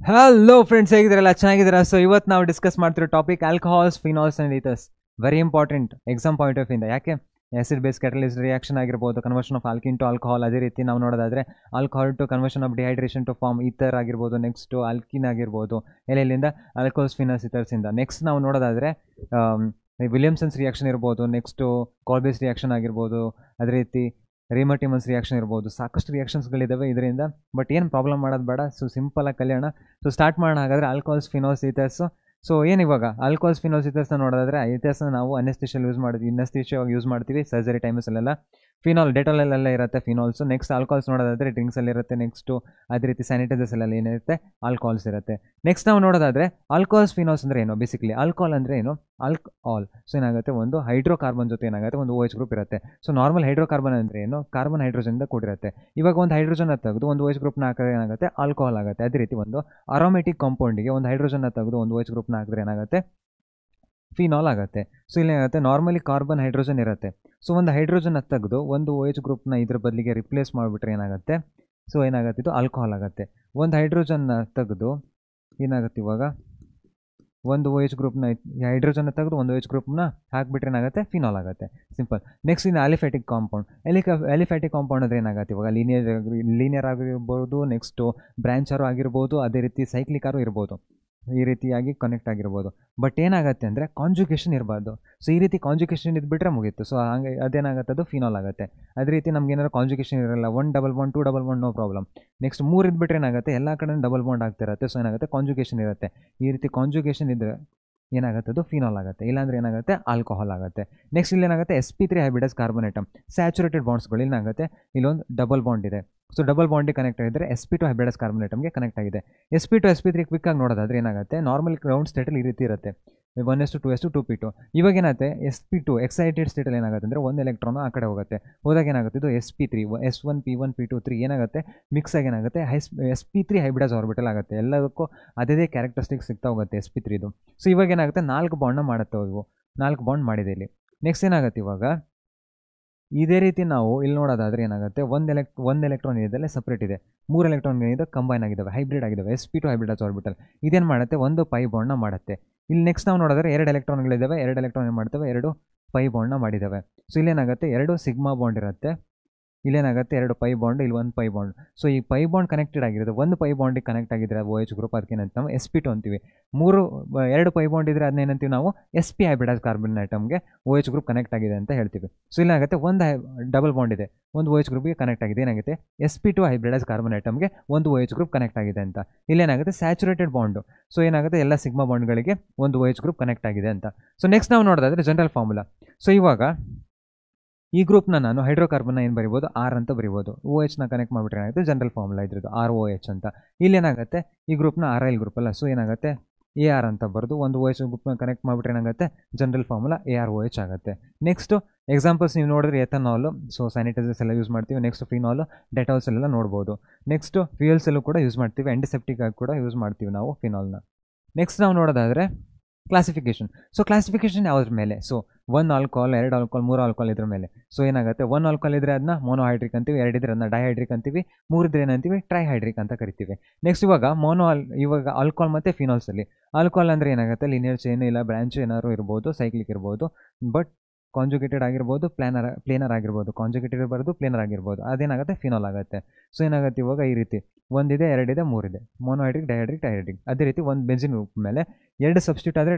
Hello friends, ಹೇಗಿದ್ದೀರಲ್ಲ? ಚೆನ್ನಾಗಿದ್ದೀರಾ? So ಇವತ್ತು ನಾವು ಡಿಸ್ಕಸ್ ಮಾಡ್ತಿರೋ topic alcohols, phenols and ethers. Very important exam point of ಇಂದ. ಯಾಕೆ? ಆಸಿಡ್ ಬೇಸ್ ಕ್ಯಾಟಲಿಸ್ಟ್ ರಿಯಾಕ್ಷನ್ ಆಗಿರ್ಬೋದು, conversion of alkene to alcohol. ಅದೇ ರೀತಿ ನಾವು ನೋಡೋದಾದ್ರೆ alcohol to conversion of dehydration to form ether ಆಗಿರ್ಬೋದು, ನೆಕ್ಸ್ಟ್ ಆಲ್ಕಿನ್ ಆಗಿರ್ಬೋದು, ಎಲ್ಲಿಂದ ಆಲ್ಕೋಹಾಲ್ಸ್, ಫಿನಾಲ್ಸ್, ಈಥರ್ಸಿಂದ. ನೆಕ್ಸ್ಟ್ ನಾವು ನೋಡೋದಾದ್ರೆ ವಿಲಿಯಮ್ಸನ್ಸ್ ರಿಯಾಕ್ಷನ್ ಇರ್ಬೋದು, ನೆಕ್ಸ್ಟು ಕಾಲ್ಬೇಸ್ ರಿಯಾಕ್ಷನ್ ಆಗಿರ್ಬೋದು, ಅದೇ ರೀತಿ ರೇಮಟಿಮನ್ಸ್ ರಿಯಾಕ್ಷನ್ ಇರ್ಬೋದು. ಸಾಕಷ್ಟು ರಿಯಾಕ್ಷನ್ಸ್ಗಳಿದ್ದಾವೆ ಇದರಿಂದ. ಬಟ್ ಏನು ಪ್ರಾಬ್ಲಮ್ ಮಾಡೋದು ಬೇಡ, ಸೊ ಸಿಂಪಲಾಗಿ ಕಲಿಯೋಣ. ಸೊ ಸ್ಟಾರ್ಟ್ ಮಾಡೋಣ ಹಾಗಾದರೆ. Alcohols, phenols, ethers. ಸೊ ಏನು ಇವಾಗ ಆಲ್ಕೋಹಾಲ್ಸ್, ಫಿನಾಲ್ಸ್, ಈಥರ್ಸ್ನ ನೋಡೋದಾದ್ರೆ, ಈಥರ್ಸ್ನ ನಾವು ಅನೆಸ್ಥಿಷಿಯಲ್ ಯೂಸ್ ಮಾಡ್ತೀವಿ, ಇನ್ನೆಸ್ಥಿಷಿಯಾಗಿ ಯೂಸ್ ಮಾಡ್ತೀವಿ ಸರ್ಜರಿ ಟೈಮ್ಸಲ್ಲೆಲ್ಲ. ಫಿನಾಲ್ ಡೆಟಾಲಲ್ಲೆಲ್ಲ ಇರುತ್ತೆ ಫಿನಾಲ್ಸು. ನೆಕ್ಸ್ಟ್ ಆಲ್ಕೋಹಾಲ್ಸ್ ನೋಡೋದಾದ್ರೆ ಡ್ರಿಂಕ್ಸಲ್ಲಿ ಇರುತ್ತೆ. ನೆಕ್ಸ್ಟು ಅದೇ ರೀತಿ ಸ್ಯಾನಿಟೈಸರ್ಸಲ್ಲೆಲ್ಲ ಏನಿರುತ್ತೆ ಆಲ್ಕೋಹಾಲ್ಸ್ ಇರುತ್ತೆ. ನೆಕ್ಸ್ಟ್ ನಾವು ನೋಡೋದಾದ್ರೆ ಆಲ್ಕೋಹಾಲ್ಸ್, ಫಿನಾಲ್ಸ್ ಅಂದರೆ ಏನು? ಬೇಸಿಕಲಿ ಆಲ್ಕೋಹಾಲ್ ಅಂದರೆ ಏನು? ಆಲ್ಕೋಹಾಲ್. ಸೊ ಏನಾಗುತ್ತೆ, ಒಂದು ಹೈಡ್ರೋಕಾರ್ಬನ್ ಜೊತೆ ಏನಾಗುತ್ತೆ, ಒಂದು OH ಗ್ರೂಪ್ ಇರುತ್ತೆ. ಸೊ ನಾರ್ಮಲ್ ಹೈಡ್ರೋಕಾರ್ಬನ್ ಅಂದರೆ ಏನು? ಕಾರ್ಬನ್ ಹೈಡ್ರೋಜನ್ನಿಂದ ಕೂಡಿರುತ್ತೆ. ಇವಾಗ ಒಂದು ಹೈಡ್ರೋಜನ್ ತೆಗೆದು ಒಂದು OH ಗ್ರೂಪ್ನ ಹಾಕಿದ್ರೆ ಏನಾಗುತ್ತೆ? ಆಲ್ಕೋಹಾಲ್ ಆಗುತ್ತೆ. ಅದೇ ರೀತಿ ಒಂದು ಅರೋಮೆಟಿಕ್ ಕಾಂಪೌಂಡಿಗೆ ಒಂದು ಹೈಡ್ರೋಜನ್ನ ತೆಗೆದು ಒಂದು OH ಗ್ರೂಪ್ನ ಹಾಕಿದ್ರೆ ಏನಾಗುತ್ತೆ? ಫಿನಾಲ್ ಆಗುತ್ತೆ. ಸೊ ಇಲ್ಲಿ ಏನಾಗುತ್ತೆ, ನಾರ್ಮಲಿ ಕಾರ್ಬನ್ ಹೈಡ್ರೋಜನ್ ಇರುತ್ತೆ. ಸೊ ಒಂದು ಹೈಡ್ರೋಜನ್ನ ತೆಗೆದು ಒಂದು OH ಗ್ರೂಪ್ನ ಇದ್ರ ಬದಲಿಗೆ ರಿಪ್ಲೇಸ್ ಮಾಡಿಬಿಟ್ರೆ ಏನಾಗುತ್ತೆ? ಸೊ ಏನಾಗುತ್ತೆ, ಇದು ಆಲ್ಕೋಹಾಲ್ ಆಗುತ್ತೆ. ಒಂದು ಹೈಡ್ರೋಜನ್ನ ತೆಗೆದು ಏನಾಗುತ್ತೆ, ಇವಾಗ ಒಂದು OH ಗ್ರೂಪ್ನ ಹೈಡ್ರೋಜನ್ನ ತೆಗೆದು ಒಂದು OH ಗ್ರೂಪ್ನ ಹಾಕಿಬಿಟ್ರೆ ಏನಾಗುತ್ತೆ? ಫಿನಾಲ್ ಆಗುತ್ತೆ. ಸಿಂಪಲ್. ನೆಕ್ಸ್ಟ್ ಇನ್ನು ಅಲಿಫ್ಯಾಟಿಕ್ ಕಾಂಪೌಂಡ್. ಅಲಿಫ್ಯಾಟಿಕ್ ಕಾಂಪೌಂಡ್ ಅಂದರೆ ಏನಾಗುತ್ತೆ, ಇವಾಗ ಲೀನಿಯರ್ ಆಗಿರ್ಬೋದು, ನೆಕ್ಸ್ಟು ಬ್ರ್ಯಾಂಚರು ಆಗಿರ್ಬೋದು, ಅದೇ ರೀತಿ ಸೈಕ್ಲಿಕಾರು ಇರ್ಬೋದು. ಈ ರೀತಿಯಾಗಿ ಕನೆಕ್ಟ್ ಆಗಿರ್ಬೋದು. ಬಟ್ ಏನಾಗುತ್ತೆ ಅಂದರೆ ಕಾಂಜುಗೇಷನ್ ಇರಬಾರ್ದು. ಸೊ ಈ ರೀತಿ ಕಾಂಜುಗೇಷನ್ ಇದ್ಬಿಟ್ರೆ ಮುಗೀತು. ಸೊ ಹಾಗೆ ಅದೇನಾಗುತ್ತೆ, ಅದು ಫಿನಾಲ್ ಆಗುತ್ತೆ. ಅದೇ ರೀತಿ ನಮ್ಗೆ ಏನಾದ್ರು ಕಾಂಜುಗೇಷನ್ ಇರಲ್ಲ, 1 double bond 2 double bond, no problem. Next 3 ಇದ್ಬಿಟ್ರೆ ಏನಾಗುತ್ತೆ, ಎಲ್ಲ ಕಡೆ ಡಬಲ್ ಬಾಂಡ್ ಆಗ್ತಿರುತ್ತೆ. ಸೊ ಏನಾಗುತ್ತೆ, ಕಾಂಜುಗೇಷನ್ ಇರುತ್ತೆ. ಈ ರೀತಿ ಕಾಂಜುಗೇಷನ್ ಇದ್ದರೆ ಏನಾಗುತ್ತೆ, ಅದು ಫಿನಾಲ್ ಆಗುತ್ತೆ. ಇಲ್ಲಾಂದರೆ ಏನಾಗುತ್ತೆ, ಆಲ್ಕೋಹಾಲ್ ಆಗುತ್ತೆ. ನೆಕ್ಸ್ಟ್ ಇಲ್ಲಿ ಏನಾಗುತ್ತೆ, sp3 ಹೈಬ್ರಿಡಸ್ ಕಾರ್ಬನ್ ಐಟಮ್. ಸ್ಯಾಚುರೇಟೆಡ್ ಬಾಂಡ್ಸ್ಗಳು ಏನಾಗುತ್ತೆ, ಇಲ್ಲೊಂದು ಡಬಲ್ ಬಾಂಡ್ ಇದೆ. ಸೊ ಡಬಲ್ ಬಾಂಡಿಗೆ ಕನೆಕ್ಟ್ ಆಗಿದ್ದರೆ sp2 ಹೈಬ್ರಿಡಸ್ ಕಾರ್ಬನ್ ಐಟಮ್ಗೆ ಕನೆಕ್ಟ್ ಆಗಿದೆ. sp2 sp3 ಕ್ವಿಕ್ಕಾಗಿ ನೋಡೋದಾದ್ರೆ ಏನಾಗುತ್ತೆ, ನಾರ್ಮಲ್ ಗ್ರೌಂಡ್ ಸ್ಟೇಟಲ್ಲಿ ಈ ರೀತಿ ಇರುತ್ತೆ, 1:2:2 2p2. ಇವಾಗ ಏನಾಗುತ್ತೆ, sp2 ಎಕ್ಸೈಟೆಡ್ ಸ್ಟೇಟಲ್ಲಿ ಏನಾಗುತ್ತೆ ಅಂದರೆ ಒಂದು ಎಲೆಕ್ಟ್ರಾನ್ ಆ ಕಡೆ ಹೋಗುತ್ತೆ. ಹೋದಾಗ ಏನಾಗುತ್ತೆ, ಇದು sp3 s1 p1 p2 3 ಏನಾಗುತ್ತೆ, ಮಿಕ್ಸ್ ಆಗಿ ಏನಾಗುತ್ತೆ, sp3 ಹೈಬ್ರಿಡಸ್ ಆರ್ಬಿಟಲ್ ಆಗುತ್ತೆ. ಎಲ್ಲದಕ್ಕೂ ಅದೇ ಕ್ಯಾರೆಕ್ಟರಿಸ್ಟಿಕ್ ಸಿಗ್ತಾ ಹೋಗುತ್ತೆ sp3ದು. ಸೊ ಇವಾಗ ಏನಾಗುತ್ತೆ, 4 ಬಾಂಡ್ನ ಮಾಡುತ್ತೆ ಇವು. 4 ಬಾಂಡ್ ಮಾಡಿದೆ ಇಲ್ಲಿ. ನೆಕ್ಸ್ಟ್ ಏನಾಗುತ್ತೆ, ಇವಾಗ ಇದೇ ರೀತಿ ನಾವು ಇಲ್ಲಿ ನೋಡೋದಾದ್ರೆ ಏನಾಗುತ್ತೆ, ಒಂದು ಎಲೆಕ್ಟ್ರಾನ್ ಇದೆಲ್ಲ ಸಪ್ರೇಟ್ ಇದೆ, 3 ಎಲೆಕ್ಟ್ರಾನ್ ಏನಿದೆ ಕಂಬೈನ್ ಆಗಿದ್ದಾವೆ, ಹೈಬ್ರಿಡ್ ಆಗಿದ್ದಾವೆ, sp2 ಹೈಬ್ರಿಡಸ್ ಆರ್ಬಿಟಲ್. ಇದೇನು ಮಾಡುತ್ತೆ, ಒಂದು ಪೈ ಬಾಂಡ್ನ ಮಾಡುತ್ತೆ. ಇಲ್ಲಿ ನೆಕ್ಸ್ಟ್ ನಾವು ನೋಡಿದ್ರೆ 2 ಎಲೆಕ್ಟ್ರಾನ್ಗಳಿದ್ದಾವೆ, 2 ಎಲೆಕ್ಟ್ರಾನ್ ಏನು ಮಾಡ್ತವೆ, 2 ಪೈ ಬಾಂಡ್ನ ಮಾಡಿದ್ದಾವೆ. ಸೊ ಇಲ್ಲೇನಾಗುತ್ತೆ, 2 ಸಿಗ್ಮಾ ಬಾಂಡ್ ಇರುತ್ತೆ. ಇಲ್ಲೇನಾಗುತ್ತೆ, 2 ಪೈ ಬಾಂಡ್, ಇಲ್ಲಿ 1 ಪೈ ಬಾಂಡ್. ಸೊ ಈ ಪೈ ಬಾಂಡ್ ಕನೆಕ್ಟೆಡ್ ಆಗಿರುತ್ತೆ, ಒಂದು ಪೈ ಬಾಂಡಿಗೆ ಕನೆಕ್ಟ್ ಆಗಿದ್ರೆ OH ಗ್ರೂಪ್, ಅದಕ್ಕೇನಂತ ನಾವು sp2 ಅಂತೀವಿ. 2 ಪೈ ಬಾಂಡ್ ಇದ್ದರೆ ಅದನ್ನೇನಂತೀವಿ ನಾವು, sp ಹೈಬ್ರಿಡಸ್ ಕಾರ್ಬನ್ ಐಟಮ್ಗೆ OH ಗ್ರೂಪ್ ಕನೆಕ್ಟ್ ಆಗಿದೆ ಅಂತ ಹೇಳ್ತೀವಿ. ಸೊ ಇಲ್ಲಾಗುತ್ತೆ, ಒಂದು ಡಬಲ್ ಬಾಂಡ್ ಇದೆ, ಒಂದು OH ಗ್ರೂಪ್ಗೆ ಕನೆಕ್ಟ್ ಆಗಿದೆ. ಏನಾಗುತ್ತೆ, sp2 ಹೈಬ್ರಿಡಸ್ ಕಾರ್ಬನ್ ಐಟಮ್ಗೆ ಒಂದು OH ಗ್ರೂಪ್ ಕನೆಕ್ಟ್ ಆಗಿದೆ ಅಂತ. ಇಲ್ಲೇನಾಗುತ್ತೆ, ಸ್ಯಾಚುರೇಟೆಡ್ ಬಾಂಡು. ಸೊ ಏನಾಗುತ್ತೆ, ಎಲ್ಲ ಸಿಗ್ಮಾ ಬಾಂಡ್ಗಳಿಗೆ ಒಂದು OH ಗ್ರೂಪ್ ಕನೆಕ್ಟ್ ಆಗಿದೆ ಅಂತ. ಸೊ ನೆಕ್ಸ್ಟ್ ನಾವು ನೋಡೋದಾದ್ರೆ ಜನರಲ್ ಫಾರ್ಮುಲಾ. ಸೊ ಇವಾಗ ಈ ಗ್ರೂಪ್ನ ನಾನು ಹೈಡ್ರೋಕಾರ್ಬನ್ನ ಏನು ಬರಿಬೋದು, ಆರ್ ಅಂತ ಬರಿಬೋದು. OHನ ಕನೆಕ್ಟ್ ಮಾಡಿಬಿಟ್ರೆ ಏನಾಗುತ್ತೆ, ಜನರಲ್ ಫಾರ್ಮುಲಾ ಇದ್ರದ್ದು ROH ಅಂತ. ಇಲ್ಲೇನಾಗುತ್ತೆ, ಈ ಗ್ರೂಪ್ನ RIL ಗ್ರೂಪ್ ಅಲ್ಲ. ಸೊ ಏನಾಗುತ್ತೆ, AR ಅಂತ ಬರೆದು ಒಂದು OH ಗ್ರೂಪ್ನ ಕನೆಕ್ಟ್ ಮಾಡಿಬಿಟ್ರೆ ಏನಾಗುತ್ತೆ, ಜನರಲ್ ಫಾರ್ಮುಲಾ AROH ಆಗುತ್ತೆ. ನೆಕ್ಸ್ಟು ಎಕ್ಸಾಂಪಲ್ಸ್ ನೀವು ನೋಡಿದ್ರೆ ಎಥನಾಲು, ಸೊ ಸ್ಯಾನಿಟೈಸರ್ಸ್ ಎಲ್ಲ ಯೂಸ್ ಮಾಡ್ತೀವಿ. ನೆಕ್ಸ್ಟ್ ಫಿನಾಲು, ಡೆಟಾಲ್ಸ್ ಎಲ್ಲ ನೋಡ್ಬೋದು. ನೆಕ್ಸ್ಟು ಫ್ಯೂಯಲ್ಸಲ್ಲೂ ಕೂಡ ಯೂಸ್ ಮಾಡ್ತೀವಿ, ಆ್ಯಂಟಿಸೆಪ್ಟಿಕ್ ಆಗಿ ಕೂಡ ಯೂಸ್ ಮಾಡ್ತೀವಿ ನಾವು ಫಿನಾಲ್ನ. ನೆಕ್ಸ್ಟ್ ನಾವು ನೋಡೋದಾದರೆ ಕ್ಲಾಸಿಫಿಕೇಷನ್. ಸೊ ಕ್ಲಾಸಿಫಿಕೇಷನ್ ಯಾವುದ್ರ ಮೇಲೆ? ಸೊ 1 ಆಲ್ಕೋಹಾಲ್, 2 ಆಲ್ಕೋಹಾಲ್, 3 ಆಲ್ಕೋಹಾಲ್ ಇದ್ರ ಮೇಲೆ. ಸೊ ಏನಾಗುತ್ತೆ, 1 ಆಲ್ಕೋಹಾಲ್ ಇದ್ದರೆ ಅದನ್ನ ಮೋನೋಹೈಡ್ರಿಕ್ ಅಂತೀವಿ, 2 ಇದ್ರೆ ಅದನ್ನ ಡೈಹೈಡ್ರಿಕ್ ಅಂತೀವಿ, 3 ಇದ್ರೆ ಏನಂತೀವಿ, ಟ್ರೈಹೈಡ್ರಿಕ್ ಅಂತ ಕರಿತೀವಿ. ನೆಕ್ಸ್ಟ್ ಇವಾಗ ಇವಾಗ ಆಲ್ಕೋಹಾಲ್ ಮತ್ತು ಫಿನಾಲ್ಸಲ್ಲಿ ಆಲ್ಕೋಹಾಲ್ ಅಂದರೆ ಏನಾಗುತ್ತೆ, ಲೀನಿಯರ್ ಚೈನ್ ಇಲ್ಲ ಬ್ರಾಂಚ್ ಏನಾದ್ರು ಇರ್ಬೋದು, ಸೈಕ್ಲಿಕ್ ಇರ್ಬೋದು, ಬಟ್ ಕಾಂಜುಗೇಟೆಡ್ ಆಗಿರ್ಬೋದು, ಪ್ಲೇನರ್ ಆಗಿರ್ಬೋದು. ಕಾಂಜುಗೇಟೆಡ್ ಇರಬಾರ್ದು, ಪ್ಲೇನರ್ ಆಗಿರ್ಬೋದು. ಅದೇನಾಗುತ್ತೆ, ಫಿನಾಲ್ ಆಗುತ್ತೆ. ಸೊ ಏನಾಗುತ್ತೆ, ಇವಾಗ ಈ ರೀತಿ 1 ಇದೆ, 2 ಇದೆ, 3 ಇದೆ, ಮೋನೋಹೈಡ್ರಿಕ್, ಡೈಹೈಡ್ರಿಕ್, ಟ್ರೈಹೈಡ್ರಿಕ್. ಅದೇ ರೀತಿ ಒಂದು ಬೆಂಜಿನ್ ಮೇಲೆ 2 ಸಬ್ಸ್ಟಿಟ್ಯೂಟ್ ಆದರೆ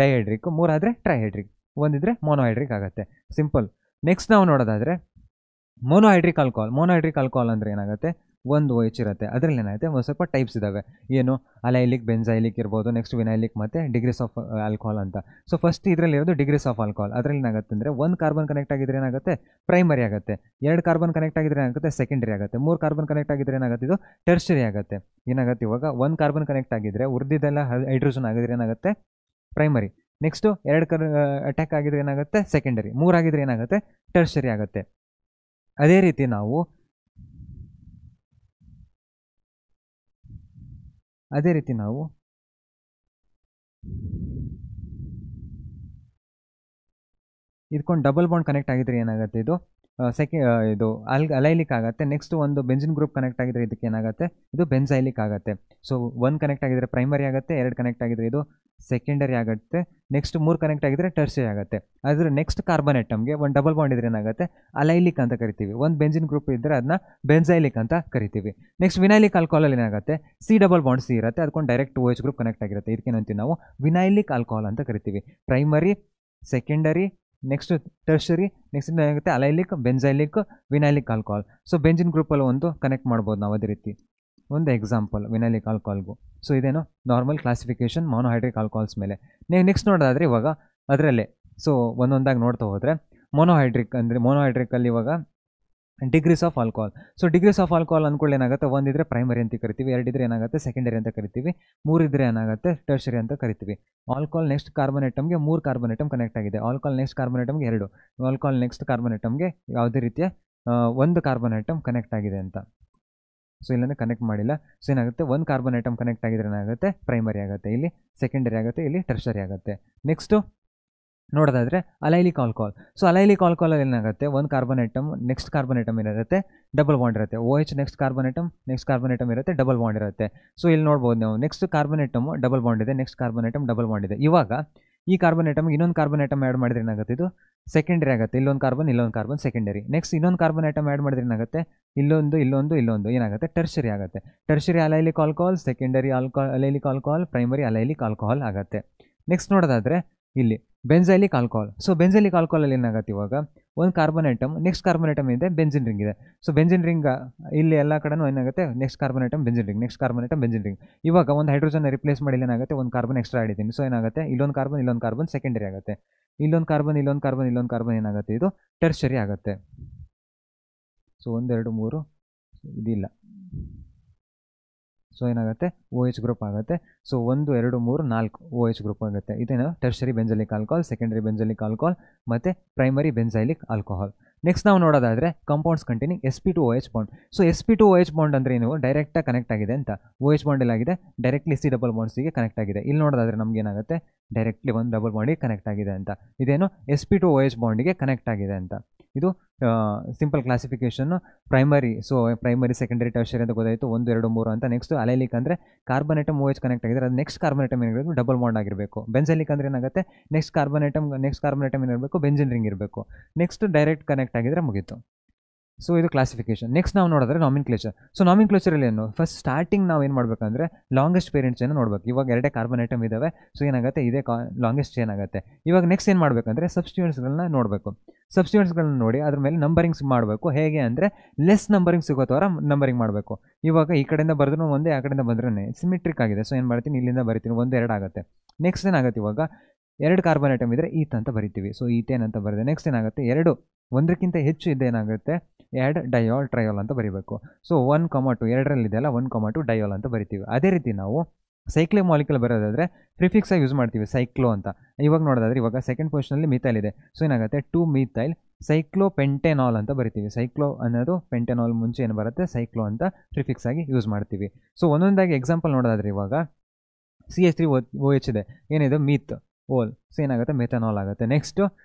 ಡೈಹೈಡ್ರಿಕ್, 3 ಆದರೆ ಟ್ರೈಹೈಡ್ರಿಕ್, 1 ಇದ್ರೆ ಮೋನೋಹೈಡ್ರಿಕ್ ಆಗುತ್ತೆ. ಸಿಂಪಲ್. ನೆಕ್ಸ್ಟ್ ನಾವು ನೋಡೋದಾದರೆ ಮೋನೋಹೈಡ್ರಿಕ್ ಆಲ್ಕೋಹಾಲ್ ಅಂದರೆ ಏನಾಗುತ್ತೆ, ಒಂದು OH ಇರುತ್ತೆ. ಅದರಲ್ಲಿ ಏನಾಗುತ್ತೆ, ಒಂದು ಸ್ವಲ್ಪ ಟೈಪ್ಸ್ ಇದ್ದಾವೆ. ಏನು, ಅಲೈಲಿಕ್, ಬೆಂಜೈಲಿಕ್ ಇರ್ಬೋದು, ನೆಕ್ಸ್ಟ್ ವಿನೈಲಿಕ್ ಮತ್ತು ಡಿಗ್ರೀಸ್ ಆಫ್ ಆಲ್ಕೋಹಾಲ್ ಅಂತ. ಸೊ ಫಸ್ಟ್ ಇದರಲ್ಲಿರೋದು ಡಿಗ್ರೀಸ್ ಆಫ್ ಆಲ್ಕೋಹಾಲ್. ಅದರಲ್ಲಿ ಏನಾಗುತ್ತೆ ಅಂದರೆ, 1 ಕಾರ್ಬನ್ ಕನೆಕ್ಟ್ ಆಗಿದ್ರೆ ಏನಾಗುತ್ತೆ, ಪ್ರೈಮರಿ ಆಗುತ್ತೆ. 2 ಕಾರ್ಬನ್ ಕನೆಕ್ಟ್ ಆಗಿದ್ರೆ ಏನಾಗುತ್ತೆ, ಸೆಕೆಂಡರಿ ಆಗುತ್ತೆ. 3 ಕಾರ್ಬನ್ ಕನೆಕ್ಟ್ ಆಗಿದ್ರೆ ಏನಾಗುತ್ತೆ, ಇದು ಟೆರ್ಷರಿ ಆಗುತ್ತೆ. ಏನಾಗುತ್ತೆ, ಇವಾಗ 1 ಕಾರ್ಬನ್ ಕನೆಕ್ಟ್ ಆಗಿದ್ರೆ ಉರ್ದಿದ್ದೆಲ್ಲ ಹೈಡ್ರೋಜನ್ ಆಗಿದ್ರೆ ಏನಾಗುತ್ತೆ, ಪ್ರೈಮರಿ. ನೆಕ್ಸ್ಟು 2 ಅಟ್ಯಾಕ್ ಆಗಿದ್ರೆ ಏನಾಗುತ್ತೆ, ಸೆಕೆಂಡರಿ. 3 ಆಗಿದ್ರೆ ಏನಾಗುತ್ತೆ, ಟೆರ್ಷರಿ ಆಗುತ್ತೆ. ಅದೇ ರೀತಿ ನಾವು ಇದಕ್ಕೊಂದು ಡಬಲ್ ಬಾಂಡ್ ಕನೆಕ್ಟ್ ಆಗಿದ್ರೆ ಏನಾಗುತ್ತೆ, ಇದು ಇದು ಅಲೈಲಿಕ್ ಆಗುತ್ತೆ. ನೆಕ್ಸ್ಟ್ ಒಂದು ಬೆಂಜಿನ್ ಗ್ರೂಪ್ ಕನೆಕ್ಟ್ ಆಗಿದ್ರೆ ಇದಕ್ಕೆ ಏನಾಗುತ್ತೆ, ಇದು ಬೆಂಜೈಲಿಕ್ ಆಗುತ್ತೆ. ಸೊ 1 ಕನೆಕ್ಟ್ ಆಗಿದ್ರೆ ಪ್ರೈಮರಿ ಆಗುತ್ತೆ, 2 ಕನೆಕ್ಟ್ ಆಗಿದ್ರೆ ಇದು ಸೆಕೆಂಡರಿ ಆಗುತ್ತೆ, ನೆಕ್ಸ್ಟ್ 3 ಕನೆಕ್ಟ್ ಆಗಿದ್ರೆ ಟರ್ಷರಿ ಆಗುತ್ತೆ. ಅದ್ರ ನೆಕ್ಸ್ಟ್ ಕಾರ್ಬನ್ ಐಟಮ್ಗೆ ಒಂದು ಡಬಲ್ ಬಾಂಡ್ ಇದ್ರೆ ಏನಾಗುತ್ತೆ, ಅಲೈಲಿಕ್ ಅಂತ ಕರಿತೀವಿ. ಒಂದು ಬೆಂಜಿನ್ ಗ್ರೂಪ್ ಇದ್ದರೆ ಅದನ್ನ ಬೆಂಜೈಲಿಕ್ ಅಂತ ಕರಿತೀವಿ. ನೆಕ್ಸ್ಟ್ ವಿನೈಲಿಕ್ ಆಲ್ಕೋಹಾಲಲ್ಲಿ ಏನಾಗುತ್ತೆ, ಸಿ ಡಬಲ್ ಬಾಂಡ್ ಸಿ ಇರುತ್ತೆ, ಅದಕ್ಕೊಂದು ಡೈರೆಕ್ಟ್ OH ಗ್ರೂಪ್ ಕನೆಕ್ಟ್ ಆಗಿರುತ್ತೆ. ಇದಕ್ಕೇನಂತೀವಿ ನಾವು ವಿನೈಲಿಕ್ ಆಲ್ಕೋಹಾಲ್ ಅಂತ ಕರಿತೀವಿ. Primary, secondary, next tertiary, next ಏನಾಗುತ್ತೆ ಅಲೈಲಿಕ್, ಬೆಂಜೈಲಿಕ್, ವಿನೈಲಿಕ್ ಆಲ್ಕೋಹಾಲ್. ಸೊ ಬೆಂಜಿನ್ ಗ್ರೂಪಲ್ಲಿ ಒಂದು ಕನೆಕ್ಟ್ ಮಾಡ್ಬೋದು ನಾವು ಅದೇ ರೀತಿ. ಒಂದು ಎಕ್ಸಾಂಪಲ್ ವಿನೈಲಿಕ್ ಆಲ್ಕೋಹಾಲ್ಗೂ. ಸೊ ಇದೇನು ನಾರ್ಮಲ್ ಕ್ಲಾಸಿಫಿಕೇಶನ್ ಮೊನೋಹೈಡ್ರಿಕ್ ಆಲ್ಕೋಹಾಲ್ಸ್ ಮೇಲೆ. ನೆಕ್ಸ್ಟ್ ನೋಡೋದಾದರೆ ಇವಾಗ ಅದರಲ್ಲೇ ಸೊ ಒಂದೊಂದಾಗಿ ನೋಡ್ತಾ ಹೋದರೆ ಮೊನೋಹೈಡ್ರಿಕ್ ಅಂದರೆ ಮೊನೋಹೈಡ್ರಿಕಲ್ಲಿ ಇವಾಗ degrees of alcohol. So degrees of alcohol ಅಂದ್ಕೊಳ್ಳಿ ಏನಾಗುತ್ತೆ, ಒಂದಿದ್ರೆ ಪ್ರೈಮರಿ ಅಂತ ಕರಿತೀವಿ, 2 ಇದ್ರೆ ಏನಾಗುತ್ತೆ ಸೆಕೆಂಡರಿ ಅಂತ ಕರಿತೀವಿ, 3 ಇದ್ರೆ ಏನಾಗುತ್ತೆ ಟರ್ಷರಿ ಅಂತ ಕರಿತೀವಿ. ಆಲ್ಕೋಹಾಲ್ ನೆಕ್ಸ್ಟ್ ಕಾರ್ಬನ್ ಐಟಮ್ಗೆ 3 ಕಾರ್ಬನ್ ಐಟಮ್ ಕನೆಕ್ಟ್ ಆಗಿದೆ, ಆಲ್ಕೋಹಾಲ್ ನೆಕ್ಸ್ಟ್ ಕಾರ್ಬನ್ ಐಟಮ್ಗೆ 2, ಆಲ್ಕೋಹಾಲ್ ನೆಕ್ಸ್ಟ್ ಕಾರ್ಬನ್ ಐಟಮ್ಗೆ ಯಾವುದೇ ರೀತಿಯ 1 ಕಾರ್ಬನ್ ಐಟಮ್ ಕನೆಕ್ಟ್ ಆಗಿದೆ ಅಂತ. ಸೊ ಇಲ್ಲಂದರೆ ಕನೆಕ್ಟ್ ಮಾಡಿಲ್ಲ. ಸೊ ಏನಾಗುತ್ತೆ, 1 ಕಾರ್ಬನ್ ಐಟಮ್ ಕನೆಕ್ಟ್ ಆಗಿದ್ರೆ ಏನಾಗುತ್ತೆ ಪ್ರೈಮರಿ ಆಗುತ್ತೆ, ಇಲ್ಲಿ ಸೆಕೆಂಡರಿ ಆಗುತ್ತೆ, ಇಲ್ಲಿ ಟರ್ಷರಿ ಆಗುತ್ತೆ. ನೆಕ್ಸ್ಟು ನೋಡೋದಾದರೆ ಅಲೈಲಿಕ್ ಆಲ್ಕೋಹಾಲ್. ಸೊ ಅಲೈಲಿಕ್ ಆಲ್ಕೋಹಾಲಲ್ಲಿ ಏನಾಗುತ್ತೆ, 1 carbon atom next carbon atom ಏನಿರುತ್ತೆ ಡಬಲ್ ಬಾಂಡ್ ಇರುತ್ತೆ, OH ನೆಕ್ಸ್ಟ್ ಕಾರ್ಬನ್ ಐಟಮ್ ಇರುತ್ತೆ, ಡಬಲ್ ಬಾಂಡ್ ಇರುತ್ತೆ. ಸೊ ಇಲ್ಲಿ ನೋಡ್ಬೋದು ನಾವು next carbon atom double bond ಇದೆ, next carbon atom double bond ಇದೆ. ಇವಾಗ ಈ ಕಾರ್ಬನ್ ಐಟಮ್ಗೆ ಇನ್ನೊಂದು ಕಾರ್ಬನ್ ಐಟಮ್ ಆ್ಯಡ್ ಮಾಡಿದ್ರೆ ಏನಾಗುತ್ತೆ, ಇದು ಸೆಕೆಂಡರಿ ಆಗುತ್ತೆ, ಇಲ್ಲೊಂದು ಕಾರ್ಬನ್ ಸೆಕೆಂಡರಿ. ನೆಕ್ಸ್ಟ್ ಇನ್ನೊಂದು ಕಾರ್ಬನ್ ಐಟಮ್ ಆ್ಯಡ್ ಮಾಡಿದ್ರೆ ಏನಾಗುತ್ತೆ, ಇಲ್ಲೊಂದು ಏನಾಗುತ್ತೆ ಟರ್ಷರಿ ಆಗುತ್ತೆ. Tertiary allylic alcohol, secondary allylic alcohol, primary allylic alcohol ಆಗುತ್ತೆ. ನೆಕ್ಸ್ಟ್ ನೋಡೋದಾದರೆ ಇಲ್ಲಿ ಬೆಂಜೈಲಿಕ್ ಆಲ್ಕೋಹಾಲ್. ಸೊ ಬೆಂಜೈಲಿಕ್ ಆಲ್ಕೋಹಾಲಲ್ಲಿ ಏನಾಗುತ್ತೆ, ಇವಾಗ 1 carbon atom next carbon item ಇದೆ, ಬೆಂಜಿನ್ ರಿಂಗ್ ಇದೆ. ಸೊ ಬೆಂಜಿನ್ ರಿಂಗ್ ಇಲ್ಲಿ ಎಲ್ಲ ಕಡೆನೂ ಏನಾಗುತ್ತೆ, next carbon item benzene ring, next carbon item benzene ring. ಇವಾಗ ಒಂದು ಹೈಡ್ರೋಜನ್ ರಿಪ್ಲೇಸ್ ಮಾಡಿ ಏನಾಗುತ್ತೆ, 1 ಕಾರ್ಬನ್ ಎಕ್ಸ್ಟ್ರಾ ಆಡಿದ್ದೀನಿ. ಸೊ ಏನಾಗುತ್ತೆ, ಇಲ್ಲೊಂದು ಕಾರ್ಬನ್ ಸೆಕೆಂಡರಿ ಆಗುತ್ತೆ, ಇಲ್ಲೊಂದು ಕಾರ್ಬನ್ ಏನಾಗುತ್ತೆ, ಇದು ಟರ್ಷರಿ ಆಗುತ್ತೆ. ಸೊ 1 2 3 ಇದಿಲ್ಲ. ಸೊ ಏನಾಗುತ್ತೆ OH ಗ್ರೂಪ್ ಆಗುತ್ತೆ. ಸೊ 1 2 3 4 OH ಗ್ರೂಪ್ ಆಗುತ್ತೆ. ಇದೇನು tertiary benzylic alcohol, secondary benzylic alcohol ಮತ್ತು ಪ್ರೈಮರಿ ಬೆಂಜೈಲಿಕ್ ಆಲ್ಕೋಹಾಲ್. ನೆಕ್ಸ್ಟ್ ನಾವು ನೋಡೋದಾದರೆ compounds containing sp2OH bond. So sp2OH bond ಅಂದರೆ ಏನು, ಡೈರೆಕ್ಟಾಗಿ ಕನೆಕ್ಟ್ ಆಗಿದೆ ಅಂತ. OH ಬಾಂಡ್ ಎಲ್ಲಾಗಿದೆ, ಡೈರೆಕ್ಟ್ಲಿ ಸಿ ಡಬಲ್ ಬಾಂಡ್ಸಿಗೆ ಕನೆಕ್ಟ್ ಆಗಿದೆ. ಇಲ್ಲಿ ನೋಡೋದಾದರೆ ನಮ್ಗೆ ಏನಾಗುತ್ತೆ, ಡೈರೆಕ್ಟ್ಲಿ 1 ಡಬಲ್ ಬಾಂಡಿಗೆ ಕನೆಕ್ಟ್ ಆಗಿದೆ ಅಂತ. ಇದೇನು sp2OH ಬಾಂಡಿಗೆ ಕನೆಕ್ಟ್ ಆಗಿದೆ ಅಂತ. ಇದು ಸಿಂಪಲ್ ಕ್ಲಾಸಿಫಿಕೇಷನ್ನು. Primary, so primary secondary tertiary ಅಂತ ಗೊತ್ತಾಯಿತು, 1 2 3 ಅಂತ. ನೆಕ್ಸ್ಟ್ ಅಲೈಲಿಕ್ ಅಂದರೆ ಕಾರ್ಬನ್ ಐಟಮ್ OH ಕನೆಕ್ಟ್ ಆಗಿದ್ರೆ ಅದು ನೆಕ್ಸ್ಟ್ ಕಾರ್ಬನ್ ಐಟಮ್ ಏನಿರಬೇಕು, ಡಬಲ್ ಬಾಂಡ್ ಆಗಿರಬೇಕು. ಬೆಂಜೈಲಿಕ್ ಅಂದರೆ ಏನಾಗುತ್ತೆ, ನೆಕ್ಸ್ಟ್ ಕಾರ್ಬನ್ ಐಟಮ್ ಏನಿರಬೇಕು, ಬೆಂಜಿನ್ ರಿಂಗ್ ಇರಬೇಕು. ನೆಕ್ಸ್ಟ್ ಡೈರೆಕ್ಟ್ ಕನೆಕ್ಟ್ ಆಗಿದ್ರೆ ಮುಗೀತು. ಸೊ ಇದು ಕ್ಲಾಸಿಫಿಕೇಷನ್. ನೆಕ್ಸ್ಟ್ ನಾವು ನೋಡಿದ್ರೆ ನಾಮಿನ್ಕ್ಲೇಚರ್. ಸೊ ನಾಮಿನ್ಕ್ಲೇಚರಲ್ಲಿ ಏನು, ಫಸ್ಟ್ ಸ್ಟಾರ್ಟಿಂಗ್ ನಾವು ಏನು ಮಾಡಬೇಕಂದ್ರೆ ಲಾಂಗೆಸ್ಟ್ ಪೇರೆಂಟ್ ಚೈನ್ ನೋಡಬೇಕು. ಇವಾಗ 2 ಕಾರ್ಬನ್ ಐಟಮ್ ಇದ್ದಾವೆ, ಸೊ ಏನಾಗುತ್ತೆ ಇದೇ ಲಾಂಗೆಸ್ಟ್ ಚೈನ್ ಆಗುತ್ತೆ. ಇವಾಗ ನೆಕ್ಸ್ಟ್ ಏನು ಮಾಡಬೇಕಂದ್ರೆ ಸಬ್ಸ್ಟಿಟ್ಯೂಯೆಂಟ್ಸ್ಗಳನ್ನ ನೋಡಬೇಕು. ಸಬ್ಸ್ಟಿಟ್ಯೂಯೆಂಟ್ಸ್ಗಳನ್ನ ನೋಡಿ ಅದ್ರ ಮೇಲೆ ನಂಬರಿಂಗ್ಸ್ ಮಾಡಬೇಕು. ಹೇಗೆ ಅಂದರೆ ಲೆಸ್ ನಂಬರಿಂಗ್ ಸಿಗೋ ಥರ ನಂಬರಿಂಗ್ ಮಾಡಬೇಕು. ಇವಾಗ ಈ ಕಡೆಯಿಂದ ಬರೆದ್ರೂ ಒಂದೇ, ಆ ಕಡೆಯಿಂದ ಬಂದ್ರೂ ಸಿಮಿಟ್ರಿಕ್ ಆಗಿದೆ. ಸೊ ಏನು ಮಾಡ್ತೀನಿ, ಇಲ್ಲಿಂದ ಬರಿತೀನಿ, 1 2 ಆಗುತ್ತೆ. ನೆಕ್ಸ್ಟ್ ಏನಾಗುತ್ತೆ, ಇವಾಗ 2 ಕಾರ್ಬನ್ ಐಟಮ್ ಇದ್ದರೆ ಈತ್ ಅಂತ ಬರಿತೀವಿ. ಸೊ ಈತೇನ್ ಅಂತ ಬರೆದೆ. ನೆಕ್ಸ್ಟ್ ಏನಾಗುತ್ತೆ, 2 1ಕ್ಕಿಂತ ಹೆಚ್ಚು ಇದೇನಾಗುತ್ತೆ, ಆ್ಯಡ್ ಡಯೋಲ್ ಟ್ರಯೋಲ್ ಅಂತ ಬರೀಬೇಕು. ಸೊ 1, 2 2ರಲ್ಲಿದೆಯಲ್ಲ 1, 2 ಡಯೋಲ್ ಅಂತ ಬರಿತೀವಿ. ಅದೇ ರೀತಿ ನಾವು ಸೈಕ್ಲಿಕ್ ಮಾಲಿಕ್ಯೂಲ್ ಬರೋದಾದರೆ ಪ್ರಿಫಿಕ್ಸ್ ಆಗಿ ಯೂಸ್ ಮಾಡ್ತೀವಿ, ಸೈಕ್ಲೋ ಅಂತ. ಇವಾಗ ನೋಡೋದಾದ್ರೆ ಇವಾಗ ಸೆಕೆಂಡ್ ಪೊಸಿಷನಲ್ಲಿ ಮಿಥೈಲ್ ಇದೆ. ಸೊ ಏನಾಗುತ್ತೆ 2 ಮಿಥೈಲ್ ಸೈಕ್ಲೋಪೆಂಟೆನಾಲ್ ಅಂತ ಬರಿತೀವಿ. ಸೈಕ್ಲೋ ಅನ್ನೋದು ಪೆಂಟೆನಾಲ್ ಮುಂಚೆ ಏನು ಬರುತ್ತೆ ಸೈಕ್ಲೋ ಅಂತ ಪ್ರಿಫಿಕ್ಸ್ ಆಗಿ ಯೂಸ್ ಮಾಡ್ತೀವಿ. ಸೊ ಒಂದೊಂದಾಗಿ ಎಕ್ಸಾಂಪಲ್ ನೋಡೋದಾದ್ರೆ ಇವಾಗ CH3OH ಇದೆ, ಏನಿದೆ ಮೀತ್ ಓಲ್. ಸೊ ಏನಾಗುತ್ತೆ ಮೆಥನಾಲ್ ಆಗುತ್ತೆ. ನೆಕ್ಸ್ಟ್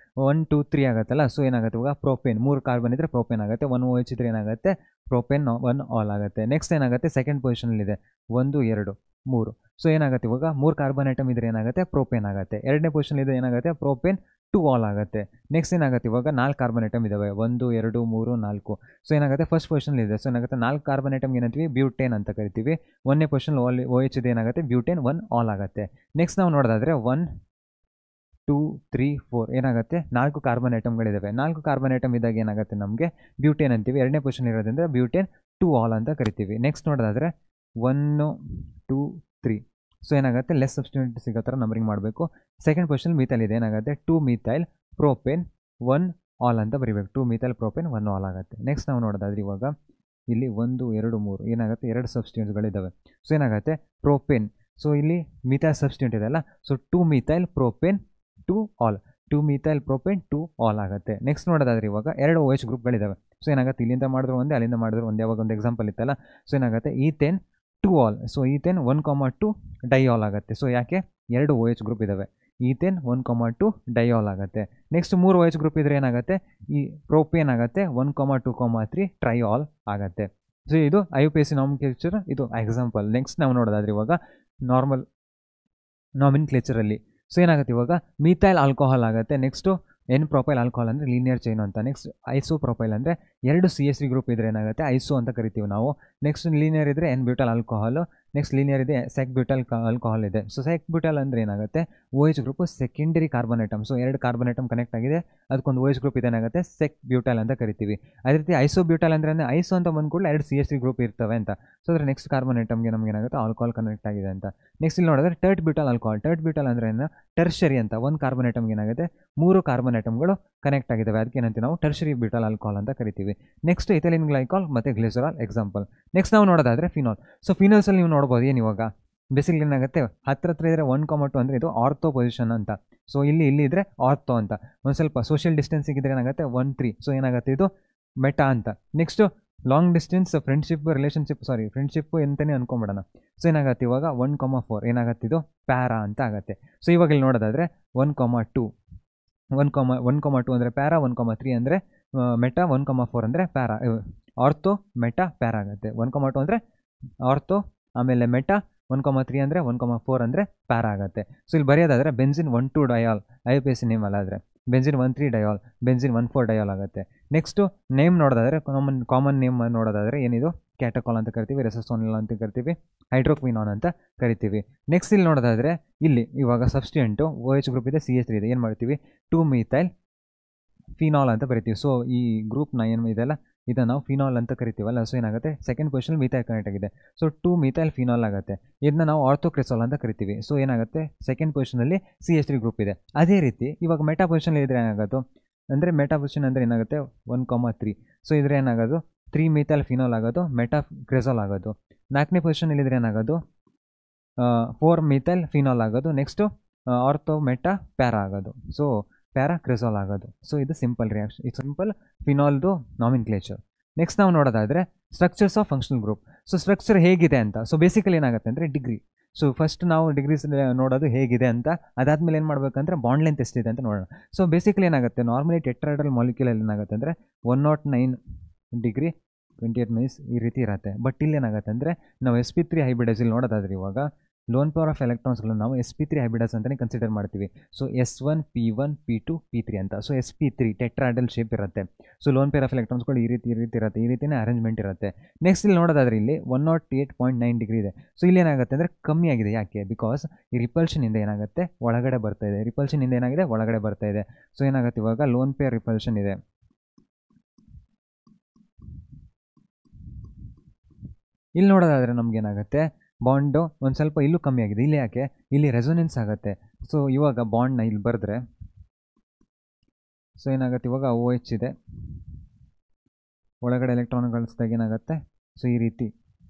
1 2 3 ಆಗುತ್ತಲ್ಲ. ಸೊ ಏನಾಗುತ್ತೆ ಇವಾಗ ಪ್ರೋಪೇನ್, 3 ಕಾರ್ಬನ್ ಇದ್ದರೆ ಪ್ರೋಪೇನ್ ಆಗುತ್ತೆ. 1 OH ಇದ್ರೆ ಏನಾಗುತ್ತೆ ಪ್ರೋಪೇನ್ 1 ಆಲ್ ಆಗುತ್ತೆ. ನೆಕ್ಸ್ಟ್ ಏನಾಗುತ್ತೆ ಸೆಕೆಂಡ್ ಪೊಸಿಷನಲ್ಲಿದೆ 1 2 3. ಸೊ ಏನಾಗುತ್ತೆ ಇವಾಗ 3 ಕಾರ್ಬನ್ ಐಟಮ್ ಇದ್ರೆ ಏನಾಗುತ್ತೆ ಪ್ರೋಪೇನ್ ಆಗುತ್ತೆ. ಎರಡನೇ ಪೊಸಿಷನ್ ಇದೆ ಏನಾಗುತ್ತೆ ಪ್ರೋಪೇನ್ 2 ಆಲ್ ಆಗುತ್ತೆ. ನೆಕ್ಸ್ಟ್ ಏನಾಗುತ್ತೆ ಇವಾಗ 4 ಕಾರ್ಬನ್ ಐಟಮ್ ಇದಾವೆ, 1 2 3 4. ಸೊ ಏನಾಗುತ್ತೆ ಫಸ್ಟ್ ಪೊಸಿಷನ್ ಇದೆ. ಸೊ ಏನಾಗುತ್ತೆ 4 ಕಾರ್ಬನ್ ಐಟಮ್ ಏನಂತೀವಿ ಬ್ಯೂಟೇನ್ ಅಂತ ಕರಿತೀವಿ. 1ನೇ ಪೊಸಿಷನ್ OH ಇದೆ ಏನಾಗುತ್ತೆ ಬ್ಯೂಟೇನ್ 1 ಆಲ್ ಆಗುತ್ತೆ. ನೆಕ್ಸ್ಟ್ ನಾವು ನೋಡೋದಾದ್ರೆ 1 2 3 4 ಏನಾಗುತ್ತೆ 4 ಕಾರ್ಬನ್ ಐಟಮ್ಗಳಿದ್ದಾವೆ. 4 ಕಾರ್ಬನ್ ಐಟಮ್ ಇದ್ದಾಗ ಏನಾಗುತ್ತೆ ನಮಗೆ ಬ್ಯೂಟೇನ್ ಅಂತೀವಿ. ಎರಡನೇ ಪೊಸಿಷನ್ ಇರೋದ್ರಿಂದ ಬ್ಯೂಟೇನ್ 2 ಆಲ್ ಅಂತ ಕರಿತೀವಿ. ನೆಕ್ಸ್ಟ್ ನೋಡೋದಾದ್ರೆ 1 2 3. ಸೊ ಏನಾಗುತ್ತೆ ಲೆಸ್ ಸಬ್ಸ್ಟಿಟ್ಯೂಯೆಂಟ್ ಸಿಗೋ ಥರ ನಂಬರಿಂಗ್ ಮಾಡಬೇಕು. ಸೆಕೆಂಡ್ ಪೊಸಿಷನ್ ಮಿಥೈಲ್ ಇದೆ, ಏನಾಗುತ್ತೆ 2 ಮಿಥೈಲ್ ಪ್ರೋಪೇನ್ 1 ಆಲ್ ಅಂತ ಬರೀಬೇಕು. 2 ಮಿಥೈಲ್ ಪ್ರೋಪೇನ್ 1 ಆಲ್ ಆಗುತ್ತೆ. ನೆಕ್ಸ್ಟ್ ನಾವು ನೋಡೋದಾದ್ರೆ ಇವಾಗ ಇಲ್ಲಿ 1 2 3 ಏನಾಗುತ್ತೆ 2 ಸಬ್ಸ್ಟಿಟ್ಯೂಯೆಂಟ್ಸ್ಗಳಿದ್ದಾವೆ. ಸೊ ಏನಾಗುತ್ತೆ ಪ್ರೋಪೇನ್. ಸೊ ಇಲ್ಲಿ ಮಿಥೈಲ್ ಸಬ್ಸ್ಟಿಟ್ಯೂಯೆಂಟ್ ಇದೆ ಅಲ್ಲ, so 2 methyl propane 2 all, 2 methyl propane 2 all ಆಗುತ್ತೆ. ನೆಕ್ಸ್ಟ್ ನೋಡೋದಾದ್ರೆ ಇವಾಗ 2 OH ಗ್ರೂಪ್ಗಳಿದ್ದಾವೆ. ಸೊ ಏನಾಗುತ್ತೆ ಇಲ್ಲಿಂದ ಮಾಡಿದ್ರು ಒಂದೇ, ಅಲ್ಲಿಂದ ಮಾಡಿದ್ರು ಒಂದೇ. ಯಾವಾಗ ಒಂದು ಎಕ್ಸಾಂಪಲ್ ಇತ್ತಲ್ಲ. ಸೊ ಏನಾಗುತ್ತೆ ethane 2 ol. So ethane 1 2 diol ಆಗುತ್ತೆ. ಸೊ ಯಾಕೆ 2 OH ಗ್ರೂಪ್ ಇದ್ದಾವೆ. ಈಥೇನ್ 1,2 ಡಯೋಲ್ ಆಗುತ್ತೆ. ನೆಕ್ಸ್ಟ್ 3 OH ಗ್ರೂಪ್ ಇದ್ರೆ ಏನಾಗುತ್ತೆ, ಈ ಪ್ರೋಪೇನ್ ಆಗುತ್ತೆ 1,2,3 ಟ್ರೈಯಾಲ್ ಆಗುತ್ತೆ. ಸೊ ಇದು IUPAC ನಾಮಿನ್ಕ್ಲೇಚರ್, ಇದು ಎಕ್ಸಾಂಪಲ್. ನೆಕ್ಸ್ಟ್ ನಾವು ನೋಡೋದಾದ್ರೆ ಇವಾಗ ನಾರ್ಮಲ್ ನಾಮಿನ್ಕ್ಲೇಚರಲ್ಲಿ ಸೊ ಏನಾಗುತ್ತೆ, ಇವಾಗ ಮೀಥೈಲ್ ಆಲ್ಕೋಹಾಲ್ ಆಗುತ್ತೆ. ನೆಕ್ಸ್ಟು ಎನ್ ಪ್ರೊಪೈಲ್ ಆಲ್ಕೋಹಾಲ್ ಅಂದರೆ ಲೀನಿಯರ್ ಚೈನ್ ಅಂತ. ನೆಕ್ಸ್ಟ್ ಐಸೋ ಪ್ರೊಪೈಲ್ ಅಂದರೆ 2 CH3 ಗ್ರೂಪ್ ಇದ್ರೆ ಏನಾಗುತ್ತೆ, ಐಸೋ ಅಂತ ಕರಿತೀವಿ ನಾವು. ನೆಕ್ಸ್ಟ್ ಲೀನಿಯರ್ ಇದ್ದರೆ ಎನ್ ಬ್ಯೂಟಲ್ ಆಲ್ಕೋಹಾಲು. ನೆಕ್ಸ್ಟ್ ಲೀನಿಯರ್ ಇದೆ ಸೆಕ್ ಬ್ಯೂಟಲ್ ಆಲ್ಕೋಹಾಲ್ ಇದೆ. ಸೊ ಸೆಕ್ ಬ್ಯೂಟಲ್ ಅಂದರೆ ಏನಾಗುತ್ತೆ, OH group secondary carbon atom. So 2 carbon atom connect ಆಗಿದೆ, ಅದಕ್ಕೊಂದು OH ಗ್ರೂಪ್ ಇದೇನಾಗುತ್ತೆ, ಸೆಕ್ ಬ್ಯೂಟಲ್ ಅಂತ ಕರಿತೀವಿ. ಅದೇ ರೀತಿ ಐಸೋ ಬ್ಯೂಟಲ್ ಅಂದರೆ ಐಸೋ ಅಂತ ಬಂದ ಕೂಡಲೇ 2 CH3 ಗ್ರೂಪ್ ಇರ್ತವೆ ಅಂತ. ಸೊ ಅದರ ನೆಕ್ಸ್ಟ್ ಕಾರ್ಬನ್ ಐಟಮ್ಗೆ ನಮ್ಗೆ ಏನಾಗುತ್ತೆ, ಆಲ್ಕೋಹಾಲ್ ಕನೆಕ್ಟ್ ಆಗಿದೆ ಅಂತ. ನೆಕ್ಸ್ಟ್ ಇಲ್ಲಿ ನೋಡಿದ್ರೆ ಟರ್ಟ್ ಬ್ಯೂಟಲ್ ಆಲ್ಕೋಹಾಲ್. ಟರ್ಟ್ ಬ್ಯೂಟಲ್ ಅಂದರೆ ಟರ್ಷರಿ ಅಂತ, 1 ಕಾರ್ಬನ್ ಐಟಮ್ಗೆ ಏನಾಗುತ್ತೆ 3 ಕಾರ್ಬನ್ ಐಟಮ್ಗಳು ಕನೆಕ್ಟ್ ಆಗಿದ್ದಾವೆ, ಅದಕ್ಕೆ ಏನಂತೀವಿ ನಾವು ಟರ್ಷರಿ ಬ್ಯೂಟಲ್ ಆಲ್ಕೋಹಾಲ್ ಅಂತ ಕರಿತೀವಿ. ನೆಕ್ಸ್ಟ್ ಇಥಿಲಿನ್ ಗ್ಲೈಕಾಲ್ ಮತ್ತು ಗ್ಲಿಸರಾಲ್ ಎಕ್ಸಾಂಪಲ್. ನೆಕ್ಸ್ಟ್ ನಾವು ನೋಡೋದಾದ್ರೆ ಫಿನಾಲ್. ಸೊ ಫಿನಾಲ್ಸಲ್ಲಿ ನೀವು ನೋಡ್ಬೋದು ಏನು ಇವಾಗ ಬೇಸಿಕಲಿ ಏನಾಗುತ್ತೆ, ಹತ್ರ ಇದ್ರೆ 1,2 ಅಂದರೆ ಇದು ಆರ್ಥೋ ಪೊಸಿಷನ್ ಅಂತ. ಸೊ ಇಲ್ಲಿ ಇದ್ರೆ ಆರ್ಥೋ ಅಂತ. ಒಂದು ಸ್ವಲ್ಪ ಸೋಷಿಯಲ್ ಡಿಸ್ಟೆನ್ಸಿಗೆ ಇದ್ರೆ ಏನಾಗುತ್ತೆ 1,3. ಸೊ ಏನಾಗುತ್ತೆ ಇದು ಮೆಟಾ ಅಂತ. Next long distance friendship friendship ಅಂತಲೇ ಅನ್ಕೊಂಬಿಡೋಣ. ಸೊ ಏನಾಗುತ್ತೆ ಇವಾಗ 1,4 ಏನಾಗುತ್ತೆ, ಇದು ಪ್ಯಾರಾ ಅಂತ ಆಗುತ್ತೆ. ಸೊ ಇವಾಗ ಇಲ್ಲಿ ನೋಡೋದಾದರೆ 1,2 ಅಂದರೆ ಪ್ಯಾರಾ, 1,3 ಅಂದರೆ ಮೆಟಾ, 1,4 ಅಂದರೆ ಪ್ಯಾರಾ. ಆರ್ಥೋ ಮೆಟಾ ಪ್ಯಾರಾ ಆಗುತ್ತೆ. 1,2 ಅಂದರೆ ಆರ್ಥೋ, ಆಮೇಲೆ ಮೆಟಾ, 1,3 ಅಂದರೆ 1,4 ಅಂದರೆ ಪ್ಯಾರಾ ಆಗುತ್ತೆ. ಸೊ ಇಲ್ಲಿ ಬರೆಯೋದಾದರೆ ಬೆನ್ಸಿನ್ 1,2 ಡಯಾಲ್ IUPAC ನೇಮ್ ಅಲ್ಲಾದರೆ ಬೆನ್ಸಿನ್ 1,3 ಡಯಾಲ್, ಬೆನ್ಸಿನ್ 1,4 ಡಯಾಲ್ ಆಗುತ್ತೆ. ನೆಕ್ಸ್ಟು ನೇಮ್ ನೋಡೋದಾದರೆ ಕಾಮನ್ ನೇಮ್ ನೋಡೋದಾದರೆ ಏನಿದು ಕ್ಯಾಟಕಾಲ್ ಅಂತ ಕರಿತೀವಿ, ರೆಸೋಸೋನಿಲ್ ಅಂತ ಕರಿತೀವಿ, ಹೈಡ್ರೋಕ್ವಿನಾನ್ ಅಂತ ಕರಿತೀವಿ. ನೆಕ್ಸ್ಟ್ ಇಲ್ಲಿ ನೋಡೋದಾದರೆ ಇಲ್ಲಿ ಇವಾಗ ಸಬ್ಸ್ಟಿಯೆಂಟು OH ಗ್ರೂಪ್ ಇದೆ, CH3 ಇದೆ, ಏನು ಮಾಡ್ತೀವಿ 2-ಮೀಥೈಲ್ ಫಿನಾಲ್ ಅಂತ ಬರಿತೀವಿ. ಸೊ ಈ ಗ್ರೂಪ್ನ ಏನು ಇದೆಲ್ಲ ಇದನ್ನು ನಾವು ಫಿನಾಲ್ ಅಂತ ಕರಿತೀವಲ್ಲ. ಸೊ ಏನಾಗುತ್ತೆ ಸೆಕೆಂಡ್ ಪೊಸಿಷನ್ ಮೀಥೈಲ್ ಕನೆಕ್ಟ್ ಆಗಿದೆ. ಸೊ 2-ಮೀಥೈಲ್ ಫಿನಾಲ್ ಆಗುತ್ತೆ. ಇದನ್ನ ನಾವು ಆರ್ಥೋಕ್ರೆಸೋಲ್ ಅಂತ ಕರಿತೀವಿ. ಸೊ ಏನಾಗುತ್ತೆ ಸೆಕೆಂಡ್ ಪೊಸಿಷನಲ್ಲಿ CH3 ಗ್ರೂಪ್ ಇದೆ. ಅದೇ ರೀತಿ ಇವಾಗ ಮೆಟಾ ಪೊಸಿಷನ್ ಇದ್ರೆ ಏನಾಗೋದು ಅಂದರೆ ಮೆಟಾ ಪೊಸಿಷನ್ ಅಂದರೆ ಏನಾಗುತ್ತೆ 1,3. ಸೊ ಇದ್ರೆ ಏನಾಗೋದು 3-ಮೀಥೈಲ್ ಫಿನಾಲ್ ಆಗೋದು, ಮೆಟಾ ಕ್ರೆಸೋಲ್ ಆಗೋದು. 4ನೇ ಪೊಸಿಷನ್ ಇಲ್ಲಿದ್ರೆ ಏನಾಗೋದು 4-ಮೀಥೈಲ್ ಫಿನಾಲ್ ಆಗೋದು. ನೆಕ್ಸ್ಟು ಆರ್ಥೋ ಮೆಟಾ ಪ್ಯಾರಾ ಆಗೋದು. ಸೊ ಪ್ಯಾರಾ ಕ್ರೆಸೋಲ್ ಆಗೋದು. ಸೊ ಇದು ಸಿಂಪಲ್ ರಿಯಾಕ್ಷನ್, ಇದು ಸಿಂಪಲ್ ಫಿನಾಲ್ದು ನಾಮಿನ್ಕ್ಲೇಚರ್. ನೆಕ್ಸ್ಟ್ ನಾವು ನೋಡೋದಾದರೆ structures of functional group. So structure ಹೇಗಿದೆ ಅಂತ. ಸೊ ಬೇಸಿಕಲಿ ಏನಾಗುತ್ತೆ ಅಂದರೆ ಡಿಗ್ರಿ. ಸೊ ಫಸ್ಟ್ ನಾವು ಡಿಗ್ರೀಸ್ ನೋಡೋದು ಹೇಗಿದೆ ಅಂತ, ಅದಾದಮೇಲೆ ಏನು ಮಾಡಬೇಕಂದ್ರೆ ಬಾಂಡ್ ಲೆಂತ್ ಎಷ್ಟಿದೆ ಅಂತ ನೋಡೋಣ. ಸೊ ಬೇಸಿಕಲಿ ಏನಾಗುತ್ತೆ, ನಾರ್ಮಲಿ ಟೆಟ್ರಾಹೆಡ್ರಲ್ ಮಾಲಿಕ್ಯೂಲಲ್ಲಿ ಏನಾಗುತ್ತೆ ಅಂದರೆ 109 ಡಿಗ್ರಿ 28 ಮಿನಿಟ್ಸ್ ಈ ರೀತಿ ಇರುತ್ತೆ. ಬಟ್ ಇಲ್ಲಿ ಏನಾಗುತ್ತೆ ಅಂದರೆ ನಾವು sp3 ಹೈಬ್ರಿಡೈಸ್ ಇಲ್ಲಿ ನೋಡೋದಾದ್ರೆ ಇವಾಗ ಲೋನ್ ಪವರ್ ಆಫ್ ಎಲೆಕ್ಟ್ರಾನ್ಸ್ಗಳನ್ನು ನಾವು sp3 ಹೈಬ್ರಿಡೈಸ್ ಅಂತಲೇ ಕನ್ಸಿಡರ್ ಮಾಡ್ತೀವಿ. So S1 P1 P2 P3 ಅಂತ. ಸೊ sp3 ಟೆಟ್ರಾಹೆಡ್ರಲ್ ಶೇಪ್ ಇರುತ್ತೆ. ಸೊ ಲೋನ್ ಪೇರ್ ಆಫ್ ಎಲೆಕ್ಟ್ರಾನ್ಸ್ಗಳು ಈ ರೀತಿ ಇರುತ್ತೆ, ಈ ರೀತಿಯೇ ಅರೇಂಜ್ಮೆಂಟ್ ಇರುತ್ತೆ. ನೆಕ್ಸ್ಟ್ ಇಲ್ಲಿ ನೋಡೋದಾದ್ರೆ ಇಲ್ಲಿ 108.9 ಡಿಗ್ರಿ ಇದೆ. ಸೊ ಇಲ್ಲಿ ಏನಾಗುತ್ತೆ ಅಂದರೆ ಕಮ್ಮಿ ಆಗಿದೆ. ಯಾಕೆ, ಬಿಕಾಸ್ ಈ ರಿಪಲ್ಷನಿಂದ ಏನಾಗುತ್ತೆ ಒಳಗಡೆ ಬರ್ತಾ ಇದೆ. ರಿಪಲ್ಷನಿಂದ ಏನಾಗಿದೆ ಒಳಗಡೆ ಬರ್ತಾ ಇದೆ. ಸೊ ಏನಾಗುತ್ತೆ ಇವಾಗ ಲೋನ್ ಪೇರ್ ರಿಪಲ್ಷನ್ ಇದೆ. ಇಲ್ಲಿ ನೋಡೋದಾದರೆ ನಮಗೇನಾಗುತ್ತೆ ಬಾಂಡು ಒಂದು ಸ್ವಲ್ಪ ಇಲ್ಲೂ ಕಮ್ಮಿ ಆಗಿದೆ. ಇಲ್ಲಿ ಯಾಕೆ, ಇಲ್ಲಿ ರೆಸೊನೆನ್ಸ್ ಆಗುತ್ತೆ. ಸೊ ಇವಾಗ ಬಾಂಡ್ನ ಇಲ್ಲಿ ಬರೆದ್ರೆ ಸೊ ಏನಾಗುತ್ತೆ ಇವಾಗ OH ಇದೆ, ಒಳಗಡೆ ಎಲೆಕ್ಟ್ರಾನ್ ಕಳಿಸಿದಾಗ ಏನಾಗುತ್ತೆ ಸೊ ಈ ರೀತಿ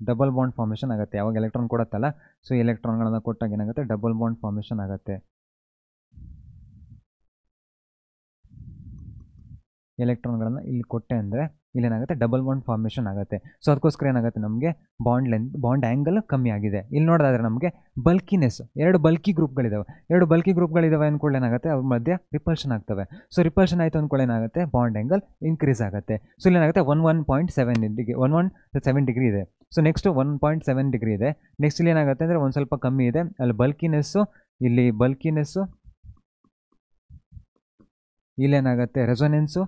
ಡಬಲ್ ಬಾಂಡ್ ಫಾರ್ಮೇಷನ್ ಆಗುತ್ತೆ. ಯಾವಾಗ ಎಲೆಕ್ಟ್ರಾನ್ ಕೊಡುತ್ತಲ್ಲ, ಸೊ ಎಲೆಕ್ಟ್ರಾನ್ಗಳನ್ನು ಕೊಟ್ಟಾಗ ಏನಾಗುತ್ತೆ ಡಬಲ್ ಬಾಂಡ್ ಫಾರ್ಮೇಷನ್ ಆಗುತ್ತೆ. ಎಲೆಕ್ಟ್ರಾನ್ಗಳನ್ನು ಇಲ್ಲಿ ಕೊಟ್ಟೆ ಅಂದರೆ ಇಲ್ಲೇನಾಗುತ್ತೆ ಡಬಲ್ ಬಾಂಡ್ ಫಾರ್ಮೇಷನ್ ಆಗುತ್ತೆ. ಸೊ ಅದಕ್ಕೋಸ್ಕರ ಏನಾಗುತ್ತೆ ನಮಗೆ ಬಾಂಡ್ ಆ್ಯಂಗಲ್ ಕಮ್ಮಿ ಆಗಿದೆ. ಇಲ್ಲಿ ನೋಡೋದಾದ್ರೆ ನಮಗೆ ಬಲ್ಕಿನೆಸ್, 2 ಬಲ್ಕಿ ಗ್ರೂಪ್ಗಳಿದ್ದಾವೆ ಅಂದ್ಕೊಳ್ಳಿ ಏನಾಗುತ್ತೆ ಅವ್ರ ಮಧ್ಯೆ ರಿಪಲ್ಷನ್ ಆಗ್ತವೆ. ಸೊ ರಿಪಲ್ಷನ್ ಆಯಿತು ಅಂದ್ಕೊಳ್ಳಿ ಏನಾಗುತ್ತೆ ಬಾಂಡ್ ಆ್ಯಂಗಲ್ ಇನ್ಕ್ರೀಸ್ ಆಗುತ್ತೆ. ಸೊ ಇಲ್ಲಿ ಏನಾಗುತ್ತೆ 1.7 ಡಿಗ್ರಿ ಇದೆ. ಸೊ ನೆಕ್ಸ್ಟ್ 1.7 ಡಿಗ್ರಿ ಇದೆ. ನೆಕ್ಸ್ಟ್ ಇಲ್ಲಿ ಏನಾಗುತ್ತೆ ಅಂದರೆ ಒಂದು ಸ್ವಲ್ಪ ಕಮ್ಮಿ ಇದೆ. ಅಲ್ಲಿ ಬಲ್ಕಿನೆಸ್ಸು ಇಲ್ಲೇನಾಗುತ್ತೆ ರೆಸೊನೆನ್ಸು,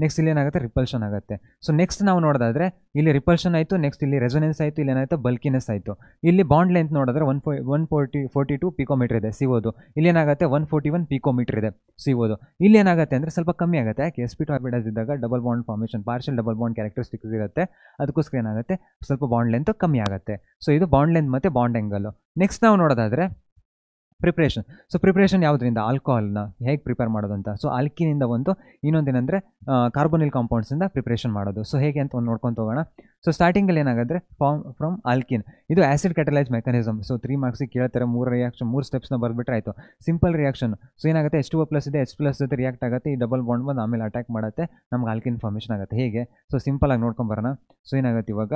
ನೆಕ್ಸ್ಟ್ ಇಲ್ಲಿ ಏನಾಗುತ್ತೆ ರಿಪಲ್ಷನ್ ಆಗುತ್ತೆ. ಸೊ ನೆಕ್ಸ್ಟ್ ನಾವು ನೋಡೋದಾದರೆ ಇಲ್ಲಿ ರಿಪಲ್ಷನ್ ಆಯಿತು, ನೆಕ್ಸ್ಟ್ ಇಲ್ಲಿ ರೆಸೊನೆನ್ಸ್ ಆಯಿತು, ಇಲ್ಲಿ ಏನಾಯಿತು ಬಲ್ಕಿನೆಸ್ ಆಯಿತು. ಇಲ್ಲಿ ಬಾಂಡ್ ಲೆಂತ್ ನೋಡಿದ್ರೆ 142 ಪಿಕೋಮೀಟರ್ ಇದೆ CO2. ಇಲ್ಲಿ ಏನಾಗುತ್ತೆ 141 ಪಿಕೋಮೀಟರ್ ಇದೆ CO2. ಇಲ್ಲಿ ಏನಾಗುತ್ತೆ ಅಂದರೆ ಸ್ವಲ್ಪ ಕಮ್ಮಿ ಆಗುತ್ತೆ. ಯಾಕೆ, sp2 ಹೈಬ್ರಿಡೈಸ್ ಇದ್ದಾಗ double bond formation, partial double bond characteristics ಇರುತ್ತೆ. ಅದಕ್ಕೋಸ್ಕರ ಏನಾಗುತ್ತೆ ಸ್ವಲ್ಪ ಬಾಂಡ್ ಲೆಂತ್ ಕಮ್ಮಿ ಆಗುತ್ತೆ. ಸೊ ಇದು ಬಾಂಡ್ ಲೆಂತ್ ಮತ್ತು ಬಾಂಡ್ ಆ್ಯಂಗಲ್ಲು. ನೆಕ್ಸ್ಟ್ ನಾವು ನೋಡೋದಾದರೆ ಪ್ರಿಪ್ರೇಷನ್. ಸೊ ಪ್ರಿಪ್ರೇಷನ್ ಯಾವುದರಿಂದ, ಆಲ್ಕೋಹಾಲ್ನ ಹೇಗೆ ಪ್ರಿಪೇರ್ ಮಾಡೋದು ಅಂತ. ಸೊ ಆಲ್ಕಿನಿಂದ ಇನ್ನೊಂದೇನೆಂದರೆ ಕಾರ್ಬೊನಿಲ್ ಕಾಂಪೌಂಡ್ಸಿಂದ ಪ್ರಿಪ್ರೇಷನ್ ಮಾಡೋದು. ಸೊ ಹೇಗೆ ಅಂತ ಒಂದು ನೋಡ್ಕೊಂಡು ಹೋಗೋಣ. ಸೊ ಸ್ಟಾರ್ಟಿಂಗಲ್ಲಿ ಏನಾಗುತ್ತೆ ಫ್ರಮ್ ಆಲ್ಕಿನ್, ಇದು ಆ್ಯಸಿಡ್ ಕ್ಯಾಟಲೈಸ್ ಮೆಕಾನಿಸಮ್. ಸೊ 3 ಮಾರ್ಕ್ಸಿಗೆ ಕೇಳ್ತಾರೆ, 3 ಸ್ಟೆಪ್ಸ್ನ ಬರೆದ್ಬಿಟ್ರೆ ಆಯಿತು. Simple reaction. ಸೊ ಏನಾಗುತ್ತೆ H2O+ ಇದೆ, H+ ಜೊತೆ ರಿಯಾಕ್ಟ್ ಆಗುತ್ತೆ, ಈ ಡಬಲ್ ಬಾಂಡ್ ಬಂದು ಆಮೇಲೆ ಅಟ್ಯಾಕ್ ಮಾಡುತ್ತೆ, ನಮ್ಗೆ ಆಲ್ಕಿನ್ ಫಾರ್ಮೇಷನ್ ಆಗುತ್ತೆ. ಹೇಗೆ, ಸೊ ಸಿಂಪಲಾಗಿ ನೋಡ್ಕೊಂಬರೋಣ. ಸೊ ಏನಾಗುತ್ತೆ ಇವಾಗ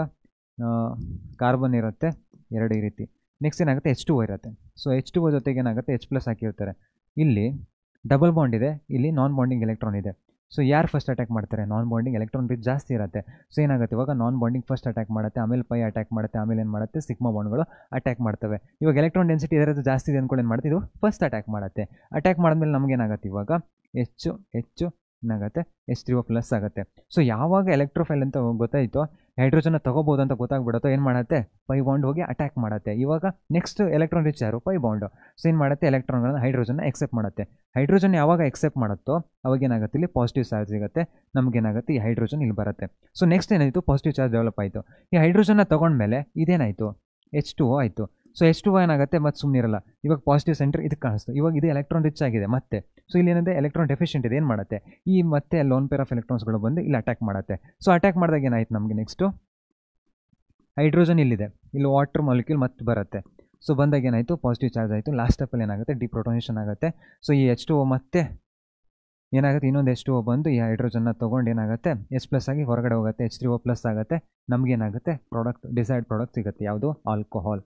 ಕಾರ್ಬನ್ ಇರುತ್ತೆ 2 ಈ ರೀತಿ. ನೆಕ್ಸ್ಟ್ ಏನಾಗುತ್ತೆ H2O ಇರುತ್ತೆ. ಸೊ H2O ಜೊತೆಗೆ ಏನಾಗುತ್ತೆ H+ ಹಾಕಿರ್ತಾರೆ. ಇಲ್ಲಿ ಡಬಲ್ ಬಾಂಡ್ ಇದೆ, ಇಲ್ಲಿ ನಾನ್ ಬಾಂಡಿಂಗ್ ಎಲೆಕ್ಟ್ರಾನ್ ಇದೆ. ಸೊ ಯಾರು ಫಸ್ಟ್ ಅಟ್ಯಾಕ್ ಮಾಡ್ತಾರೆ? ನಾನ್ ಬಾಂಡಿಂಗ್ ಎಲೆಕ್ಟ್ರಾನ್ ರಿಚ್ ಜಾಸ್ತಿ ಇರುತ್ತೆ. ಸೊ ಏನಾಗುತ್ತೆ ಇವಾಗ ನಾನ್ ಬಾಂಡಿಂಗ್ ಫಸ್ಟ್ ಅಟ್ಯಾಕ್ ಮಾಡುತ್ತೆ, ಆಮೇಲೆ ಪೈ ಅಟ್ಯಾಕ್ ಮಾಡುತ್ತೆ, ಆಮೇಲೆ ಏನು ಮಾಡುತ್ತೆ ಸಿಗ್ಮಾ ಬಾಂಡ್ಗಳು ಅಟ್ಯಾಕ್ ಮಾಡ್ತವೆ. ಇವಾಗ ಎಲೆಕ್ಟ್ರಾನ್ ಡೆನ್ಸಿಟಿ ಇದರದ್ದು ಜಾಸ್ತಿ ಇದೆ ಅಂದ್ಕೊಂಡು ಏನು ಮಾಡುತ್ತೆ, ಇದು ಫಸ್ಟ್ ಅಟ್ಯಾಕ್ ಮಾಡುತ್ತೆ. ಅಟ್ಯಾಕ್ ಮಾಡಿದ್ಮೇಲೆ ನಮ್ಗೆ ಏನಾಗುತ್ತೆ ಇವಾಗ ಹೆಚ್ಚು ಏನಾಗುತ್ತೆ H3O+ ಆಗುತ್ತೆ. ಸೊ ಯಾವಾಗ ಎಲೆಕ್ಟ್ರೋಫೈಲ್ ಅಂತ ಗೊತ್ತಾಯಿತು, ಹೈಡ್ರೋಜನ್ನ ತೊಗೋಬೋದು ಅಂತ ಗೊತ್ತಾಗ್ಬಿಡುತ್ತೋ ಏನು ಮಾಡುತ್ತೆ, ಪೈ ಬಾಂಡ್ ಹೋಗಿ ಅಟ್ಯಾಕ್ ಮಾಡುತ್ತೆ. ಇವಾಗ ನೆಕ್ಸ್ಟ್ ಎಲೆಕ್ಟ್ರಾನ್ ರಿಚ್ ಯಾರು? Pi bond. ಸೊ ಏನು ಮಾಡುತ್ತೆ, ಎಲೆಕ್ಟ್ರಾನ್ಗಳನ್ನ ಹೈಡ್ರೋಜನ್ನ ಎಕ್ಸೆಪ್ಟ್ ಮಾಡುತ್ತೆ. ಹೈಡ್ರೋಜನ್ ಯಾವಾಗ ಎಕ್ಸೆಪ್ಟ್ ಮಾಡುತ್ತೋ ಅವಾಗ ಏನಾಗುತ್ತೆ, ಇಲ್ಲಿ ಪಾಸಿಟಿವ್ ಚಾರ್ಜ್ ಸಿಗುತ್ತೆ. ನಮಗೇನಾಗುತ್ತೆ, ಈ ಹೈಡ್ರೋಜನ್ ಇಲ್ಲಿ ಬರುತ್ತೆ. ಸೊ ನೆಕ್ಸ್ಟ್ ಏನಾಯಿತು, ಪಾಸಿಟಿವ್ ಚಾರ್ಜ್ ಡೆವಲಪ್ ಆಯಿತು. ಈ ಹೈಡ್ರೋಜನ್ನ ತೊಗೊಂಡ್ಮೇಲೆ ಇದೇನಾಯಿತು, H2O ಆಯಿತು. ಸೊ H2O ಏನಾಗುತ್ತೆ, ಮತ್ತೆ ಸುಮ್ಮನೆ ಇರಲ್ಲ. ಇವಾಗ ಪಾಸಿಟಿವ್ ಸೆಂಟರ್ ಇದಕ್ಕೆ ಕಾಣಿಸ್ತು. ಇವಾಗ ಇದು ಎಲೆಕ್ಟ್ರಾನ್ ರಿಚ್ ಆಗಿದೆ ಮತ್ತೆ. ಸೊ ಇಲ್ಲಿ ಏನಿದೆ, ಎಲೆಕ್ಟ್ರಾನ್ ಡೆಫಿಷಿಯಂಟ್ ಇದೆ. ಏನು ಮಾಡುತ್ತೆ, ಈ ಮತ್ತೆ ಲೋನ್ ಪೇರ್ ಆಫ್ ಎಲೆಕ್ಟ್ರಾನ್ಸ್ಗಳು ಬಂದು ಇಲ್ಲಿ ಅಟ್ಯಾಕ್ ಮಾಡುತ್ತೆ. ಸೊ ಅಟ್ಯಾಕ್ ಮಾಡಿದಾಗ ಏನಾಯ್ತು ನಮಗೆ, ನೆಕ್ಸ್ಟು ಹೈಡ್ರೋಜನ್ ಇಲ್ಲಿದೆ, ಇಲ್ಲಿ ವಾಟರ್ ಮಾಲಿಕ್ಯೂಲ್ ಮತ್ತೆ ಬರುತ್ತೆ. ಸೊ ಬಂದಾಗ ಏನಾಯಿತು, ಪಾಸಿಟಿವ್ ಚಾರ್ಜ್ ಆಯಿತು. ಲಾಸ್ಟ್ ಸ್ಟೆಪ್ಪಲ್ಲಿ ಏನಾಗುತ್ತೆ, ಡಿಪ್ರೋಟೋನೇಷನ್ ಆಗುತ್ತೆ. ಸೊ ಈ H2O ಮತ್ತೆ ಏನಾಗುತ್ತೆ, ಇನ್ನೊಂದು H2O ಬಂದು ಈ ಹೈಡ್ರೋಜನ್ನ ತೊಗೊಂಡು ಏನಾಗುತ್ತೆ H+ ಆಗಿ ಹೊರಗಡೆ ಹೋಗುತ್ತೆ, H3O+ ಆಗುತ್ತೆ. ನಮಗೇನಾಗುತ್ತೆ, ಪ್ರಾಡಕ್ಟ್ ಡಿಸೈಡ್ ಪ್ರಾಡಕ್ಟ್ ಸಿಗುತ್ತೆ. ಯಾವುದು, ಆಲ್ಕೋಹಾಲ್,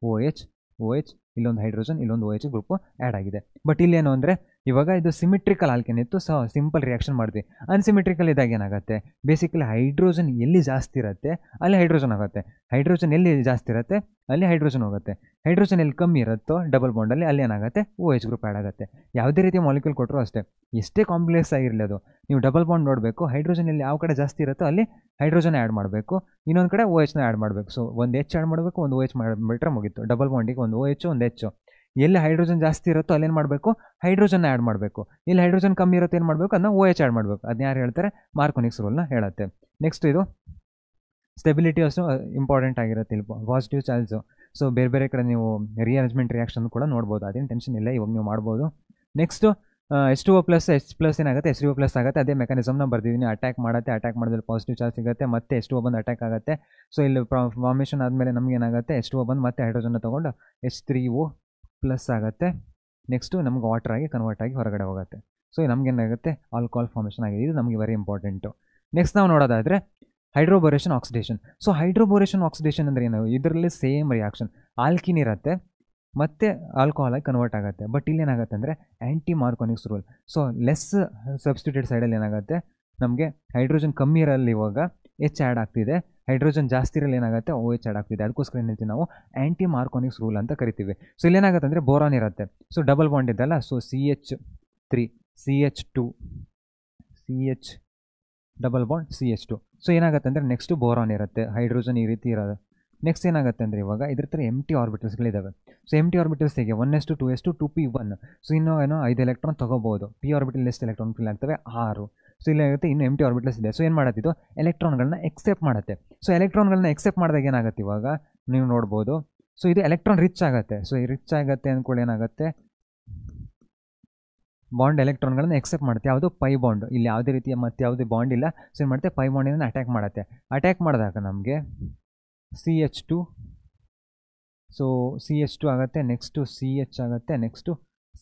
OH ಇಲ್ಲೊಂದು ಹೈಡ್ರೋಜನ್, ಇಲ್ಲೊಂದು OH ಗ್ರೂಪು ಆ್ಯಡ್ ಆಗಿದೆ. ಬಟ್ ಇಲ್ಲೇನು ಅಂದರೆ ಇವಾಗ ಇದು ಸಿಮಿಟ್ರಿಕಲ್ ಆಲ್ಕೆನ್ ಇತ್ತು. ಸೊ ಸಿಂಪಲ್ ರಿಯಾಕ್ಷನ್ ಮಾಡಿದ್ವಿ. ಅನ್ಸಿಮಿಟ್ರಿಕಲ್ ಇದ್ದಾಗ ಏನಾಗುತ್ತೆ, ಬೇಸಿಕಲಿ ಹೈಡ್ರೋಜನ್ ಎಲ್ಲಿ ಜಾಸ್ತಿ ಇರುತ್ತೆ ಅಲ್ಲಿ ಹೈಡ್ರೋಜನ್ ಆಗುತ್ತೆ, ಹೈಡ್ರೋಜನ್ ಎಲ್ಲಿ ಜಾಸ್ತಿ ಇರುತ್ತೆ ಅಲ್ಲಿ ಹೈಡ್ರೋಜನ್ ಹೋಗುತ್ತೆ. ಹೈಡ್ರೋಜನ್ ಎಲ್ಲಿ ಕಮ್ಮಿ ಇರುತ್ತೋ ಡಬಲ್ ಬಾಂಡಲ್ಲಿ ಅಲ್ಲಿ ಏನಾಗುತ್ತೆ, OH ಗ್ರೂಪ್ ಆ್ಯಡ್ ಆಗುತ್ತೆ. ಯಾವುದೇ ರೀತಿಯ ಮಾಲಿಕ್ಯೂಲ್ ಕೊಟ್ಟರು ಅಷ್ಟೇ, ಎಷ್ಟೇ ಕಾಂಪ್ಲೆಕ್ಸ್ ಆಗಿರಲಿ ಅದು, ನೀವು ಡಬಲ್ ಬಾಂಡ್ ನೋಡಬೇಕು. ಹೈಡ್ರೋಜನ್ ಎಲ್ಲಿ ಯಾವ ಕಡೆ ಜಾಸ್ತಿ ಇರುತ್ತೋ ಅಲ್ಲಿ ಹೈಡ್ರೋಜನ್ ಆ್ಯಡ್ ಮಾಡಬೇಕು, ಇನ್ನೊಂದು ಕಡೆ OHನ ಆ್ಯಡ್ ಮಾಡಬೇಕು. ಸೊ ಒಂದು H ಆ್ಯಡ್ ಮಾಡಬೇಕು, ಒಂದು OH ಮಾಡಿಬಿಟ್ರೆ ಮುಗೀತು. ಡಬಲ್ ಬಾಂಡಿಗೆ ಒಂದು OH ಒಂದು H. ಎಲ್ಲಿ ಹೈಡ್ರೋಜನ್ ಜಾಸ್ತಿ ಇರುತ್ತೋ ಅಲ್ಲೇನು ಮಾಡಬೇಕು, ಹೈಡ್ರೋಜನ್ ಆ್ಯಡ್ ಮಾಡಬೇಕು. ಇಲ್ಲಿ ಹೈಡ್ರೋಜನ್ ಕಮ್ಮಿ ಇರುತ್ತೆ ಏನು ಮಾಡಬೇಕು, ಅದನ್ನ OH ಆ್ಯಡ್ ಮಾಡಬೇಕು. ಅದನ್ನ ಯಾರು ಹೇಳ್ತಾರೆ, ಮಾರ್ಕೋನಿಕ್ಸ್ ರೂಲ್ನ ಹೇಳುತ್ತೆ. ನೆಕ್ಸ್ಟ್ ಇದು ಸ್ಟೆಬಿಲಿಟಿ ಅಷ್ಟು ಇಂಪಾರ್ಟೆಂಟ್ ಆಗಿರುತ್ತೆ ಇಲ್ಲಿ, ಪಾಸಿಟಿವ್ ಚಾರ್ಜು. ಸೊ ಬೇರೆ ಬೇರೆ ಕಡೆ ನೀವು ರಿಅರೇಂಜ್ಮೆಂಟ್ ರಿಯಾಕ್ಷನ್ ಕೂಡ ನೋಡ್ಬೋದು, ಅದೇನು ಟೆನ್ಷನ್ ಇಲ್ಲ, ಇವಾಗ ನೀವು ಮಾಡ್ಬೋದು. ನೆಕ್ಸ್ಟು H2O+ H+ ಏನಾಗುತ್ತೆ, H3O+ ಆಗುತ್ತೆ. ಅದೇ ಮೆಕಾನಿಸಮ್ನ ಬರ್ದಿದ್ದೀನಿ. ಅಟ್ಯಾಕ್ ಮಾಡುತ್ತೆ, ಅಟ್ಯಾಕ್ ಮಾಡಿದ್ರೆ ಪಾಸಿಟಿವ್ ಚಾರ್ಜ್ ಸಿಗುತ್ತೆ, ಮತ್ತೆ H2O ಬಂದು ಅಟ್ಯಾಕ್ ಆಗುತ್ತೆ. ಸೊ ಇಲ್ಲಿ ಫಾರ್ಮೇಷನ್ ಆದಮೇಲೆ ನಮ್ಗೆ ಏನಾಗುತ್ತೆ, H2O ಬಂದು ಮತ್ತೆ ಹೈಡ್ರೋಜನ್ನ ತೊಗೊಂಡು H3O+ ಆಗುತ್ತೆ. ನೆಕ್ಸ್ಟು ನಮ್ಗೆ ವಾಟರ್ ಆಗಿ ಕನ್ವರ್ಟ್ ಆಗಿ ಹೊರಗಡೆ ಹೋಗುತ್ತೆ. ಸೊ ನಮಗೇನಾಗುತ್ತೆ, ಆಲ್ಕೋಹಾಲ್ ಫಾರ್ಮೇಷನ್ ಆಗಿದೆ. ಇದು ನಮಗೆ ವೆರಿ ಇಂಪಾರ್ಟೆಂಟು. ನೆಕ್ಸ್ಟ್ ನಾವು ನೋಡೋದಾದರೆ ಹೈಡ್ರೋಬೋರೇಷನ್ ಆಕ್ಸಿಡೇಷನ್. ಸೊ ಹೈಡ್ರೋಬೋರೇಷನ್ ಆಕ್ಸಿಡೇಷನ್ ಅಂದರೆ ಏನು, ಇದರಲ್ಲಿ ಸೇಮ್ ರಿಯಾಕ್ಷನ್, ಆಲ್ಕಿನ್ ಇರುತ್ತೆ ಮತ್ತು ಆಲ್ಕೋಹಾಲಾಗಿ ಕನ್ವರ್ಟ್ ಆಗುತ್ತೆ. ಬಟ್ ಇಲ್ಲೇನಾಗುತ್ತೆ ಅಂದರೆ ಆ್ಯಂಟಿ ಮಾರ್ಕೋನಿಕ್ಸ್ ರೂಲ್. ಸೊ ಲೆಸ್ ಸಬ್ಸ್ಟಿಟ್ಯೂಟ್ ಸೈಡಲ್ಲಿ ಏನಾಗುತ್ತೆ, ನಮಗೆ ಹೈಡ್ರೋಜನ್ ಕಮ್ಮಿ ಇರಲಿ ಇವಾಗ H ಆ್ಯಡ್ ಆಗ್ತಿದೆ, ಹೈಡ್ರೋಜನ್ ಜಾಸ್ತಿ ಇರಲಿ ಏನಾಗುತ್ತೆ, OH ಆ್ಯಡ್ ಆಗ್ತಿದೆ. ಅದಕ್ಕೋಸ್ಕರ ಏನು ಹೇಳ್ತೀವಿ ನಾವು, ಆ್ಯಂಟಿ ಮಾರ್ಕೋನಿಕ್ಸ್ ರೂಲ್ ಅಂತ ಕರಿತೀವಿ. ಸೊ ಇಲ್ಲೇನಾಗುತ್ತೆ ಅಂದರೆ ಬೋರಾನ್ ಇರುತ್ತೆ. ಸೊ ಡಬಲ್ ಬಾಂಡ್ ಇದೆಲ್ಲ, so CH3 CH2 CH double bond CH2. So ಏನಾಗುತ್ತೆ ಅಂದರೆ ನೆಕ್ಸ್ಟು ಬೋರಾನ್ ಇರುತ್ತೆ, ಹೈಡ್ರೋಜನ್ ಈ ರೀತಿ ಇರೋದು. ನೆಕ್ಸ್ಟ್ ಏನಾಗುತ್ತೆ ಅಂದರೆ ಇವಾಗ ಇದ್ರ ಥರ ಎಂಟಿ ಆರ್ಬಿಟಲ್ಸ್ಗಳಿದ್ದಾವೆ. ಸೊ ಎಂಟಿ ಆರ್ಬಿಟಲ್ಸ್ ಹೇಗೆ 1s2 2s2 2p1. ಸೊ ಇನ್ನೂ ಏನೋ 5 ಎಲೆಕ್ಟ್ರಾನ್ ತೊಗೋಬೋದು. ಪಿ ಆರ್ಬಿಟಲ್ ಎಷ್ಟು ಎಲೆಕ್ಟ್ರಾನ್ ಫಿಲ್ ಆಗ್ತವೆ, 6. ಸೊ ಇಲ್ಲಾಗುತ್ತೆ ಇನ್ನೂ ಎಂಟಿ ಆರ್ಬಿಟಲ್ಸ್ ಇದೆ. ಸೊ ಏನು ಮಾಡುತ್ತಿದ್ದು, ಎಲೆಕ್ಟ್ರಾನ್ಗಳನ್ನ ಎಕ್ಸೆಪ್ಟ್ ಮಾಡುತ್ತೆ. ಸೊ ಎಲೆಕ್ಟ್ರಾನ್ಗಳನ್ನ ಎಕ್ಸೆಪ್ಟ್ ಮಾಡಿದಾಗ ಏನಾಗುತ್ತೆ, ಇವಾಗ ನೀವು ನೋಡ್ಬೋದು. ಸೊ ಇದು ಎಲೆಕ್ಟ್ರಾನ್ ರಿಚ್ ಆಗುತ್ತೆ. ಸೊ ಈ ರಿಚ್ ಆಗುತ್ತೆ ಅಂದ್ಕೊಳ್ಳಿ, ಏನಾಗುತ್ತೆ ಬಾಂಡ್ ಎಲೆಕ್ಟ್ರಾನ್ಗಳನ್ನ ಎಕ್ಸೆಪ್ಟ್ ಮಾಡುತ್ತೆ. ಯಾವುದು, ಪೈ ಬಾಂಡ್. ಇಲ್ಲಿ ಯಾವುದೇ ರೀತಿಯ ಮತ್ತೆ ಯಾವುದೇ ಬಾಂಡ್ ಇಲ್ಲ. ಸೊ ಏನು ಮಾಡುತ್ತೆ, ಪೈ ಬಾಂಡಿನ ಅಟ್ಯಾಕ್ ಮಾಡುತ್ತೆ. ಅಟ್ಯಾಕ್ ಮಾಡಿದಾಗ ನಮಗೆ CH2, ಸೊ CH2 ಆಗುತ್ತೆ, ನೆಕ್ಸ್ಟು CH ಆಗುತ್ತೆ, ನೆಕ್ಸ್ಟು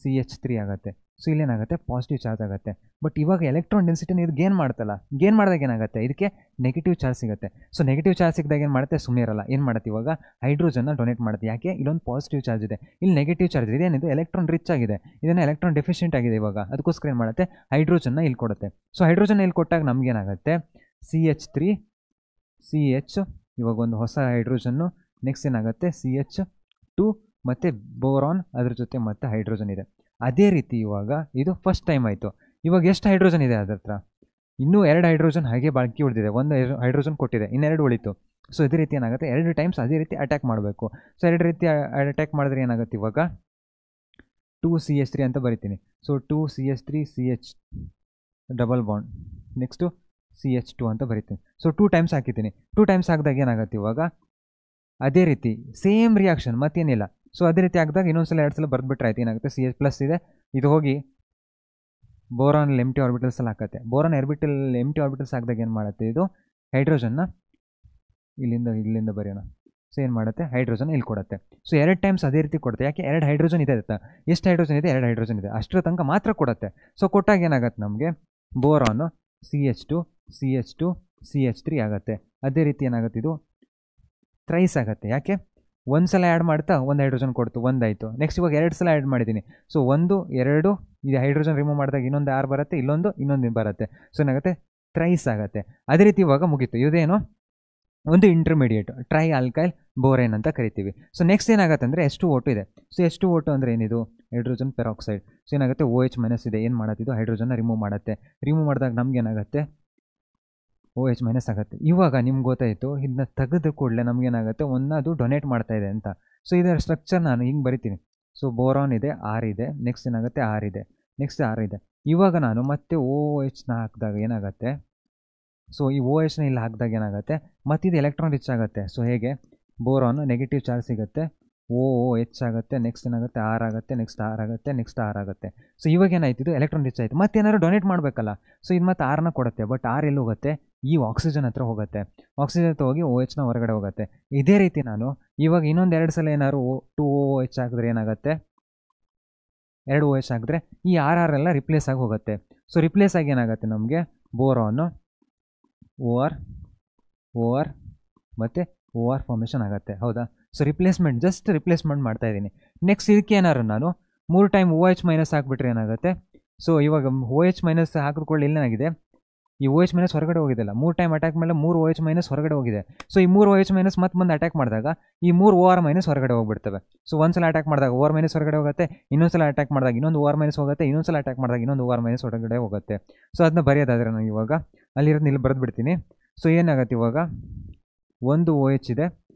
CH3 ಆಗುತ್ತೆ. ಸೊ ಇಲ್ಲೇನಾಗುತ್ತೆ, ಪಾಸಿಟಿವ್ ಚಾರ್ಜ್ ಆಗುತ್ತೆ. ಬಟ್ ಇವಾಗ ಎಲೆಕ್ಟ್ರಾನ್ ಡೆನ್ಸಿಟಿನ ಇದು ಗೇನ್ ಮಾಡ್ತಲ್ಲ, ಗೇನ್ ಮಾಡಿದಾಗ ಏನಾಗುತ್ತೆ, ಇದಕ್ಕೆ ನೆಗೆಟಿವ್ ಚಾರ್ಜ್ ಸಿಗುತ್ತೆ. ಸೊ ನೆಗೆಟಿವ್ ಚಾರ್ಜ್ ಸಿಕ್ಕಿದಾಗ ಏನು ಮಾಡುತ್ತೆ, ಸುಮ್ಮನೆ ಇರಲ್ಲ, ಏನು ಮಾಡುತ್ತೆ ಇವಾಗ ಹೈಡ್ರೋಜನ್ನ ಡೊನೇಟ್ ಮಾಡುತ್ತೆ. ಯಾಕೆ, ಇಲ್ಲೊಂದು ಪಾಸಿಟಿವ್ ಚಾರ್ಜ್ ಇದೆ, ಇಲ್ಲಿ ನೆಗೆಟಿವ್ ಚಾರ್ಜ್ ಇದೆ. ಏನಿದು, ಎಲೆಕ್ಟ್ರಾನ್ ರಿಚ್ ಆಗಿದೆ, ಇದನ್ನು ಎಲೆಕ್ಟ್ರಾನ್ ಡೆಫಿಷಿಯೆಂಟ್ ಆಗಿದೆ ಇವಾಗ. ಅದಕ್ಕೋಸ್ಕರ ಏನು ಮಾಡುತ್ತೆ, ಹೈಡ್ರೋಜನ್ನ ಇಲ್ಲಿ ಕೊಡುತ್ತೆ. ಸೊ ಹೈಡ್ರೋಜನ್ ಇಲ್ಲಿ ಕೊಟ್ಟಾಗ ನಮಗೇನಾಗುತ್ತೆ, CH3 CH, ಇವಾಗ ಒಂದು ಹೊಸ ಹೈಡ್ರೋಜನ್ನು. ನೆಕ್ಸ್ಟ್ ಏನಾಗುತ್ತೆ, CH2 ಮತ್ತು ಬೋರಾನ್ ಅದ್ರ ಜೊತೆ ಮತ್ತೆ ಹೈಡ್ರೋಜನ್ ಇದೆ. ಅದೇ ರೀತಿ ಇವಾಗ ಇದು ಫಸ್ಟ್ ಟೈಮ್ ಆಯಿತು. ಇವಾಗ ಎಷ್ಟು ಹೈಡ್ರೋಜನ್ ಇದೆ ಅದ್ರ ಹತ್ರ, ಇನ್ನೂ 2 ಹೈಡ್ರೋಜನ್ ಹಾಗೆ ಬಾಕಿ ಉಳಿದಿದೆ. 1 ಹೈಡ್ರೋಜನ್ ಕೊಟ್ಟಿದೆ, ಇನ್ನೆರಡು ಉಳಿತು. ಸೊ ಇದೇ ರೀತಿ ಏನಾಗುತ್ತೆ, 2 ಟೈಮ್ಸ್ ಅದೇ ರೀತಿ ಅಟ್ಯಾಕ್ ಮಾಡಬೇಕು. ಸೊ 2 ರೀತಿ ಅಟ್ಯಾಕ್ ಮಾಡಿದ್ರೆ ಏನಾಗುತ್ತೆ, ಇವಾಗ 2CH3 ಅಂತ ಬರಿತೀನಿ. So 2CH3 CH double bond, next CH2 ಅಂತ ಬರಿತೀನಿ. ಸೊ 2 ಟೈಮ್ಸ್ ಹಾಕಿದ್ದೀನಿ. 2 ಟೈಮ್ಸ್ ಹಾಕಿದಾಗ ಏನಾಗುತ್ತೆ, ಇವಾಗ ಅದೇ ರೀತಿ ಸೇಮ್ ರಿಯಾಕ್ಷನ್, ಮತ್ತೇನಿಲ್ಲ. ಸೊ ಅದೇ ರೀತಿ ಹಾಕಿದಾಗ ಇನ್ನೊಂದ್ಸಲ 2 ಸಲ ಬರೆದ್ಬಿಟ್ರೆ ಆಯ್ತು. ಏನಾಗುತ್ತೆ, CH+ ಇದೆ, ಇದು ಹೋಗಿ ಬೋರಾನಲ್ಲಿ ಎಂಟಿ ಆರ್ಬಿಟಲ್ಸಲ್ಲಿ ಹಾಕತ್ತೆ. ಬೋರಾನ್ ಎಂಟಿ ಆರ್ಬಿಟಲ್ಸ್ ಹಾಕಿದಾಗ ಏನು ಮಾಡುತ್ತೆ, ಇದು ಹೈಡ್ರೋಜನ್ನ ಇಲ್ಲಿಂದ ಬರೆಯೋಣ. ಸೊ ಏನು ಮಾಡುತ್ತೆ, ಹೈಡ್ರೋಜನ್ ಇಲ್ಲಿ ಕೊಡುತ್ತೆ. ಸೊ 2 ಟೈಮ್ಸ್ ಅದೇ ರೀತಿ ಕೊಡುತ್ತೆ. ಯಾಕೆ, 2 ಹೈಡ್ರೋಜನ್ ಇದೆ ಅಂತ. ಎಷ್ಟು ಹೈಡ್ರೋಜನ್ ಇದೆ, 2 ಹೈಡ್ರೋಜನ್ ಇದೆ, ಅಷ್ಟರ ತನಕ ಮಾತ್ರ ಕೊಡುತ್ತೆ. ಸೊ ಕೊಟ್ಟಾಗ ಏನಾಗುತ್ತೆ, ನಮಗೆ ಬೋರಾನು CH2 CH3 ಆಗುತ್ತೆ. ಅದೇ ರೀತಿ ಏನಾಗುತ್ತೆ, ಇದು ಥ್ರೈಸ್ ಆಗುತ್ತೆ. ಯಾಕೆ? ಒಂದು ಸಲ ಆ್ಯಡ್ ಮಾಡ್ತಾ ಒಂದು ಹೈಡ್ರೋಜನ್ ಕೊಡ್ತು, ಒಂದಾಯಿತು. ನೆಕ್ಸ್ಟ್ ಇವಾಗ 2 ಸಲ ಆ್ಯಡ್ ಮಾಡಿದ್ದೀನಿ. ಸೊ 1 2 ಇದು ಹೈಡ್ರೋಜನ್ ರಿಮೂವ್ ಮಾಡಿದಾಗ ಇನ್ನೊಂದು R ಬರುತ್ತೆ, ಇನ್ನೊಂದು ಬರುತ್ತೆ. ಸೊ ಏನಾಗುತ್ತೆ? ಥ್ರೈಸ್ ಆಗುತ್ತೆ. ಅದೇ ರೀತಿ ಇವಾಗ ಮುಗೀತು. ಇದೇನು ಒಂದು ಇಂಟರ್ಮೀಡಿಯೇಟ್ ಟ್ರೈ ಆಲ್ಕೈಲ್ ಬೋರೇನ್ ಅಂತ ಕರಿತೀವಿ. ಸೊ ನೆಕ್ಸ್ಟ್ ಏನಾಗುತ್ತೆ ಅಂದರೆ H2O2 ಇದೆ. ಸೊ H2O2 ಅಂದರೆ ಏನಿದು? Hydrogen peroxide. ಸೊ ಏನಾಗುತ್ತೆ? OH- ಇದೆ. ಏನು ಮಾಡುತ್ತಿದ್ದು? ಹೈಡ್ರೋಜನ್ನ ರಿಮೂವ್ ಮಾಡುತ್ತೆ. ರಿಮೂವ್ ಮಾಡಿದಾಗ ನಮ್ಗೆ ಏನಾಗುತ್ತೆ? OH- ಆಗುತ್ತೆ. ಇವಾಗ ನಿಮ್ಗೆ ಗೊತ್ತಾಯಿತು, ಇದನ್ನ ತೆಗೆದ ಕೂಡಲೇ ನಮಗೇನಾಗುತ್ತೆ? ಅದು ಡೊನೇಟ್ ಮಾಡ್ತಾ ಇದೆ ಅಂತ. ಸೊ ಇದರ ಸ್ಟ್ರಕ್ಚರ್ ನಾನು ಹಿಂಗೆ ಬರಿತೀನಿ. ಸೊ ಬೋರಾನ್ ಇದೆ, R ಇದೆ, ನೆಕ್ಸ್ಟ್ ಏನಾಗುತ್ತೆ? R ಇದೆ, ನೆಕ್ಸ್ಟ್ R ಇದೆ. ಇವಾಗ ನಾನು ಮತ್ತೆ OH ಹಾಕಿದಾಗ ಏನಾಗುತ್ತೆ? ಸೊ ಈ OH ಇಲ್ಲಿ ಹಾಕಿದಾಗ ಏನಾಗುತ್ತೆ? ಮತ್ತು ಇದು ಎಲೆಕ್ಟ್ರಾನ್ ರಿಚ್ ಆಗುತ್ತೆ. ಸೊ ಹೇಗೆ? ಬೋರಾನ್ ನೆಗೆಟಿವ್ ಚಾರ್ಜ್ ಸಿಗುತ್ತೆ, OH ಆಗುತ್ತೆ, ನೆಕ್ಸ್ಟ್ ಏನಾಗುತ್ತೆ? R ಆಗುತ್ತೆ, ನೆಕ್ಸ್ಟ್ R ಆಗುತ್ತೆ, ನೆಕ್ಸ್ಟ್ R ಆಗುತ್ತೆ. ಸೊ ಇವಾಗ ಏನಾಯ್ತು? ಇದು ಎಲೆಕ್ಟ್ರಾನ್ ರಿಚ್ ಆಯಿತು. ಮತ್ತೆ ಏನಾದ್ರು ಡೊನೇಟ್ ಮಾಡಬೇಕಲ್ಲ. ಸೊ ಇದು ಮತ್ತೆ Rನ ಕೊಡುತ್ತೆ. ಬಟ್ R ಎಲ್ಲಿ ಹೋಗುತ್ತೆ? ಈ ಆಕ್ಸಿಜನ್ ಹತ್ರ ಹೋಗುತ್ತೆ. ಆಕ್ಸಿಜನ್ ಹತ್ರ ಹೋಗಿ OHನ ಹೊರಗಡೆ ಹೋಗುತ್ತೆ. ಇದೇ ರೀತಿ ನಾನು ಇವಾಗ ಇನ್ನೊಂದು 2 ಸಲ ಏನಾದ್ರು 2OH ಹಾಕಿದ್ರೆ ಏನಾಗುತ್ತೆ? 2 OH ಹಾಕಿದ್ರೆ ಈ R ಎಲ್ಲ ರಿಪ್ಲೇಸ್ ಆಗಿ ಹೋಗುತ್ತೆ. ಸೊ ರಿಪ್ಲೇಸ್ ಆಗಿ ಏನಾಗುತ್ತೆ? ನಮಗೆ ಬೋರಾನು OR ಮತ್ತು OR ಫಾರ್ಮೇಷನ್ ಆಗುತ್ತೆ. ಹೌದಾ? ಸೊ ಜಸ್ಟ್ ರಿಪ್ಲೇಸ್ಮೆಂಟ್ ಮಾಡ್ತಾ ಇದ್ದೀನಿ. ನೆಕ್ಸ್ಟ್ ಇದಕ್ಕೆ ಏನಾದ್ರು ನಾನು 3 ಟೈಮ್ OH- ಹಾಕ್ಬಿಟ್ರೆ ಏನಾಗುತ್ತೆ? ಸೊ ಇವಾಗ OH- ಹಾಕಿದ್ಕೊಳ್ಳಿ ಏನಾಗಿದೆ? ಈ OH- ಹೊರಗಡೆ ಹೋಗಿದೆಲ್ಲ, 3 ಟೈಮ್ ಅಟ್ಯಾಕ್ ಮೇಲೆ 3 OH- ಹೊರಗಡೆ ಹೋಗಿದೆ. ಸೊ ಈ 3 OH- ಮತ್ತೆ ಬಂದು ಅಟ್ಯಾಕ್ ಮಾಡಿದಾಗ ಈ 3 OR- ಹೊರಗಡೆ ಹೋಗ್ಬಿಡ್ತವೆ. ಸೊ ಒಂದ್ಸಲ ಅಟ್ಯಾಕ್ ಮಾಡಿದಾಗ OR- ಹೊರಗಡೆ ಹೋಗುತ್ತೆ, ಇನ್ನೊಂದ್ಸಲ ಅಟ್ಯಾಕ್ ಮಾಡಿದಾಗ ಇನ್ನೊಂದು OR- ಹೋಗುತ್ತೆ, ಇನ್ನೊಂದ್ಸಲ ಅಟ್ಯಾಕ್ ಮಾಡಿದಾಗ ಇನ್ನೊಂದು OR- ಹೊರಗಡೆ ಹೋಗುತ್ತೆ. ಸೊ ಅದನ್ನ ಬರೆಯೋದಾದರೆ ನಾನು ಇವಾಗ ಅಲ್ಲಿರೋದು ಇಲ್ಲಿ ಬರೆದು ಬಿಡ್ತೀನಿ. ಸೊ ಏನಾಗುತ್ತೆ? ಇವಾಗ ಒಂದು OH ಇದೆ,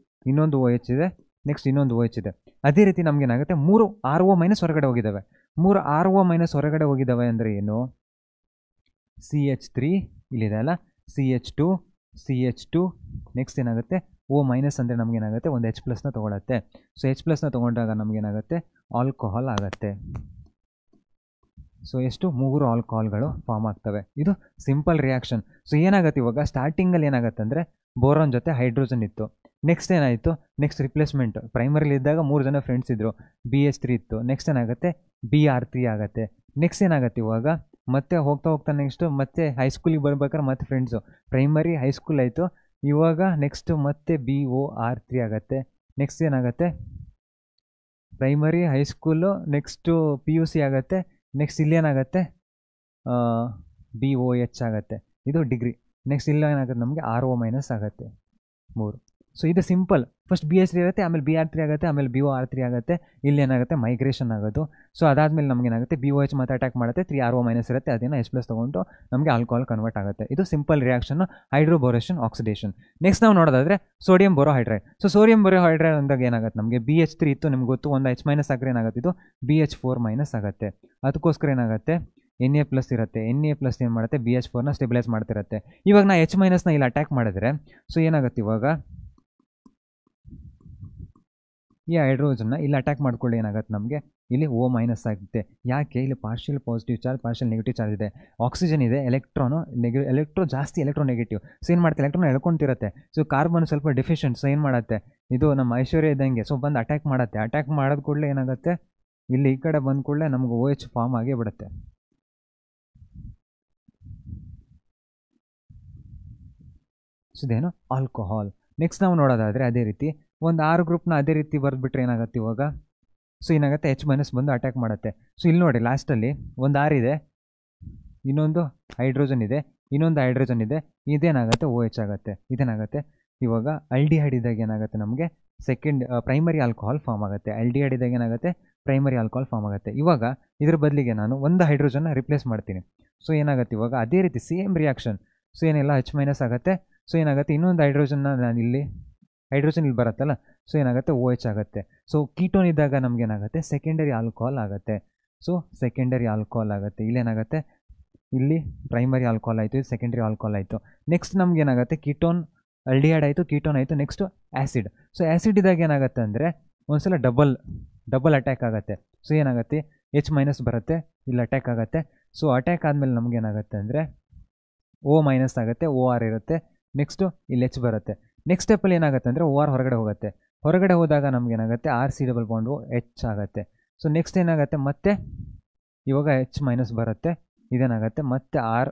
ಇನ್ನೊಂದು OH ಇದೆ, ನೆಕ್ಸ್ಟ್ ಇನ್ನೊಂದು OH ಇದೆ. ಅದೇ ರೀತಿ ನಮಗೇನಾಗುತ್ತೆ? 3 RO- ಹೊರಗಡೆ ಹೋಗಿದ್ದಾವೆ. 3 RO- ಹೊರಗಡೆ ಹೋಗಿದ್ದಾವೆ ಅಂದರೆ ಏನು? CH3 ಇಲ್ಲಿದೆ ಅಲ್ಲ, CH2 ನೆಕ್ಸ್ಟ್ ಏನಾಗುತ್ತೆ? O- ಅಂದರೆ ನಮಗೇನಾಗುತ್ತೆ? ಒಂದು H+ನ ತೊಗೊಳತ್ತೆ. ಸೊ H+ನ ತೊಗೊಂಡಾಗ ನಮಗೇನಾಗುತ್ತೆ? ಆಲ್ಕೋಹಾಲ್ ಆಗುತ್ತೆ. ಸೊ ಎಷ್ಟು? 3 ಆಲ್ಕೋಹಾಲ್ಗಳು ಫಾರ್ಮ್ ಆಗ್ತವೆ. ಇದು ಸಿಂಪಲ್ ರಿಯಾಕ್ಷನ್. ಸೊ ಏನಾಗುತ್ತೆ? ಇವಾಗ ಸ್ಟಾರ್ಟಿಂಗಲ್ಲಿ ಏನಾಗುತ್ತೆ ಅಂದರೆ ಬೋರಾನ್ ಜೊತೆ ಹೈಡ್ರೋಜನ್ ಇತ್ತು. ನೆಕ್ಸ್ಟ್ ಏನಾಯಿತು? Next replacement. ಪ್ರೈಮರಿಲಿ ಇದ್ದಾಗ 3 ಜನ ಫ್ರೆಂಡ್ಸ್ ಇದ್ದರು, BH3 ಇತ್ತು. ನೆಕ್ಸ್ಟ್ ಏನಾಗುತ್ತೆ? BR3 ಆಗುತ್ತೆ. ನೆಕ್ಸ್ಟ್ ಏನಾಗುತ್ತೆ? ಇವಾಗ ಮತ್ತೆ ಹೋಗ್ತಾ ನೆಕ್ಸ್ಟು ಮತ್ತೆ ಹೈಸ್ಕೂಲಿಗೆ ಬರ್ಬೇಕಾದ್ರೆ ಮತ್ತೆ ಫ್ರೆಂಡ್ಸು, ಪ್ರೈಮರಿ ಹೈಸ್ಕೂಲ್ ಆಯಿತು. ಇವಾಗ ನೆಕ್ಸ್ಟು ಮತ್ತೆ BOR3 ಆಗುತ್ತೆ. ನೆಕ್ಸ್ಟ್ ಏನಾಗುತ್ತೆ? ಪ್ರೈಮರಿ ಹೈಸ್ಕೂಲು, ನೆಕ್ಸ್ಟು PUC ಆಗುತ್ತೆ. ನೆಕ್ಸ್ಟ್ ಇಲ್ಲೇನಾಗುತ್ತೆ? BOH ಆಗುತ್ತೆ. ಇದು ಡಿಗ್ರಿ. ನೆಕ್ಸ್ಟ್ ಇಲ್ಲೇನಾಗುತ್ತೆ? ನಮಗೆ RO- ಆಗುತ್ತೆ 3. ಸೊ ಇದು ಸಿಂಪಲ್. ಫಸ್ಟ್ BH3 ಆಗುತ್ತೆ, ಆಮೇಲೆ BR3 ಆಗುತ್ತೆ, ಆಮೇಲೆ BOR3 ಆಗುತ್ತೆ. ಇಲ್ಲೇನಾಗುತ್ತೆ? ಮೈಗ್ರೇಷನ್ ಆಗೋದು. ಸೊ ಅದಾದಮೇಲೆ ನಮಗೇನಾಗುತ್ತೆ? BOH ಮತ್ತೆ ಅಟ್ಯಾಕ್ ಮಾಡುತ್ತೆ, 3 RO- ಇರುತ್ತೆ, ಅದೇನೋ H+ ತೊಗೊಂಡು ನಮಗೆ ಆಲ್ಕೋಹಾಲ್ ಕನ್ವರ್ಟ್ ಆಗುತ್ತೆ. ಇದು ಸಿಂಪಲ್ ರಿಯಾಕ್ಷನ್, ಹೈಡ್ರೋಬೋರೇಷನ್ ಆಕ್ಸಿಡೇಷನ್. ನೆಕ್ಸ್ಟ್ ನಾವು ನೋಡೋದಾದರೆ ಸೋಡಿಯಂ ಬೋರೋಹೈಡ್ರೈಡ್. ಸೊ ಸೋಡಿಯಂ ಬೋರೋಹೈಡ್ರೈಡ್ ಅಂದಾಗ ಏನಾಗುತ್ತೆ? ನಮಗೆ BH3 ಇತ್ತು, ನಿಮ್ಗೆ ಗೊತ್ತು. ಒಂದು H- ಹಾಕಿದ್ರೆ ಏನಾಗುತ್ತೆ? ಇದು BH4- ಆಗುತ್ತೆ. ಅದಕ್ಕೋಸ್ಕರ ಏನಾಗುತ್ತೆ? Na+ ಇರುತ್ತೆ. Na+ ಏನು ಮಾಡುತ್ತೆ? BH4ನ ಸ್ಟೆಬಿಲೈಸ್ ಮಾಡ್ತಿರುತ್ತೆ. ಇವಾಗ ನಾ H- ಇಲ್ಲಿ ಅಟ್ಯಾಕ್ ಮಾಡಿದ್ರೆ ಸೊ ಏನಾಗುತ್ತೆ? ಇವಾಗ ಈ ಹೈಡ್ರೋಜನ್ನ ಇಲ್ಲಿ ಅಟ್ಯಾಕ್ ಮಾಡ್ಕೊಳ್ಳಿ ಏನಾಗುತ್ತೆ? ನಮಗೆ ಇಲ್ಲಿ O- ಆಗುತ್ತೆ. ಯಾಕೆ? ಇಲ್ಲಿ partial positive charge, partial negative charge ಇದೆ. ಆಕ್ಸಿಜನ್ ಇದೆ, ಎಲೆಕ್ಟ್ರೋ ಜಾಸ್ತಿ ಎಲೆಕ್ಟ್ರೋ ನೆಗೆಟಿವ್. ಸೊ ಏನು ಮಾಡುತ್ತೆ? ಎಲೆಕ್ಟ್ರಾನ್ ಎಳ್ಕೊತಿರುತ್ತೆ. ಸೊ ಕಾರ್ಬನ್ ಸ್ವಲ್ಪ ಡೆಫಿಷಿಯೆಂಟ್. ಸೊ ಏನು ಮಾಡುತ್ತೆ? ಇದು ನಮ್ಮ ಐಶ್ವರ್ಯ ಇದ್ದಂಗೆ ಸೊ ಬಂದು ಅಟ್ಯಾಕ್ ಮಾಡುತ್ತೆ. ಅಟ್ಯಾಕ್ ಮಾಡಿದ ಕೂಡಲೇ ಏನಾಗುತ್ತೆ? ಇಲ್ಲಿ ಈ ಕಡೆ ಬಂದ ಕೂಡಲೇ ನಮಗೆ OH ಫಾರ್ಮ್ ಆಗೇ ಬಿಡುತ್ತೆ. ಸೊ ಇದೇನು? ಆಲ್ಕೋಹಾಲ್. ನೆಕ್ಸ್ಟ್ ನಾವು ನೋಡೋದಾದರೆ ಅದೇ ರೀತಿ ಒಂದು 6 ಗ್ರೂಪ್ನ ಅದೇ ರೀತಿ ಬರೆದ್ಬಿಟ್ರೆ ಏನಾಗುತ್ತೆ? ಇವಾಗ ಸೊ ಏನಾಗುತ್ತೆ? H- ಬಂದು ಅಟ್ಯಾಕ್ ಮಾಡುತ್ತೆ. ಸೊ ಇಲ್ಲಿ ನೋಡಿ, ಲಾಸ್ಟಲ್ಲಿ ಒಂದು R ಇದೆ, ಇನ್ನೊಂದು ಹೈಡ್ರೋಜನ್ ಇದೆ, ಇನ್ನೊಂದು ಹೈಡ್ರೋಜನ್ ಇದೆ. ಇದೇನಾಗುತ್ತೆ? OH ಆಗುತ್ತೆ. ಇದೇನಾಗುತ್ತೆ? ಇವಾಗ ಆಲ್ಡಿಹೈಡ್ ಇದ್ದಾಗ ಏನಾಗುತ್ತೆ? ನಮಗೆ ಪ್ರೈಮರಿ ಆಲ್ಕೋಹಾಲ್ ಫಾರ್ಮ್ ಆಗುತ್ತೆ. ಆಲ್ಡಿಹೈಡ್ ಇದ್ದಾಗ ಏನಾಗುತ್ತೆ? ಪ್ರೈಮರಿ ಆಲ್ಕೋಹಾಲ್ ಫಾರ್ಮ್ ಆಗುತ್ತೆ. ಇವಾಗ ಇದ್ರ ಬದಲಿಗೆ ನಾನು ಒಂದು ಹೈಡ್ರೋಜನ್ನ ರಿಪ್ಲೇಸ್ ಮಾಡ್ತೀನಿ. ಸೊ ಏನಾಗುತ್ತೆ? ಇವಾಗ ಅದೇ ರೀತಿ ಸೇಮ್ ರಿಯಾಕ್ಷನ್. ಸೊ ಏನೆಲ್ಲ H- ಆಗುತ್ತೆ. ಸೊ ಏನಾಗುತ್ತೆ? ಇನ್ನೊಂದು ಹೈಡ್ರೋಜನ್ನ ನಾನು ಹೈಡ್ರೋಜನ್ ಇಲ್ಲಿ ಬರುತ್ತಲ್ಲ, ಸೊ ಏನಾಗುತ್ತೆ? OH ಆಗುತ್ತೆ. ಸೊ ಕೀಟೋನ್ ಇದ್ದಾಗ ನಮಗೇನಾಗುತ್ತೆ? ಸೆಕೆಂಡರಿ ಆಲ್ಕೋಹಾಲ್ ಆಗುತ್ತೆ. ಸೊ ಸೆಕೆಂಡರಿ ಆಲ್ಕೋಹಾಲ್ ಆಗುತ್ತೆ. ಇಲ್ಲೇನಾಗುತ್ತೆ? ಇಲ್ಲಿ ಪ್ರೈಮರಿ ಆಲ್ಕೋಹಾಲ್ ಆಯಿತು, ಇದು ಸೆಕೆಂಡರಿ ಆಲ್ಕೋಹಾಲ್ ಆಯಿತು. ನೆಕ್ಸ್ಟ್ ನಮಗೇನಾಗುತ್ತೆ? ಕೀಟೋನ್ ಆಲ್ಡಿಹೈಡ್ ಆಯಿತು, ಕೀಟೋನ್ ಆಯಿತು, ನೆಕ್ಸ್ಟು ಆ್ಯಸಿಡ್. ಸೊ ಆ್ಯಸಿಡ್ ಇದ್ದಾಗ ಏನಾಗುತ್ತೆ ಅಂದರೆ ಒಂದ್ಸಲ ಡಬಲ್ ಅಟ್ಯಾಕ್ ಆಗುತ್ತೆ. ಸೊ ಏನಾಗುತ್ತೆ? H- ಬರುತ್ತೆ, ಇಲ್ಲಿ ಅಟ್ಯಾಕ್ ಆಗುತ್ತೆ. ಸೊ ಅಟ್ಯಾಕ್ ಆದಮೇಲೆ ನಮಗೇನಾಗುತ್ತೆ ಅಂದರೆ O- ಆಗುತ್ತೆ, OR ಇರುತ್ತೆ. ನೆಕ್ಸ್ಟು ಇಲ್ಲಿ H ಬರುತ್ತೆ. ನೆಕ್ಸ್ಟ್ ಸ್ಟೆಪ್ಪಲ್ಲಿ ಏನಾಗುತ್ತೆ ಅಂದರೆ OR ಹೊರಗಡೆ ಹೋಗುತ್ತೆ. ಹೊರಗಡೆ ಹೋದಾಗ ನಮಗೇನಾಗುತ್ತೆ? RC⁻ H ಆಗುತ್ತೆ. ಸೊ ನೆಕ್ಸ್ಟ್ ಏನಾಗುತ್ತೆ? ಮತ್ತೆ ಇವಾಗ H- ಬರುತ್ತೆ. ಇದೇನಾಗುತ್ತೆ? ಮತ್ತೆ R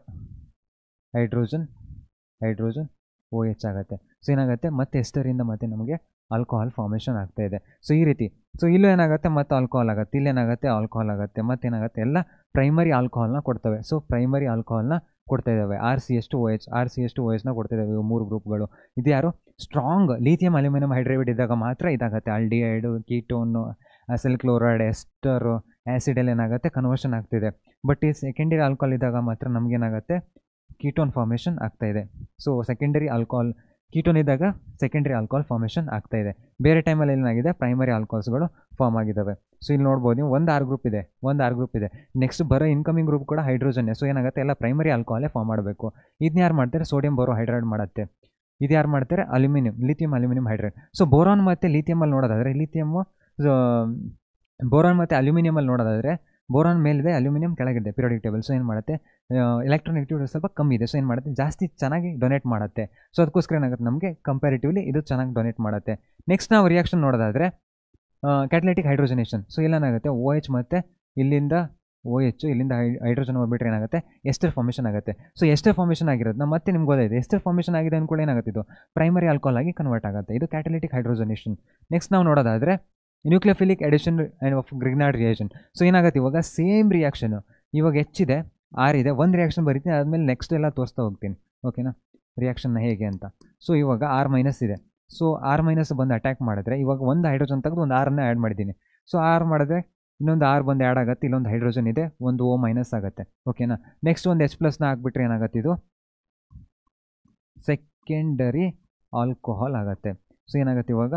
ಹೈಡ್ರೋಜನ್ OH ಆಗುತ್ತೆ. ಸೊ ಏನಾಗುತ್ತೆ ಮತ್ತೆ ಎಸ್ಟರಿಂದ ಮತ್ತೆ ನಮಗೆ ಆಲ್ಕೋಹಾಲ್ ಫಾರ್ಮೇಷನ್ ಆಗ್ತಾ ಇದೆ. ಸೊ ಈ ರೀತಿ. ಸೊ ಇಲ್ಲೂ ಏನಾಗುತ್ತೆ ಮತ್ತೆ ಆಲ್ಕೋಹಾಲ್ ಆಗುತ್ತೆ, ಇಲ್ಲೇನಾಗುತ್ತೆ ಆಲ್ಕೋಹಾಲ್ ಆಗುತ್ತೆ, ಮತ್ತೇನಾಗುತ್ತೆ ಎಲ್ಲ ಪ್ರೈಮರಿ ಆಲ್ಕೋಹಾಲ್ನ ಕೊಡ್ತವೆ. ಸೊ ಪ್ರೈಮರಿ ಆಲ್ಕೋಹಾಲ್ನ ಕೊಡ್ತಾ ಇದ್ದಾವೆ. RCH2OH RCH2OHನ ಕೊಡ್ತಾ ಇದ್ದಾವೆ ಇವು 3 ಗ್ರೂಪ್ಗಳು. ಇದು ಯಾರು ಸ್ಟ್ರಾಂಗ್ ಲಿಥಿಯಂ ಅಲ್ಯೂಮಿನಿಯಂ ಹೈಡ್ರೈಡ್ ಇದ್ದಾಗ ಮಾತ್ರ ಇದಾಗುತ್ತೆ. ಆಲ್ಡಿಹೈಡು, ಕೀಟೋನು, ಅಸೆಲ್ ಕ್ಲೋರೈಡ್, ಎಸ್ಟರು, ಆ್ಯಸಿಡಲ್ಲಿ ಏನಾಗುತ್ತೆ ಕನ್ವರ್ಷನ್ ಆಗ್ತಿದೆ. ಬಟ್ ಈ ಸೆಕೆಂಡರಿ ಆಲ್ಕೋಹಾಲ್ ಇದ್ದಾಗ ಮಾತ್ರ ನಮಗೇನಾಗುತ್ತೆ ಕೀಟೋನ್ ಫಾರ್ಮೇಷನ್ ಆಗ್ತಾ ಇದೆ. ಸೊ ಸೆಕೆಂಡರಿ ಆಲ್ಕೋಹಾಲ್ ಕೀಟೋನ್ ಇದ್ದಾಗ ಸೆಕೆಂಡರಿ ಆಲ್ಕೋಹಾಲ್ ಫಾರ್ಮೇಷನ್ ಆಗ್ತಾ ಇದೆ. ಬೇರೆ ಟೈಮಲ್ಲಿ ಏನಾಗಿದೆ ಪ್ರೈಮರಿ ಆಲ್ಕೋಹಾಲ್ಸ್ಗಳು ಫಾರ್ಮ್ ಆಗಿದ್ದಾವೆ. ಸೊ ಇಲ್ಲಿ ನೋಡ್ಬೋದು ನೀವು ಒಂದು R ಗ್ರೂಪ್ ಇದೆ. ನೆಕ್ಸ್ಟ್ ಬರೋ ಇನ್ಕಮಿಂಗ್ ಗ್ರೂಪ್ ಕೂಡ ಹೈಡ್ರೋಜನ್ನೇ. ಸೊ ಏನಾಗುತ್ತೆ ಎಲ್ಲ ಪ್ರೈಮರಿ ಆಲ್ಕೋಹಾಲೇ ಫಾರ್ಮ್ ಮಾಡಬೇಕು. ಇದನ್ನ ಯಾರು ಮಾಡ್ತಾರೆ ಸೋಡಿಯಂ ಬೋರೋ ಹೈಡ್ರೈಡ್ ಮಾಡುತ್ತೆ. ಇದು ಯಾರು ಮಾಡ್ತಾರೆ lithium aluminium hydride. So boron ಮತ್ತು ಲಿಥಿಯಮಲ್ಲಿ ನೋಡೋದಾದರೆ ಬೋರಾನ್ ಮತ್ತು ಅಲ್ಯೂಮಿನಿಯಮಲ್ಲಿ ನೋಡೋದಾದರೆ ಬೋರಾನ್ ಮೇಲಿದೆ, ಅಲ್ಯೂಮಿನಿಯಂ ಕೆಳಗಿದೆ ಪಿರಿಯಾಡಿಕ್ ಟೇಬಲ್. ಸೊ ಏನು ಮಾಡುತ್ತೆ ಎಲೆಕ್ಟ್ರಾನೆಗೆಟಿವಿಟಿ ಸ್ವಲ್ಪ ಕಮ್ಮಿ ಇದೆ. ಸೊ ಏನು ಮಾಡುತ್ತೆ ಜಾಸ್ತಿ ಚೆನ್ನಾಗಿ ಡೊನೇಟ್ ಮಾಡುತ್ತೆ. ಸೊ ಅದಕ್ಕೋಸ್ಕರ ಏನಾಗುತ್ತೆ ನಮಗೆ ಕಂಪ್ಯಾರಿಟಿವ್ಲಿ ಇದು ಚೆನ್ನಾಗಿ ಡೊನೇಟ್ ಮಾಡುತ್ತೆ. ನೆಕ್ಸ್ಟ್ ನಾವು ರಿಯಾಕ್ಷನ್ ನೋಡೋದಾದರೆ ಕ್ಯಾಟಲಿಟಿಕ್ ಹೈಡ್ರೋಜನೇಷನ್. ಸೊ ಇಲ್ಲೇನಾಗುತ್ತೆ OH ಮತ್ತು ಇಲ್ಲಿಂದ OH ಇಲ್ಲಿಂದ ಹೈಡ್ರೋಜನ್ ಹೋಗ್ಬಿಟ್ರೆ ಏನಾಗುತ್ತೆ ಎಸ್ಟರ್ ಫಾರ್ಮೇಷನ್ ಆಗುತ್ತೆ. ಸೊ ಎಸ್ಟರ್ ಫಾರ್ಮೇಷನ್ ಆಗಿರೋದು ನಾವು ಮತ್ತೆ ನಿಮ್ಗೆ ಗೊತ್ತಾಯಿದೆ. ಎಸ್ಟರ್ ಫಾರ್ಮೇಷನ್ ಆಗಿದೆ ಅಂದ್ಕೊಳ್ಳಿ ಏನಾಗುತ್ತೆ ಇದು ಪ್ರೈಮರಿ ಆಲ್ಕೋಹಾಲ್ ಆಗಿ ಕನ್ವರ್ಟ್ ಆಗುತ್ತೆ. ಇದು ಕ್ಯಾಟಲಿಟಿಕ್ ಹೈಡ್ರೋಜನೇಷನ್. ನೆಕ್ಸ್ಟ್ ನಾವು ನೋಡೋದಾದರೆ nucleophilic addition of Grignard reaction. So ಏನಾಗುತ್ತೆ ಇವಾಗ ಸೇಮ್ ರಿಯಾಕ್ಷನ್ ಇವಾಗ ಹೆಚ್ಚಿದೆ R ಇದೆ, ಒಂದು ರಿಯಾಕ್ಷನ್ ಬರೀತೀನಿ ಆದಮೇಲೆ ನೆಕ್ಸ್ಟ್ ಎಲ್ಲ ತೋರಿಸ್ತಾ ಹೋಗ್ತೀನಿ. ಓಕೆನಾ ರಿಯಾಕ್ಷನ್ನ ಹೇಗೆ ಅಂತ. ಸೊ ಇವಾಗ R- ಇದೆ. ಸೊ R- ಬಂದು ಅಟ್ಯಾಕ್ ಮಾಡಿದ್ರೆ ಇವಾಗ ಒಂದು ಹೈಡ್ರೋಜನ್ ತೆಗೆದು ಒಂದು R ಆ್ಯಡ್ ಮಾಡಿದ್ದೀನಿ. ಸೊ R ಮಾಡಿದ್ರೆ ಇನ್ನೊಂದು R ಬಂದು ಆ್ಯಡ್ ಆಗುತ್ತೆ, ಇಲ್ಲೊಂದು ಹೈಡ್ರೋಜನ್ ಇದೆ, ಒಂದು O- ಆಗುತ್ತೆ. ಓಕೆನಾ ನೆಕ್ಸ್ಟ್ ಒಂದು H+ ಹಾಕ್ಬಿಟ್ರೆ ಏನಾಗುತ್ತೆ ಇದು ಸೆಕೆಂಡರಿ ಆಲ್ಕೋಹಾಲ್ ಆಗುತ್ತೆ. ಸೊ ಏನಾಗುತ್ತೆ ಇವಾಗ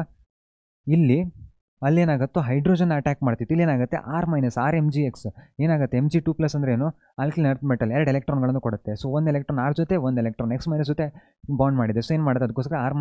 ಅಲ್ಲೇನಾಗುತ್ತೋ ಹೈಡ್ರೋಜನ್ ಅಟ್ಯಾಕ್ ಮಾಡ್ತಿತ್ತು, ಇಲ್ಲೇನಾಗುತ್ತೆ R-RMgX ಏನಾಗುತ್ತೆ Mg2+ ಅಂದರೆ ಏನು ಆಲ್ಕಿಲ್ ಅರ್ತ್ ಮೆಟಲ್ 2 ಎಲೆಕ್ಟ್ರಾನ್ಗಳನ್ನು ಕೊಡುತ್ತೆ. ಸೊ ಒಂದು ಎಲೆಕ್ಟ್ರಾನ್ R ಜೊತೆ ಒಂದು ಎಲೆಕ್ಟ್ರಾನ್ X- ಜೊತೆ ಬಾಂಡ್ ಮಾಡಿದೆ. ಸೊ ಏನು ಮಾಡುತ್ತೆ ಅದಕ್ಕೋಸ್ಕರ R-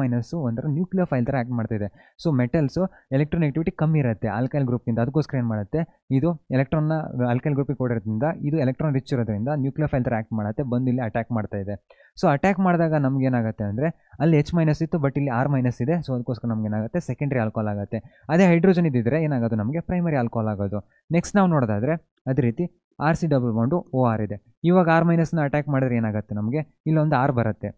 ಒಂಥರ ನ್ಯೂಕ್ಲಿಯೋಫೈಲ್ ಥರ ಆ್ಯಕ್ಟ್ ಮಾಡ್ತಿದೆ. ಸೊ ಮೆಟಲ್ಸು ಎಲೆಕ್ಟ್ರಾನೆಗೆಟಿವಿಟಿ ಕಮ್ಮಿ ಇರುತ್ತೆ ಆಲ್ಕೈಲ್ ಗ್ರೂಪಿಂದ. ಅದಕ್ಕೋಸ್ಕರ ಏನು ಮಾಡುತ್ತೆ ಇದು ಎಲೆಕ್ಟ್ರಾನ್ನ ಆಲ್ಕೈಲ್ ಗ್ರೂಪಿಗೆ ಕೊಡಿರೋದ್ರಿಂದ ಇದು ಎಲೆಕ್ಟ್ರಾನ್ ರಿಚ್ ಇರೋದ್ರಿಂದ ನ್ಯೂಕ್ಲಿಯೋಫೈಲ್ ಥರ ಆ್ಯಕ್ಟ್ ಮಾಡುತ್ತೆ, ಬಂದು ಇಲ್ಲಿ ಅಟ್ಯಾಕ್ ಮಾಡ್ತಾ ಇದೆ. ಸೊ ಅಟ್ಯಾಕ್ ಮಾಡಿದಾಗ ನಮ್ಗೆ ಏನಾಗುತ್ತೆ ಅಂದರೆ ಅಲ್ಲಿ H- ಇತ್ತು ಬಟ್ ಇಲ್ಲಿ R- ಇದೆ. ಸೊ ಅದಕ್ಕೋಸ್ಕರ ನಮ್ಗೆ ಏನಾಗುತ್ತೆ ಸೆಕೆಂಡರಿ ಆಲ್ಕೋಹಾಲ್ ಆಗುತ್ತೆ. ಅದೇ ಹೈಡ್ರೋಜನ್ ಇದ್ದಿದ್ರೆ ಏನಾಗೋದು ನಮಗೆ ಪ್ರೈಮರಿ ಆಲ್ಕೋಹಾಲ್ ಆಗೋದು. ನೆಕ್ಸ್ಟ್ ನಾವು ನೋಡೋದಾದರೆ ಅದೇ ರೀತಿ RC ಡಬಲ್ ಬಾಂಡು OR ಇದೆ. ಇವಾಗ R- ಅಟ್ಯಾಕ್ ಮಾಡಿದ್ರೆ ಏನಾಗುತ್ತೆ ನಮಗೆ ಇಲ್ಲೊಂದು R ಬರುತ್ತೆ.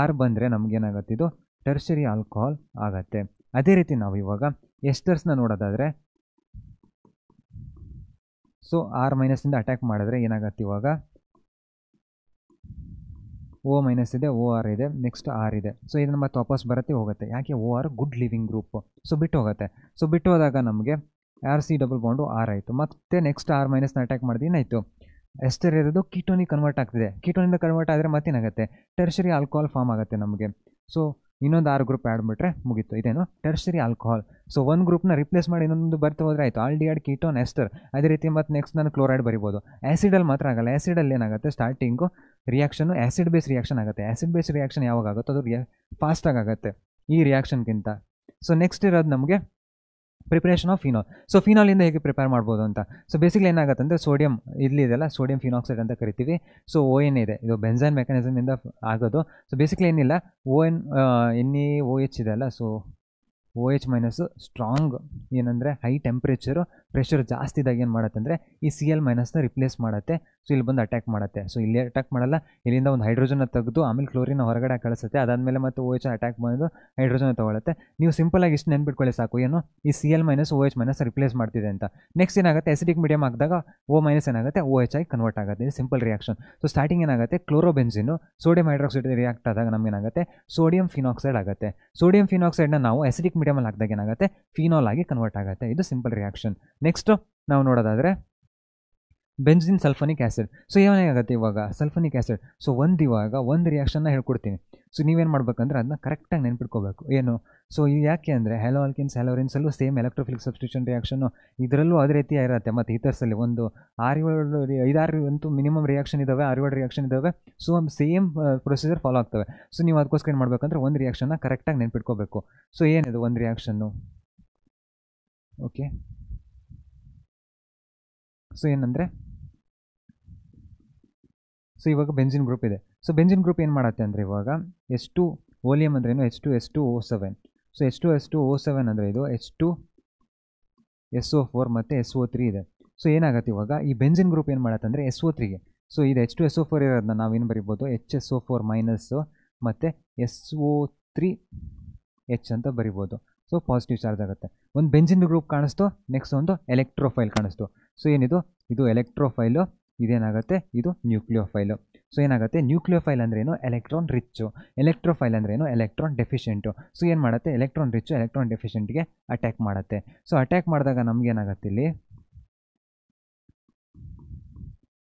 R ಬಂದರೆ ನಮಗೇನಾಗುತ್ತೆ ಇದು ಟರ್ಷರಿ ಆಲ್ಕೋಹಾಲ್ ಆಗುತ್ತೆ. ಅದೇ ರೀತಿ ನಾವು ಇವಾಗ ಎಸ್ಟರ್ಸ್ನ ನೋಡೋದಾದರೆ ಸೊ R- ಅಟ್ಯಾಕ್ ಮಾಡಿದ್ರೆ ಏನಾಗುತ್ತೆ ಇವಾಗ O- ಇದೆ, OR ಇದೆ, ನೆಕ್ಸ್ಟ್ R ಇದೆ. ಸೊ ಇದನ್ನು ಮತ್ತೆ ವಾಪಸ್ ಬರುತ್ತೆ ಹೋಗುತ್ತೆ. ಯಾಕೆ OR good living group. So ಬಿಟ್ಟು ಹೋಗುತ್ತೆ. ಸೊ ಬಿಟ್ಟು ಹೋದಾಗ ನಮಗೆ RC ಡಬಲ್ ಬಾಂಡು R ಆಯಿತು. ಮತ್ತು ನೆಕ್ಸ್ಟ್ R- ಅಟ್ಯಾಕ್ ಮಾಡಿದ್ರೆ ಏನಾಯಿತು ಎಸ್ಟರ್ ಇರೋದು ಕೀಟೋನಿಗೆ ಕನ್ವರ್ಟ್ ಆಗ್ತಿದೆ. ಕೀಟೋನಿಂದ ಕನ್ವರ್ಟ್ ಆದರೆ ಮತ್ತೇನಾಗುತ್ತೆ ಟರ್ಷರಿ ಆಲ್ಕೋಹಾಲ್ ಫಾರ್ಮ್ ಆಗುತ್ತೆ ನಮಗೆ. ಸೊ ಇನ್ನೊಂದು R ಗ್ರೂಪ್ ಆಡ್ಬಿಟ್ರೆ ಮುಗೀತು, ಇದೇನು ಟರ್ಷರಿ ಆಲ್ಕೋಹಾಲ್. ಸೊ ಒಂದು ಗ್ರೂಪ್ನ ರಿಪ್ಲೇಸ್ ಮಾಡಿ ಇನ್ನೊಂದು ಬರ್ತಾ ಹೋದ್ರೆ ಆಯಿತು ಆಲ್ಡಿಹೈಡ್, ಕೀಟೋನ್, ಎಸ್ಟರ್. ಅದೇ ರೀತಿ ಮತ್ತು ನೆಕ್ಸ್ಟ್ ನಾನು ಕ್ಲೋರೈಡ್ ಬರಿಬೋದು. ಆ್ಯಸಿಡಲ್ಲಿ ಮಾತ್ರ ಆಗಲ್ಲ. ಆ್ಯಸಿಡಲ್ಲಿ ಏನಾಗುತ್ತೆ starting reaction acid base reaction ಆಗುತ್ತೆ. ಆ್ಯಸಿಡ್ ಬೇಸ್ ರಿಯಾಕ್ಷನ್ ಯಾವಾಗ ಆಗುತ್ತೋ ಅದು ಫಾಸ್ಟಾಗಿ ಆಗುತ್ತೆ ಈ ರಿಯಾಕ್ಷನ್ಗಿಂತ. ಸೊ ನೆಕ್ಸ್ಟ್ ಇರೋದು ನಮಗೆ ಪ್ರಿಪ್ರೇಷನ್ ಆಫ್ ಫಿನಾಲ್. ಸೊ ಫಿನಾಲಿಂದ ಹೇಗೆ ಪ್ರಿಪೇರ್ ಮಾಡ್ಬೋದು ಅಂತ. ಸೊ ಬೇಸಿಕ್ಲಿ ಏನಾಗುತ್ತೆ ಅಂದರೆ ಸೋಡಿಯಂ ಇದೆಯಲ್ಲ ಸೋಡಿಯಂ ಫಿನಾಕ್ಸೈಡ್ ಅಂತ ಕರಿತೀವಿ. ಸೊ ON ಇದೆ, ಇದು ಬೆನ್ಝೈನ್ ಮೆಕ್ಯಾನಿಸಮಿಂದ ಆಗೋದು. ಸೊ ಬೇಸಿಕ್ಲಿ ಏನಿಲ್ಲ NaOH ಇದೆ ಅಲ್ಲ, ಸೊ OH- ಸ್ಟ್ರಾಂಗ್ ಏನಂದರೆ ಹೈ ಟೆಂಪ್ರೇಚರು ಪ್ರೆಷರ್ ಜಾಸ್ತಿ ಇದ್ದಾಗ ಏನು ಮಾಡುತ್ತೆ ಅಂದರೆ ಈ Cl- ರಿಪ್ಲೇಸ್ ಮಾಡುತ್ತೆ. ಸೊ ಇಲ್ಲಿ ಬಂದು ಅಟ್ಯಾಕ್ ಮಾಡುತ್ತೆ. ಸೊ ಇಲ್ಲಿ ಅಟ್ಯಾಕ್ ಮಾಡಲ್ಲ, ಇಲ್ಲಿಂದ ಒಂದು ಹೈಡ್ರೋಜನ್ನ ತೆಗೆದು ಆಮೇಲೆ ಕ್ಲೋರಿನ ಹೊರಗಡೆ ಕಳಿಸುತ್ತೆ. ಅದಾದಮೇಲೆ ಮತ್ತೆ OH ಅಟ್ಯಾಕ್ ಬಂದು ಹೈಡ್ರೋಜನ್ ತೊಗೊಳುತ್ತೆ. ನೀವು ಸಿಂಪಲಾಗಿ ಇಷ್ಟು ನೆನ್ಪಿಟ್ಕೊಳ್ಳಿ ಸಾಕು, ಏನು ಈ Cl- OH- ರಿಪ್ಲೇಸ್ ಮಾಡ್ತಿದೆ ಅಂತ. ನೆಕ್ಸ್ಟ್ ಏನಾಗುತ್ತೆ ಎಸಿಡಿಕ್ ಮೀಡಿಯಮ್ ಹಾಕಿದಾಗ O- ಏನಾಗುತ್ತೆ OH ಆಗಿ ಕನ್ವರ್ಟ್ ಆಗುತ್ತೆ. ಇದು ಸಿಂಪಲ್ ರಿಯಾಕ್ಷನ್. ಸೊ ಸ್ಟಾರ್ಟಿಂಗ್ ಏನಾಗುತ್ತೆ ಕ್ಲೋರೋಬೆನ್ಸಿನು ಸೋಡಿಯಂ ಹೈಡ್ರಾಕ್ಸೈಡ್ ರಿಯಾಕ್ಟ್ ಆದಾಗ ನಮ್ಗೆ ಏನಾಗುತ್ತೆ ಸೋಡಿಯಂ ಫಿನಾಕ್ಸೈಡ್ ಆಗುತ್ತೆ. ಸೋಡಿಯಂ ಫಿನಾಕ್ಸೈಡ್ನ ನಾವು ಎಸಿಡಿಕ್ ಮೀಡಿಯಮಲ್ಲಿ ಹಾಕಿದಾಗ ಏನಾಗುತ್ತೆ ಫಿನಾಲ್ ಆಗಿ ಕನ್ವರ್ಟ್ ಆಗುತ್ತೆ. ಇದು ಸಿಂಪಲ್ ರಿಯಾಕ್ಷನ್. ನೆಕ್ಸ್ಟ್ ನಾವು ನೋಡೋದಾದರೆ ಬೆಂಜಿನ್ ಸಲ್ಫನಿಕ್ ಆ್ಯಸಿಡ್. ಸೊ ಏನಾಗುತ್ತೆ ಇವಾಗ ಸಲ್ಫನಿಕ್ ಆ್ಯಸಿಡ್. ಸೊ ಇವಾಗ ಒಂದು ರಿಯಾಕ್ಷನ್ನ ಹೇಳ್ಕೊಡ್ತೀನಿ. ಸೊ ನೀವೇನು ಮಾಡ್ಬೇಕಂದ್ರೆ ಅದನ್ನ ಕರೆಕ್ಟಾಗಿ ನೆನ್ಪಿಟ್ಕೋಬೇಕು. ಏನು ಸೊ ಯಾಕೆ ಅಂದರೆ ಹ್ಯಾಲೋ ಆಲ್ಕಿನ್ಸ್ ಹ್ಯಾಲೋರಿನ್ಸಲ್ಲೂ ಸೇಮ್ ಎಲೆಕ್ಟ್ರೋಫಿಲಿಕ್ ಸಬ್ಸ್ಟಿಟ್ಯೂಷನ್ ರಿಯಾಕ್ಷನ್ನು ಇದರಲ್ಲೂ ಅದೇ ರೀತಿ ಇರುತ್ತೆ. ಮತ್ತು ಈಥರ್ಸಲ್ಲಿ ಒಂದು 5-6 ಅಂತೂ ಮಿನಿಮಮ್ ರಿಯಾಕ್ಷನ್ ಇದ್ದಾವೆ, 6-7 ರಿಯಾಕ್ಷನ್ ಇದ್ದಾವೆ. ಸೊ ಸೇಮ್ ಪ್ರೊಸೀಜರ್ ಫಾಲೋ ಆಗ್ತವೆ. ಸೊ ನೀವು ಅದಕ್ಕೋಸ್ಕರ ಏನು ಮಾಡಬೇಕಂದ್ರೆ ಒಂದು ರಿಯಾಕ್ಷನ್ನ ಕರೆಕ್ಟಾಗಿ ನೆನ್ಪಿಟ್ಕೋಬೇಕು. ಸೊ ಏನಿದು ಒಂದು ರಿಯಾಕ್ಷನ್ನು ಓಕೆ. ಸೊ ಏನಂದರೆ ಸೊ ಇವಾಗ ಬೆಂಜಿನ್ ಗ್ರೂಪ್ ಇದೆ. ಸೊ ಬೆಂಜಿನ್ ಗ್ರೂಪ್ ಏನು ಮಾಡುತ್ತೆ ಅಂದರೆ ಇವಾಗ H2 ಓಲಿಯಂ ಅಂದರೆ ಏನು H2SO7. ಸೊ H2SO7 ಅಂದರೆ ಇದು H2SO4 ಮತ್ತು SO3 ಇದೆ. ಸೊ ಏನಾಗುತ್ತೆ ಇವಾಗ ಈ ಬೆಂಜಿನ್ ಗ್ರೂಪ್ ಏನು ಮಾಡುತ್ತೆ ಅಂದರೆ SO3ಗೆ ಸೊ ಇದು H2SO4 ಇರೋದನ್ನ ನಾವೇನು ಬರಿಬೋದು HSO4- ಮತ್ತು SO3 ಎಚ್ ಅಂತ ಬರಿಬೋದು. ಸೊ ಪಾಸಿಟಿವ್ ಚಾರ್ಜ್ ಆಗುತ್ತೆ. ಒಂದು ಬೆಂಜಿನ್ ಗ್ರೂಪ್ ಕಾಣಿಸ್ತು, ನೆಕ್ಸ್ಟ್ ಒಂದು ಎಲೆಕ್ಟ್ರೋಫೈಲ್ ಕಾಣಿಸ್ತು. ಸೊ ಏನಿದು, ಇದು ಎಲೆಕ್ಟ್ರೋಫೈಲು, ಇದೇನಾಗುತ್ತೆ, ಇದು ನ್ಯೂಕ್ಲಿಯೋಫೈಲು. ಸೊ ಏನಾಗುತ್ತೆ, ನ್ಯೂಕ್ಲಿಯೋಫೈಲ್ ಅಂದ್ರೇನು, ಎಲೆಕ್ಟ್ರಾನ್ ರಿಚ್ಚು. ಎಲೆಕ್ಟ್ರೋಫೈಲ್ ಅಂದ್ರೇನು, ಎಲೆಕ್ಟ್ರಾನ್ ಡೆಫಿಷಿಯೆಂಟು. ಸೊ ಏನು ಮಾಡುತ್ತೆ, ಎಲೆಕ್ಟ್ರಾನ್ ರಿಚ್ಚು ಎಲೆಕ್ಟ್ರಾನ್ ಡೆಫಿಷಿಯೆಂಟ್ಗೆ ಅಟ್ಯಾಕ್ ಮಾಡುತ್ತೆ. ಸೊ ಅಟ್ಯಾಕ್ ಮಾಡಿದಾಗ ನಮಗೇನಾಗುತ್ತೆ, ಇಲ್ಲಿ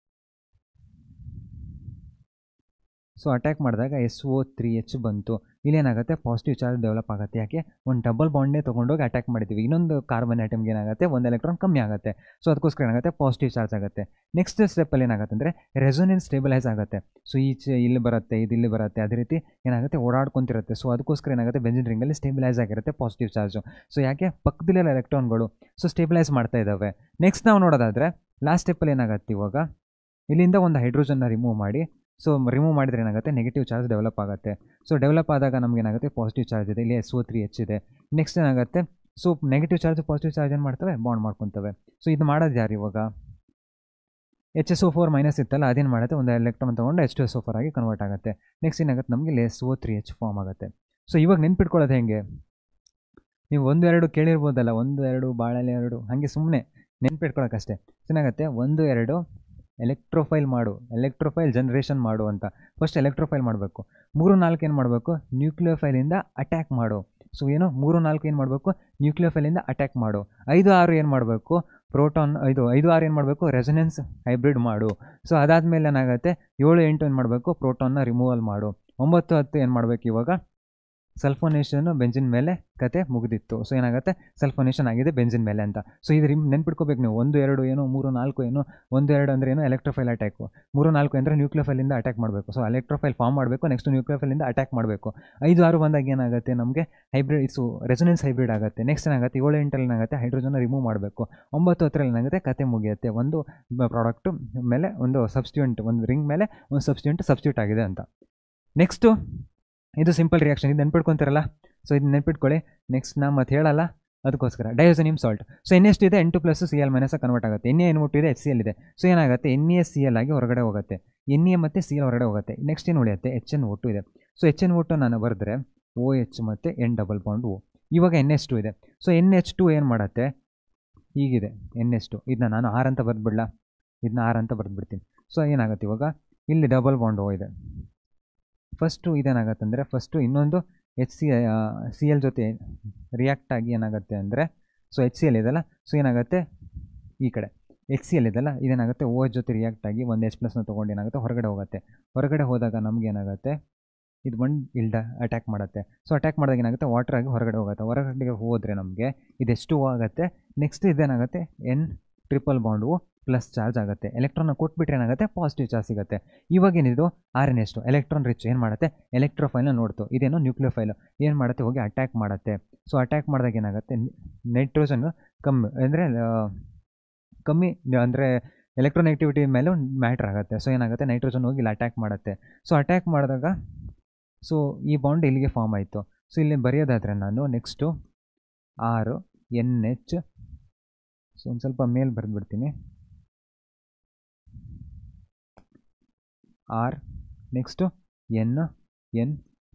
ಸೊ ಅಟ್ಯಾಕ್ ಮಾಡಿದಾಗ SO3H ಬಂತು. ಇಲ್ಲೇನಾಗುತ್ತೆ, ಪಾಸಿಟಿವ್ ಚಾರ್ಜ್ ಡೆವಲಪ್ ಆಗುತ್ತೆ. ಯಾಕೆ, ಒಂದು ಡಬಲ್ ಬಾಂಡ್ನೇ ತೊಗೊಂಡೋಗಿ ಅಟ್ಯಾಕ್ ಮಾಡಿದ್ದೀವಿ. ಇನ್ನೊಂದು ಕಾರ್ಬನ್ ಆಟಮ್ಗೆ ಏನಾಗುತ್ತೆ, ಒಂದು ಎಲೆಕ್ಟ್ರಾನ್ ಕಮ್ಮಿ ಆಗುತ್ತೆ. ಸೊ ಅದಕ್ಕೋಸ್ಕರ ಏನಾಗುತ್ತೆ, ಪಾಸಿಟಿವ್ ಚಾರ್ಜ್ ಆಗುತ್ತೆ. ನೆಕ್ಸ್ಟ್ ಸ್ಟೆಪ್ಪಲ್ಲಿ ಏನಾಗುತ್ತೆ ಅಂದರೆ ರೆಸೊನೆನ್ಸ್ ಸ್ಟೇಬಲೈಸ್ ಆಗುತ್ತೆ. ಸೊ ಈಚೆ ಇಲ್ಲಿ ಬರುತ್ತೆ, ಇದು ಇಲ್ಲಿ ಬರುತ್ತೆ, ಅದೇ ರೀತಿ ಏನಾಗುತ್ತೆ, ಓಡಾಡ್ಕೊಂತಿರುತ್ತೆ. ಸೊ ಅದಕ್ಕೋಸ್ಕರ ಏನಾಗುತ್ತೆ, ಬೆಂಜಿನ್ ರಿಂಗಲ್ಲಿ ಸ್ಟೇಬಲೈಸ್ ಆಗಿರುತ್ತೆ ಪಾಸಿಟಿವ್ ಚಾರ್ಜು. ಸೊ ಯಾಕೆ, ಪಕ್ಕದಲ್ಲಿರೋ ಎಲೆಕ್ಟ್ರಾನ್ಗಳು ಸೊ ಸ್ಟೇಬಲೈಸ್ ಮಾಡ್ತಾ ಇದ್ದಾವೆ. ನೆಕ್ಸ್ಟ್ ನಾವು ನೋಡೋದಾದರೆ ಲಾಸ್ಟ್ ಸ್ಟೆಪ್ಪಲ್ಲಿ ಏನಾಗುತ್ತೆ, ಇವಾಗ ಇಲ್ಲಿಂದ ಒಂದು ಹೈಡ್ರೋಜನ್ನ ರಿಮೂವ್ ಮಾಡಿ. ಸೊ ರಿಮೂವ್ ಮಾಡಿದ್ರೆ ಏನಾಗುತ್ತೆ, ನೆಗೆಟಿವ್ ಚಾರ್ಜ್ ಡೆವಲಪ್ ಆಗುತ್ತೆ. ಸೊ ಡೆವಲಪ್ ಆದಾಗ ನಮಗೇನಾಗುತ್ತೆ, ಪಾಸಿಟಿವ್ ಚಾರ್ಜ್ ಇದೆ, ಇಲ್ಲಿ SO3H ಇದೆ. ನೆಕ್ಸ್ಟ್ ಏನಾಗುತ್ತೆ, so negative charge positive charge ಏನು ಮಾಡ್ತವೆ, ಬಾಂಡ್ ಮಾಡ್ಕೊತವೆ. ಸೊ ಇದು ಮಾಡೋದು ಯಾರು, ಇವಾಗ HSO4 ಮೈನಸ್ ಇತ್ತಲ್ಲ, ಅದೇನು ಮಾಡುತ್ತೆ, ಒಂದು ಎಲೆಕ್ಟ್ರಾನ್ ತೊಗೊಂಡು H2SO4 ಆಗಿ ಕನ್ವರ್ಟ್ ಆಗುತ್ತೆ. ನೆಕ್ಸ್ಟ್ ಏನಾಗುತ್ತೆ, ನಮಗೆ ಇಲ್ಲಿ SO3H ಫಾರ್ಮ್ ಆಗುತ್ತೆ. ಸೊ ಇವಾಗ ನೆನ್ಪಿಟ್ಕೊಳ್ಳೋದು ಹೆಂಗೆ, ನೀವು 1 2 ಕೇಳಿರ್ಬೋದಲ್ಲ, 1 2 ಬಾಳಲ್ಲಿ 2 ಹಾಗೆ ಸುಮ್ಮನೆ ನೆನ್ಪಿಟ್ಕೊಳ್ಳೋಕ್ಕಷ್ಟೇ. ಏನಾಗುತ್ತೆ, 1 2 ಎಲೆಕ್ಟ್ರೋಫೈಲ್ ಮಾಡು, ಎಲೆಕ್ಟ್ರೋಫೈಲ್ ಜನ್ರೇಷನ್ ಮಾಡು ಅಂತ. ಫಸ್ಟ್ ಎಲೆಕ್ಟ್ರೋಫೈಲ್ ಮಾಡಬೇಕು. 3 4 ಏನು ಮಾಡಬೇಕು, ನ್ಯೂಕ್ಲಿಯೋಫೈಲಿಂದ ಅಟ್ಯಾಕ್ ಮಾಡು. ಸೊ ಏನು 3 4 ಏನು ಮಾಡಬೇಕು, ನ್ಯೂಕ್ಲಿಯೋಫೈಲಿಂದ ಅಟ್ಯಾಕ್ ಮಾಡು. 5 6 ಏನು ಮಾಡಬೇಕು, ಪ್ರೋಟಾನ್ 5 6 ಏನು ಮಾಡಬೇಕು, ರೆಸೊನೆನ್ಸ್ ಹೈಬ್ರಿಡ್ ಮಾಡು. ಸೊ ಅದಾದಮೇಲೆ ಏನಾಗುತ್ತೆ, 7 8 ಏನು ಮಾಡಬೇಕು, ಪ್ರೋಟಾನ್ನ ರಿಮೂವಲ್ ಮಾಡು. 9 10 ಏನು ಮಾಡಬೇಕು, ಇವಾಗ ಸಲ್ಫೋನೇಷನ್ನು ಬೆಂಜಿನ್ ಮೇಲೆ ಕತೆ ಮುಗಿದಿತ್ತು. ಸೊ ಏನಾಗುತ್ತೆ, ಸಲ್ಫೋನೇಷನ್ ಆಗಿದೆ ಬೆಂಜಿನ್ ಮೇಲೆ ಅಂತ. ಸೊ ಇದು ನೆನ್ಪಿಟ್ಕೋಬೇಕು ನೀವು. 1 2 ಏನು, 3 4 ಏನು. 1 2 ಅಂದರೆ ಏನು, ಎಲೆಕ್ಟ್ರೋಫೈಲ್ ಅಟ್ಯಾಕು. 3 4 ಅಂದರೆ ನ್ಯೂಕ್ಲಿಯೋಫೈಲಿಂದ ಅಟ್ಯಾಕ್ ಮಾಡಬೇಕು. ಸೊ ಎಲೆಕ್ಟ್ರೋಫೈಲ್ ಫಾರ್ಮ್ ಮಾಡಬೇಕು, ನೆಕ್ಸ್ಟ್ ನ್ಯೂಕ್ಲಿಯೋಫೈಲಿಂದ ಅಟ್ಯಾಕ್ ಮಾಡಬೇಕು. 5 6 ಬಂದಾಗ ಏನಾಗುತ್ತೆ, ನಮಗೆ ಹೈಬ್ರಿಡ್ ಇಸು ರೆಸೊನೆನ್ಸ್ ಹೈಬ್ರಿಡ್ ಆಗುತ್ತೆ. ನೆಕ್ಸ್ಟ್ ಏನಾಗುತ್ತೆ, 7 8 ಏನಾಗುತ್ತೆ, ಹೈಡ್ರೋಜನ್ನ ರಿಮೂವ್ ಮಾಡಬೇಕು. 9 10 ಏನಾಗುತ್ತೆ, ಕತೆ ಮುಗಿಯುತ್ತೆ. ಒಂದು ಪ್ರಾಡಕ್ಟು ಮೇಲೆ ಒಂದು ಸಬ್ಸ್ಟಿಟ್ಯೂಂಟ್, ಒಂದು ರಿಂಗ್ ಮೇಲೆ ಒಂದು ಸಬ್ಸ್ಟಿಟ್ಯೂಟ್ ಆಗಿದೆ ಅಂತ. ನೆಕ್ಸ್ಟು ಇದು ಸಿಂಪಲ್ ರಿಯಾಕ್ಷನ್, ಇದು ನೆನ್ಪಿಟ್ಕೊತಿರಲ್ಲ. ಸೊ ಇದು ನೆನ್ಪಿಟ್ಕೊಳ್ಳಿ. ನೆಕ್ಸ್ಟ್ ನಾ ಮತ್ತೆ ಹೇಳಲ್ಲ, ಅದಕ್ಕೋಸ್ಕರ ಡಯೋಸೋನಿಯಂ ಸಾಲ್ಟ್. ಸೊ NH2 ಇದೆ, N2+ Cl- ಕನ್ವರ್ಟ್ ಆಗುತ್ತೆ. NaN2 ಇದೆ, HCl ಇದೆ. ಸೊ ಏನಾಗುತ್ತೆ, NaCl ಆಗಿ ಹೊರಗಡೆ ಹೋಗುತ್ತೆ. Na ಮತ್ತು Cl ಹೊರಗಡೆ ಹೋಗುತ್ತೆ. ನೆಕ್ಸ್ಟ್ ಏನು ಉಳಿಯುತ್ತೆ, HNO2 ಇದೆ. ಸೊ HNO2 ನಾನು ಬರೆದ್ರೆ OH ಮತ್ತು N ಡಬಲ್ ಬಾಂಡ್ O. ಇವಾಗ NH2 ಇದೆ. ಸೊ NH2 ಏನು ಮಾಡುತ್ತೆ, ಹೀಗಿದೆ NH2. ಇದನ್ನ ನಾನು R ಅಂತ ಬರೆದ್ಬಿಡ್ಲ, ಇದನ್ನ R ಅಂತ ಬರೆದ್ಬಿಡ್ತೀನಿ. ಸೊ ಏನಾಗುತ್ತೆ, ಇವಾಗ ಇಲ್ಲಿ ಡಬಲ್ ಬಾಂಡ್ O ಇದೆ. ಫಸ್ಟು ಇದೇನಾಗುತ್ತೆ ಅಂದರೆ, ಫಸ್ಟು ಇನ್ನೊಂದು Cl ಜೊತೆ ರಿಯಾಕ್ಟ್ ಆಗಿ ಏನಾಗುತ್ತೆ ಅಂದರೆ, ಸೊ HCl ಇದೆಲ್ಲ, ಸೊ ಏನಾಗುತ್ತೆ, ಈ ಕಡೆ HCl ಇದೆಲ್ಲ, ಇದೇನಾಗುತ್ತೆ OH ಜೊತೆ ರಿಯಾಕ್ಟ್ ಆಗಿ ಒಂದು H+ ತೊಗೊಂಡು ಏನಾಗುತ್ತೆ, ಹೊರಗಡೆ ಹೋಗುತ್ತೆ. ಹೊರಗಡೆ ಹೋದಾಗ ನಮಗೇನಾಗುತ್ತೆ, ಇದು ಬಂದು ಇಲ್ಲಿ ಅಟ್ಯಾಕ್ ಮಾಡುತ್ತೆ. ಸೊ ಅಟ್ಯಾಕ್ ಮಾಡಿದಾಗ ಏನಾಗುತ್ತೆ, ವಾಟರ್ ಆಗಿ ಹೊರಗಡೆ ಹೋಗುತ್ತೆ. ಹೊರಗಡೆ ಹೋದರೆ ನಮಗೆ ಇದು H2O ಆಗುತ್ತೆ. ನೆಕ್ಸ್ಟ್ ಇದೇನಾಗುತ್ತೆ, N triple bond plus charge ಆಗುತ್ತೆ. ಎಲೆಕ್ಟ್ರಾನ್ನ ಕೊಟ್ಬಿಟ್ರೆ ಏನಾಗುತ್ತೆ, ಪಾಸಿಟಿವ್ ಚಾರ್ಜ್ ಸಿಗುತ್ತೆ. ಇವಾಗೇನಿದು RNH2 ಎಲೆಕ್ಟ್ರಾನ್ ರಿಚ್ ಏನು ಮಾಡುತ್ತೆ, ಎಲೆಕ್ಟ್ರೋಫೈಲ್ನ ನೋಡ್ತು. ಇದೇನೋ ನ್ಯೂಕ್ಲಿಯೋಫೈಲ್ ಏನು ಮಾಡುತ್ತೆ, ಹೋಗಿ ಅಟ್ಯಾಕ್ ಮಾಡುತ್ತೆ. ಸೊ ಅಟ್ಯಾಕ್ ಮಾಡಿದಾಗ ಏನಾಗುತ್ತೆ, ನೈಟ್ರೋಜನ್ ಕಮ್ಮಿ ಅಂದರೆ ಎಲೆಕ್ಟ್ರೋನೆಗೆಟಿವಿಟಿ ಮೇಲೆ ಒಂದು ಮ್ಯಾಟ್ರ್ ಆಗುತ್ತೆ. ಸೊ ಏನಾಗುತ್ತೆ, ನೈಟ್ರೋಜನ್ ಹೋಗಿ ಇಲ್ಲಿ ಅಟ್ಯಾಕ್ ಮಾಡುತ್ತೆ. ಸೊ ಅಟ್ಯಾಕ್ ಮಾಡಿದಾಗ ಸೊ ಈ ಬಾಂಡ್ ಇಲ್ಲಿಗೆ ಫಾರ್ಮ್ ಆಯಿತು. ಸೊ ಇಲ್ಲಿ ಬರೆಯೋದಾದರೆ ನಾನು ನೆಕ್ಸ್ಟು RNH, ಸೊ ಒಂದು ಸ್ವಲ್ಪ ಮೇಲ್ ಬರೆದ್ಬಿಡ್ತೀನಿ, R next N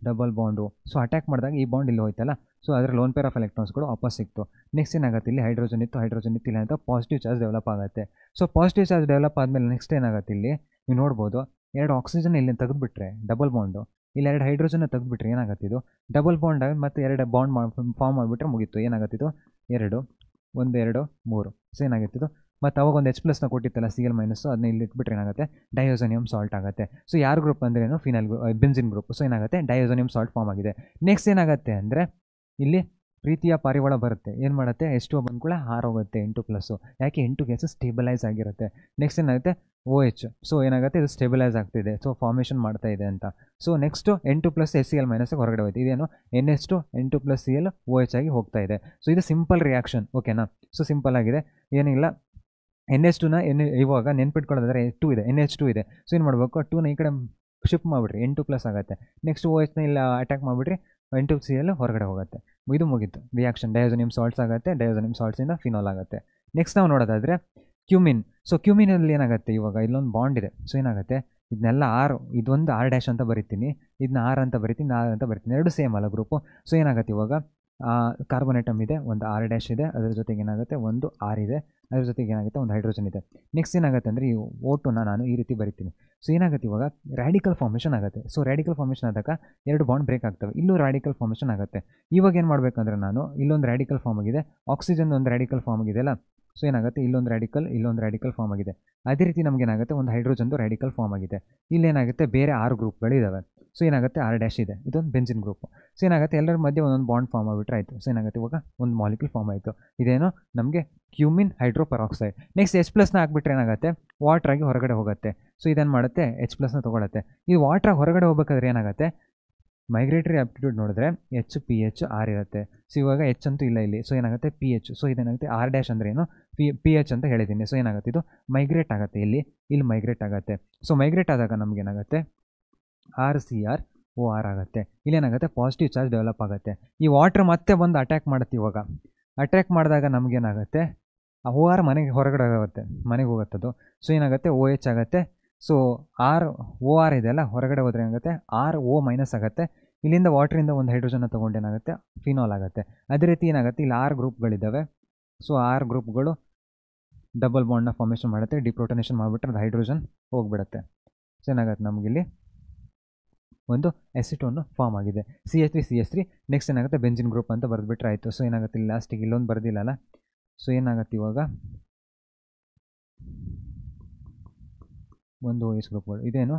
double bond. So attack ಮಾಡಿದಾಗ ಈ ಬಾಂಡ್ ಇಲ್ಲಿ ಹೋಯ್ತಲ್ಲ, ಸೊ ಅದರ ಲೋನ್ ಪೇರ್ ಆಫ್ ಎಲೆಕ್ಟ್ರಾನ್ಸ್ಗಳು ವಾಪಸ್ ಸಿಕ್ತು. ನೆಕ್ಸ್ಟ್ ಏನಾಗುತ್ತೆ, ಇಲ್ಲಿ ಹೈಡ್ರೋಜನ್ ಇತ್ತು ಇಲ್ಲ ಅಂತ ಪಾಸಿಟಿವ್ ಚಾರ್ಜ್ ಡೆವಲಪ್ ಆಗುತ್ತೆ. ಸೊ ಪಾಸಿಟಿವ್ ಚಾರ್ಜ್ ಡೆವಲಪ್ ಆದಮೇಲೆ ನೆಕ್ಸ್ಟ್ ಏನಾಗುತ್ತೆ, ಇಲ್ಲಿ ನೀವು ನೋಡ್ಬೋದು 2 ಆಕ್ಸಿಜನ್ ಇಲ್ಲಿ ತೆಗೆದುಬಿಟ್ರೆ ಡಬಲ್ ಬಾಂಡು, ಇಲ್ಲಿ 2 ಹೈಡ್ರೋಜನ್ನ ತೆಗೆದುಬಿಟ್ರೆ ಏನಾಗುತ್ತೆ, ಇದು ಡಬಲ್ ಬಾಂಡ್ ಆಗಿ ಮತ್ತೆ 2 ಬಾಂಡ್ ಫಾರ್ಮ್ ಮಾಡಿಬಿಟ್ರೆ ಮುಗೀತು. ಏನಾಗುತ್ತೆ, ಇದು 2 1 2 3. ಸೊ ಏನಾಗುತ್ತೆ ಇದು, ಮತ್ತು ಅವಾಗ ಒಂದು H+ ಕೊಟ್ಟಿತ್ತಲ್ಲ Cl-, ಅದನ್ನ ಇಲ್ಲಿ ಇಟ್ಬಿಟ್ರೆ ಏನಾಗುತ್ತೆ, ಡಯೋಸೋನಿಯಂ ಸಾಲ್ಟ್ ಆಗುತ್ತೆ. ಸೊ ಯಾರು ಗ್ರೂಪ್ ಅಂದರೆ ಏನು, ಫಿನೈಲ್ ಬೆಂಜಿನ್ ಗ್ರೂಪ್. ಸೊ ಏನಾಗುತ್ತೆ, ಡಯೋಸೋನಿಯಂ ಸಾಲ್ಟ್ ಫಾರ್ಮ್ ಆಗಿದೆ. ನೆಕ್ಸ್ಟ್ ಏನಾಗುತ್ತೆ ಅಂದರೆ, ಇಲ್ಲಿ ಪ್ರೀತಿಯ ಪಾರಿವಾಳ ಬರುತ್ತೆ, ಏನು ಮಾಡುತ್ತೆ, H2O ಬಂದ ಕೂಡ ಹಾರೋಗುತ್ತೆ N2+. ಯಾಕೆ, N2 ಗ್ಯಾಸ್ ಸ್ಟೇಬಲೈಸ್ ಆಗಿರುತ್ತೆ. ನೆಕ್ಸ್ಟ್ ಏನಾಗುತ್ತೆ, OH. ಸೊ ಏನಾಗುತ್ತೆ, ಇದು ಸ್ಟೇಬಲೈಸ್ ಆಗ್ತಿದೆ, ಸೊ ಫಾರ್ಮೇಷನ್ ಮಾಡ್ತಾ ಇದೆ ಅಂತ. ಸೊ ನೆಕ್ಸ್ಟು N2+ Cl- ಹೊರಗಡೆ ಹೋಯ್ತು. ಇದೇನು NH2 N2+ Cl OH ಆಗಿ ಹೋಗ್ತಾ ಇದೆ. ಸೊ ಇದು ಸಿಂಪಲ್ ರಿಯಾಕ್ಷನ್, ಓಕೆನಾ. ಸೊ ಸಿಂಪಲ್ ಆಗಿದೆ, ಏನಿಲ್ಲ. NH2ನ ಇವಾಗ ನೆನ್ಪಿಟ್ಕೊಳ್ಳೋದಾದ್ರೆ 2 ಇದೆ, NH2 ಇದೆ. ಸೊ ಏನು ಮಾಡಬೇಕು, 2ನ ಈ ಕಡೆ ಶಿಫ್ಟ್ ಮಾಡಿಬಿಟ್ರಿ, N2+ ಆಗುತ್ತೆ. ನೆಕ್ಸ್ಟ್ OHನ ಇಲ್ಲ ಅಟ್ಯಾಕ್ ಮಾಡಿಬಿಟ್ರಿ, N2Cl ಹೊರಗಡೆ ಹೋಗುತ್ತೆ. ಇದು ಮುಗೀತು ರಿಯಾಕ್ಷನ್. ಡಯೋಸೋನಿಯಂ ಸಾಲ್ಟ್ಸ್ ಆಗುತ್ತೆ, ಡಯೋಸೋನಿಯಂ ಸಾಲ್ಟ್ಸಿಂದ ಫಿನಾಲ್ ಆಗುತ್ತೆ. ನೆಕ್ಸ್ಟ್ ನಾವು ನೋಡೋದಾದರೆ ಕ್ಯೂಮಿನ್. ಸೊ ಕ್ಯೂಮಿನಲ್ಲಿ ಏನಾಗುತ್ತೆ, ಇವಾಗ ಇಲ್ಲೊಂದು ಬಾಂಡ್ ಇದೆ. ಸೊ ಏನಾಗುತ್ತೆ, ಇದನ್ನೆಲ್ಲ ಆರ್, ಇದೊಂದು ಆರ್ ಡ್ಯಾಶ್ ಅಂತ ಬರಿತೀನಿ, ಇದನ್ನ ಆರ್ ಅಂತ ಬರಿತೀನಿ, ಆರ್ ಅಂತ ಬರಿತೀನಿ, ಎರಡು ಸೇಮ್ ಅಲ್ಲ ಗ್ರೂಪು. ಸೊ ಏನಾಗುತ್ತೆ ಇವಾಗ ಕಾರ್ಬನ್ ಐಟಮ್ ಇದೆ, ಒಂದು ಆರ್ ಡ್ಯಾಶ್ ಇದೆ, ಅದರ ಜೊತೆಗೆ ಏನಾಗುತ್ತೆ ಒಂದು ಆರ್ ಇದೆ, ಅದ್ರ ಜೊತೆಗೆ ಏನಾಗುತ್ತೆ ಒಂದು ಹೈಡ್ರೋಜನ್ ಇದೆ. ನೆಕ್ಸ್ಟ್ ಏನಾಗುತ್ತೆ ಅಂದರೆ ಈ O2ನ ನಾನು ಈ ರೀತಿ ಬರಿತೀನಿ. ಸೊ ಏನಾಗುತ್ತೆ ಇವಾಗ ರ್ಯಾಡಿಕಲ್ ಫಾರ್ಮೇಷನ್ ಆಗುತ್ತೆ. ಸೊ ರ್ಯಾಡಿಕಲ್ ಫಾರ್ಮೇಷನ್ ಆದಾಗ ಎರಡು ಬಾಂಡ್ ಬ್ರೇಕ್ ಆಗ್ತವೆ, ಇಲ್ಲೂ ರ್ಯಾಡಿಕಲ್ ಫಾರ್ಮೇಷನ್ ಆಗುತ್ತೆ. ಇವಾಗ ಏನು ಮಾಡಬೇಕಂದ್ರೆ ನಾನು ಇಲ್ಲೊಂದು ರ್ಯಾಡಿಕಲ್ ಫಾರ್ಮ್ ಆಗಿದೆ, ಆಕ್ಸಿಜನ್ ಒಂದು ರ್ಯಾಡಿಕಲ್ ಫಾರ್ಮ್ ಆಗಿದೆಯಲ್ಲ, ಸೊ ಏನಾಗುತ್ತೆ ಇಲ್ಲೊಂದು ರ್ಯಾಡಿಕಲ್ ಫಾರ್ಮ್ ಆಗಿದೆ. ಅದೇ ರೀತಿ ನಮ್ಗೆ ಏನಾಗುತ್ತೆ ಒಂದು ಹೈಡ್ರೋಜನ್ದು ರ್ಯಾಡಿಕಲ್ ಫಾರ್ಮ್ ಆಗಿದೆ. ಇಲ್ಲೇನಾಗುತ್ತೆ ಬೇರೆ 6 ಗ್ರೂಪ್ಗಳಿದ್ದಾವೆ. ಸೊ ಏನಾಗುತ್ತೆ ಆರ್ ಡ್ಯಾಶ್ ಇದೆ, ಇದೊಂದು ಬೆಂಜಿನ್ ಗ್ರೂಪ್. ಸೊ ಏನಾಗುತ್ತೆ ಎಲ್ಲರ ಮಧ್ಯೆ ಒಂದೊಂದು ಬಾಂಡ್ ಫಾರ್ಮ್ ಆಗಿಬಿಟ್ರೆ ಆಯಿತು. ಸೊ ಏನಾಗುತ್ತೆ ಇವಾಗ ಒಂದು ಮಾಲಿಕ್ಯೂಲ್ ಫಾರ್ಮ್ ಆಯಿತು. ಇದೇನೋ ನಮಗೆ ಕ್ಯೂಮಿನ್ ಹೈಡ್ರೋಪೆರಾಕ್ಸೈಡ್. ನೆಕ್ಸ್ಟ್ H+ನ ಹಾಕ್ಬಿಟ್ರೆ ಏನಾಗುತ್ತೆ ವಾಟ್ರಾಗಿ ಹೊರಗಡೆ ಹೋಗುತ್ತೆ. ಸೊ ಇದನ್ನು ಮಾಡುತ್ತೆ H+ನ ತೊಗೊಳುತ್ತೆ. ಈ ವಾಟ್ರಾಗಿ ಹೊರಗಡೆ ಹೋಗ್ಬೇಕಾದ್ರೆ ಏನಾಗುತ್ತೆ ಮೈಗ್ರೇಟರಿ ಆಪ್ಟಿಟ್ಯೂಡ್ ನೋಡಿದ್ರೆ H R ಇರುತ್ತೆ. ಸೊ ಇವಾಗ H ಅಂತೂ ಇಲ್ಲ ಇಲ್ಲಿ. ಸೊ ಏನಾಗುತ್ತೆ PH. ಸೊ ಇದೇನಾಗುತ್ತೆ ಆರ್ ಡ್ಯಾಶ್ ಅಂದರೆ ಏನು PH ಅಂತ ಹೇಳಿದ್ದೀನಿ. ಸೊ ಏನಾಗುತ್ತೆ ಇದು ಮೈಗ್ರೇಟ್ ಆಗುತ್ತೆ, ಇಲ್ಲಿ ಮೈಗ್ರೇಟ್ ಆಗುತ್ತೆ. ಸೊ ಮೈಗ್ರೇಟ್ ಆದಾಗ ನಮಗೇನಾಗುತ್ತೆ RCrOR ಆಗುತ್ತೆ. ಇಲ್ಲೇನಾಗುತ್ತೆ ಪಾಸಿಟಿವ್ ಚಾರ್ಜ್ ಡೆವಲಪ್ ಆಗುತ್ತೆ. ಈ ವಾಟ್ರ್ ಮತ್ತೆ ಬಂದು ಅಟ್ಯಾಕ್ ಮಾಡುತ್ತೆ. ಇವಾಗ ಅಟ್ಯಾಕ್ ಮಾಡಿದಾಗ ನಮಗೇನಾಗುತ್ತೆ OR ಹೊರಗಡೆ ಆಗುತ್ತೆ, ಮನೆಗೆ ಹೋಗುತ್ತದು. ಸೊ ಏನಾಗುತ್ತೆ OH ಆಗುತ್ತೆ. ಸೊ OR ಇದೆಯಲ್ಲ ಹೊರಗಡೆ ಹೋದರೆ ಏನಾಗುತ್ತೆ RO ಮೈನಸ್ ಆಗುತ್ತೆ. ಇಲ್ಲಿಂದ ವಾಟ್ರಿಂದ ಒಂದು ಹೈಡ್ರೋಜನ್ನ ತೊಗೊಂಡು ಏನಾಗುತ್ತೆ ಫಿನಾಲ್ ಆಗುತ್ತೆ. ಅದೇ ರೀತಿ ಏನಾಗುತ್ತೆ ಇಲ್ಲಿ 6 ಗ್ರೂಪ್ಗಳಿದ್ದಾವೆ. ಸೊ 6 ಗ್ರೂಪ್ಗಳು ಡಬಲ್ ಬಾಂಡ್ನ ಫಾರ್ಮೇಷನ್ ಮಾಡುತ್ತೆ, ಡಿಪ್ರೋಟನೇಷನ್ ಮಾಡಿಬಿಟ್ರೆ ಅದು ಹೈಡ್ರೋಜನ್ ಹೋಗ್ಬಿಡುತ್ತೆ. ಸೊ ಏನಾಗುತ್ತೆ ನಮಗಿಲ್ಲಿ ಒಂದು ಎಸಿಟೋನ್ ಫಾರ್ಮ್ ಆಗಿದೆ, CH3CH3. ನೆಕ್ಸ್ಟ್ ಏನಾಗುತ್ತೆ ಬೆಂಜಿನ್ ಗ್ರೂಪ್ ಅಂತ ಬರೆದ್ಬಿಟ್ರೆ ಆಯಿತು. ಸೊ ಏನಾಗುತ್ತೆ ಇಲ್ಲಿ ಲಾಸ್ಟಿಗೆ ಇಲ್ಲೊಂದು ಬರೆದಿಲ್ಲಲ್ಲ. ಸೊ ಏನಾಗುತ್ತೆ ಇವಾಗ ಒಂದು OH ಗ್ರೂಪ್ಗಳು, ಇದೇನು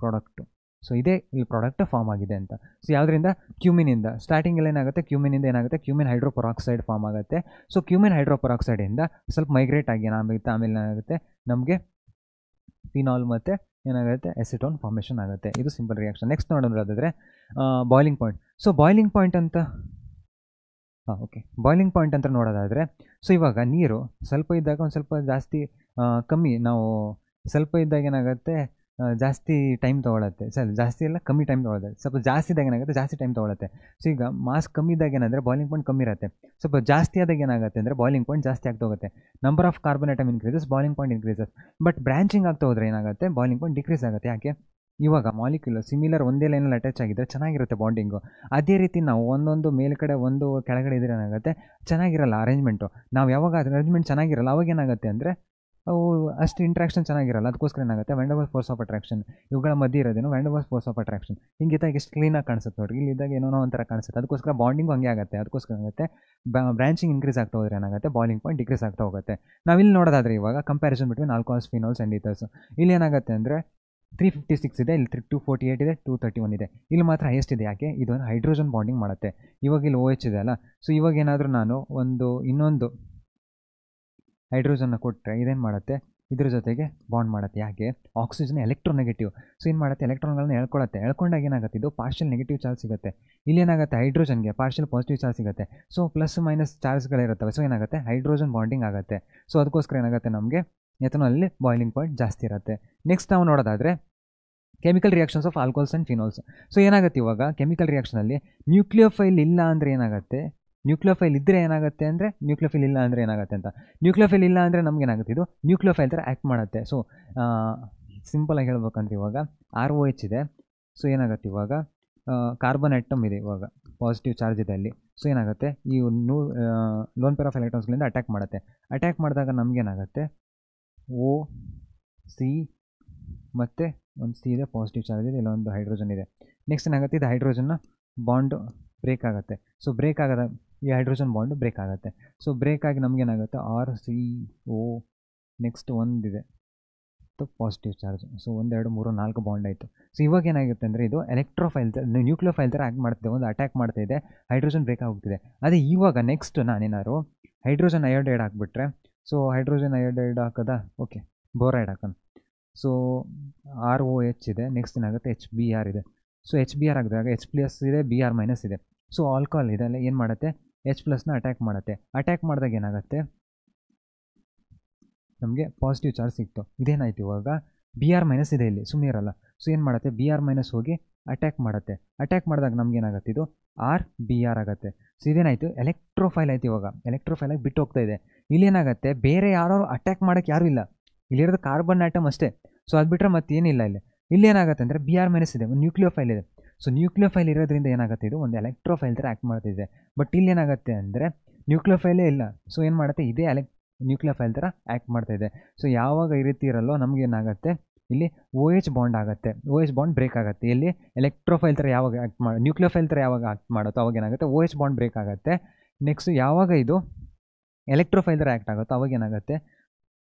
ಪ್ರಾಡಕ್ಟು. ಸೊ ಇದೇ ಇಲ್ಲಿ ಪ್ರಾಡಕ್ಟ್ ಫಾರ್ಮ್ ಆಗಿದೆ ಅಂತ. ಸೊ ಯಾವುದರಿಂದ ಕ್ಯೂಮಿನಿಂದ ಸ್ಟಾರ್ಟಿಂಗಲ್ಲಿ ಏನಾಗುತ್ತೆ ಕ್ಯೂಮಿನಿಂದ ಏನಾಗುತ್ತೆ ಕ್ಯೂಮಿನ್ ಹೈಡ್ರೋಪೆರಾಕ್ಸೈಡ್ ಫಾರ್ಮ್ ಆಗುತ್ತೆ. ಸೊ ಕ್ಯೂಮಿನ್ ಹೈಡ್ರೋಪೆರಾಕ್ಸೈಡಿಂದ ಸ್ವಲ್ಪ ಮೈಗ್ರೇಟ್ ಆಗಿ ಆಮೇಲೆ ಏನಾಗುತ್ತೆ ನಮಗೆ ಫಿನಾಲ್ ಮತ್ತು ಏನಾಗುತ್ತೆ ಎಸಿಟೋನ್ ಫಾರ್ಮೇಷನ್ ಆಗುತ್ತೆ. ಇದು ಸಿಂಪಲ್ ರಿಯಾಕ್ಷನ್. ನೆಕ್ಸ್ಟ್ ನೋಡೋದಾದರೆ boiling point. So boiling point ಅಂತ ಬಾಯ್ಲಿಂಗ್ ಪಾಯಿಂಟ್ ಅಂತ ನೋಡೋದಾದರೆ, ಸೊ ಇವಾಗ ನೀರು ಸ್ವಲ್ಪ ಇದ್ದಾಗ ಒಂದು ಸ್ವಲ್ಪ ಜಾಸ್ತಿ ಕಮ್ಮಿ, ನಾವು ಸ್ವಲ್ಪ ಇದ್ದಾಗ ಏನಾಗುತ್ತೆ ಜಾಸ್ತಿ ಟೈಮ್ ತೊಗೊಳುತ್ತೆ, ಜಾಸ್ತಿ ಎಲ್ಲ ಕಮ್ಮಿ ಟೈಮ್ ತೊಗೊಳುತ್ತೆ. ಸ್ವಲ್ಪ ಜಾಸ್ತಿ ಇದ್ದಾಗ ಏನಾಗುತ್ತೆ ಜಾಸ್ತಿ ಟೈಮ್ ತೊಗೊಳುತ್ತೆ. ಸೊ ಈಗ ಮಾಸ್ ಕಮ್ಮಿ ಇದ್ದಾಗ ಏನಂದರೆ ಬಾಯ್ಲಿಂಗ್ ಪಾಯಿಂಟ್ ಕಮ್ಮಿ ಇರುತ್ತೆ. ಸ್ವಲ್ಪ ಜಾಸ್ತಿ ಆದಾಗ ಏನಾಗುತ್ತೆ ಅಂದರೆ ಬಾಯ್ಲಿಂಗ್ ಪಾಯಿಂಟ್ ಜಾಸ್ತಿ ಆಗ್ತಾ ಹೋಗುತ್ತೆ. Number of carbon atom increases, boiling point increases. But branching ಆಗ್ತಾ ಹೋದರೆ ಏನಾಗುತ್ತೆ ಬಾಯ್ಲಿಂಗ್ ಪಾಯಿಂಟ್ ಡಿಕ್ರೀಸ್ ಆಗುತ್ತೆ. ಯಾಕೆ ಇವಾಗ ಮಾಲಿಕ್ಯೂಲ್ ಸಿಮಿಲರ್ ಒಂದೇ ಲೈನಲ್ಲಿ ಅಟ್ಯಾಚ್ ಆಗಿದ್ದರೆ ಚೆನ್ನಾಗಿರುತ್ತೆ ಬಾಂಡಿಂಗು. ಅದೇ ರೀತಿ ನಾವು ಒಂದೊಂದು ಮೇಲ್ಗಡೆ ಒಂದು ಕೆಳಗಡೆ ಇದ್ರೆ ಏನಾಗುತ್ತೆ ಚೆನ್ನಾಗಿರಲ್ಲ ಅರೇಂಜ್ಮೆಂಟು. ನಾವು ಯಾವಾಗ ಅರೇಂಜ್ಮೆಂಟ್ ಚೆನ್ನಾಗಿರಲ್ಲ ಅವಾಗ ಏನಾಗುತ್ತೆ ಅಂದರೆ ಅವು ಅಷ್ಟು ಇಂಟ್ರಾಕ್ಷನ್ ಚೆನ್ನಾಗಿರಲ್ಲ. ಅದಕ್ಕೋಸ್ಕರ ಏನಾಗುತ್ತೆ van der Waals force of attraction, ಇವುಗಳ ಮಧ್ಯೆ ಇರೋದೇನು van der Waals force of attraction. ಹಿಂಗಿದ್ದಾಗ ಎಷ್ಟು ಕ್ಲೀನಾಗಿ ಕಾಣಿಸುತ್ತೆ ನೋಡಿ, ಇಲ್ಲಿದ್ದಾಗ ಏನೋ ಒಂಥರ ಕಾಣಿಸುತ್ತೆ. ಅದಕ್ಕೋಸ್ಕರ ಬಾಂಡಿಂಗು ಹಂಗೆ ಆಗುತ್ತೆ. ಅದಕ್ಕೋಸ್ಕರ ಏನಾಗುತ್ತೆ ಬ್ರಾಂಚಿಂಗ್ ಇನ್ಕ್ರೀಸ್ ಆಗ್ತಾ ಹೋದರೆ ಏನಾಗುತ್ತೆ ಬಾಯ್ಲಿಂಗ್ ಪಾಯಿಂಟ್ ಡಿಕ್ರೀಸ್ ಆಗ್ತಾ ಹೋಗುತ್ತೆ. ನಾವಿಲ್ಲಿ ನೋಡೋದಾದರೆ ಇವಾಗ comparison between alcohols, phenols and ethers. ಇಲ್ಲಿ ಏನಾಗುತ್ತೆ ಅಂದರೆ 356 ಇದೆ, ಇಲ್ಲಿ 248 ಇದೆ, 231 ಇದೆ. ಇಲ್ಲಿ ಮಾತ್ರ ಹೈಯೆಸ್ಟ್ ಇದೆ. ಯಾಕೆ ಇದು ಹೈಡ್ರೋಜನ್ ಬಾಂಡಿಂಗ್ ಮಾಡುತ್ತೆ. ಇವಾಗ ಇಲ್ಲಿ OH ಇದೆ ಅಲ್ಲ. ಸೊ ಇವಾಗ ಏನಾದರೂ ನಾನು ಇನ್ನೊಂದು ಹೈಡ್ರೋಜನ್ನ ಕೊಟ್ಟರೆ ಇದೇನು ಮಾಡುತ್ತೆ ಇದ್ರ ಜೊತೆಗೆ ಬಾಂಡ್ ಮಾಡುತ್ತೆ. ಯಾಕೆ ಆಕ್ಸಿಜನ್ ಎಲೆಕ್ಟ್ರೋನೆಗೆಟಿವ್. ಸೊ ಏನು ಮಾಡುತ್ತೆ ಎಲೆಕ್ಟ್ರಾನ್ಗಳನ್ನ ಎಳ್ಕೊಂಡಾಗ ಏನಾಗುತ್ತೆ ಇದು ಪಾರ್ಷಿಯಲ್ ನೆಗೆಟಿವ್ ಚಾರ್ಜ್ ಸಿಗುತ್ತೆ. ಇಲ್ಲಿ ಏನಾಗುತ್ತೆ ಹೈಡ್ರೋಜನ್ಗೆ ಪಾರ್ಷಿಯಲ್ ಪಾಸಿಟಿವ್ ಚಾರ್ಜ್ ಸಿಗುತ್ತೆ. ಸೊ ಪ್ಲಸ್ ಮೈನಸ್ ಚಾರ್ಜ್ಗಳಿರುತ್ತವೆ. ಸೊ ಏನಾಗುತ್ತೆ ಹೈಡ್ರೋಜನ್ ಬಾಂಡಿಂಗ್ ಆಗುತ್ತೆ. ಸೊ ಅದಕ್ಕೋಸ್ಕರ ಏನಾಗುತ್ತೆ ನಮಗೆ ಎಥನಾಲಲ್ಲಿ ಬಾಯ್ಲಿಂಗ್ ಪಾಯಿಂಟ್ ಜಾಸ್ತಿ ಇರುತ್ತೆ. ನೆಕ್ಸ್ಟ್ ನಾವು ನೋಡೋದಾದರೆ chemical reactions of alcohols and phenols. So ಏನಾಗುತ್ತೆ ಇವಾಗ ಕೆಮಿಕಲ್ ರಿಯಾಕ್ಷನಲ್ಲಿ ನ್ಯೂಕ್ಲಿಯೋಫೈಲ್ ಇಲ್ಲ ಅಂದರೆ ಏನಾಗುತ್ತೆ, ನ್ಯೂಕ್ಲಿಯೋಫೈಲ್ ಇದ್ದರೆ ಏನಾಗುತ್ತೆ ಅಂದರೆ ನ್ಯೂಕ್ಲಿಯೋಫೈಲ್ ಇಲ್ಲ ಅಂದರೆ ಏನಾಗುತ್ತೆ ಅಂತ. ನ್ಯೂಕ್ಲಿಯೋಫೈಲ್ ಇಲ್ಲ ಅಂದರೆ ನಮ್ಗೆ ಏನಾಗುತ್ತೆ ಇದು ನ್ಯೂಕ್ಲಿಯೋಫೈಲ್ ಥರ ಆ್ಯಕ್ಟ್ ಮಾಡುತ್ತೆ. ಸೊ ಸಿಂಪಲಾಗಿ ಹೇಳ್ಬೇಕಂದ್ರೆ ಇವಾಗ ROH ಇದೆ. ಸೊ ಏನಾಗುತ್ತೆ ಇವಾಗ ಕಾರ್ಬನ್ ಆಟಮ್ ಇದೆ, ಇವಾಗ ಪಾಸಿಟಿವ್ ಚಾರ್ಜ್ ಇದೆ ಅಲ್ಲಿ. ಸೊ ಏನಾಗುತ್ತೆ ಈ ಲೋನ್ ಪೇರ್ ಆಫ್ ಎಲೆಕ್ಟ್ರಾನ್ಸ್ಗಳಿಂದ ಅಟ್ಯಾಕ್ ಮಾಡುತ್ತೆ. ಅಟ್ಯಾಕ್ ಮಾಡಿದಾಗ ನಮಗೇನಾಗುತ್ತೆ OC ಮತ್ತು ಒಂದು C ಇದೆ, ಪಾಸಿಟಿವ್ ಚಾರ್ಜ್ ಇದೆ, ಇಲ್ಲ ಒಂದು ಹೈಡ್ರೋಜನ್ ಇದೆ. ನೆಕ್ಸ್ಟ್ ಏನಾಗುತ್ತೆ ಇದು ಹೈಡ್ರೋಜನ್ನ ಬಾಂಡ್ ಬ್ರೇಕ್ ಆಗುತ್ತೆ. ಸೊ ಬ್ರೇಕ್ ಆಗೋದ ಈ ಹೈಡ್ರೋಜನ್ ಬಾಂಡ್ ಬ್ರೇಕ್ ಆಗುತ್ತೆ. ಸೊ ಬ್ರೇಕ್ ಆಗಿ ನಮಗೇನಾಗುತ್ತೆ RCO ನೆಕ್ಸ್ಟ್ ಒಂದಿದೆ ಪಾಸಿಟಿವ್ ಚಾರ್ಜ್. ಸೊ 1 2 3 4 ಬಾಂಡ್ ಆಯಿತು. ಸೊ ಇವಾಗ ಏನಾಗುತ್ತೆ ಅಂದರೆ ಇದು ಎಲೆಕ್ಟ್ರೋಫೈಲ್ ನ್ಯೂಕ್ಲಿಯೋಫೈಲ್ ಥರ ಆ್ಯಕ್ಟ್ ಮಾಡ್ತಿದೆ, ಒಂದು ಅಟ್ಯಾಕ್ ಮಾಡ್ತಾ ಇದೆ, ಹೈಡ್ರೋಜನ್ ಬ್ರೇಕ್ ಆಗೋಗ್ತಿದೆ. ಅದೇ ಇವಾಗ ನೆಕ್ಸ್ಟ್ ನಾನೇನಾದ್ರು ಹೈಡ್ರೋಜನ್ ಅಯೋಡೈಡ್ ಹಾಕ್ಬಿಟ್ರೆ, ಸೊ ಹೈಡ್ರೋಜನ್ ಅಯೋಡೈಡ್ ಹಾಕೋದಾ, ಓಕೆ ಬೋರೈಡ್ ಹಾಕೋಣ. ಸೊ ROH ಇದೆ, ನೆಕ್ಸ್ಟ್ ಏನಾಗುತ್ತೆ HBr ಇದೆ. ಸೊ HBr ಆಗಿದಾಗ H+ ಇದೆ, Br- ಇದೆ. ಸೊ ಆಲ್ಕೋಹಾಲ್ ಇದೆ ಅಲ್ಲ ಏನು ಮಾಡುತ್ತೆ H+ನ ಅಟ್ಯಾಕ್ ಮಾಡುತ್ತೆ. ಅಟ್ಯಾಕ್ ಮಾಡಿದಾಗ ಏನಾಗುತ್ತೆ ನಮಗೆ ಪಾಸಿಟಿವ್ ಚಾರ್ಜ್ ಸಿಕ್ತು. ಇದೇನಾಯ್ತು ಇವಾಗ Br- ಇದೆ ಇಲ್ಲಿ, ಸುಮ್ಮನೆ ಇರಲ್ಲ. ಸೊ ಏನು ಮಾಡುತ್ತೆ Br- ಹೋಗಿ ಅಟ್ಯಾಕ್ ಮಾಡುತ್ತೆ. ಅಟ್ಯಾಕ್ ಮಾಡಿದಾಗ ನಮ್ಗೆ ಏನಾಗುತ್ತೆ ಇದು RBr ಆಗುತ್ತೆ. ಸೊ ಇದೇನಾಯಿತು ಎಲೆಕ್ಟ್ರೋಫೈಲ್ ಆಯಿತು. ಇವಾಗ ಎಲೆಕ್ಟ್ರೋಫೈಲಾಗಿ ಬಿಟ್ಟು ಹೋಗ್ತಾ ಇದೆ. ಇಲ್ಲೇನಾಗುತ್ತೆ ಬೇರೆ ಯಾರು ಅಟ್ಯಾಕ್ ಮಾಡೋಕ್ಕೆ ಯಾರೂ ಇಲ್ಲ, ಇಲ್ಲಿರೋದು ಕಾರ್ಬನ್ ಆಟಮ್ ಅಷ್ಟೇ. ಸೊ ಅದು ಬಿಟ್ಟರೆ ಮತ್ತೇನಿಲ್ಲ ಇಲ್ಲಿ. ಇಲ್ಲೇನಾಗುತ್ತೆ ಅಂದರೆ Br- ಇದೆ, ಒಂದು ನ್ಯೂಕ್ಲಿಯೋಫೈಲ್ ಇದೆ. ಸೊ ನ್ಯೂಕ್ಲಿಯೋಫೈಲ್ ಇರೋದ್ರಿಂದ ಏನಾಗುತ್ತೆ, ಇದು ಒಂದು ಎಲೆಕ್ಟ್ರೋಫೈಲ್ ಥರ ಆ್ಯಕ್ಟ್ ಮಾಡ್ತಿದೆ. ಬಟ್ ಇಲ್ಲೇನಾಗುತ್ತೆ ಅಂದರೆ ನ್ಯೂಕ್ಲಿಯೋಫೈಲೇ ಇಲ್ಲ. ಸೊ ಏನು ಮಾಡುತ್ತೆ, ಇದೇ ನ್ಯೂಕ್ಲಿಯೋಫೈಲ್ ಥರ ಆ್ಯಕ್ಟ್ ಮಾಡ್ತಾಯಿದೆ. ಸೊ ಯಾವಾಗ ಈ ರೀತಿ ಇರಲ್ಲೋ ನಮಗೇನಾಗುತ್ತೆ, ಇಲ್ಲಿ OH ಬಾಂಡ್ ಆಗುತ್ತೆ, OH ಬಾಂಡ್ ಬ್ರೇಕ್ ಆಗುತ್ತೆ. ಇಲ್ಲಿ ಎಲೆಕ್ಟ್ರೋಫೈಲ್ ಥರ ಯಾವಾಗ ಆ್ಯಕ್ಟ್ ನ್ಯೂಕ್ಲಿಯೋಫೈಲ್ ಥರ ಯಾವಾಗ ಆ್ಯಕ್ಟ್ ಮಾಡುತ್ತೋ ಅವಾಗ ಏನಾಗುತ್ತೆ, OH ಬಾಂಡ್ ಬ್ರೇಕ್ ಆಗುತ್ತೆ. ನೆಕ್ಸ್ಟ್ ಯಾವಾಗ ಇದು ಎಲೆಕ್ಟ್ರೋಫೈಲ್ ಥರ ಆ್ಯಕ್ಟ್ ಆಗುತ್ತೋ ಅವಾಗ ಏನಾಗುತ್ತೆ,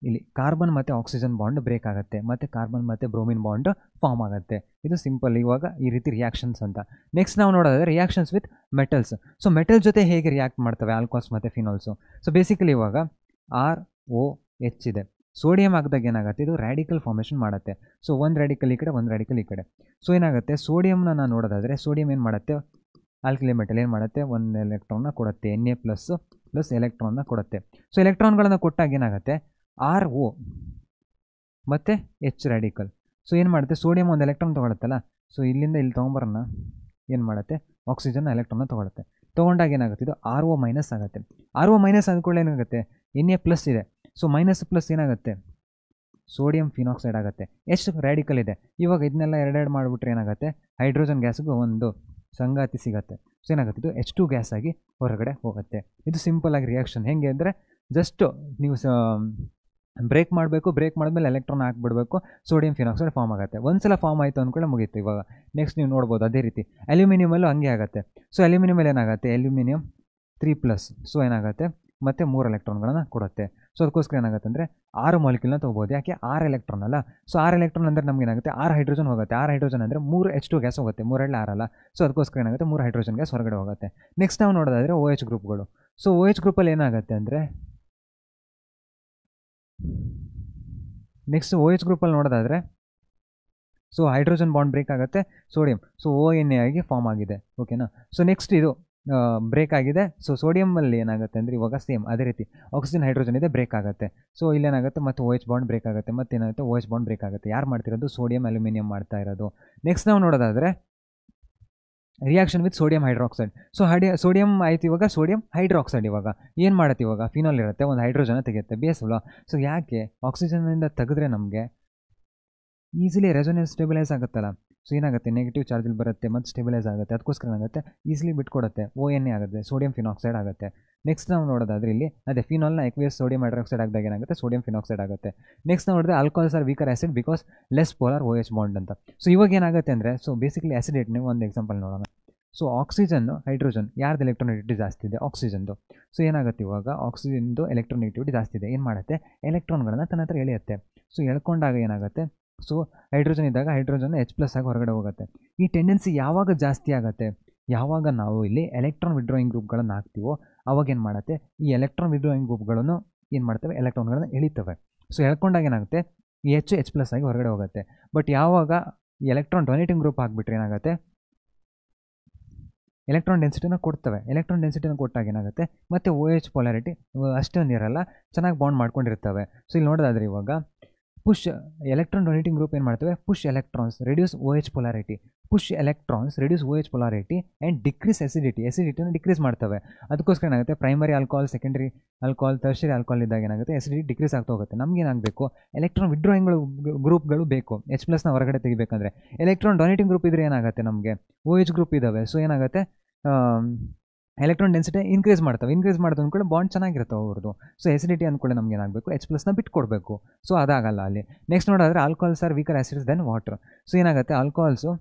ಇಲ್ಲಿ ಕಾರ್ಬನ್ ಮತ್ತು ಆಕ್ಸಿಜನ್ ಬಾಂಡ್ ಬ್ರೇಕ್ ಆಗುತ್ತೆ, ಮತ್ತು ಕಾರ್ಬನ್ ಮತ್ತು ಬ್ರೋಮಿನ್ ಬಾಂಡ್ ಫಾರ್ಮ್ ಆಗುತ್ತೆ. ಇದು ಸಿಂಪಲ್ ಇವಾಗ ಈ ರೀತಿ ರಿಯಾಕ್ಷನ್ಸ್ ಅಂತ. ನೆಕ್ಸ್ಟ್ ನಾವು ನೋಡೋದಾದ್ರೆ reactions with metals. So metal ಜೊತೆ ಹೇಗೆ ರಿಯಾಕ್ಟ್ ಮಾಡ್ತವೆ ಆಲ್ಕೋಹಾಲ್ಸ್ ಮತ್ತು ಫಿನಾಲ್ಸು. ಸೊ ಬೇಸಿಕಲಿ ಇವಾಗ ROH ಇದೆ, ಸೋಡಿಯಂ ಹಾಕಿದಾಗ ಏನಾಗುತ್ತೆ, ಇದು ರ್ಯಾಡಿಕಲ್ ಫಾರ್ಮೇಷನ್ ಮಾಡುತ್ತೆ. ಸೊ ಒಂದು ರ್ಯಾಡಿಕಲ್ ಈ ಕಡೆ, ಒಂದು ರ್ಯಾಡಿಕಲ್ ಈ ಕಡೆ. ಸೊ ಏನಾಗುತ್ತೆ, ಸೋಡಿಯಂನ ನಾನು ನೋಡೋದಾದರೆ ಸೋಡಿಯಂ ಏನು ಮಾಡುತ್ತೆ, ಆಲ್ಕಲಿ ಮೆಟಲ್ ಏನು ಮಾಡುತ್ತೆ, ಒಂದು ಎಲೆಕ್ಟ್ರಾನ್ನ ಕೊಡುತ್ತೆ, Na++ ಎಲೆಕ್ಟ್ರಾನ್ನ ಕೊಡುತ್ತೆ. ಸೊ ಎಲೆಕ್ಟ್ರಾನ್ಗಳನ್ನು ಕೊಟ್ಟಾಗ ಏನಾಗುತ್ತೆ, RO ಮತ್ತು H ರ್ಯಾಡಿಕಲ್. ಸೊ ಏನು ಮಾಡುತ್ತೆ, ಸೋಡಿಯಂ ಒಂದು ಎಲೆಕ್ಟ್ರಾನ್ ತೊಗೊಳುತ್ತಲ್ಲ, ಸೊ ಇಲ್ಲಿಂದ ಇಲ್ಲಿ ತೊಗೊಂಬರೋಣ ಏನು ಮಾಡುತ್ತೆ, ಆಕ್ಸಿಜನ್ ಎಲೆಕ್ಟ್ರಾನ್ನ ತೊಗೊಳುತ್ತೆ. ತೊಗೊಂಡಾಗ ಏನಾಗುತ್ತೆ, ಇದು RO- ಆಗುತ್ತೆ. RO- ಅಂದ್ಕೊಳ್ಳಿ ಏನಾಗುತ್ತೆ, Na+ ಇದೆ. ಸೊ -+ ಏನಾಗುತ್ತೆ, ಸೋಡಿಯಂ ಫಿನಾಕ್ಸೈಡ್ ಆಗುತ್ತೆ. H ರ್ಯಾಡಿಕಲ್ ಇದೆ. ಇವಾಗ ಇದನ್ನೆಲ್ಲ ಎರಡೆರಡು ಮಾಡಿಬಿಟ್ರೆ ಏನಾಗುತ್ತೆ, ಹೈಡ್ರೋಜನ್ ಗ್ಯಾಸ್ಗೆ ಒಂದು ಸಂಗಾತಿ ಸಿಗುತ್ತೆ. ಸೊ ಏನಾಗುತ್ತೆ, ಇದು H2 ಗ್ಯಾಸ್ ಆಗಿ ಹೊರಗಡೆ ಹೋಗುತ್ತೆ. ಇದು ಸಿಂಪಲ್ ಆಗಿ ರಿಯಾಕ್ಷನ್. ಹೆಂಗೆ ಅಂದರೆ ಜಸ್ಟು ನೀವು ಬ್ರೇಕ್ ಮಾಡಬೇಕು, ಬ್ರೇಕ್ ಮಾಡಿದ್ಮೇಲೆ ಎಲೆಕ್ಟ್ರಾನ್ ಹಾಕ್ಬಿಡ್ಬೇಕು, ಸೋಡಿಯಂ ಫಿನಾಕ್ಸೈಡ್ ಫಾರ್ಮ್ ಆಗುತ್ತೆ. ಒಂದ್ಸಲ ಫಾರ್ಮ್ ಆಯಿತು ಅಂದ್ಕೊಳ್ಳೆ ಮುಗೀತು. ಇವಾಗ ನೆಕ್ಸ್ಟ್ ನೀವು ನೋಡ್ಬೋದು ಅದೇ ರೀತಿ ಅಲ್ಯೂಮಿನಿಯಮಲ್ಲೂ ಹಂಗೆ ಆಗುತ್ತೆ. ಸೊ ಅಲ್ಯೂಮಿನಿಯಮಲ್ಲಿ ಏನಾಗುತ್ತೆ, ಅಲ್ಯೂಮಿನಿಯಂ 3+. ಸೊ ಏನಾಗುತ್ತೆ, ಮತ್ತು 3 ಎಲೆಕ್ಟ್ರಾನ್ಗಳನ್ನು ಕೊಡುತ್ತೆ. ಸೊ ಅದಕ್ಕೋಸ್ಕರ ಏನಾಗುತ್ತೆ ಅಂದರೆ 6 ಮಾಲಿಕ್ಯೂಲ್ನ ತೊಗೋಬೋದು. ಯಾಕೆ 6 ಎಲೆಕ್ಟ್ರಾನ್ ಅಲ್ಲ. ಸೊ 6 ಎಲೆಕ್ಟ್ರಾನ್ ಅಂದರೆ ನಮ್ಗೆ ಏನಾಗುತ್ತೆ, 6 ಹೈಡ್ರೋಜನ್ ಹೋಗುತ್ತೆ. 6 ಹೈಡ್ರೋಜನ್ ಅಂದರೆ 3 H2 ಗ್ಯಾಸ್ ಹೋಗುತ್ತೆ, 3 2 6 ಅಲ್ಲ. ಸೊ ಅದಕ್ಕೋಸ್ಕರ ಏನಾಗುತ್ತೆ, 3 ಹೈಡ್ರೋಜನ್ ಗ್ಯಾಸ್ ಹೊರಗಡೆ ಹೋಗುತ್ತೆ. ನೆಕ್ಸ್ಟ್ ನಾವು ನೋಡೋದಾದರೆ OH ಗ್ರೂಪ್ಗಳು. ಸೊ OH ಗ್ರೂಪಲ್ಲಿ ಏನಾಗುತ್ತೆ ಅಂದರೆ, ನೆಕ್ಸ್ಟ್ OH ಗ್ರೂಪಲ್ಲಿ ನೋಡೋದಾದರೆ, ಸೊ ಹೈಡ್ರೋಜನ್ ಬಾಂಡ್ ಬ್ರೇಕ್ ಆಗುತ್ತೆ, ಸೋಡಿಯಂ ಸೊ ONA ಆಗಿ ಫಾರ್ಮ್ ಆಗಿದೆ. ಓಕೆನಾ. ಸೊ ನೆಕ್ಸ್ಟ್ ಇದು ಬ್ರೇಕ್ ಆಗಿದೆ. ಸೊ ಸೋಡಿಯಮಲ್ಲಿ ಏನಾಗುತ್ತೆ ಅಂದರೆ ಇವಾಗ ಸೇಮ್ ಅದೇ ರೀತಿ ಆಕ್ಸಿಜನ್ ಹೈಡ್ರೋಜನ್ ಇದೆ, ಬ್ರೇಕ್ ಆಗುತ್ತೆ. ಸೊ ಇಲ್ಲೇನಾಗುತ್ತೆ, ಮತ್ತು OH ಬಾಂಡ್ ಬ್ರೇಕ್ ಆಗುತ್ತೆ, ಮತ್ತೇನಾಗುತ್ತೆ, OH ಬಾಂಡ್ ಬ್ರೇಕ್ ಆಗುತ್ತೆ. ಯಾರು ಮಾಡ್ತಿರೋದು, ಸೋಡಿಯಂ ಅಲ್ಯೂಮಿನಿಯಂ ಮಾಡ್ತಾ ಇರೋದು. ನೆಕ್ಸ್ಟ್ ನಾವು ನೋಡೋದಾದರೆ reaction with sodium hydroxide. So sodium ಆಯ್ತು, ಇವಾಗ ಸೋಡಿಯಂ ಹೈಡ್ರಾಕ್ಸೈಡ್ ಇವಾಗ ಏನು ಮಾಡುತ್ತೆ, ಇವಾಗ ಫಿನಾಲ್ ಇರುತ್ತೆ, ಒಂದು ಹೈಡ್ರೋಜನ್ ತೆಗೆಯುತ್ತೆ, ಬೇಸಲ್ಲ. ಸೊ ಯಾಕೆ, ಆಕ್ಸಿಜನ್ನಿಂದ ತೆಗೆದ್ರೆ ನಮಗೆ ಈಸಿಲಿ ರೆಸೊನೆನ್ಸ್ ಸ್ಟೆಬಿಲೈಸ್ ಆಗುತ್ತಲ್ಲ. ಸೊ ಏನಾಗುತ್ತೆ, ನೆಗೆಟಿವ್ ಚಾರ್ಜಲ್ಲಿ ಬರುತ್ತೆ ಮತ್ತು ಸ್ಟೆಬಿಲೈಸ್ ಆಗುತ್ತೆ. ಅದಕ್ಕೋಸ್ಕರ ಏನಾಗುತ್ತೆ, ಈಸಿಲಿ ಬಿಟ್ಕೊಡುತ್ತೆ, ONA ಆಗುತ್ತೆ, ಸೋಡಿಯಂ ಫಿನಾಕ್ಸೈಡ್ ಆಗುತ್ತೆ. ನೆಕ್ಸ್ಟ್ ನಾವು ನೋಡೋದಾದ್ರೆ ಇಲ್ಲಿ ಅದೇ ಫಿನಾಲ್ನ ಎಕ್ವಿಯಸ್ ಸೋಡಿಯಂ ಹೈಡ್ರಾಕ್ಸೈಡ್ ಆಗಿದಾಗ ಏನಾಗುತ್ತೆ, ಸೋಡಿಯಂ ಫಿನಾಕ್ಸೈಡ್ ಆಗುತ್ತೆ. ನೆಕ್ಸ್ಟ್ ನಾವು ನೋಡಿದ್ರೆ alcohols are weaker acid because less polar OH bond ಅಂತ. ಸೊ ಇವಾಗ ಏನಾಗುತ್ತೆ ಅಂದರೆ, ಸೊ ಬೇಸಿಕಲಿ ಆ್ಯಸಿಡೇಟ್ನೇ ಒಂದು ಎಕ್ಸಾಂಪಲ್ ನೋಡೋಣ. ಸೊ ಆಕ್ಸಿಜನ್ ಹೈಡ್ರೋಜನ್ ಯಾರ್ದು ಎಲೆಕ್ಟ್ರೋನೆಗೆಟಿವಿಟಿ ಜಾಸ್ತಿ ಇದೆ, ಆಕ್ಸಿಜನ್ದು. ಸೊ ಏನಾಗುತ್ತೆ, ಇವಾಗ ಆಕ್ಸಿಜನ್ದು ಎಲೆಕ್ಟ್ರೋನೆಗೆಟಿವಿಟಿ ಜಾಸ್ತಿ ಇದೆ. ಏನು ಮಾಡುತ್ತೆ, ಎಲೆಕ್ಟ್ರಾನ್ಗಳನ್ನು ತನ್ನ ಹತ್ರ ಎಳೆಯುತ್ತೆ. ಸೊ ಎಳ್ಕೊಂಡಾಗ ಏನಾಗುತ್ತೆ, ಸೊ ಹೈಡ್ರೋಜನ್ ಇದ್ದಾಗ ಹೈಡ್ರೋಜನ್ H+ ಆಗಿ ಹೊರಗಡೆ ಹೋಗುತ್ತೆ. ಈ ಟೆಂಡೆನ್ಸಿ ಯಾವಾಗ ಜಾಸ್ತಿ ಆಗುತ್ತೆ, ಯಾವಾಗ ನಾವು ಇಲ್ಲಿ ಎಲೆಕ್ಟ್ರಾನ್ ವಿಡ್ರಾಯಿಂಗ್ ಗ್ರೂಪ್ಗಳನ್ನು ಹಾಕ್ತೀವೋ ಅವಾಗ ಏನು ಮಾಡುತ್ತೆ, ಈ ಎಲೆಕ್ಟ್ರಾನ್ ವಿಡ್ರಾಯಿಂಗ್ ಗ್ರೂಪ್ಗಳನ್ನು ಏನು ಮಾಡ್ತವೆ, ಎಲೆಕ್ಟ್ರಾನ್ಗಳನ್ನು ಎಳಿತವೆ. ಸೊ ಎಳ್ಕೊಂಡಾಗ ಏನಾಗುತ್ತೆ, ಈ H+ ಆಗಿ ಹೊರಗಡೆ ಹೋಗುತ್ತೆ. ಬಟ್ ಯಾವಾಗ ಈ ಎಲೆಕ್ಟ್ರಾನ್ ಡೊನೇಟಿಂಗ್ ಗ್ರೂಪ್ ಆಗಿಬಿಟ್ರೆ ಏನಾಗುತ್ತೆ, ಎಲೆಕ್ಟ್ರಾನ್ ಡೆನ್ಸಿಟಿನ ಕೊಡ್ತವೆ. ಎಲೆಕ್ಟ್ರಾನ್ ಡೆನ್ಸಿಟಿನ ಕೊಟ್ಟಾಗ ಏನಾಗುತ್ತೆ, ಮತ್ತು OH ಪೊಲಾರಿಟಿ ಅಷ್ಟೊಂದು ಇರಲ್ಲ, ಚೆನ್ನಾಗಿ ಬಾಂಡ್ ಮಾಡ್ಕೊಂಡಿರ್ತವೆ. ಸೊ ಇಲ್ಲಿ ನೋಡೋದಾದ್ರೆ ಇವಾಗ ಪುಷ್ ಎಲೆಕ್ಟ್ರಾನ್ ಡೊನೇಟಿಂಗ್ ಗ್ರೂಪ್ ಏನು ಮಾಡ್ತವೆ, push electrons reduce OH polarity, push electrons reduce OH polarity and decrease ಎಸಿಡಿಟಿನ ಡಿಕ್ರೀಸ್ ಮಾಡ್ತವೆ. ಅದಕ್ಕೋಸ್ಕರ ಏನಾಗುತ್ತೆ, primary alcohol, secondary alcohol, tertiary alcohol ಇದ್ದಾಗ ಏನಾಗುತ್ತೆ, ಎಸಿಡಿಟಿ ಡಿಕ್ರೀಸ್ ಆಗ್ತಾ ಹೋಗುತ್ತೆ. ನಮಗೇನಾಗಬೇಕು, ಎಲೆಕ್ಟ್ರಾನ್ ವಿಡ್ರಾಯಿಂಗ್ಗಳು ಗ್ರೂಪ್ಗಳು ಬೇಕು. H+ನ ಹೊರಗಡೆ ತೆಗಿಬೇಕಂದ್ರೆ. ಎಲೆಕ್ಟ್ರಾನ್ ಡೊನೇಟಿಂಗ್ ಗ್ರೂಪ್ ಇದ್ದರೆ ಏನಾಗುತ್ತೆ, ನಮಗೆ OH ಗ್ರೂಪ್ ಇದ್ದಾವೆ. ಸೊ ಏನಾಗುತ್ತೆ, ಎಲೆಕ್ಟ್ರಾನ್ ಡೆನ್ಸಿಟಿ ಇನ್ಕ್ರೀಸ್ ಮಾಡ್ತವೆ ಅಂದ್ಕೊಳ್ಳಿ, ಬಾಂಡ್ ಚೆನ್ನಾಗಿರುತ್ತೆ ಅವ್ರದ್ದು. ಸೊ ಎಸಿಡಿಟಿ ಅಂದ್ಕೊಳ್ಳಿ ನಮ್ಗೆ ಏನಾಗಬೇಕು, H+ನ ಬಿಟ್ಕೊಡ್ಬೇಕು. ಸೊ ಅದಾಗಲ್ಲ ಅಲ್ಲಿ. ನೆಕ್ಸ್ಟ್ ನೋಡೋದ್ರೆ alcohols are weaker acids than water. So ಏನಾಗುತ್ತೆ, ಆಲ್ಕೋಹಾಲ್ಸು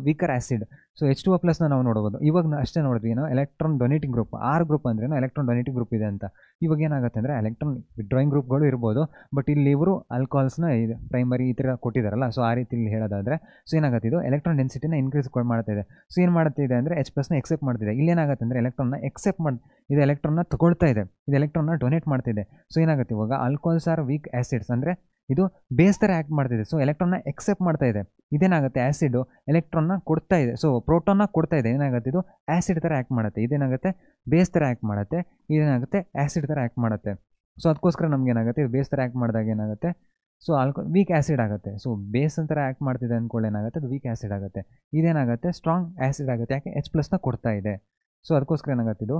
ವೀಕರ್ ಆ್ಯಸಿಡ್. ಸೊ H2O+ನ ನಾವು ನೋಡ್ಬೋದು. ಇವಾಗ ಅಷ್ಟೇ ನೋಡಿದ್ವಿ ಏನೋ electron donating group, R group ಅಂದ್ರೇನೋ ಎಲೆಕ್ಟ್ರಾನ್ ಡೊನೇಟಿಂಗ್ ಗ್ರೂಪ್ ಇದೆ ಅಂತ. ಇವಾಗ ಏನಾಗುತ್ತೆ ಅಂದರೆ ಎಲೆಕ್ಟ್ರಾನ್ ವಿಡ್ರಾಯಿಂಗ್ ಗ್ರೂಪ್ಗಳು ಇರ್ಬೋದು, ಬಟ್ ಇಲ್ಲಿ ಇವರು ಆಲ್ಕೋಹಾಲ್ಸ್ನ ಪ್ರೈಮರಿ ಈ ಥರ ಕೊಟ್ಟಿದ್ದಾರಲ್ಲ. ಸೊ ಆ ರೀತಿ ಇಲ್ಲಿ ಹೇಳೋದಾದರೆ, ಸೊ ಏನಾಗುತ್ತೆ, ಇದು ಎಲೆಕ್ಟ್ರಾನ್ ಡೆನ್ಸಿಟಿನ ಇನ್ಕ್ರೀಸ್ ಮಾಡ್ತಾಯಿದೆ. ಸೊ ಏನು ಮಾಡ್ತಿದೆ ಅಂದರೆ H+ನ ಎಕ್ಸೆಪ್ಟ್ ಮಾಡ್ತಿದೆ. ಇಲ್ಲೇನಾಗುತ್ತೆ ಅಂದರೆ ಎಲೆಕ್ಟ್ರಾನ್ನ ಎಕ್ಸೆಪ್ಟ್ ಇದು ಎಲೆಕ್ಟ್ರಾನ್ನ ತೊಗೊಳ್ತಾ ಇದೆ, ಇದು ಎಲೆಕ್ಟ್ರಾನ್ನ ಡೊನೇಟ್ ಮಾಡ್ತಿದೆ. ಸೊ ಏನಾಗುತ್ತೆ, ಇವಾಗ ಆಲ್ಕೋಹಾಲ್ಸ್ ಆರ್ ವೀಕ್ ಆ್ಯಸಿಡ್ಸ್ ಅಂದರೆ ಇದು ಬೇಸ್ ಥರ ಆ್ಯಕ್ಟ್ ಮಾಡ್ತಿದೆ. ಸೊ ಎಲೆಕ್ಟ್ರಾನ್ನ ಎಕ್ಸೆಪ್ಟ್ ಮಾಡ್ತಾ ಇದೆ. ಇದೇನಾಗುತ್ತೆ, ಆ್ಯಸಿಡು ಎಲೆಕ್ಟ್ರಾನ್ನ ಕೊಡ್ತಾ ಇದೆ, ಸೊ ಪ್ರೋಟಾನ್ನ ಕೊಡ್ತಾ ಇದೆ. ಏನಾಗುತ್ತೆ, ಇದು ಆ್ಯಸಿಡ್ ಥರ ಆ್ಯಕ್ಟ್ ಮಾಡುತ್ತೆ. ಇದೇನಾಗುತ್ತೆ, ಬೇಸ್ ಥರ ಆ್ಯಕ್ಟ್ ಮಾಡುತ್ತೆ. ಇದೇನಾಗುತ್ತೆ, ಆ್ಯಸಿಡ್ ಥರ ಆ್ಯಕ್ಟ್ ಮಾಡುತ್ತೆ. ಸೊ ಅದಕ್ಕೋಸ್ಕರ ನಮ್ಗೆ ಏನಾಗುತ್ತೆ, ಇದು ಬೇಸ್ ಥರ ಆ್ಯಕ್ಟ್ ಮಾಡಿದಾಗ ಏನಾಗುತ್ತೆ, ಸೊ ವೀಕ್ ಆ್ಯಸಿಡ್ ಆಗುತ್ತೆ. ಸೊ ಬೇಸ್ ಥರ ಆ್ಯಕ್ಟ್ ಮಾಡ್ತಿದೆ ಅಂದ್ಕೊಳ್ಳಿ ಏನಾಗುತ್ತೆ, ಅದು ವೀಕ್ ಆ್ಯಸಿಡ್ ಆಗುತ್ತೆ. ಇದೇನಾಗುತ್ತೆ, ಸ್ಟ್ರಾಂಗ್ ಆ್ಯಸಿಡ್ ಆಗುತ್ತೆ. ಯಾಕೆ, H+ನ ಕೊಡ್ತಾ ಇದೆ. ಸೊ ಅದಕ್ಕೋಸ್ಕರ ಏನಾಗುತ್ತೆ, ಇದು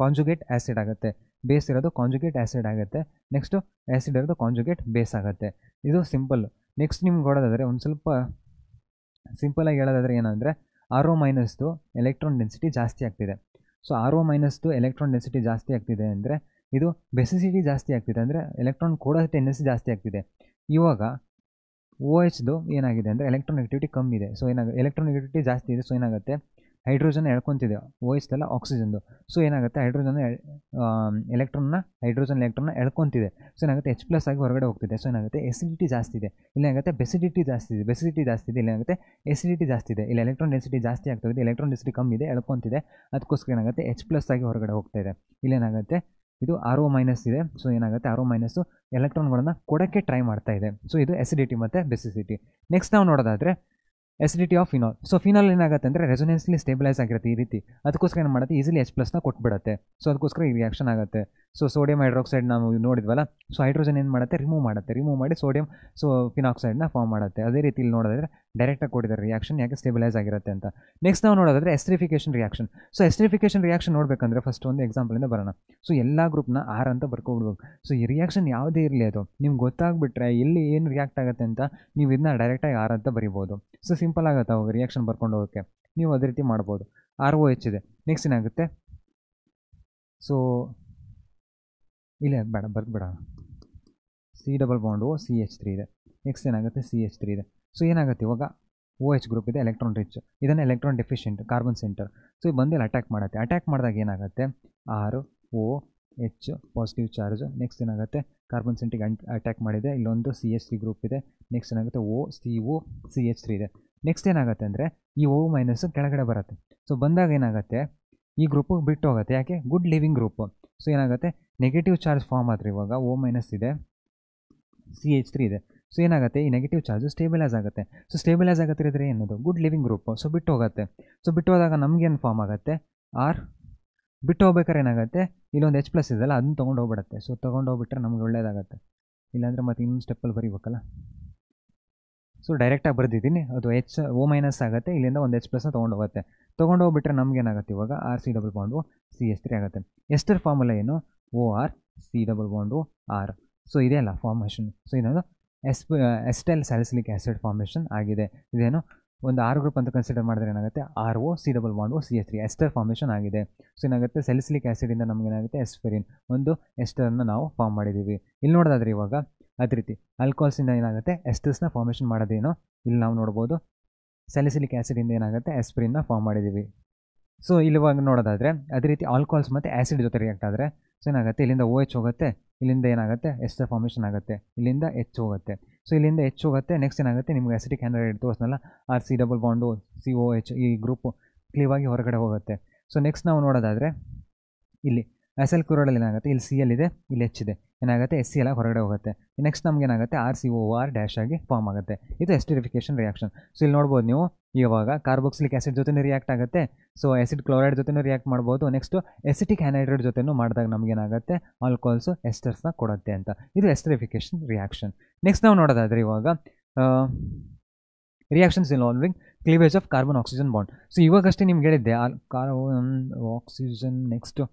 ಕಾಂಜುಗೇಟ್ ಆ್ಯಸಿಡ್ ಆಗುತ್ತೆ. ಬೇಸ್ ಇರೋದು ಕಾಂಜುಗೇಟ್ ಆ್ಯಸಿಡ್ ಆಗುತ್ತೆ. ನೆಕ್ಸ್ಟು ಆ್ಯಸಿಡ್ ಇರೋದು ಕಾಂಜುಗೇಟ್ ಬೇಸ್ ಆಗುತ್ತೆ. ಇದು ಸಿಂಪಲ್. ನೆಕ್ಸ್ಟ್ ನಿಮ್ಗೆ ನೋಡೋದಾದರೆ ಒಂದು ಸ್ವಲ್ಪ ಸಿಂಪಲಾಗಿ ಹೇಳೋದಾದರೆ ಏನಂದರೆ RO- ಎಲೆಕ್ಟ್ರಾನ್ ಡೆನ್ಸಿಟಿ ಜಾಸ್ತಿ ಆಗ್ತಿದೆ. ಸೊ RO- ಎಲೆಕ್ಟ್ರಾನ್ ಡೆನ್ಸಿಟಿ ಜಾಸ್ತಿ ಆಗ್ತಿದೆ ಅಂದರೆ ಇದು ಬೆಸಿಸಿಟಿ ಜಾಸ್ತಿ ಆಗ್ತಿದೆ, ಅಂದರೆ ಎಲೆಕ್ಟ್ರಾನ್ ಕೊಡೋ ಟೆಂಡೆನ್ಸಿ ಜಾಸ್ತಿ ಆಗ್ತಿದೆ. ಇವಾಗ OHದು ಏನಾಗಿದೆ ಅಂದರೆ ಎಲೆಕ್ಟ್ರಾನ್ ನೆಗೆಟಿವಿಟಿ ಕಮ್ಮಿ ಇದೆ. ಸೊ ಎಲೆಕ್ಟ್ರಾನ್ ನೆಗೆಟಿವಿಟಿ ಜಾಸ್ತಿ ಇದೆ. ಸೊ ಏನಾಗುತ್ತೆ, ಹೈಡ್ರೋಜನ್ ಎಳ್ಕೊತಿದೆ, OH ಅಲ್ಲ ಆಕ್ಸಿಜನ್ದು. ಸೊ ಏನಾಗುತ್ತೆ, ಹೈಡ್ರೋಜನ್ ಎಲೆಕ್ಟ್ರಾನ್ನ ಎಳ್ಕೊತಿದೆ. ಸೊ ಏನಾಗುತ್ತೆ, H+ ಆಗಿ ಹೊರಗಡೆ ಹೋಗ್ತಿದೆ. ಸೊ ಏನಾಗುತ್ತೆ, ಎಸಿಡಿಟಿ ಜಾಸ್ತಿ ಇದೆ. ಇಲ್ಲಿ ಏನಾಗುತ್ತೆ, ಬೆಸಿಡಿಟಿ ಜಾಸ್ತಿ ಇದೆ. ಇಲ್ಲಿ ಏನಾಗುತ್ತೆ, ಎಸಿಡಿಟಿ ಜಾಸ್ತಿ ಇದೆ. ಇಲ್ಲಿ ಎಲೆಕ್ಟ್ರಾನ್ ಡೆನ್ಸಿಟಿ ಜಾಸ್ತಿ ಆಗ್ತದೆ, ಎಲೆಕ್ಟ್ರಾನ್ ಡೆನ್ಸಿಟಿ ಕಮ್ಮಿ ಇದೆ, ಎಳ್ಕೊತಿದೆ. ಅದಕ್ಕೋಸ್ಕರ ಏನಾಗುತ್ತೆ, H+ ಆಗಿ ಹೊರಗಡೆ ಹೋಗ್ತಾ ಇದೆ. ಇಲ್ಲಿ ಏನಾಗುತ್ತೆ, ಇದು RO- ಇದೆ. ಸೊ ಏನಾಗುತ್ತೆ, RO- ಎಲೆಕ್ಟ್ರಾನ್ಗಳನ್ನು ಕೊಡೋಕ್ಕೆ ಟ್ರೈ ಮಾಡ್ತಾ ಇದೆ. ಸೊ ಇದು ಎಸಿಡಿಟಿ ಮತ್ತು ಬೆಸಿಸಿಟಿ. ನೆಕ್ಸ್ಟ್ ನಾವು ನೋಡೋದಾದರೆ acidity of phenol. So phenol ಏನಾಗುತ್ತೆ ಅಂದರೆ ರೆಸೊನೆನ್ಸ್ಲಿ ಸ್ಟೇಬಿಲೈಸ್ ಆಗಿರುತ್ತೆ ಈ ರೀತಿ. ಅದಕ್ಕೋಸ್ಕರ ಏನು ಮಾಡುತ್ತೆ, ಈಸಿಲಿ H+ ಕೊಟ್ಬಿಡುತ್ತೆ. ಸೊ ಅದಕ್ಕೋಸ್ಕರ ಈ ರಿಯಾಕ್ಷನ್ ಆಗುತ್ತೆ. ಸೊ ಸೋಡಿಯಂ ಹೈಡ್ರಾಕ್ಸೈಡ್ ನಾವು ನೋಡಿದ್ವಲ್ಲ, ಸೊ ಹೈಡ್ರೋಜನ್ ಏನು ಮಾಡುತ್ತೆ, ರಿಮೂವ್ ಮಾಡಿ ಸೋಡಿಯಂ ಫಿನಾಕ್ಸೈಡ್ನ ಫಾರ್ಮ್ ಮಾಡುತ್ತೆ. ಅದೇ ರೀತಿ ಇಲ್ಲಿ ನೋಡಿದ್ರೆ ಡೈರೆಕ್ಟಾಗಿ ಕೊಟ್ಟಿದ್ದಾರೆ ರಿಯಾಕ್ಷನ್, ಯಾಕೆ ಸ್ಟೇಬಿಲೈಸ್ ಆಗಿರುತ್ತೆ ಅಂತ. ನೆಕ್ಸ್ಟ್ ನಾವು ನೋಡೋದಾದ್ರೆ ಎಸ್ಟರಿಫಿಕೇಷನ್ ರಿಯಾಕ್ಷನ್. ಸೊ ಎಸ್ಟರಿಫಿಕೇಷನ್ ರಿಯಾಕ್ಷನ್ ನೋಡಬೇಕಂದ್ರೆ ಫಸ್ಟ್ ಒಂದು ಎಕ್ಸಾಂಪಲಿಂದ ಬರೋಣ. ಸೊ ಎಲ್ಲ ಗ್ರೂಪ್ನ R ಅಂತ ಬರ್ಕೊಬಿಡ್ಬೇಕು. ಸೊ ಈ ರಿಯಾಕ್ಷನ್ ಯಾವುದೇ ಇರಲಿ, ಅದು ನಿಮ್ಗೆ ಗೊತ್ತಾಗ್ಬಿಟ್ರೆ ಎಲ್ಲಿ ಏನು ರಿಯಾಕ್ಟ್ ಆಗುತ್ತೆ ಅಂತ ನೀವು ಇದನ್ನ ಡೈರೆಕ್ಟಾಗಿ R ಅಂತ ಬರಿಬೋದು. ಸೊ ಸಿಂಪಲ್ ಆಗುತ್ತೆ ಅವಾಗ ರಿಯಾಕ್ಷನ್ ಬರ್ಕೊಂಡು ಹೋಗೋಕ್ಕೆ. ನೀವು ಅದೇ ರೀತಿ ಮಾಡ್ಬೋದು. ROH ಇದೆ. ನೆಕ್ಸ್ಟ್ ಏನಾಗುತ್ತೆ, ಸೊ ಇಲ್ಲೇ ಬೇಡ ಬರ್ದ್ಬೇಡ, C+CH3 ಇದೆ. ನೆಕ್ಸ್ಟ್ ಏನಾಗುತ್ತೆ, CH3 ಇದೆ. ಸೊ ಏನಾಗುತ್ತೆ, ಇವಾಗ OH ಗ್ರೂಪ್ ಇದೆ, ಎಲೆಕ್ಟ್ರಾನ್ ರಿಚ್, ಇದನ್ನು electron deficient, carbon centre. So ಇದು ಬಂದು ಅಟ್ಯಾಕ್ ಮಾಡುತ್ತೆ. ಅಟ್ಯಾಕ್ ಮಾಡಿದಾಗ ಏನಾಗುತ್ತೆ, ROH ಪಾಸಿಟಿವ್ ಚಾರ್ಜ್. ನೆಕ್ಸ್ಟ್ ಏನಾಗುತ್ತೆ, ಕಾರ್ಬನ್ ಸೆಂಟ್ರಿಗೆ ಅಟ್ಯಾಕ್ ಮಾಡಿದೆ, ಇಲ್ಲೊಂದು CH3 ಗ್ರೂಪ್ ಇದೆ. ನೆಕ್ಸ್ಟ್ ಏನಾಗುತ್ತೆ, CH3 ಇದೆ. ನೆಕ್ಸ್ಟ್ ಏನಾಗುತ್ತೆ ಅಂದರೆ ಈ O- ಕೆಳಗಡೆ ಬರುತ್ತೆ. ಸೊ ಬಂದಾಗ ಏನಾಗುತ್ತೆ, ಈ ಗ್ರೂಪು ಬಿಟ್ಟು ಹೋಗುತ್ತೆ. ಯಾಕೆ, ಗುಡ್ ಲಿವಿಂಗ್ ಗ್ರೂಪು. ಸೊ ಏನಾಗುತ್ತೆ, ನೆಗೆಟಿವ್ ಚಾರ್ಜ್ ಫಾರ್ಮ್ ಆದರೆ ಇವಾಗ O- ಇದೆ, CH3 ಇದೆ. ಸೊ ಏನಾಗುತ್ತೆ, ಈ ನೆಗೆಟಿವ್ ಚಾರ್ಜು ಸ್ಟೇಬಿಲೈಸ್ ಆಗುತ್ತೆ. ಸೊ ಸ್ಟೇಬಿಲೈಸ್ ಆಗುತ್ತೆ ಇದ್ರೆ ಏನದು, ಗುಡ್ ಲಿವಿಂಗ್ ಗ್ರೂಪು. ಸೊ ಬಿಟ್ಟು ಹೋಗುತ್ತೆ. ಸೊ ಬಿಟ್ಟು ಹೋದಾಗ ನಮಗೇನು ಫಾರ್ಮ್ ಆಗುತ್ತೆ, ಬಿಟ್ಟು ಹೋಗ್ಬೇಕಾದ್ರೆ ಏನಾಗುತ್ತೆ, ಇಲ್ಲೊಂದು H+ ಇದೆಯಲ್ಲ, ಅದನ್ನ ತೊಗೊಂಡು ಹೋಗ್ಬಿಡುತ್ತೆ. ಸೊ ತೊಗೊಂಡು ಹೋಗ್ಬಿಟ್ರೆ ನಮ್ಗೆ ಒಳ್ಳೇದಾಗುತ್ತೆ. ಇಲ್ಲಾಂದರೆ ಮತ್ತೆ ಇನ್ನೊಂದು ಸ್ಟೆಪ್ಪಲ್ಲಿ ಬರೀಬೇಕಲ್ಲ. ಸೊ ಡೈರೆಕ್ಟಾಗಿ ಬರೆದಿದ್ದೀನಿ, ಅದು O- ಆಗುತ್ತೆ. ಇಲ್ಲಿಂದ ಒಂದು H+ನ ತೊಗೊಂಡು ಹೋಗುತ್ತೆ. ತೊಗೊಂಡು ಹೋಗ್ಬಿಟ್ರೆ ನಮಗೇನಾಗುತ್ತೆ, ಇವಾಗ RC+CH3 ಆಗುತ್ತೆ. ಎಸ್ಟರ್ ಫಾರ್ಮುಲಾ ಏನು, OR ಸೊ ಇದೆಯಲ್ಲ ಫಾರ್ಮೇಷನ್. ಸೊ ಇದೊಂದು ಎಸ್ಟೈಲ್ ಸ್ಯಾಲಿಸಿಲಿಕ್ ಆ್ಯಸಿಡ್ ಫಾರ್ಮೇಷನ್ ಆಗಿದೆ. ಇದೇನು ಒಂದು R ಗ್ರೂಪ್ ಅಂತ ಕನ್ಸಿಡರ್ ಮಾಡಿದ್ರೆ ಏನಾಗುತ್ತೆ, ROC+CH3 ಎಸ್ಟರ್ ಫಾರ್ಮೇಷನ್ ಆಗಿದೆ. ಸೊ ಏನಾಗುತ್ತೆ, ಸ್ಯಾಲಿಸಿಲಿಕ್ ಆ್ಯಸಿಡಿಂದ ನಮಗೇನಾಗುತ್ತೆ, ಎಸ್ಪೆರಿನ್ ಒಂದು ಎಸ್ಟರ್ನ ನಾವು ಫಾರ್ಮ್ ಮಾಡಿದ್ದೀವಿ. ಇಲ್ಲಿ ನೋಡೋದಾದ್ರೆ ಇವಾಗ ಅದೇ ರೀತಿ ಆಲ್ಕೋಹಾಲ್ಸಿಂದ ಏನಾಗುತ್ತೆ, ಎಸ್ಟರ್ಸ್ನ ಫಾರ್ಮೇಷನ್ ಮಾಡೋದೇನೋ ಇಲ್ಲಿ ನಾವು ನೋಡ್ಬೋದು. ಸ್ಯಾಲಿಸಿಲಿಕ್ ಆ್ಯಸಿಡಿಂದ ಏನಾಗುತ್ತೆ, ಎಸ್ಪೆರಿನ್ನ ಫಾರ್ಮ್ ಮಾಡಿದ್ದೀವಿ. ಸೊ ಇಲ್ಲಿವಾಗ ನೋಡೋದಾದರೆ ಅದೇ ರೀತಿ ಆಲ್ಕೋಹಾಲ್ಸ್ ಮತ್ತು ಆ್ಯಸಿಡ್ ಜೊತೆ ರಿಯಾಕ್ಟ್ ಆದರೆ ಸೊ ಏನಾಗುತ್ತೆ, ಇಲ್ಲಿಂದ OH ಹೋಗುತ್ತೆ, ಇಲ್ಲಿಂದ ಏನಾಗುತ್ತೆ, ಎಸ್ಟರ್ ಫಾರ್ಮೇಷನ್ ಆಗುತ್ತೆ, ಇಲ್ಲಿಂದ H ಹೋಗುತ್ತೆ. ಸೊ ಇಲ್ಲಿಂದ H ಹೋಗುತ್ತೆ. ನೆಕ್ಸ್ಟ್ ಏನಾಗುತ್ತೆ, ನಿಮ್ಗೆ ಅಸಿಟಿಕ್ ಹ್ಯಾಂಡ್ರೈಡ್ ತೋರಿಸ್ನಲ್ಲ, RC+COH ಈ ಗ್ರೂಪು ಕ್ಲೀವಾಗಿ ಹೊರಗಡೆ ಹೋಗುತ್ತೆ. ಸೊ ನೆಕ್ಸ್ಟ್ ನಾವು ನೋಡೋದಾದರೆ ಇಲ್ಲಿ ಅಸೆಲ್ ಕ್ಲೋರೈಡಲ್ಲಿ ಏನಾಗುತ್ತೆ, ಇಲ್ಲಿ Cl ಇದೆ, ಇಲ್ಲಿ H ಇದೆ, ಏನಾಗುತ್ತೆ, SCl ಹೊರಗಡೆ ಹೋಗುತ್ತೆ. ನೆಕ್ಸ್ಟ್ ನಮ್ಗೆ ಏನಾಗುತ್ತೆ, RCOR- ಆಗಿ ಫಾರ್ಮ್ ಆಗುತ್ತೆ. ಇದು ಎಸ್ಟರಿಫಿಕೇಷನ್ ರಿಯಾಕ್ಷನ್. ಸೊ ಇಲ್ಲಿ ನೋಡ್ಬೋದು ನೀವು, ಇವಾಗ ಕಾರ್ಬಾಕ್ಸಿಲಿಕ್ ಆ್ಯಸಿಡ್ ಜೊತೆ ರಿಯಾಕ್ಟ್ ಆಗುತ್ತೆ. ಸೊ ಆ್ಯಸಿಡ್ ಕ್ಲೋರೈಡ್ ಜೊತೆ ರಿಯಾಕ್ಟ್ ಮಾಡ್ಬೋದು. ನೆಕ್ಸ್ಟ್ ಎಸಿಟಿಕ್ ಹ್ಯಾನೈಡ್ರೈಡ್ ಜೊತೆ ಮಾಡಿದಾಗ ನಮಗೇನಾಗುತ್ತೆ, ಆಲ್ಕೋಹಾಲ್ಸು ಎಸ್ಟರ್ಸ್ನ ಕೊಡುತ್ತೆ ಅಂತ. ಇದು ಎಸ್ಟರಿಫಿಕೇಷನ್ ರಿಯಾಕ್ಷನ್. ನೆಕ್ಸ್ಟ್ ನಾವು ನೋಡೋದಾದರೆ ಇವಾಗ reactions involving cleavage of carbon oxygen bond. So ಇವಾಗಷ್ಟೇ ನಿಮ್ಗೆ ಹೇಳಿದ್ದೆ, ಕಾರ್ಬನ್ ಆಕ್ಸಿಜನ್ ನೆಕ್ಸ್ಟು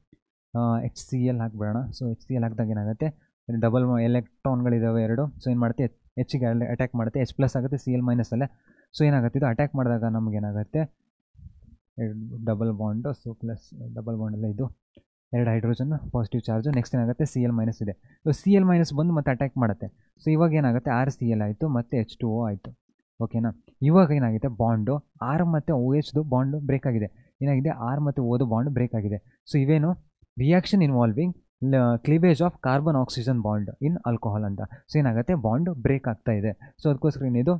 HCl ಹಾಕ್ಬೇಡ. ಸೊ HCl ಹಾಕಿದಾಗ ಏನಾಗುತ್ತೆ, ಡಬಲ್ ಎಲೆಕ್ಟ್ರಾನ್ಗಳಿದ್ದಾವೆ ಎರಡು. ಸೊ ಏನು ಮಾಡುತ್ತೆ, Hಗೆ ಅಟ್ಯಾಕ್ ಮಾಡುತ್ತೆ, H+ ಆಗುತ್ತೆ, Cl- ಅಲ್ಲೇ. ಸೊ ಏನಾಗುತ್ತೆ, ಇದು ಅಟ್ಯಾಕ್ ಮಾಡಿದಾಗ ನಮಗೇನಾಗುತ್ತೆ, double bond. So plus double ಬಾಂಡಲ್ಲ, ಇದು ಎರಡು ಹೈಡ್ರೋಜನ್ ಪಾಸಿಟಿವ್ ಚಾರ್ಜು. ನೆಕ್ಸ್ಟ್ ಏನಾಗುತ್ತೆ, Cl- ಇದೆ. ಸೊ Cl- ಬಂದು ಮತ್ತೆ ಅಟ್ಯಾಕ್ ಮಾಡುತ್ತೆ. ಸೊ ಇವಾಗ ಏನಾಗುತ್ತೆ, RCl ಆಯಿತು ಮತ್ತು H2O ಆಯಿತು. ಓಕೆನಾ. ಇವಾಗ ಏನಾಗಿದೆ, ಬಾಂಡು R ಮತ್ತು OHದು ಬಾಂಡು ಬ್ರೇಕ್ ಆಗಿದೆ. ಏನಾಗಿದೆ, R ಮತ್ತು Oದು ಬಾಂಡ್ ಬ್ರೇಕ್ ಆಗಿದೆ. ಸೊ ಇವೇನು reaction involving cleavage of carbon oxygen bond in alcohol ಅಂತ. ಸೊ ಏನಾಗುತ್ತೆ, ಬಾಂಡ್ ಬ್ರೇಕ್ ಆಗ್ತಾ ಇದೆ. ಸೊ ಅದಕ್ಕೋಸ್ಕರ ಏನಿದು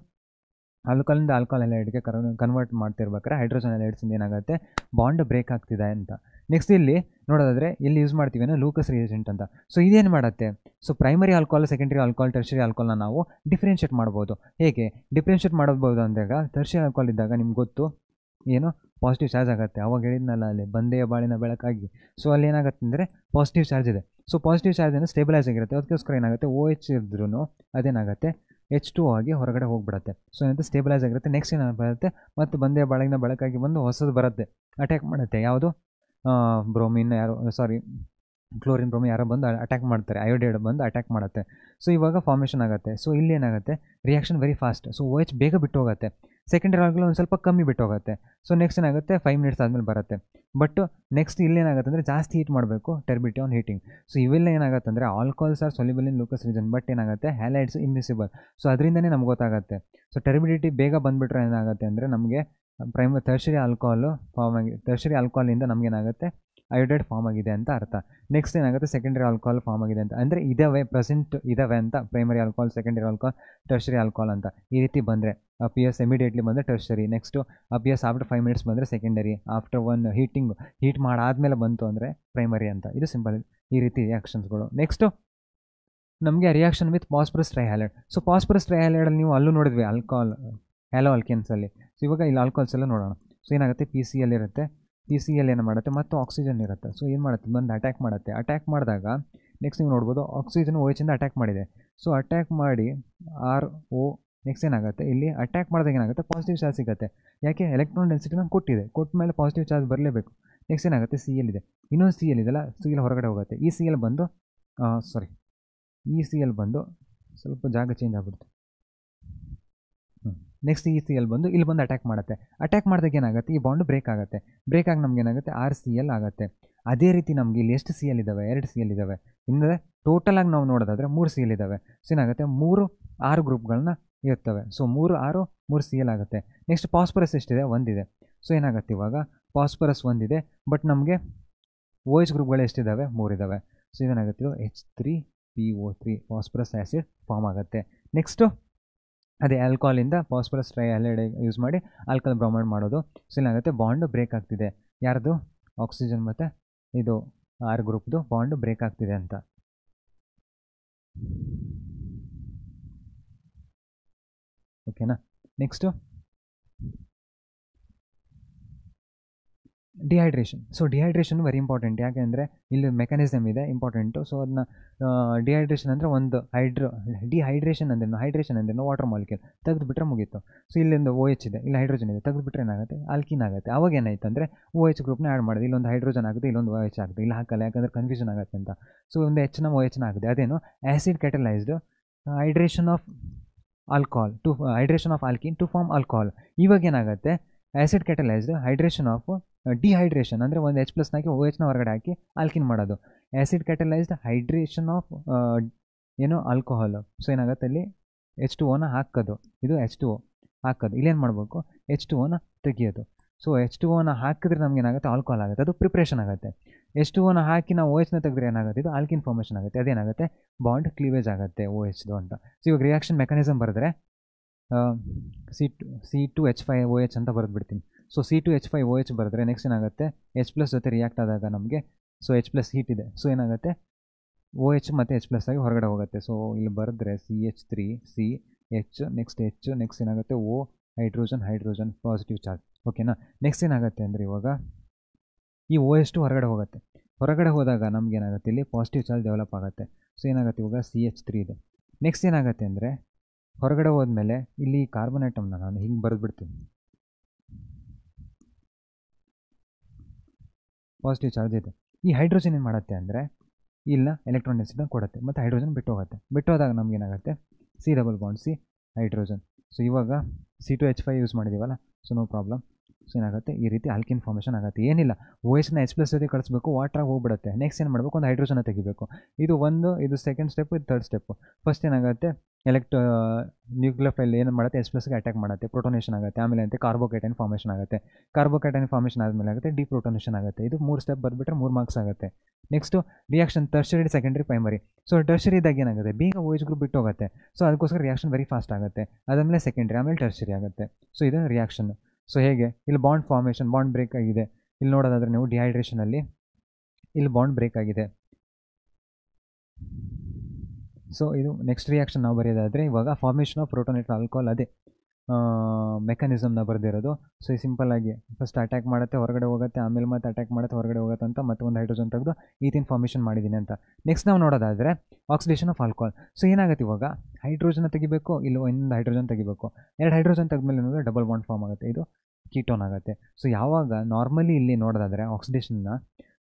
ಆಲ್ಕೋಹಾಲಿಂದ ಆಲ್ಕೋಹಾಲ್ ಹ್ಯಾಲೈಡ್ಗೆ ಕನ್ವರ್ಟ್ ಮಾಡ್ತಿರ್ಬೇಕಾದ್ರೆ ಹೈಡ್ರೋಜನ್ ಹ್ಯಾಲೈಡ್ಸಿಂದ ಏನಾಗುತ್ತೆ, ಬಾಂಡ್ ಬ್ರೇಕ್ ಆಗ್ತಿದೆ ಅಂತ. ನೆಕ್ಸ್ಟ್ ಇಲ್ಲಿ ನೋಡೋದಾದರೆ ಇಲ್ಲಿ ಯೂಸ್ ಮಾಡ್ತೀವಿ ಏನೋ ಲೂಕಸ್ ರಿಯೇಜೆಂಟ್ ಅಂತ. ಸೊ ಇದೇನು ಮಾಡುತ್ತೆ, so primary alcohol, secondary alcohol, tertiary ಆಲ್ಕೋಹಾಲ್ನ ನಾವು ಡಿಫ್ರೆನ್ಷಿಯೇಟ್ ಮಾಡ್ಬೋದು. ಹೇಗೆ ಡಿಫ್ರೆನ್ಷಿಯೇಟ್ ಮಾಡ್ಬೋದು ಅಂದಾಗ, ಟರ್ಷರಿ ಆಲ್ಕೋಹಾಲ್ ಇದ್ದಾಗ ನಿಮ್ಗೆ ಗೊತ್ತು ಏನು, ಪಾಸಿಟಿವ್ ಚಾರ್ಜ್ ಆಗುತ್ತೆ. ಅವಾಗ ಹೇಳಿದ್ನಲ್ಲ ಅಲ್ಲಿ ಬಂದೆಯ ಬಾಳಿನ ಬೆಳಕಾಗಿ. ಸೊ ಅಲ್ಲಿ ಏನಾಗುತ್ತೆ ಅಂದರೆ ಪಾಸಿಟಿವ್ ಚಾರ್ಜ್ ಇದೆ. ಸೊ ಪಾಸಿಟಿವ್ ಚಾರ್ಜ್ ಅಂದರೆ ಸ್ಟೇಬಿಲೈಸ್ ಆಗಿರುತ್ತೆ. ಅದಕ್ಕೋಸ್ಕರ ಏನಾಗುತ್ತೆ, OH ಇದ್ರೂ ಅದೇನಾಗುತ್ತೆ, H2O ಆಗಿ ಹೊರಗಡೆ ಹೋಗ್ಬಿಡುತ್ತೆ. ಸೊ ಏನಂತ ಸ್ಟೇಬಿಲೈಸ್ ಆಗಿರುತ್ತೆ. ನೆಕ್ಸ್ಟ್ ಏನಾಗುತ್ತೆ ಬರುತ್ತೆ, ಮತ್ತು ಬಂದೆಯ ಬಾಳಿನ ಬೆಳಕಾಗಿ ಬಂದು ಹೊಸದು ಬರುತ್ತೆ, ಅಟ್ಯಾಕ್ ಮಾಡುತ್ತೆ. ಯಾವುದು, ಬ್ರೋಮಿನ್, ಕ್ಲೋರಿನ್ ಬ್ರೋಮಿನ್ ಯಾರೋ ಬಂದು ಅಟ್ಯಾಕ್ ಮಾಡ್ತಾರೆ, ಅಯೋಡೈಡ್ ಬಂದು ಅಟ್ಯಾಕ್ ಮಾಡುತ್ತೆ. ಸೊ ಇವಾಗ ಫಾರ್ಮೇಷನ್ ಆಗುತ್ತೆ. ಸೊ ಇಲ್ಲಿ ಏನಾಗುತ್ತೆ, reaction very fast. So OH ಬೇಗ ಬಿಟ್ಟು ಹೋಗುತ್ತೆ, ಸೆಕೆಂಡರಿ ಆಲ್ಕೋಹಾಲ್ ಒಂದು ಸ್ವಲ್ಪ ಕಮ್ಮಿ ಬಿಟ್ಟು ಹೋಗುತ್ತೆ. ಸೊ ನೆಕ್ಸ್ಟ್ ಏನಾಗುತ್ತೆ, 5 ಮಿನಿಟ್ಸ್ ಆದಮೇಲೆ ಬರುತ್ತೆ. ಬಟ್ ನೆಕ್ಸ್ಟ್ ಇಲ್ಲೇನಾಗುತ್ತೆ ಅಂದರೆ ಜಾಸ್ತಿ ಹೀಟ್ ಮಾಡಬೇಕು, ಟರ್ಬಿಡಿಟಿ ಆನ್ ಹೀಟಿಂಗ್. ಸೊ ಇವೆಲ್ಲ ಏನಾಗುತ್ತೆ ಅಂದರೆ alcohols are soluble in Lucas reagent, but ಏನಾಗುತ್ತೆ ಹ್ಯಾಲೈಡ್ಸ್ ಇನ್ವಿಸಿಬಲ್. ಸೊ ಅದರಿಂದನೇ ನಮ್ಗೆ ಗೊತ್ತಾಗುತ್ತೆ. ಸೊ ಟರ್ಬಿಡಿಟಿ ಬೇಗ ಬಂದುಬಿಟ್ರೆ ಏನಾಗುತ್ತೆ ಅಂದರೆ ನಮಗೆ ಟರ್ಷರಿ ಆಲ್ಕೋಹಾಲಿಂದ ನಮಗೇನಾಗುತ್ತೆ ಅಯೋಡೈಡ್ ಫಾರ್ಮ್ ಆಗಿದೆ ಅಂತ ಅರ್ಥ. ನೆಕ್ಸ್ಟ್ ಏನಾಗುತ್ತೆ, ಸೆಕೆಂಡರಿ ಆಲ್ಕೋಹಾಲ್ ಫಾರ್ಮ್ ಆಗಿದೆ ಅಂತ, ಅಂದರೆ ಇದಾವೆ ಪ್ರೆಸೆಂಟ್ ಇದಾವೆ ಅಂತ. Primary alcohol, secondary alcohol, tertiary alcohol ಅಂತ ಈ ರೀತಿ ಬಂದರೆ PS ಇಮಿಡಿಯೇಟ್ಲಿ ಬಂದರೆ tertiary, next PS after 5 minutes ಬಂದರೆ ಸೆಕೆಂಡರಿ, ಆಫ್ಟರ್ ಹೀಟ್ ಮಾಡಾದಮೇಲೆ ಬಂತು ಅಂದರೆ ಪ್ರೈಮರಿ ಅಂತ. ಇದು ಸಿಂಪಲ್, ಈ ರೀತಿ ರಿಯಾಕ್ಷನ್ಸ್ಗಳು. ನೆಕ್ಸ್ಟು ನಮಗೆ reaction with phosphorus trihalide. So phosphorus ಟ್ರೈಹ್ಯಾಲೈಡಲ್ಲಿ ನೀವು ಅಲ್ಲೂ ನೋಡಿದ್ವಿ ಹ್ಯಾಲೋ ಆಲ್ಕೆನ್ಸಲ್ಲಿ. ಸೊ ಇವಾಗ ಇಲ್ಲಿ ಆಲ್ಕೋಹಾಲ್ಸ್ ಎಲ್ಲ ನೋಡೋಣ. ಸೊ ಏನಾಗುತ್ತೆ, PCl ಇರುತ್ತೆ, PCl ಏನು ಮಾಡುತ್ತೆ, ಮತ್ತು ಆಕ್ಸಿಜನ್ ಇರುತ್ತೆ. ಸೊ ಏನು ಮಾಡುತ್ತೆ, ಬಂದು ಅಟ್ಯಾಕ್ ಮಾಡುತ್ತೆ. ಅಟ್ಯಾಕ್ ಮಾಡಿದಾಗ ನೆಕ್ಸ್ಟ್ ನೀವು ನೋಡ್ಬೋದು ಆಕ್ಸಿಜನ್ OH ಇಂದ ಅಟ್ಯಾಕ್ ಮಾಡಿದೆ. ಸೊ ಅಟ್ಯಾಕ್ ಮಾಡಿ RO, ನೆಕ್ಸ್ಟ್ ಏನಾಗುತ್ತೆ, ಇಲ್ಲಿ ಅಟ್ಯಾಕ್ ಮಾಡಿದಾಗ ಏನಾಗುತ್ತೆ, ಪಾಸಿಟಿವ್ ಚಾರ್ಜ್ ಸಿಗುತ್ತೆ. ಯಾಕೆ, ಎಲೆಕ್ಟ್ರಾನ್ ಡೆನ್ಸಿಟಿನ ಕೊಟ್ಟ ಮೇಲೆ ಪಾಸಿಟಿವ್ ಚಾರ್ಜ್ ಬರಲೇಬೇಕು. ನೆಕ್ಸ್ಟ್ ಏನಾಗುತ್ತೆ, Cl ಇದೆ, ಇನ್ನೊಂದು Cl ಇದೆಲ್ಲ, Cl ಹೊರಗಡೆ ಹೋಗುತ್ತೆ. ಈ Cl ಬಂದು ಸ್ವಲ್ಪ ಜಾಗ ಚೇಂಜ್ ಆಗ್ಬಿಡುತ್ತೆ. ನೆಕ್ಸ್ಟ್ ಈ Cl ಬಂದು ಇಲ್ಲಿ ಬಂದು ಅಟ್ಯಾಕ್ ಮಾಡುತ್ತೆ. ಅಟ್ಯಾಕ್ ಮಾಡಿದಾಗ ಏನಾಗುತ್ತೆ, ಈ ಬಾಂಡ್ ಬ್ರೇಕ್ ಆಗುತ್ತೆ. ಬ್ರೇಕ್ ಆಗಿ ನಮ್ಗೆ ಏನಾಗುತ್ತೆ, RCl ಆಗುತ್ತೆ. ಅದೇ ರೀತಿ ನಮಗೆ ಇಲ್ಲಿ ಎಷ್ಟು Cl ಇದ್ದಾವೆ, 2 Cl ಇದ್ದಾವೆ. ಇನ್ನು ಟೋಟಲಾಗಿ ನಾವು ನೋಡೋದಾದರೆ 3 Cl ಇದ್ದಾವೆ. ಸೊ ಏನಾಗುತ್ತೆ, 3 6 ಗ್ರೂಪ್ಗಳನ್ನ ಇರ್ತವೆ. ಸೊ 3 6 3 Cl ಆಗುತ್ತೆ. ನೆಕ್ಸ್ಟ್ ಫಾಸ್ಫರಸ್ ಎಷ್ಟಿದೆ, 1 ಇದೆ. ಸೊ ಏನಾಗುತ್ತೆ, ಇವಾಗ ಫಾಸ್ಫರಸ್ 1 ಇದೆ, ಬಟ್ ನಮಗೆ OH ಗ್ರೂಪ್ಗಳು ಎಷ್ಟಿದ್ದಾವೆ, 3 ಇದ್ದಾವೆ. ಸೊ ಇದೇನಾಗುತ್ತೆ, H3PO3 ಫಾಸ್ಫರಸ್ ಆ್ಯಸಿಡ್ ಫಾರ್ಮ್ ಆಗುತ್ತೆ. ನೆಕ್ಸ್ಟು ಅದೇ ಆಲ್ಕೋಹಾಲಿಂದ ಫಾಸ್ಫರಸ್ ಟ್ರೈಹ್ಯಾಲೈಡ್ ಯೂಸ್ ಮಾಡಿ ಆಲ್ಕಲ್ ಬ್ರೋಮೈಡ್ ಮಾಡೋದು. ಸೊ ಏನಾಗುತ್ತೆ, ಬಾಂಡ್ ಬ್ರೇಕ್ ಆಗ್ತಿದೆ. ಯಾರ್ದು, ಆಕ್ಸಿಜನ್ ಮತ್ತು ಇದು R ಗ್ರೂಪ್ದು ಬಾಂಡ್ ಬ್ರೇಕ್ ಆಗ್ತಿದೆ ಅಂತ. ಓಕೆನಾ. Next dehydration. So dehydration very important. ಯಾಕೆಂದರೆ ಇಲ್ಲಿ ಮೆಕ್ಯಾನಿಸಮ್ ಇದೆ ಇಂಪಾರ್ಟೆಂಟು. ಸೊ ಅದನ್ನ ಡಿಹೈಡ್ರೇಷನ್ ಅಂದರೆ ಒಂದು ಡಿಹೈಡ್ರೇಷನ್ ಅಂದ್ರೇನು ವಾಟರ್ ಮಾಲಿಕ್ಯೂಲ್ ತೆಗೆದುಬಿಟ್ರೆ ಮುಗೀತು. ಸೊ ಇಲ್ಲಿಂದ OH ಇದೆ, ಇಲ್ಲಿ ಹೈಡ್ರೋಜನ್ ಇದೆ, ತೆಗೆದುಬಿಟ್ರೆ ಏನಾಗುತ್ತೆ, ಆಲ್ಕಿನ್ ಆಗುತ್ತೆ. ಅವಾಗ ಏನಾಯ್ತು ಅಂದರೆ OH ಗ್ರೂಪ್ನ ಆ್ಯಡ್ ಮಾಡಿದೆ, ಇಲ್ಲೊಂದು ಹೈಡ್ರೋಜನ್ ಆಗುತ್ತೆ, ಇಲ್ಲೊಂದು OH ಆಗುತ್ತೆ. ಇಲ್ಲಿ ಹಾಕಲ್ಲ, ಯಾಕಂದರೆ ಕನ್ಫ್ಯೂಷನ್ ಆಗುತ್ತೆ ಅಂತ. ಸೊ ಒಂದು OH ಆಗುತ್ತೆ. ಅದೇನು acid catalysed hydration of alkene to form alcohol. ಇವಾಗ ಏನಾಗುತ್ತೆ, acid catalysed hydration of dehydration ಅಂದರೆ ಒಂದು H+ ಹಾಕಿ OHನ ಹೊರಗಡೆ ಹಾಕಿ ಆಲ್ಕಿನ್ ಮಾಡೋದು. Acid catalysed hydration of alcohol. So ಏನಾಗುತ್ತೆ, ಅಲ್ಲಿ H2Oನ ಹಾಕೋದು, ಇದು H2O ಹಾಕೋದು. ಇಲ್ಲೇನು ಮಾಡಬೇಕು, H2Oನ ತೆಗಿಯೋದು. ಸೊ H2Oನ ಹಾಕಿದ್ರೆ ನಮ್ಗೆ ಏನಾಗುತ್ತೆ, ಆಲ್ಕೋಹಾಲ್ ಆಗುತ್ತೆ, ಅದು ಪ್ರಿಪ್ರೇಷನ್ ಆಗುತ್ತೆ. H2Oನ ಹಾಕಿ ನಾವು OHನ ತೆಗೆದ್ರೆ ಏನಾಗುತ್ತೆ, ಇದು ಆಲ್ಕಿನ್ ಫಾರ್ಮೇಷನ್ ಆಗುತ್ತೆ. ಅದೇನಾಗುತ್ತೆ, ಬಾಂಡ್ ಕ್ಲೀವೇಜ್ ಆಗುತ್ತೆ OHದು ಅಂತ. ಸೊ ಇವಾಗ ರಿಯಾಕ್ಷನ್ ಮೆಕ್ಯಾನಿಸಮ್ ಬರೆದ್ರೆ C2H5OH ಅಂತ ಬರೆದ್ಬಿಡ್ತೀನಿ. ಸೊ C2H5OH ಬರೆದ್ರೆ ನೆಕ್ಸ್ಟ್ ಏನಾಗುತ್ತೆ, H+ ಜೊತೆ ರಿಯಾಕ್ಟ್ ಆದಾಗ ನಮಗೆ ಸೊ H+ ಹೀಟ್ ಇದೆ. ಸೊ ಏನಾಗುತ್ತೆ, OH ಮತ್ತು H+ ಆಗಿ ಹೊರಗಡೆ ಹೋಗುತ್ತೆ. ಸೊ ಇಲ್ಲಿ ಬರೆದ್ರೆ CH3CH, ನೆಕ್ಸ್ಟ್ ಏನಾಗುತ್ತೆ, O ಹೈಡ್ರೋಜನ್ ಪಾಸಿಟಿವ್ ಚಾರ್ಜ್. ಓಕೆನಾ. ನೆಕ್ಸ್ಟ್ ಏನಾಗುತ್ತೆ ಅಂದರೆ ಇವಾಗ ಈ OH2 ಹೊರಗಡೆ ಹೋಗುತ್ತೆ. ಹೊರಗಡೆ ಹೋದಾಗ ನಮ್ಗೆ ಏನಾಗುತ್ತೆ, ಇಲ್ಲಿ ಪಾಸಿಟಿವ್ ಚಾರ್ಜ್ ಡೆವಲಪ್ ಆಗುತ್ತೆ. ಸೊ ಏನಾಗುತ್ತೆ, ಇವಾಗ CH3 ಇದೆ. ನೆಕ್ಸ್ಟ್ ಏನಾಗುತ್ತೆ ಅಂದರೆ ಹೊರಗಡೆ ಹೋದ್ಮೇಲೆ ಇಲ್ಲಿ ಕಾರ್ಬನ್ ಆಟಮ್ನ ನಾನು ಹಿಂಗೆ ಬರೆದ್ಬಿಡ್ತೀನಿ, ಪಾಸಿಟಿವ್ ಚಾರ್ಜ್ ಇದೆ. ಈ ಹೈಡ್ರೋಜನ್ ಏನು ಮಾಡುತ್ತೆ ಅಂದರೆ ಇಲ್ಲ ಎಲೆಕ್ಟ್ರಾನ್ ಡೆನ್ಸಿಟಿನ ಕೊಡುತ್ತೆ, ಮತ್ತು ಹೈಡ್ರೋಜನ್ ಬಿಟ್ಟು ಹೋದಾಗ ನಮ್ಗೆ ಏನಾಗುತ್ತೆ, C ಹೈಡ್ರೋಜನ್. ಸೊ ಇವಾಗ C2H5 ಯೂಸ್ ಮಾಡಿದ್ದೀವಲ್ಲ, ಸೊ ನೋ ಪ್ರಾಬ್ಲಮ್. ಸೊ ಏನಾಗುತ್ತೆ, ಈ ರೀತಿ ಆಲ್ಕಿನ್ ಫಾರ್ಮೇಷನ್ ಆಗುತ್ತೆ. ಏನಿಲ್ಲ, OHನ H+ ಜೊತೆ ಕಳಿಸ್ಬೇಕು, ವಾಟ್ರಾಗಿ ಹೋಗ್ಬಿಡುತ್ತೆ. ನೆಕ್ಸ್ಟ್ ಏನು ಮಾಡಬೇಕು, ಒಂದು ಹೈಡ್ರೋಜನ್ನ ತೆಗಿಬೇಕು. ಇದು ಸೆಕೆಂಡ್ ಸ್ಟೆಪ್ಪು, ಇದು ಥರ್ಡ್ ಸ್ಟೆಪ್ಪು. ಫಸ್ಟ್ ಏನಾಗುತ್ತೆ, ನ್ಯೂಕ್ಲಿಯೋಫೈಲ್ ಏನು ಮಾಡುತ್ತೆ, H+ಗೆ ಅಟ್ಯಾಕ್ ಮಾಡುತ್ತೆ, ಪ್ರೋಟೋನೇಷನ್ ಆಗುತ್ತೆ. ಆಮೇಲೆ ಅಂತೆ ಕಾರ್ಬೋಕೇಟೈನ್ ಫಾರ್ಮೇಷನ್ ಆಗುತ್ತೆ. ಕಾರ್ಬೋಕೇಟೈನ್ ಫಾರ್ಮೇಷನ್ ಆದಮೇಲೆ ಆಗುತ್ತೆ ಡಿಪ್ರೋಟೋನೇಷನ್ ಆಗುತ್ತೆ. ಇದು 3 ಸ್ಟೆಪ್ ಬರೆದ್ಬಿಟ್ರೆ 3 ಮಾರ್ಕ್ಸ್ ಆಗುತ್ತೆ. Next reaction tertiary, secondary, primary. So ಟರ್ಷರಿದಾಗ ಏನಾಗುತ್ತೆ, ಬೇಗ OH ಗ್ರೂಪ್ ಬಿಟ್ಟು ಹೋಗುತ್ತೆ. ಸೊ ಅದಕ್ಕೋಸ್ಕರ ರಿಯಾಕ್ಷನ್ ವೆರಿ ಫಾಸ್ಟ್ ಆಗುತ್ತೆ. ಅದಾದಮೇಲೆ ಸೆಕೆಂಡರಿ, ಆಮೇಲೆ ಟರ್ಷರಿ ಆಗುತ್ತೆ. ಸೊ ಇದು ರಿಯಾಕ್ಷನ್. ಸೊ ಹೇಗೆ, ಇಲ್ಲಿ ಬಾಂಡ್ ಫಾರ್ಮೇಷನ್, ಬಾಂಡ್ ಬ್ರೇಕ್ ಆಗಿದೆ. ಇಲ್ಲಿ ನೋಡೋದಾದರೆ ನೀವು ಡಿಹೈಡ್ರೇಷನಲ್ಲಿ ಇಲ್ಲಿ ಬಾಂಡ್ ಬ್ರೇಕ್ ಆಗಿದೆ. ಸೊ ಇದು ನೆಕ್ಸ್ಟ್ ರಿಯಾಕ್ಷನ್ ನಾವು ಬರೆಯೋದಾದರೆ ಇವಾಗ ಫಾರ್ಮೇಷನ್ ಆಫ್ ಪ್ರೋಟೋನೇಟೆಡ್ ಆಲ್ಕೋಹಾಲ್, ಅದೇ ಮೆಕ್ಯಾನಿಸಮ್ನ ಬರೆದಿರೋದು. ಸೊ ಈ ಸಿಂಪಲ್ಲಾಗಿ ಫಸ್ಟ್ ಅಟ್ಯಾಕ್ ಮಾಡುತ್ತೆ, ಹೊರಗಡೆ ಹೋಗುತ್ತೆ, ಆಮೇಲೆ ಮತ್ತೆ ಅಟ್ಯಾಕ್ ಮಾಡುತ್ತೆ, ಹೊರಗಡೆ ಹೋಗುತ್ತೆ ಅಂತ ಮತ್ತೆ ಒಂದು ಹೈಡ್ರೋಜನ್ ತೆಗೆದು ಈಥಿನ್ ಫಾರ್ಮೇಷನ್ ಮಾಡಿದ್ದೀನಿ ಅಂತ. ನೆಕ್ಸ್ಟ್ ನಾವು ನೋಡೋದಾದರೆ ಆಕ್ಸಿಡೇಷನ್ ಆಫ್ ಆಲ್ಕೋಹಾಲ್. ಸೊ ಏನಾಗುತ್ತೆ, ಇವಾಗ ಹೈಡ್ರೋಜನ್ ತೆಗಿಬೇಕು, ಇಲ್ಲಿ ಒಂದು ಹೈಡ್ರೋಜನ್ ತೆಗಿಬೇಕು. 2 ಹೈಡ್ರೋಜನ್ ತೆಗೆದ್ಮೇಲೆ ಏನಾಗುತ್ತೆ, ಡಬಲ್ ಬಾಂಡ್ ಫಾರ್ಮ್ ಆಗುತ್ತೆ, ಇದು ಕೀಟೋನ್ ಆಗುತ್ತೆ. ಸೊ ಯಾವಾಗ ನಾರ್ಮಲಿ ಇಲ್ಲಿ ನೋಡೋದಾದರೆ ಆಕ್ಸಿಡೇಷನ್ನ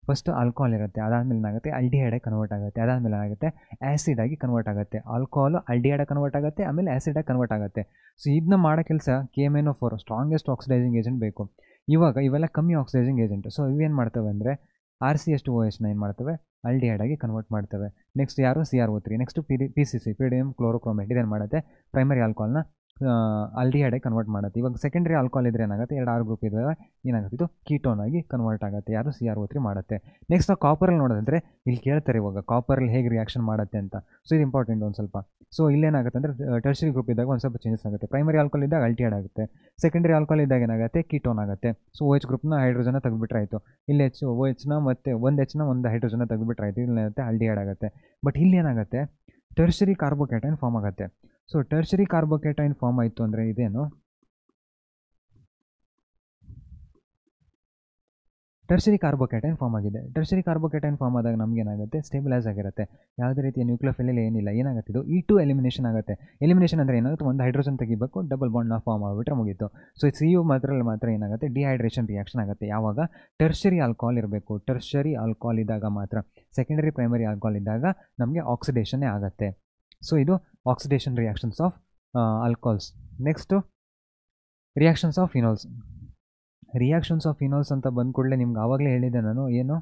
ಫಸ್ಟ್ ಆಲ್ಕೋಹಾಲ್ ಇರುತ್ತೆ, ಅದಾದಮೇಲೆ ಏನಾಗುತ್ತೆ ಅಲ್ಡಿಹೈಡಾಗಿ ಕನ್ವರ್ಟ್ ಆಗುತ್ತೆ, ಅದಾದಮೇಲೆ ಏನಾಗುತ್ತೆ ಆ್ಯಸಿಡ್ ಆಗಿ ಕನ್ವರ್ಟ್ ಆಗುತ್ತೆ, ಆಲ್ಕೋಹಾಲು ಅಲ್ಡಿಹೈಡಾಗಿ ಕನ್ವರ್ಟ್ ಆಗುತ್ತೆ, ಆಮೇಲೆ ಆ್ಯಸಿಡಾಗಿ ಕನ್ವರ್ಟ್ ಆಗುತ್ತೆ. ಸೊ ಇದನ್ನ ಮಾಡೋ ಕೆಲಸ KMnO4 ಸ್ಟ್ರಾಂಗೆಸ್ಟ್ ಆಕ್ಸಿಡೈಸಿಂಗ್ ಏಜೆಂಟ್ ಬೇಕು. ಇವಾಗ ಇವೆಲ್ಲ ಕಮ್ಮಿ ಆಕ್ಸಿಡೈಸಿಂಗ್ ಏಜೆಂಟ್. ಸೊ ಇವೇನು ಮಾಡ್ತವೆ ಅಂದರೆ RCH2OH ಏನು ಮಾಡ್ತವೆ ಅಲ್ಡಿಹೈಡಾಗಿ ಕನ್ವರ್ಟ್ ಮಾಡ್ತವೆ. ನೆಕ್ಸ್ಟ್ ಯಾರು CrO3, ನೆಕ್ಸ್ಟ್ PCC ಪೀಡಿಯಮ್ ಕ್ಲೋರೋಕ್ರೋಮೇಟ್ ಇದೇನು ಮಾಡುತ್ತೆ ಪ್ರೈಮರಿ ಆಲ್ಕೋಹಾಲ್ನ ಅಲ್ಡಿಹೈಡಾಗಿ ಕನ್ವರ್ಟ್ ಮಾಡುತ್ತೆ. ಇವಾಗ ಸೆಕೆಂಡರಿ ಆಲ್ಕೋಹಾಲ್ ಇದ್ರೆ ಏನಾಗುತ್ತೆ 2 R ಗ್ರೂಪ್ ಇದ್ದಾಗ ಏನಾಗುತ್ತೆ ಇದು ಕೀಟೋನ್ ಆಗಿ ಕನ್ವರ್ಟ್ ಆಗುತ್ತೆ, ಯಾರು CrO3 ಮಾಡುತ್ತೆ. ನೆಕ್ಸ್ಟ್ ನಾವು ಕಾಪರಲ್ಲಿ ನೋಡೋದಂದರೆ ಇಲ್ಲಿ ಕೇಳ್ತಾರೆ ಇವಾಗ ಕಾಪರಲ್ಲಿ ಹೇಗೆ ರಿಯಾಕ್ಷನ್ ಮಾಡುತ್ತೆ ಅಂತ. ಸೊ ಇದು ಇಂಪಾರ್ಟೆಂಟ್ ಒಂದು ಸ್ವಲ್ಪ. ಸೊ ಇಲ್ಲೇನಾಗುತ್ತೆ ಅಂದರೆ ಟರ್ಷರಿ ಗ್ರೂಪ್ ಇದ್ದಾಗ ಒಂದು ಸ್ವಲ್ಪ ಚೇಂಜಸ್ ಆಗುತ್ತೆ. ಪ್ರೈಮರಿ ಆಲ್ಕೋಹಾಲ್ ಇದ್ದಾಗ ಅಲ್ಡಿಹೈಡ್ ಆಗುತ್ತೆ, ಸೆಕೆಂಡರಿ ಆಲ್ಕೋಹಾಲ್ ಇದ್ದಾಗ ಏನಾಗುತ್ತೆ ಕೀಟೋನ್ ಆಗುತ್ತೆ. ಸೊ OH ಗ್ರೂಪ್ನ ಹೈಡ್ರೋಜನ್ನ ತೆಗೆದುಬಿಟ್ರೆ ಆಯಿತು. ಇಲ್ಲಿ OHನ ಮತ್ತು ಒಂದು Hನ ಒಂದು ಹೈಡ್ರೋಜನ್ನ ತೆಗೆದುಬಿಟ್ರೆ ಆಯಿತು, ಇಲ್ಲಿ ಏನಾಗುತ್ತೆ ಅಲ್ಡಿಹೈಡ್ ಆಗುತ್ತೆ. ಬಟ್ ಇಲ್ಲಿ ಏನಾಗುತ್ತೆ ಟರ್ಷರಿ ಕಾರ್ಬೋಕ್ಯಾಟೈನ್ ಫಾರ್ಮ್ ಆಗುತ್ತೆ. ಸೊ ಟರ್ಷರಿ ಕಾರ್ಬೋಕ್ಯಾಟೈನ್ ಫಾರ್ಮ್ ಆಯಿತು ಅಂದರೆ ಇದೇನು ಟರ್ಷರಿ ಕಾರ್ಬೋಕ್ಯಾಟೈನ್ ಫಾರ್ಮ್ ಆಗಿದೆ. ಟರ್ಷರಿ ಕಾರ್ಬೋಕ್ಯಾಟೈನ್ ಫಾರ್ಮ್ ಆದಾಗ ನಮಗೇನಾಗುತ್ತೆ ಸ್ಟೇಬಿಲೈಸ್ ಆಗಿರುತ್ತೆ, ಯಾವುದೇ ರೀತಿಯ ನ್ಯೂಕ್ಲಿಯೋಫಿಲ್ ಏನಿಲ್ಲ. ಏನಾಗುತ್ತೆ ಇದು E2 ಎಲಿಮಿನೇಷನ್ ಆಗುತ್ತೆ. ಎಲಿಮಿನೇಷನ್ ಅಂದರೆ ಏನಾಗುತ್ತೆ ಒಂದು ಹೈಡ್ರೋಜನ್ ತೆಗಿಬೇಕು, ಡಬಲ್ ಬಾಂಡ್ನ ಫಾರ್ಮ್ ಆಗಿಬಿಟ್ರೆ ಮುಗೀತು. ಸೊ CU ಮಾತ್ರ ಏನಾಗುತ್ತೆ ಡಿಹೈಡ್ರೇಷನ್ ರಿಯಾಕ್ಷನ್ ಆಗುತ್ತೆ. ಯಾವಾಗ ಟರ್ಷರಿ ಆಲ್ಕೋಹಾಲ್ ಇರಬೇಕು, ಟರ್ಷರಿ ಆಲ್ಕೋಹಾಲ್ ಇದ್ದಾಗ ಮಾತ್ರ. ಸೆಕೆಂಡರಿ ಪ್ರೈಮರಿ ಆಲ್ಕೋಹಾಲ್ ಇದ್ದಾಗ ನಮಗೆ ಆಕ್ಸಿಡೇಷನ್ನೇ ಆಗುತ್ತೆ. ಸೊ ಇದು oxidation reactions of alcohols. Next reactions of phenols. Reactions of phenols ಅಂತ ಬಂದ ಕೂಡಲೇ ನಿಮ್ಗೆ ಆವಾಗಲೇ ಹೇಳಿದ್ದೆ ನಾನು, ಏನು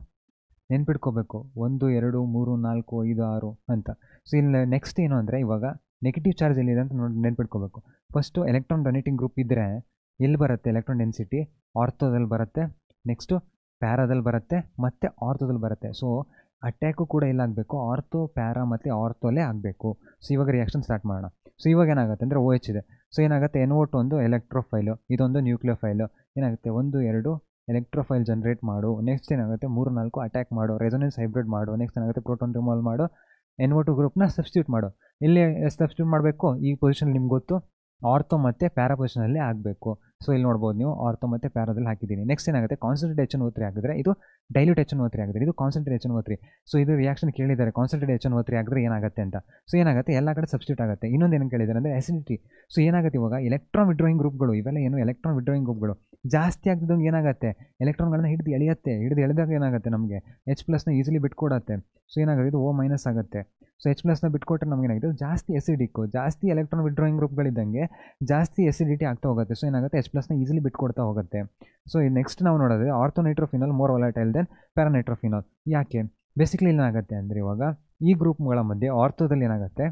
ನೆನ್ಪಿಟ್ಕೋಬೇಕು 1 2 3 4 5 6 ಅಂತ. ಸೊ ಇಲ್ಲಿ ನೆಕ್ಸ್ಟ್ ಏನು ಅಂದರೆ ಇವಾಗ ನೆಗೆಟಿವ್ ಚಾರ್ಜ್ ಎಲ್ಲಿದೆ ಅಂತ ನೆನ್ಪಿಟ್ಕೋಬೇಕು. ಫಸ್ಟು ಎಲೆಕ್ಟ್ರಾನ್ ಡೊನೇಟಿಂಗ್ ಗ್ರೂಪ್ ಇದ್ದರೆ ಎಲ್ಲಿ ಬರುತ್ತೆ ಎಲೆಕ್ಟ್ರಾನ್ ಡೆನ್ಸಿಟಿ ಆರ್ಥೋದಲ್ಲಿ ಬರುತ್ತೆ, ನೆಕ್ಸ್ಟು ಪ್ಯಾರಾದಲ್ಲಿ ಬರುತ್ತೆ, ಮತ್ತು ಆರ್ಥೋದಲ್ಲಿ ಬರುತ್ತೆ. ಸೊ ಅಟ್ಯಾಕು ಕೂಡ ಎಲ್ಲಾಗಬೇಕು ಆರ್ಥೋ ಪ್ಯಾರಾ ಮತ್ತು ಆರ್ಥೋಲೇ ಆಗಬೇಕು. ಸೊ ಇವಾಗ ರಿಯಾಕ್ಷನ್ ಸ್ಟಾರ್ಟ್ ಮಾಡೋಣ. ಸೊ ಇವಾಗ ಏನಾಗುತ್ತೆ ಅಂದರೆ OH ಇದೆ. ಸೊ ಏನಾಗುತ್ತೆ NO2 ಒಂದು ಎಲೆಕ್ಟ್ರೋಫೈಲು, ಇದೊಂದು ನ್ಯೂಕ್ಲಿಯೋಫೈಲು. ಏನಾಗುತ್ತೆ 1 2 ಎಲೆಕ್ಟ್ರೋಫೈಲ್ ಜನ್ರೇಟ್ ಮಾಡು, ನೆಕ್ಸ್ಟ್ ಏನಾಗುತ್ತೆ 3 4 ಅಟ್ಯಾಕ್ ಮಾಡು, ರೆಸೊನೆನ್ಸ್ ಹೈಬ್ರಿಡ್ ಮಾಡು, ನೆಕ್ಸ್ಟ್ ಏನಾಗುತ್ತೆ ಪ್ರೋಟಾನ್ ರಿಮೂವಲ್ ಮಾಡು, NO2 ಗ್ರೂಪ್ನ ಸಬ್ಸ್ಟಿಟ್ಯೂಟ್ ಮಾಡು. ಇಲ್ಲಿ ಸಬ್ಸ್ಟಿಟ್ಯೂಟ್ ಮಾಡಬೇಕು ಈ ಪೊಸಿಷನ್ ನಿಮ್ಗೆ ಗೊತ್ತು ಆರ್ಥೋ ಮತ್ತು ಪ್ಯಾರಾ ಪೊಸಿಷನಲ್ಲಿ ಆಗಬೇಕು. ಸೊ ಇಲ್ಲಿ ನೋಡ್ಬೋದು ನೀವು ಆರ್ಥೋ ಮತ್ತು ಪ್ಯಾರಾದಲ್ಲಿ ಹಾಕಿದ್ದೀನಿ. ನೆಕ್ಸ್ಟ್ ಏನಾಗುತ್ತೆ ಕಾನ್ಸಂಟ್ರೇಟ್ HNO3 ಆಗಿದ್ರೆ ಇದು ಡೈಲ್ಯೂಟ್ HNO3 ಆಗಿದ್ರೆ ಇದು ಕಾನ್ಸಂಟ್ರೇಟ್ HNO3. ಸೊ ಇದು ರಿಯಾಕ್ಷನ್ ಕೇಳಿದ್ದಾರೆ ಕಾನ್ಸಂಟ್ರೇಟ್ HNO3 ಆಗಿದ್ರೆ ಏನಾಗುತ್ತೆ ಅಂತ. ಸೊ ಏನಾಗುತ್ತೆ ಎಲ್ಲ ಕಡೆ ಸಬ್ಸ್ಟಿಟ್ಯೂಟ್ ಆಗುತ್ತೆ. ಇನ್ನೊಂದು ಏನು ಕೇಳಿದ್ದಾರೆ ಅಂದರೆ ಅಸಿಡಿಟಿ. ಸೊ ಏನಾಗುತ್ತೆ ಇವಾಗ ಎಲೆಕ್ಟ್ರಾನ್ ವಿಡ್ರಾಯಿಂಗ್ ಗ್ರೂಪ್ಗಳು ಇವೆಲ್ಲ ಏನು ಎಲೆಕ್ಟ್ರಾನ್ ವಿಡ್ರಾಯಿಂಗ್ ಗ್ರೂಪ್ಗಳು ಜಾಸ್ತಿ ಆಗ್ತಿದ್ದಂಗೆ ಏನಾಗುತ್ತೆ ಎಲೆಕ್ಟ್ರಾನ್ಗಳನ್ನ ಹಿಡಿದು ಎಳೆದಾಗ ಏನಾಗುತ್ತೆ ನಮಗೆ H+ನ ಈಸಿಲಿ ಬಿಟ್ಕೊಡತ್ತೆ. ಸೊ ಏನಾಗುತ್ತೆ ಇದು O- ಆಗುತ್ತೆ. ಸೊ H+ನ ಬಿಟ್ಕೊಟ್ರೆ ನಮಗೇನಾಗಿದೆ ಜಾಸ್ತಿ ಎಸಿಡಿಕ್ಕು, ಜಾಸ್ತಿ ಎಲೆಕ್ಟ್ರಾನ್ ವಿಡ್ರಾಯಿಂಗ್ ಗ್ರೂಪ್ಗಳಿದ್ದಂಗೆ ಜಾಸ್ತಿ ಎಸಿಡಿಟಿ ಆಗ್ತಾ ಹೋಗುತ್ತೆ. ಸೊ ಏನಾಗುತ್ತೆ H+ನ ಈಸಿಲಿ ಬಿಟ್ಕೊಡ್ತಾ ಹೋಗುತ್ತೆ. ಸೊ ನೆಕ್ಸ್ಟ್ ನಾವು ನೋಡೋದು ಆರ್ಥೋನೈಟ್ರೋಫಿನಾಲ್ ಮೋರ್ ವಾಲಟೈಲ್ ದೆನ್ ಪ್ಯಾರಾನೈಟ್ರೋಫಿನಾಲ್. ಯಾಕೆ ಬೇಸಿಕಲಿ ಏನಾಗುತ್ತೆ ಅಂದರೆ ಇವಾಗ ಈ ಗ್ರೂಪ್ಗಳ ಮಧ್ಯೆ ಆರ್ಥೋದಲ್ಲಿ ಏನಾಗುತ್ತೆ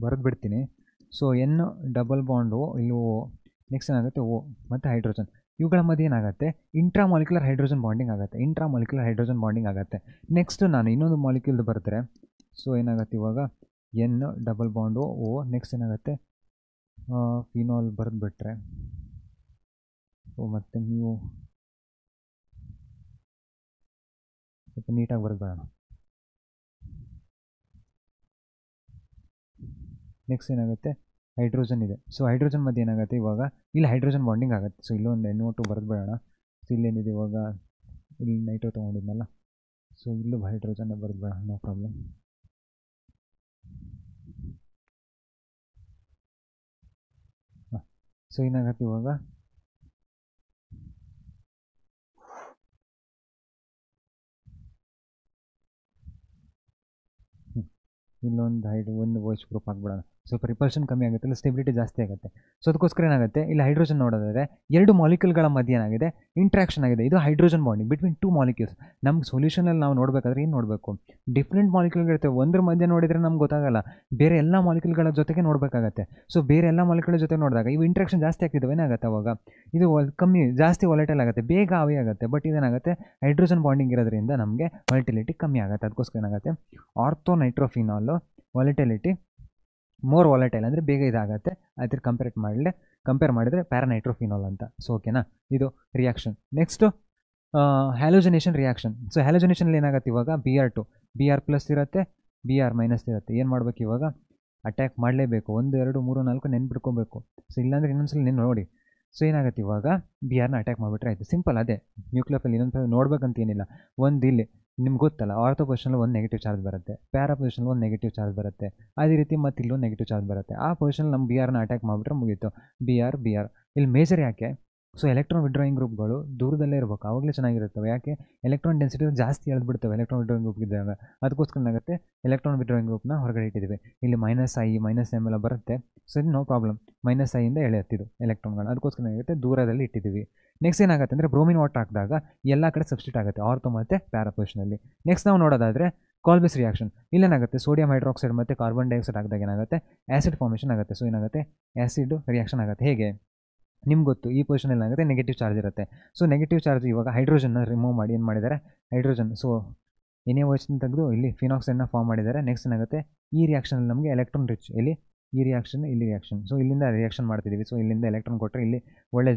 ಬರೆದು ಬಿಡ್ತೀನಿ. ಸೊ N ಡಬಲ್ ಬಾಂಡು ಇಲ್ಲಿ ನೆಕ್ಸ್ಟ್ ಏನಾಗುತ್ತೆ O ಮತ್ತು ಹೈಡ್ರೋಜನ್ ಇವುಗಳ ಮಧ್ಯೆ ಏನಾಗುತ್ತೆ ಇಂಟ್ರಾಮಾಲಿಕ್ಯುಲರ್ ಹೈಡ್ರೋಜನ್ ಬಾಂಡಿಂಗ್ ಆಗುತ್ತೆ. ನೆಕ್ಸ್ಟ್ ನಾನು ಇನ್ನೊಂದು ಮಾಲಿಕ್ಯೂಲ್ದು ಬರ್ತಾರೆ. ಸೊ ಏನಾಗುತ್ತೆ ಇವಾಗ N double bond O, next ಏನಾಗುತ್ತೆ ಫಿನಾಲ್ ಬರೆದ್ಬಿಟ್ರೆ ಮತ್ತು ನೀವು ಸ್ವಲ್ಪ ನೀಟಾಗಿ ಬರೆದ್ಬೇಡ. ನೆಕ್ಸ್ಟ್ ಏನಾಗುತ್ತೆ ಹೈಡ್ರೋಜನ್ ಇದೆ. ಸೊ ಹೈಡ್ರೋಜನ್ ಮಧ್ಯೆ ಏನಾಗುತ್ತೆ ಇವಾಗ ಇಲ್ಲಿ ಹೈಡ್ರೋಜನ್ ಬಾಂಡಿಂಗ್ ಆಗುತ್ತೆ. ಸೊ ಇಲ್ಲೊಂದು NO2 ಬರೆದ್ಬೇಡ. ಸೊ ಇಲ್ಲೇನಿದೆ ಇವಾಗ ಇಲ್ಲಿ ನೈಟ್ರೋ ತೊಗೊಂಡಿದ್ನಲ್ಲ, ಸೊ ಇಲ್ಲೂ ಹೈಡ್ರೋಜನ್ನೇ ಬರೆದ್ಬೇಡ, ನೋ ಪ್ರಾಬ್ಲಮ್. ಸೊ ಏನಾಗುತ್ತೆ ಇವಾಗ ಒಂದು OH ಗ್ರೂಪ್ ಹಾಕ್ಬಿಡೋಣ. ಸ್ವಲ್ಪ ರಿಪಲ್ಷನ್ ಕಮ್ಮಿ ಆಗುತ್ತೆ, ಇಲ್ಲ ಸ್ಟೆಬಿಲಿಟಿ ಜಾಸ್ತಿ ಆಗುತ್ತೆ. ಸೊ ಅದಕ್ಕೋಸ್ಕರ ಏನಾಗುತ್ತೆ ಇಲ್ಲಿ ಹೈಡ್ರೋಜನ್ ನೋಡೋದಾದರೆ 2 ಮಾಲಿಕ್ಯೂಲ್ಗಳ ಮಧ್ಯೆ ಏನಾಗಿದೆ ಇಂಟ್ರಾಕ್ಷನ್ ಆಗಿದೆ. ಇದು ಹೈಡ್ರೋಜನ್ ಬಾಂಡಿಂಗ್ ಬಿಟ್ವೀನ್ 2 ಮಾಲಿಕ್ಯೂಲ್ಸ್. ನಮ್ಗೆ ಸೊಲ್ಯೂಷನಲ್ಲಿ ನಾವು ನೋಡಬೇಕಾದ್ರೆ ಏನು ನೋಡಬೇಕು ಡಿಫ್ರೆಂಟ್ ಮಾಲಿಕ್ಯೂಲ್ಗಳಿರ್ತವೆ. ಒಂದ್ರ ಮಧ್ಯೆ ನೋಡಿದರೆ ನಮ್ಗೆ ಗೊತ್ತಾಗಲ್ಲ, ಬೇರೆ ಎಲ್ಲ ಮಾಲಿಕ್ಯೂಲ್ಗಳ ಜೊತೆಗೆ ನೋಡಬೇಕಾಗತ್ತೆ. ಸೊ ಬೇರೆ ಎಲ್ಲ ಮಾಲಿಕ್ಯೂಲ್ ಜೊತೆ ನೋಡಿದಾಗ ಇವು ಇಂಟ್ರಾಕ್ಷನ್ ಜಾಸ್ತಿ ಆಗ್ತಿದ್ದಾವೆ, ಏನಾಗುತ್ತೆ ಅವಾಗ ಇದು ಜಾಸ್ತಿ ವಾಲಟೈಲ್ ಆಗುತ್ತೆ, ಬೇಗ ಆವಿ ಆಗುತ್ತೆ. ಬಟ್ ಇದೇನಾಗುತ್ತೆ ಹೈಡ್ರೋಜನ್ ಬಾಂಡಿಂಗ್ ಇರೋದ್ರಿಂದ ನಮಗೆ ವಾಲಟಿಲಿಟಿ ಕಮ್ಮಿ ಆಗುತ್ತೆ. ಅದಕ್ಕೋಸ್ಕರ ಏನಾಗುತ್ತೆ ಆರ್ಥೋನೈಟ್ರೋಫಿನಾಲು ವಾಲಟಿಲಿಟಿ ಮೋರ್ ವಾಲಟೈಲ್ ಅಂದರೆ ಬೇಗ ಇದಾಗುತ್ತೆ. ಅದ್ರ ಕಂಪೇರ್ ಮಾಡಿದರೆ ಪ್ಯಾರಾನೈಟ್ರೋಫಿನಾಲ್ ಅಂತ. ಸೊ ಓಕೆನಾ, ಇದು reaction. Next halogenation reaction. So ಹ್ಯಾಲೋಜನೇಷನಲ್ಲಿ ಏನಾಗುತ್ತೆ ಇವಾಗ Br2 Br+ ಇರುತ್ತೆ, Br- ಇರುತ್ತೆ. ಏನು ಮಾಡಬೇಕು ಇವಾಗ ಅಟ್ಯಾಕ್ ಮಾಡಲೇಬೇಕು. 1 2 3 4 ನೆನ್ಪಿಟ್ಕೋಬೇಕು. ಸೊ ಇಲ್ಲಾಂದರೆ ಇನ್ನೊಂದ್ಸಲ ನೆನ್ಪು ನೋಡಿ. ಸೊ ಏನಾಗುತ್ತೆ ಇವಾಗ Brನ ಅಟ್ಯಾಕ್ ಮಾಡಿಬಿಟ್ರೆ ಆಯಿತು, ಸಿಂಪಲ್. ಅದೇ ನ್ಯೂಕ್ಲಿಯೋಫಿಲ್ ಇನ್ನೊಂದು ನೋಡ್ಬೇಕಂತ ಏನಿಲ್ಲ. ಒಂದು ಇಲ್ಲಿ ನಿಮ್ಗೆ ಗೊತ್ತಲ್ಲ ಆರ್ಥೋ ಪೊಸಿಷನಲ್ಲಿ ಒಂದು ನೆಗೆಟಿವ್ ಚಾರ್ಜ್ ಬರುತ್ತೆ, ಪ್ಯಾರಾ ಪೊಸಿಷನಲ್ಲಿ ಒಂದು ನೆಗೆಟಿವ್ ಚಾರ್ಜ್ ಬರುತ್ತೆ, ಅದೇ ರೀತಿ ಮತ್ತು ಇಲ್ಲೊಂದು ನೆಗೆಟಿವ್ ಚಾರ್ಜ್ ಬರುತ್ತೆ. ಆ ಪೊಸಿಷನಲ್ಲಿ ನಮ್ಮ Brನ ಅಟ್ಯಾಕ್ ಮಾಡಿಬಿಟ್ರೆ ಮುಗೀತು. Br ಇಲ್ಲಿ ಮೇಜರ್ ಯಾಕೆ ಸೊ ಎಲೆಕ್ಟ್ರಾನ್ ವಿಡ್ರಾಯಿಂಗ್ ಗ್ರೂಪ್ಗಳು ದೂರದಲ್ಲೇ ಇರಬೇಕು, ಆವಾಗಲೇ ಚೆನ್ನಾಗಿರುತ್ತವೆ. ಯಾಕೆ? ಎಲೆಕ್ಟ್ರಾನ್ ಡೆನ್ಸಿಟಿ ಜಾಸ್ತಿ ಎಳೆದ್ಬಿಡ್ತವೆ ಎಲೆಕ್ಟ್ರಾನ್ ವಿಡ್ರಾಯಿಂಗ್ ಗ್ರೂಪ್ ಇದ್ದಾಗ. ಅದಕ್ಕೋಸ್ಕರ ಏನಾಗುತ್ತೆ, ಎಲೆಕ್ಟ್ರಾನ್ ವಿಡ್ರಾಯಿಂಗ್ ಗ್ರೂಪ್ನ ಹೊರಗಡೆ ಇಟ್ಟಿದ್ದೀವಿ. ಇಲ್ಲಿ -I -M ಎಲ್ಲ ಬರುತ್ತೆ. ಸೊ ಇದು ನೋ ಪ್ರಾಬ್ಲಮ್, -I ಇಂದ ಎಳೆಯುತ್ತಿದ್ದು ಎಲೆಕ್ಟ್ರಾನ್ಗಳು. ಅದಕ್ಕೋಸ್ಕರ ಏನಾಗುತ್ತೆ, ದೂರದಲ್ಲಿ ಇಟ್ಟಿದ್ದೀವಿ. ನೆಕ್ಸ್ಟ್ ಏನಾಗುತ್ತೆ ಅಂದರೆ ಬ್ರೋಮಿನ್ ವಾಟರ್ ಹಾಕಿದಾಗ ಎಲ್ಲ ಕಡೆ ಸಬ್ಸ್ಟಿಟ್ ಆಗುತ್ತೆ ಆರ್ಥೋ ಮತ್ತು ಪ್ಯಾರಾ ಪೊಸಿಷನಲ್ಲಿ. ನೆಕ್ಸ್ಟ್ ನಾವು ನೋಡೋದಾದರೆ ಕಾಲ್ಬಿಸ್ ರಿಯಾಕ್ಷನ್. ಇಲ್ಲೇನಾಗುತ್ತೆ, ಸೋಡಿಯಂ ಹೈಡ್ರಾಕ್ಸೈಡ್ ಮತ್ತು ಕಾರ್ಬನ್ ಡೈಆಕ್ಸೈಡ್ ಹಾಕಿದಾಗ ಏನಾಗುತ್ತೆ, ಆ್ಯಸಿಡ್ ಫಾರ್ಮೇಷನ್ ಆಗುತ್ತೆ. ಸೊ ಏನಾಗುತ್ತೆ, ಆ್ಯಸಿಡ್ ರಿಯಾಕ್ಷನ್ ಆಗುತ್ತೆ. ಹೇಗೆ ನಿಮ್ಗೆ ಗೊತ್ತು, ಈ ಪೊಸಿಷನಲ್ಲಿ ಏನಾಗುತ್ತೆ, ನೆಗೆಟಿವ್ ಚಾರ್ಜ್ ಇರುತ್ತೆ. ಸೊ ನೆಗೆಟಿವ್ ಚಾರ್ಜ್ ಇವಾಗ ಹೈಡ್ರೋಜನ್ನ ರಿಮೂವ್ ಮಾಡಿ ಏನು ಮಾಡಿದ್ದಾರೆ, ಹೈಡ್ರೋಜನ್ ಸೊ NaOH ತೆಗೆದು ಇಲ್ಲಿ ಫಿನಾಕ್ಸೈಡ್ನ ಫಾರ್ಮ್ ಮಾಡಿದ್ದಾರೆ. ನೆಕ್ಸ್ಟ್ ಏನಾಗುತ್ತೆ, ಈ ರಿಯಾಕ್ಷನಲ್ಲಿ ನಮಗೆ ಎಲೆಕ್ಟ್ರಾನ್ ರಿಚ್, ಇಲ್ಲಿ ಈ ರಿಯಾಕ್ಷನ್, ಇಲ್ಲಿ ರಿಯಾಕ್ಷನ್. ಸೊ ಇಲ್ಲಿಂದ ರಿಯಾಕ್ಷನ್ ಮಾಡ್ತಿದ್ದೀವಿ. ಸೊ ಇಲ್ಲಿಂದ ಎಲೆಕ್ಟ್ರಾನ್ ಕೊಟ್ಟರೆ ಇಲ್ಲಿ ಒಳ್ಳೆ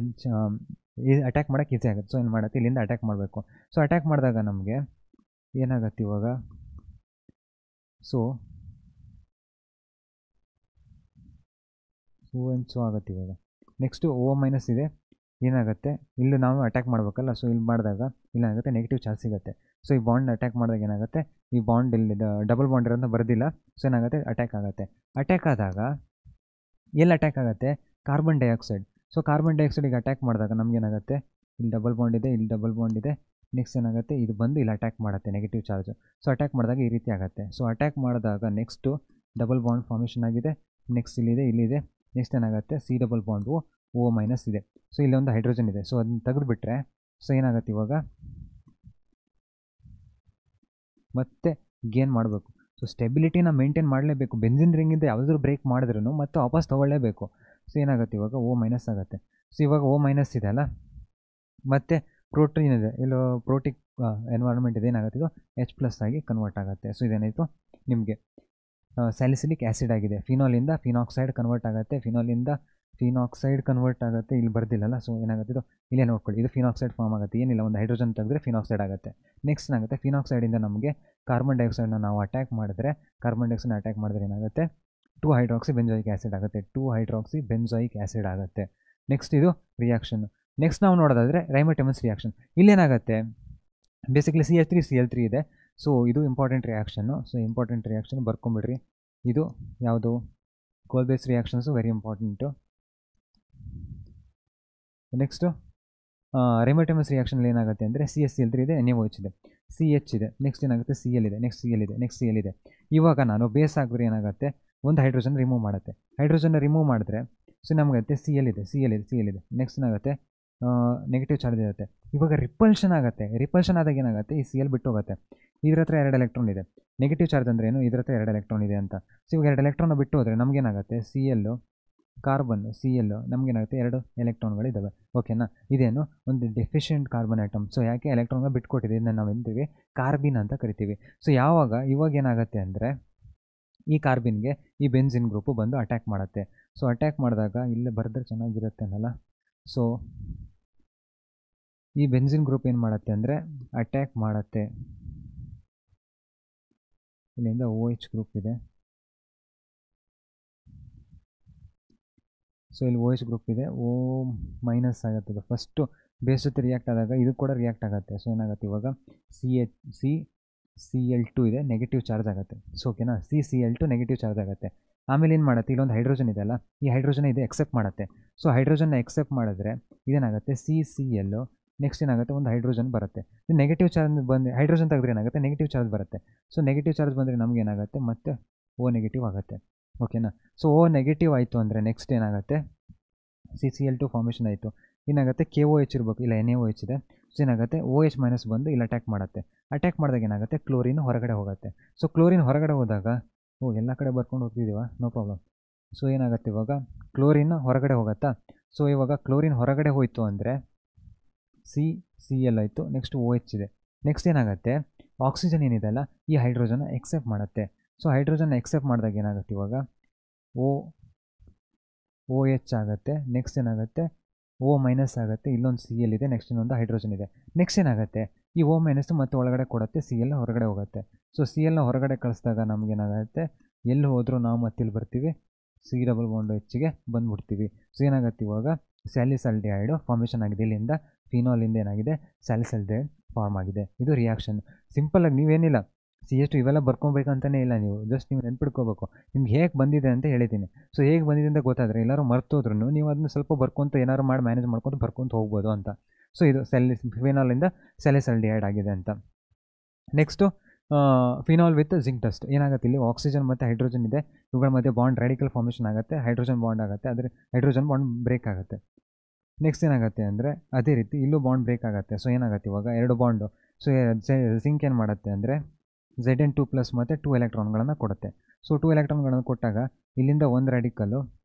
ಅಟ್ಯಾಕ್ ಮಾಡೋಕ್ಕೆ ಈಸಿ ಆಗುತ್ತೆ. ಸೊ ಏನು ಮಾಡುತ್ತೆ, ಇಲ್ಲಿಂದ ಅಟ್ಯಾಕ್ ಮಾಡಬೇಕು. ಸೊ ಅಟ್ಯಾಕ್ ಮಾಡಿದಾಗ ನಮಗೆ ಏನಾಗುತ್ತೆ ಇವಾಗ, ಸೊ ಆಗುತ್ತೆ ಇವಾಗ. ನೆಕ್ಸ್ಟು O- ಇದೆ, ಏನಾಗುತ್ತೆ, ಇಲ್ಲಿ ನಾವು ಅಟ್ಯಾಕ್ ಮಾಡಬೇಕಲ್ಲ. ಸೊ ಇಲ್ಲಿ ಮಾಡಿದಾಗ ಇಲ್ಲಾಗುತ್ತೆ, ನೆಗೆಟಿವ್ ಚಾರ್ಜ್ ಸಿಗುತ್ತೆ. ಸೊ ಈ ಬಾಂಡ್ ಅಟ್ಯಾಕ್ ಮಾಡಿದಾಗ ಏನಾಗುತ್ತೆ, ಈ ಬಾಂಡ್ ಇಲ್ಲಿ ಡಬಲ್ ಬಾಂಡ್ ಇರೋದನ್ನ ಬರೋದಿಲ್ಲ. ಸೊ ಏನಾಗುತ್ತೆ, ಅಟ್ಯಾಕ್ ಆಗುತ್ತೆ. ಅಟ್ಯಾಕ್ ಆದಾಗ ಎಲ್ಲಿ ಅಟ್ಯಾಕ್ ಆಗುತ್ತೆ, ಕಾರ್ಬನ್ ಡೈಆಕ್ಸೈಡ್. ಸೊ ಕಾರ್ಬನ್ ಡೈಆಕ್ಸೈಡಿಗೆ ಅಟ್ಯಾಕ್ ಮಾಡಿದಾಗ ನಮಗೇನಾಗುತ್ತೆ, ಇಲ್ಲಿ ಡಬಲ್ ಬಾಂಡ್ ಇದೆ, ಇಲ್ಲಿ ಡಬಲ್ ಬಾಂಡ್ ಇದೆ. ನೆಕ್ಸ್ಟ್ ಏನಾಗುತ್ತೆ, ಇದು ಬಂದು ಇಲ್ಲಿ ಅಟ್ಯಾಕ್ ಮಾಡುತ್ತೆ ನೆಗೆಟಿವ್ ಚಾರ್ಜ್. ಸೊ ಅಟ್ಯಾಕ್ ಮಾಡಿದಾಗ ಈ ರೀತಿ ಆಗುತ್ತೆ. ಸೊ ಅಟ್ಯಾಕ್ ಮಾಡಿದಾಗ ನೆಕ್ಸ್ಟು ಡಬಲ್ ಬಾಂಡ್ ಫಾರ್ಮೇಷನ್ ಆಗಿದೆ. ನೆಕ್ಸ್ಟ್ ಇಲ್ಲಿದೆ. ನೆಕ್ಸ್ಟ್ ಏನಾಗುತ್ತೆ, C ಡಬಲ್ ಬಾಂಡು O- ಇದೆ. ಸೊ ಇಲ್ಲಿ ಒಂದು ಹೈಡ್ರೋಜನ್ ಇದೆ. ಸೊ ಅದನ್ನ ತೆಗೆದುಬಿಟ್ರೆ ಸೊ ಏನಾಗುತ್ತೆ ಇವಾಗ, ಮತ್ತೆ ಗೇನ್ ಮಾಡಬೇಕು. ಸೊ ಸ್ಟೆಬಿಲಿಟಿನ ಮೇಂಟೈನ್ ಮಾಡಲೇಬೇಕು. ಬೆಂಜಿನ್ ರಿಂಗಿಂದ ಯಾವುದಾದ್ರೂ ಬ್ರೇಕ್ ಮಾಡಿದ್ರೂ ಮತ್ತೆ ವಾಪಸ್ ತೊಗೊಳ್ಳೇಬೇಕು. ಸೊ ಏನಾಗುತ್ತೆ ಇವಾಗ, O- ಆಗುತ್ತೆ. ಸೊ ಇವಾಗ O- ಇದೆ ಅಲ್ಲ, ಮತ್ತು ಪ್ರೋಟೀನ್ ಇದೆ, ಎಲ್ಲೋ ಪ್ರೋಟಿಕ್ ಎನ್ವೈರನ್ಮೆಂಟ್ ಇದೆ, ಏನಾಗುತ್ತೆ ಇದು H+ ಆಗಿ ಕನ್ವರ್ಟ್ ಆಗುತ್ತೆ. ಸೊ ಇದೇನಾಯಿತು ನಿಮಗೆ ಸ್ಯಾಲಿಸಿಲಿಕ್ ಆ್ಯಸಿಡ್ ಆಗಿದೆ. ಫಿನಾಲಿಂದ ಫಿನಾಕ್ಸೈಡ್ ಕನ್ವರ್ಟ್ ಆಗುತ್ತೆ, ಫಿನಾಲಿಂದ ಫಿನಾಕ್ಸೈಡ್ ಕನ್ವರ್ಟ್ ಆಗುತ್ತೆ. ಇಲ್ಲಿ ಬರ್ದಿಲ್ಲಲ್ಲ, ಸೊ ಏನಾಗುತ್ತೆ ಇದು ಇಲ್ಲೇ ನೋಡ್ಕೊಳ್ಳಿ, ಇದು ಫಿನಾಕ್ಸೈಡ್ ಫಾರ್ಮ್ ಆಗುತ್ತೆ. ಏನಿಲ್ಲ, ಒಂದು ಹೈಡ್ರೋಜನ್ ತೆಗೆದ್ರೆ ಫಿನಾಕ್ಸೈಡ್ ಆಗುತ್ತೆ. ನೆಕ್ಸ್ಟ್ ಏನಾಗುತ್ತೆ, ಫಿನಾಕ್ಸೈಡಿಂದ ನಮಗೆ ಕಾರ್ಬನ್ ಡೈಆಕ್ಸೈಡ್ನ ನಾವು ಅಟ್ಯಾಕ್ ಮಾಡಿದ್ರೆ ಏನಾಗುತ್ತೆ, 2-ಹೈಡ್ರಾಕ್ಸಿ ಬೆಂಜೋಯಿಕ್ ಆ್ಯಸಿಡ್ ಆಗುತ್ತೆ. 2-ಹೈಡ್ರಾಕ್ಸಿ ಬೆಂಜೋಯಿಕ್ ಆ್ಯಸಿಡ್ ಆಗುತ್ತೆ. ನೆಕ್ಸ್ಟ್ ಇದು ರಿಯಾಕ್ಷನ್. ನೆಕ್ಸ್ಟ್ ನಾವು ನೋಡೋದಾದರೆ ರೈಮೋಟೆಮಸ್ ರಿಯಾಕ್ಷನ್. ಇಲ್ಲೇನಾಗುತ್ತೆ, ಬೇಸಿಕಲಿ CH3Cl3 ಇದೆ. ಸೊ ಇದು ಇಂಪಾರ್ಟೆಂಟ್ ರಿಯಾಕ್ಷನ್ನು. ಸೊ ಇಂಪಾರ್ಟೆಂಟ್ ರಿಯಾಕ್ಷನ್ ಬರ್ಕೊಂಬಿಡ್ರಿ. ಇದು ಯಾವುದು, Kolbe's reactions very important. Next Reimer Tiemann ರಿಯಾಕ್ಷನಲ್ಲಿ ಏನಾಗುತ್ತೆ ಅಂದರೆ CH3 ಇದೆ, NaOH ಇದೆ, CH ಇದೆ, ನೆಕ್ಸ್ಟ್ ಏನಾಗುತ್ತೆ Cl ಇದೆ, ನೆಕ್ಸ್ಟ್ Cl ಇದೆ. ಇವಾಗ ನಾನು ಬೇಸ್ ಹಾಕಿದ್ರೆ ಏನಾಗುತ್ತೆ, ಒಂದು ಹೈಡ್ರೋಜನ್ ರಿಮೂವ್ ಮಾಡುತ್ತೆ. ಹೈಡ್ರೋಜನ್ನ ರಿಮೂವ್ ಮಾಡಿದ್ರೆ ಸೊ ನಮಗತ್ತೆ Cl ಇದೆ. ನೆಕ್ಸ್ಟ್ ಏನಾಗುತ್ತೆ, ನೆಗೆಟಿವ್ ಚಾರ್ಜ್ ಇರುತ್ತೆ. ಇವಾಗ ರಿಪಲ್ಷನ್ ಆಗುತ್ತೆ. ರಿಪಲ್ಷನ್ ಆದಾಗ ಏನಾಗುತ್ತೆ, ಈ Cl ಬಿಟ್ಟು ಹೋಗುತ್ತೆ. ಇದ್ರ ಹತ್ರ 2 ಎಲೆಕ್ಟ್ರಾನ್ ಇದೆ. ನೆಗೆಟಿವ್ ಚಾರ್ಜ್ ಅಂದರೆ ಏನು, ಇದ್ರ ಹತ್ರ 2 ಎಲೆಕ್ಟ್ರಾನ್ ಇದೆ ಅಂತ. ಸೊ ಇವಾಗ 2 ಎಲೆಕ್ಟ್ರಾನ್ ಬಿಟ್ಟು ಹೋದರೆ ನಮಗೇನಾಗುತ್ತೆ, Cl ಕಾರ್ಬನ್ Cl ನಮಗೇನಾಗುತ್ತೆ 2 ಎಲೆಕ್ಟ್ರಾನ್ಗಳಿದ್ದಾವೆ. ಓಕೆನಾ, ಇದೇನು ಒಂದು ಡೆಫಿಷಿಯೆಂಟ್ ಕಾರ್ಬನ್ ಆಟಮ್. ಸೊ ಯಾಕೆ ಎಲೆಕ್ಟ್ರಾನ್ಗೆ ಬಿಟ್ಕೊಟ್ಟಿದೆ, ಇದನ್ನು ನಾವು ಎಂತೀವಿ, ಕಾರ್ಬಿನ್ ಅಂತ ಕರಿತೀವಿ. ಸೊ ಇವಾಗ ಏನಾಗುತ್ತೆ ಅಂದರೆ ಈ ಕಾರ್ಬಿನ್ಗೆ ಈ ಬೆನ್ಸಿನ್ ಗ್ರೂಪು ಬಂದು ಅಟ್ಯಾಕ್ ಮಾಡುತ್ತೆ. ಸೊ ಅಟ್ಯಾಕ್ ಮಾಡಿದಾಗ ಇಲ್ಲೇ ಬರೆದ್ರೆ ಚೆನ್ನಾಗಿರುತ್ತೆ ಅನ್ನಲ್ಲ. ಸೊ ಈ ಬೆನ್ಸಿನ್ ಗ್ರೂಪ್ ಏನು ಮಾಡುತ್ತೆ ಅಂದರೆ ಅಟ್ಯಾಕ್ ಮಾಡುತ್ತೆ. ಇಲ್ಲಿಂದ OH ಗ್ರೂಪ್ ಇದೆ. ಸೊ ಇಲ್ಲಿ OH ಗ್ರೂಪ್ ಇದೆ, O- ಆಗುತ್ತೆ. ಫಸ್ಟು ಬೇಸ್ ಜೊತೆ ರಿಯಾಕ್ಟ್ ಆದಾಗ ಇದು ಕೂಡ ರಿಯಾಕ್ಟ್ ಆಗುತ್ತೆ. ಸೊ ಏನಾಗುತ್ತೆ ಇವಾಗ Cl2 ಇದೆ, ನೆಗೆಟಿವ್ ಚಾರ್ಜ್ ಆಗುತ್ತೆ. ಸೊ ಓಕೆನಾ, Cl2 ನೆಗೆಟಿವ್ ಚಾರ್ಜ್ ಆಗುತ್ತೆ. ಆಮೇಲೆ ಏನು ಮಾಡುತ್ತೆ, ಇಲ್ಲೊಂದು ಹೈಡ್ರೋಜನ್ ಇದೆ ಅಲ್ಲ, ಈ ಹೈಡ್ರೋಜನ್ ಇದೆ ಎಕ್ಸೆಪ್ಟ್ ಮಾಡುತ್ತೆ. ಸೊ ಹೈಡ್ರೋಜನ್ನ ಎಕ್ಸೆಪ್ಟ್ ಮಾಡಿದ್ರೆ ಇದೇನಾಗುತ್ತೆ, CCl. ನೆಕ್ಸ್ಟ್ ಏನಾಗುತ್ತೆ, ಒಂದು ಹೈಡ್ರೋಜನ್ ಬರುತ್ತೆ. ನೆಗೆಟಿವ್ ಚಾರ್ಜ್ ಬಂದು ಹೈಡ್ರೋಜನ್ ತೆಗೆದ್ರೆ ಏನಾಗುತ್ತೆ, ನೆಗೆಟಿವ್ ಚಾರ್ಜ್ ಬರುತ್ತೆ. ಸೊ ನೆಗೆಟಿವ್ ಚಾರ್ಜ್ ಬಂದರೆ ನಮ್ಗೆ ಏನಾಗುತ್ತೆ, ಮತ್ತೆ O- ಆಗುತ್ತೆ. ಓಕೆನಾ, ಸೊ O- ಆಯಿತು ಅಂದರೆ ನೆಕ್ಸ್ಟ್ ಏನಾಗುತ್ತೆ, CCl2 ಫಾರ್ಮೇಷನ್ ಆಯಿತು. ಏನಾಗುತ್ತೆ, KOH ಇರಬೇಕು, ಇಲ್ಲ NaOH ಇದೆ. ಸೊ ಏನಾಗುತ್ತೆ, OH- ಬಂದು ಇಲ್ಲಿ ಅಟ್ಯಾಕ್ ಮಾಡುತ್ತೆ. ಅಟ್ಯಾಕ್ ಮಾಡಿದಾಗ ಏನಾಗುತ್ತೆ, ಕ್ಲೋರಿನ್ ಹೊರಗಡೆ ಹೋಗುತ್ತೆ. ಸೊ ಕ್ಲೋರಿನ್ ಹೊರಗಡೆ ಹೋದಾಗ ಎಲ್ಲ ಕಡೆ ಬರ್ಕೊಂಡು ಹೋಗ್ತಿದ್ದೀವ, ನೋ ಪ್ರಾಬ್ಲಮ್. ಸೊ ಏನಾಗುತ್ತೆ ಇವಾಗ, ಕ್ಲೋರಿನ್ ಹೊರಗಡೆ ಹೋಗುತ್ತಾ. ಸೊ ಇವಾಗ ಕ್ಲೋರಿನ್ ಹೊರಗಡೆ ಹೋಯಿತು ಅಂದರೆ CCl ಆಯಿತು. ನೆಕ್ಸ್ಟ್ OH ಇದೆ. ನೆಕ್ಸ್ಟ್ ಏನಾಗುತ್ತೆ, ಆಕ್ಸಿಜನ್ ಏನಿದೆ ಅಲ್ಲ, ಈ ಹೈಡ್ರೋಜನ್ನ ಎಕ್ಸೆಪ್ಟ್ ಮಾಡುತ್ತೆ. ಸೊ ಹೈಡ್ರೋಜನ್ನ ಎಕ್ಸೆಪ್ಟ್ ಮಾಡಿದಾಗ ಏನಾಗುತ್ತೆ ಇವಾಗ, OH ಆಗುತ್ತೆ. ನೆಕ್ಸ್ಟ್ ಏನಾಗುತ್ತೆ, O- ಆಗುತ್ತೆ. ಇಲ್ಲೊಂದು Cl ಇದೆ, ನೆಕ್ಸ್ಟ್ ಇನ್ನೊಂದು ಹೈಡ್ರೋಜನ್ ಇದೆ. ನೆಕ್ಸ್ಟ್ ಏನಾಗುತ್ತೆ, ಈ O- ಮತ್ತೆ ಒಳಗಡೆ ಕೊಡುತ್ತೆ, Cl ಹೊರಗಡೆ ಹೋಗುತ್ತೆ. ಸೊ Cl ಹೊರಗಡೆ ಕಳಿಸಿದಾಗ ನಮಗೇನಾಗುತ್ತೆ, ಎಲ್ಲಿ ಹೋದರೂ ನಾವು ಮತ್ತೆ ಇಲ್ಲಿ ಬರ್ತೀವಿ, C ಡಬಲ್ ಬಾಂಡ್ Hಗೆ ಬಂದುಬಿಡ್ತೀವಿ. ಸೊ ಏನಾಗುತ್ತೆ ಇವಾಗ, ಸ್ಯಾಲಿಸಲ್ಡಿಹೈಡ್ ಫಾರ್ಮೇಷನ್ ಆಗಿದೆ. ಇಲ್ಲಿಂದ ಫಿನಾಲಿಂದ ಏನಾಗಿದೆ, ಸ್ಯಾಲಿಸಲ್ಡಿಹೈಡ್ ಫಾರ್ಮ್ ಆಗಿದೆ. ಇದು ರಿಯಾಕ್ಷನ್. ಸಿಂಪಲ್ಲಾಗಿ ನೀವೇನಿಲ್ಲ, CH2 ಇವೆಲ್ಲ ಬರ್ಕೊಬೇಕಂತಲೇ ಇಲ್ಲ, ನೀವು ಜಸ್ಟ್ ನೀವು ನೆನ್ಪಿಟ್ಕೋಬೇಕು. ನಿಮ್ಗೆ ಹೇಗೆ ಬಂದಿದೆ ಅಂತ ಹೇಳಿದ್ದೀನಿ. ಸೊ ಹೇಗೆ ಬಂದಿದೆ ಅಂತ ಗೊತ್ತಾದರೆ ಎಲ್ಲರೂ ಮರ್ತೋದ್ರೂ ನೀವು ಅದನ್ನ ಸ್ವಲ್ಪ ಬರ್ಕೊತ ಏನಾದ್ರು ಮಾಡಿ ಮ್ಯಾನೇಜ್ ಮಾಡ್ಕೊಂಡು ಬರ್ಕೊತ ಹೋಗ್ಬೋದು ಅಂತ. ಸೊ ಇದು ಫಿನಾಲಿಂದ ಸ್ಯಾಲಿಸಲ್ಡಿಹೈಡ್ ಆಗಿದೆ ಅಂತ. Next phenol with zinc dust. ಏನಾಗುತ್ತೆ ಇಲ್ಲಿ ಆಕ್ಸಿಜನ್ ಮತ್ತು ಹೈಡ್ರೋಜನ್ ಇದೆ, ಇವುಗಳ ಮಧ್ಯೆ ಬಾಂಡ್ ರ್ಯಾಡಿಕಲ್ ಫಾರ್ಮೇಷನ್ ಆಗುತ್ತೆ, ಹೈಡ್ರೋಜನ್ ಬಾಂಡ್ ಆಗುತ್ತೆ, ಆದರೆ ಹೈಡ್ರೋಜನ್ ಬಾಂಡ್ ಬ್ರೇಕ್ ಆಗುತ್ತೆ. ನೆಕ್ಸ್ಟ್ ಏನಾಗುತ್ತೆ ಅಂದರೆ ಅದೇ ರೀತಿ ಇಲ್ಲೂ ಬಾಂಡ್ ಬ್ರೇಕ್ ಆಗುತ್ತೆ. ಸೊ ಏನಾಗುತ್ತೆ ಇವಾಗ ಎರಡು ಬಾಂಡು. ಸೊ ಜಿಂಕ್ ಏನು ಮಾಡುತ್ತೆ ಅಂದರೆ Zn2+ ಮತ್ತು 2 ಎಲೆಕ್ಟ್ರಾನ್ಗಳನ್ನು ಕೊಡುತ್ತೆ. ಸೊ 2 ಎಲೆಕ್ಟ್ರಾನ್ಗಳನ್ನು ಕೊಟ್ಟಾಗ ಇಲ್ಲಿಂದ ಒಂದು ರ್ಯಾಡಿಕಲ್ಲು,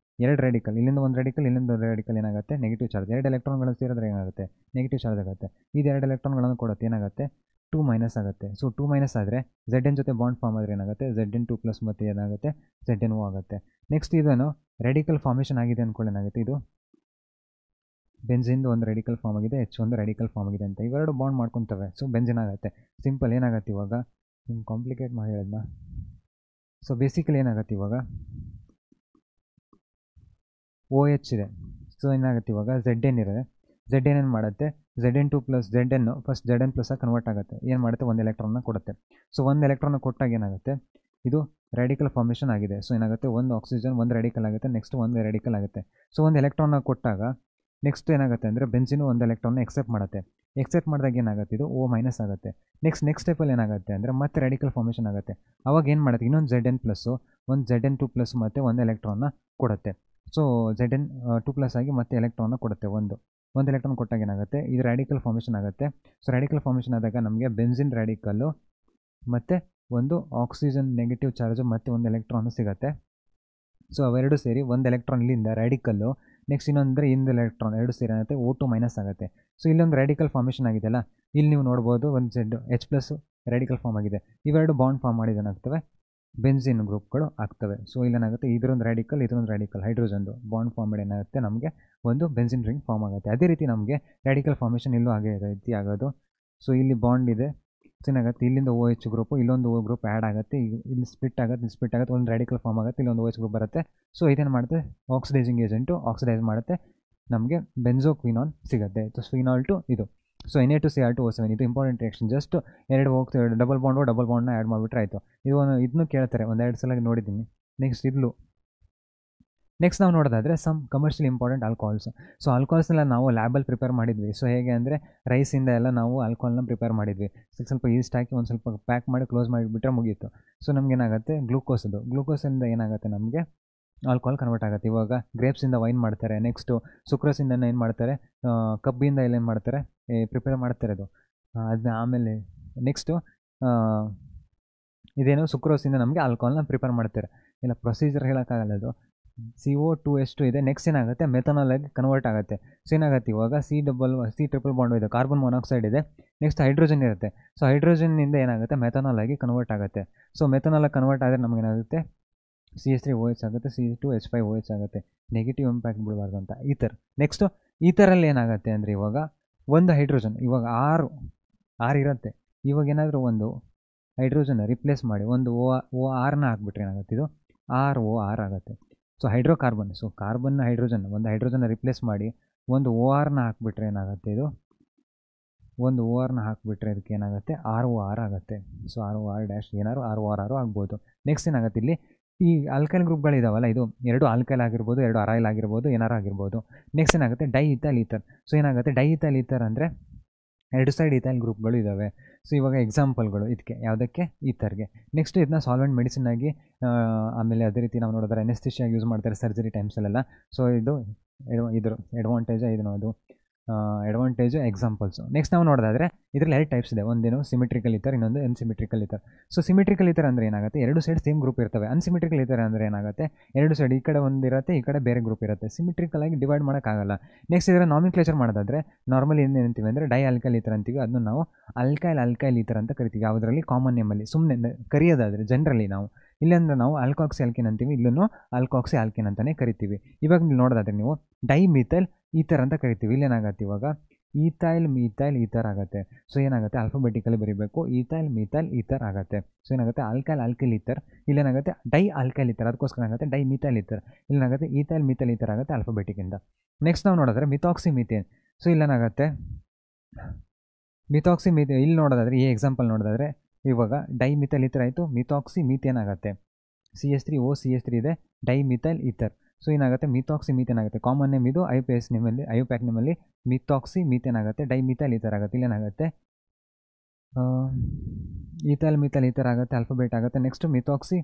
ಎರಡು ರ್ಯಾಡಿಕಲ್, ಇಲ್ಲಿಂದ ಒಂದು ರ್ಯಾಡಿಕಲ್, ಇಲ್ಲಿಂದ ಒಂದು ರ್ಯಾಡಿಕಲ್ ಏನಾಗುತ್ತೆ ನೆಗೆಟಿವ್ ಚಾರ್ಜ್. ಎರಡು ಎಲೆಕ್ಟ್ರಾನ್ಗಳನ್ನು ಸೇರಿದ್ರೆ ಏನಾಗುತ್ತೆ ನೆಗೆಟಿವ್ ಚಾರ್ಜ್ ಆಗುತ್ತೆ. ಇದು ಎರಡು ಎಲೆಕ್ಟ್ರಾನ್ಗಳನ್ನು ಕೊಡುತ್ತೆ, ಏನಾಗುತ್ತೆ 2- ಆಗುತ್ತೆ. ಸೊ 2- ಆದರೆ Zn ಜೊತೆ ಬಾಂಡ್ ಫಾರ್ಮ್ ಆದರೆ ಏನಾಗುತ್ತೆ Zn2+ ಮತ್ತು ಏನಾಗುತ್ತೆ Zno ಆಗುತ್ತೆ. ನೆಕ್ಸ್ಟ್ ಇದನ್ನು ರ್ಯಾಡಿಕಲ್ ಫಾರ್ಮೇಷನ್ ಆಗಿದೆ ಅಂದ್ಕೊಳ್ಳಿ, ಏನಾಗುತ್ತೆ ಇದು ಬೆಂಜಿನ್ದು ಒಂದು ರ್ಯಾಡಿಕಲ್ ಫಾರ್ಮ್ ಆಗಿದೆ, ಒಂದು ರ್ಯಾಡಿಕಲ್ ಫಾರ್ಮ್ ಆಗಿದೆ ಅಂತ ಇವೆರಡು ಬಾಂಡ್ ಮಾಡ್ಕೊತವೆ. ಸೊ ಬೆಂಜಿನ್ ಆಗುತ್ತೆ. ಸಿಂಪಲ್ ಏನಾಗುತ್ತೆ ಇವಾಗ ಹಿಂಗೆ ಕಾಂಪ್ಲಿಕೇಟ್ ಮಾಡಿ ಹೇಳಿದ್ನ. ಸೊ ಬೇಸಿಕಲಿ ಏನಾಗುತ್ತೆ ಇವಾಗ OH ಇದೆ. ಸೊ ಏನಾಗುತ್ತೆ ಇವಾಗ Zn ಇರುತ್ತೆ. Zn ಏನು ಮಾಡುತ್ತೆ Zn2+ Zn first Zn+ convert ಆಗುತ್ತೆ. ಏನು ಮಾಡುತ್ತೆ ಒಂದು ಎಲೆಕ್ಟ್ರಾನ್ನ ಕೊಡುತ್ತೆ. ಸೊ ಒಂದು ಎಲೆಕ್ಟ್ರಾನ್ನ ಕೊಟ್ಟಾಗ ಏನಾಗುತ್ತೆ ಇದು ರ್ಯಾಡಿಕಲ್ ಫಾರ್ಮೇಷನ್ ಆಗಿದೆ. ಸೊ ಏನಾಗುತ್ತೆ ಒಂದು ಆಕ್ಸಿಜನ್ ಒಂದು ರ್ಯಾಡಿಕಲ್ ಆಗುತ್ತೆ, ನೆಕ್ಸ್ಟ್ ಒಂದು ರ್ಯಾಡಿಕಲ್ ಆಗುತ್ತೆ. ಸೊ ಒಂದು ಎಲೆಕ್ಟ್ರಾನ್ನ ಕೊಟ್ಟಾಗ ನೆಕ್ಸ್ಟ್ ಏನಾಗುತ್ತೆ ಅಂದರೆ ಬೆಂಜಿನು ಒಂದು ಎಲೆಕ್ಟ್ರಾನ್ನ ಎಕ್ಸೆಪ್ಟ್ ಮಾಡುತ್ತೆ. ಎಕ್ಸೆಪ್ಟ್ ಮಾಡಿದಾಗ ಏನಾಗುತ್ತೆ ಇದು O- ಆಗುತ್ತೆ. ನೆಕ್ಸ್ಟ್ ಸ್ಟೆಪಲ್ಲಿ ಏನಾಗುತ್ತೆ ಅಂದರೆ ಮತ್ತೆ ರ್ಯಾಡಿಕಲ್ ಫಾರ್ಮೇಷನ್ ಆಗುತ್ತೆ. ಅವಾಗ ಏನು ಮಾಡುತ್ತೆ ಇನ್ನೊಂದು Zn+, ಒಂದು Zn2+ ಮತ್ತು ಒಂದು ಎಲೆಕ್ಟ್ರಾನ್ನ ಕೊಡುತ್ತೆ. ಸೊ Zn2+ ಆಗಿ ಮತ್ತೆ ಎಲೆಕ್ಟ್ರಾನ್ನ ಕೊಡುತ್ತೆ. ಒಂದು ಎಲೆಕ್ಟ್ರಾನ್ ಕೊಟ್ಟಾಗ ಏನಾಗುತ್ತೆ ಇದು ರ್ಯಾಡಿಕಲ್ ಫಾರ್ಮೇಷನ್ ಆಗುತ್ತೆ. ಸೊ ರ್ಯಾಡಿಕಲ್ ಫಾರ್ಮೇಷನ್ ಆದಾಗ ನಮಗೆ ಬೆಂಜಿನ್ ರ್ಯಾಡಿಕಲ್ಲು ಮತ್ತು ಒಂದು ಆಕ್ಸಿಜನ್ ನೆಗೆಟಿವ್ ಚಾರ್ಜು ಮತ್ತು ಒಂದು ಎಲೆಕ್ಟ್ರಾನು ಸಿಗುತ್ತೆ. ಸೊ ಅವೆರಡು ಸೇರಿ ಒಂದು ಎಲೆಕ್ಟ್ರಾನ್ ಇಲ್ಲಿಂದ ರ್ಯಾಡಿಕಲ್ಲು, ನೆಕ್ಸ್ಟ್ ಇನ್ನೊಂದರೆ ಇಂದು ಎಲೆಕ್ಟ್ರಾನ್ ಎರಡು ಸೇರಿ ಆಗುತ್ತೆ O2- ಆಗುತ್ತೆ. ಸೊ ಇಲ್ಲೊಂದು ರ್ಯಾಡಿಕಲ್ ಫಾರ್ಮೇಷನ್ ಆಗಿದೆಯಲ್ಲ, ಇಲ್ಲಿ ನೀವು ನೋಡ್ಬೋದು ಒಂದು H+ ರ್ಯಾಡಿಕಲ್ ಫಾರ್ಮ್ ಆಗಿದೆ. ಇವೆರಡು ಬಾಂಡ್ ಫಾರ್ಮ್ ಮಾಡಿದೇನಾಗ್ತವೆ ಬೆಂಜಿನ್ ಗ್ರೂಪ್ಗಳು ಆಗ್ತವೆ. ಸೊ ಇಲ್ಲೇನಾಗುತ್ತೆ ಇದರೊಂದು ರ್ಯಾಡಿಕಲ್ ಇದರೊಂದು ರ್ಯಾಡಿಕಲ್ ಹೈಡ್ರೋಜನ್ದು ಬಾಂಡ್ ಫಾರ್ಮ್ ಮಾಡಿ ಏನಾಗುತ್ತೆ ನಮಗೆ ಒಂದು ಬೆಂಜಿನ್ ರಿಂಗ್ ಫಾರ್ಮ್ ಆಗುತ್ತೆ. ಅದೇ ರೀತಿ ನಮಗೆ ರ್ಯಾಡಿಕಲ್ ಫಾರ್ಮೇಷನ್ ಇಲ್ಲೂ ಹಾಗೆ ರೀತಿ ಆಗೋದು. ಸೊ ಇಲ್ಲಿ ಬಾಂಡ್ ಇದೆ, ಏನಾಗುತ್ತೆ ಇಲ್ಲಿಂದ OH ಗ್ರೂಪು ಇಲ್ಲೊಂದು O ಗ್ರೂಪ್ ಆ್ಯಡ್ ಆಗುತ್ತೆ, ಇಲ್ಲಿ ಸ್ಪ್ಲಿಟ್ ಆಗುತ್ತೆ, ಒಂದು ರ್ಯಾಡಿಕಲ್ ಫಾರ್ಮ್ ಆಗುತ್ತೆ, ಇಲ್ಲೊಂದು OH ಗ್ರೂಪ್ ಬರುತ್ತೆ. ಸೊ ಇದೇನು ಮಾಡುತ್ತೆ ಆಕ್ಸಿಡೈಸಿಂಗ್ ಏಜೆಂಟು ಆಕ್ಸಿಡೈಸ್ ಮಾಡುತ್ತೆ, ನಮಗೆ ಬೆಂಜೋಕ್ವಿನಾನ್ ಸಿಗುತ್ತೆ. ಸೊ ಫಿನಾಲ್ ಟು ಇದು. ಸೊ Na2Cr2O7 ಇದು ಇಂಪಾರ್ಟೆಂಟ್ ರಿಯಾಕ್ಷನ್. ಜಸ್ಟ್ ಎರಡು ಹೋಗ್ತೇವೆ ಡಬಲ್ ಬಾಂಡ್ನ ಆ್ಯಡ್ ಮಾಡಿಬಿಟ್ರೆ ಆಯಿತು. ಇದನ್ನು ಕೇಳ್ತಾರೆ, ಒಂದೆರಡು ಸಲ ನೋಡಿದ್ದೀನಿ. ನೆಕ್ಸ್ಟ್ ನಾವು ನೋಡೋದಾದರೆ some commercial important alcohols. So ಆಲ್ಕೋಹಾಲ್ಸ್ನೆಲ್ಲ ನಾವು ಲ್ಯಾಬಲ್ಲಿ ಪ್ರಿಪೇರ್ ಮಾಡಿದ್ವಿ. ಸೊ ಹೇಗೆ ಅಂದರೆ ರೈಸಿಂದ ಎಲ್ಲ ನಾವು ಆಲ್ಕೋಹಾಲ್ನ ಪ್ರಿಪೇರ್ ಮಾಡಿದ್ವಿ. ಸ್ವಲ್ಪ ಈಸ್ಟ್ ಹಾಕಿ ಒಂದು ಸ್ವಲ್ಪ ಪ್ಯಾಕ್ ಮಾಡಿ ಕ್ಲೋಸ್ ಮಾಡಿಬಿಟ್ರೆ ಮುಗೀತು. ಸೊ ನಮಗೇನಾಗುತ್ತೆ ಗ್ಲೂಕೋಸಿಂದ ಏನಾಗುತ್ತೆ ನಮಗೆ ಆಲ್ಕೋಹಾಲ್ ಕನ್ವರ್ಟ್ ಆಗುತ್ತೆ. ಇವಾಗ ಗ್ರೇಪ್ಸಿಂದ ವೈನ್ ಮಾಡ್ತಾರೆ, ನೆಕ್ಸ್ಟು ಸುಕ್ರೋಸಿಂದ ಏನು ಮಾಡ್ತಾರೆ ಕಬ್ಬಿಂದ ಎಲ್ಲ ಏನು ಮಾಡ್ತಾರೆ ಪ್ರಿಪೇರ್ ಮಾಡ್ತಾರೆ ಅದು. ಅದನ್ನ ಆಮೇಲೆ ನೆಕ್ಸ್ಟು ಇದೇನು ಸುಕ್ರೋಸಿಂದ ನಮಗೆ ಆಲ್ಕೋಹಾಲ್ನ ಪ್ರಿಪೇರ್ ಮಾಡ್ತಾರೆ. ಇಲ್ಲ ಪ್ರೊಸೀಜರ್ ಹೇಳೋಕ್ಕಾಗಲ್ಲ ಅದು. CO2H2 ಇದೆ, ನೆಕ್ಸ್ಟ್ ಏನಾಗುತ್ತೆ ಮೆಥನಾಲ್ ಆಗಿ ಕನ್ವರ್ಟ್ ಆಗುತ್ತೆ. ಸೊ ಏನಾಗುತ್ತೆ ಇವಾಗ C ಟ್ರಿಪಲ್ ಬಾಂಡ್ ಇದೆ, ಕಾರ್ಬನ್ ಮೊನಾಕ್ಸೈಡ್ ಇದೆ, ನೆಕ್ಸ್ಟ್ ಹೈಡ್ರೋಜನ್ ಇರುತ್ತೆ. ಸೊ ಹೈಡ್ರೋಜನ್ನಿಂದ ಏನಾಗುತ್ತೆ ಮೆಥನಾಲ್ ಆಗಿ ಕನ್ವರ್ಟ್ ಆಗುತ್ತೆ. ಸೊ ಮೆಥನಾಲ್ ಕನ್ವರ್ಟ್ ಆದರೆ ನಮಗೇನಾಗುತ್ತೆ CH3OH ಆಗುತ್ತೆ, C2H5OH ಆಗುತ್ತೆ. ನೆಗೆಟಿವ್ ಇಂಪ್ಯಾಕ್ಟ್ ಬಿಡಬಾರ್ದು ಅಂತ. ನೆಕ್ಸ್ಟು ಈಥರಲ್ಲಿ ಏನಾಗುತ್ತೆ ಅಂದರೆ ಇವಾಗ ಒಂದು ಹೈಡ್ರೋಜನ್ ಇವಾಗ ಆರು ಇರುತ್ತೆ. ಇವಾಗ ಏನಾದರೂ ಒಂದು ಹೈಡ್ರೋಜನ್ನ ರಿಪ್ಲೇಸ್ ಮಾಡಿ ಒಂದು OR ಹಾಕ್ಬಿಟ್ರೆ ಏನಾಗುತ್ತೆ ಇದು ROR ಆಗುತ್ತೆ. ಸೊ ಹೈಡ್ರೋಕಾರ್ಬನ್, ಸೊ ಕಾರ್ಬನ್ನ ಒಂದು ಹೈಡ್ರೋಜನ್ನ ರಿಪ್ಲೇಸ್ ಮಾಡಿ ಒಂದು OR ಹಾಕ್ಬಿಟ್ರೆ ಏನಾಗುತ್ತೆ ಇದು ಒಂದು OR ಹಾಕ್ಬಿಟ್ರೆ ಇದಕ್ಕೆ ಏನಾಗುತ್ತೆ ROR ಆಗುತ್ತೆ. ಸೊ ROR- ಏನಾದ್ರು ROR ಆಗ್ಬೋದು. ನೆಕ್ಸ್ಟ್ ಏನಾಗುತ್ತೆ ಇಲ್ಲಿ ಈ ಆಲ್ಕೈಲ್ ಗ್ರೂಪ್ಗಳಿದಾವಲ್ಲ, ಇದು ಎರಡು ಆಲ್ಕೈಲ್ ಆಗಿರ್ಬೋದು, ಎರಡು ಅರೈಲ್ ಆಗಿರ್ಬೋದು, ಏನಾರು ಆಗಿರ್ಬೋದು. ನೆಕ್ಸ್ಟ್ ಏನಾಗುತ್ತೆ ಡೈಇಥೈಲ್ ಈಥರ್. ಸೊ ಏನಾಗುತ್ತೆ ಡೈಇಥೈಲ್ ಈಥರ್ ಅಂದರೆ ಎರಡು ಸೈಡ್ ಈಥೈಲ್ ಗ್ರೂಪ್ಗಳು ಇದ್ದಾವೆ. ಸೊ ಇವಾಗ ಎಕ್ಸಾಂಪಲ್ಗಳು ಇದಕ್ಕೆ ಯಾವುದಕ್ಕೆ ಈಥರ್ಗೆ. ನೆಕ್ಸ್ಟ್ ಇದನ್ನ ಸಾಲ್ವೆಂಟ್ ಮೆಡಿಸಿನ್ ಆಗಿ ಆಮೇಲೆ ಅದೇ ರೀತಿ ನಾವು ನೋಡಿದ್ರೆ ಅನೆಸ್ಥಿಷಿಯಾಗಿ ಯೂಸ್ ಮಾಡ್ತಾರೆ ಸರ್ಜರಿ ಟೈಮ್ಸಲ್ಲೆಲ್ಲ. ಸೊ ಇದ್ರ ಅಡ್ವಾಂಟೇಜು ಎಕ್ಸಾಂಪಲ್ಸು. ನೆಕ್ಸ್ಟ್ ನಾವು ನೋಡೋದಾದರೆ ಇದರಲ್ಲಿ 2 ಟೈಪ್ಸ್ ಇದೆ, ಒಂದೇನು ಸಿಮಿಟ್ರಿಕಲ್ ಈಥರ್, ಇನ್ನೊಂದು ಅನ್ಸಿಮಿಟ್ರಿಕಲ್ ಈಥರ್. ಸೊ ಸಿಮಿಟ್ರಿಕಲ್ ಈಥರ್ ಅಂದರೆ ಏನಾಗುತ್ತೆ ಎರಡು ಸೈಡ್ ಸೇಮ್ ಗ್ರೂಪ್ ಇರ್ತವೆ. ಅನ್ಸಿಮಿಟ್ರಿಕಲ್ ಈಥರ್ ಅಂದರೆ ಏನಾಗುತ್ತೆ ಎರಡು ಸೈಡ್ ಈ ಕಡೆ ಒಂದಿರುತ್ತೆ, ಈ ಕಡೆ ಬೇರೆ ಗ್ರೂಪ್ ಇರುತ್ತೆ. ಸಿಮಿಟ್ರಿಕಲ್ ಆಗಿ ಡಿವೈಡ್ ಮಾಡೋಕ್ಕಾಗಲ್ಲ. ನೆಕ್ಸ್ಟ್ ಇದರ ನಾಮಿನ್ಕ್ಲೇಚರ್ ಮಾಡೋದಾದರೆ ನಾರ್ಮಲಿ ಏನಂತೀವಿ ಅಂದರೆ ಡೈ ಆಲ್ಕೈಲ್ ಈಥರ್ ಅಂತೀವಿ, ಅದನ್ನು ನಾವು ಆಲ್ಕೈಲ್ ಈಥರ್ ಅಂತ ಕರಿತೀವಿ. ಯಾವುದರಲ್ಲಿ ಕಾಮನ್ ನೇಮಲ್ಲಿ ಸುಮ್ಮನೆ ಕರೆಯೋದಾದರೆ ಜನರಲಿ ನಾವು ಇಲ್ಲಾಂದ್ರೆ ನಾವು ಆಲ್ಕಾಕ್ಸಿ ಆಲ್ಕಿನ್ ಅಂತೀವಿ, ಇಲ್ಲೂ ಆಲ್ಕಾಕ್ಸಿ ಆಲ್ಕಿನ್ ಅಂತಲೇ ಕರಿತೀವಿ. ಇವಾಗ ನೀವು ನೋಡೋದಾದರೆ ನೀವು ಡೈಮಿಥೈಲ್ ಈಥರ್ ಅಂತ ಕರಿತೀವಿ. ಇಲ್ಲೇನಾಗುತ್ತೆ ಇವಾಗ ಈಥೈಲ್ ಮೀಥೈಲ್ ಈಥರ್ ಆಗುತ್ತೆ. ಸೊ ಏನಾಗುತ್ತೆ ಆಲ್ಫಾಬೆಟಿಕಲಿ ಬರೀಬೇಕು, ಈಥೈಲ್ ಮೀಥೈಲ್ ಈಥರ್ ಆಗುತ್ತೆ. ಸೊ ಏನಾಗುತ್ತೆ ಆಲ್ಕೈಲ್ ಈಥರ್, ಇಲ್ಲೇನಾಗುತ್ತೆ ಡೈ ಆಲ್ಕೈಲ್ ಈಥರ್, ಅದಕ್ಕೋಸ್ಕರ ಆಗುತ್ತೆ ಡೈ ಮೀಥೈಲ್ ಈಥರ್. ಇಲ್ಲೇನಾಗುತ್ತೆ ಈಥೈಲ್ ಮೀಥೈಲ್ ಈಥರ್ ಆಗುತ್ತೆ ಆಲ್ಫಾಬೆಟಿಕಿಂದ. ನೆಕ್ಸ್ಟ್ ನಾವು ನೋಡಿದ್ರೆ ಮಿಥಾಕ್ಸಿ ಮೀಥೇನ್. ಸೊ ಇಲ್ಲೇನಾಗುತ್ತೆ ಮಿಥಾಕ್ಸಿ ಇಲ್ಲಿ ನೋಡೋದಾದರೆ ಈ ಎಕ್ಸಾಂಪಲ್ ನೋಡೋದಾದರೆ ಇವಾಗ ಡೈಮಿಥೈಲ್ ಈಥರ್ ಆಯಿತು, ಮಿಥಾಕ್ಸಿ ಮೀಥೇನ್ ಆಗುತ್ತೆ. CH3O CH3 ಇದೆ, ಡೈಮಿಥೈಲ್ ಈಥರ್. ಸೊ ಏನಾಗುತ್ತೆ, ಮಿಥಾಕ್ಸಿ ಮೀಥೇನ್ ಆಗುತ್ತೆ. ಕಾಮನ್ ನೇಮ್ ಇದು, IUPAC ನೇಮಲ್ಲಿ IUPAC ನೇಮಲ್ಲಿ ಮಿಥಾಕ್ಸಿ ಮೀಥೇನ್ ಆಗುತ್ತೆ, ಡೈಮಿಥೈಲ್ ಈಥರ್ ಆಗುತ್ತೆ. ಇಲ್ಲೇನಾಗುತ್ತೆ, ಈಥೈಲ್ ಮಿಥೈಲ್ ಈಥರ್ ಆಗುತ್ತೆ, ಆಲ್ಫಾಬೇಟ್ ಆಗುತ್ತೆ. ನೆಕ್ಸ್ಟ್ ಮಿಥಾಕ್ಸಿ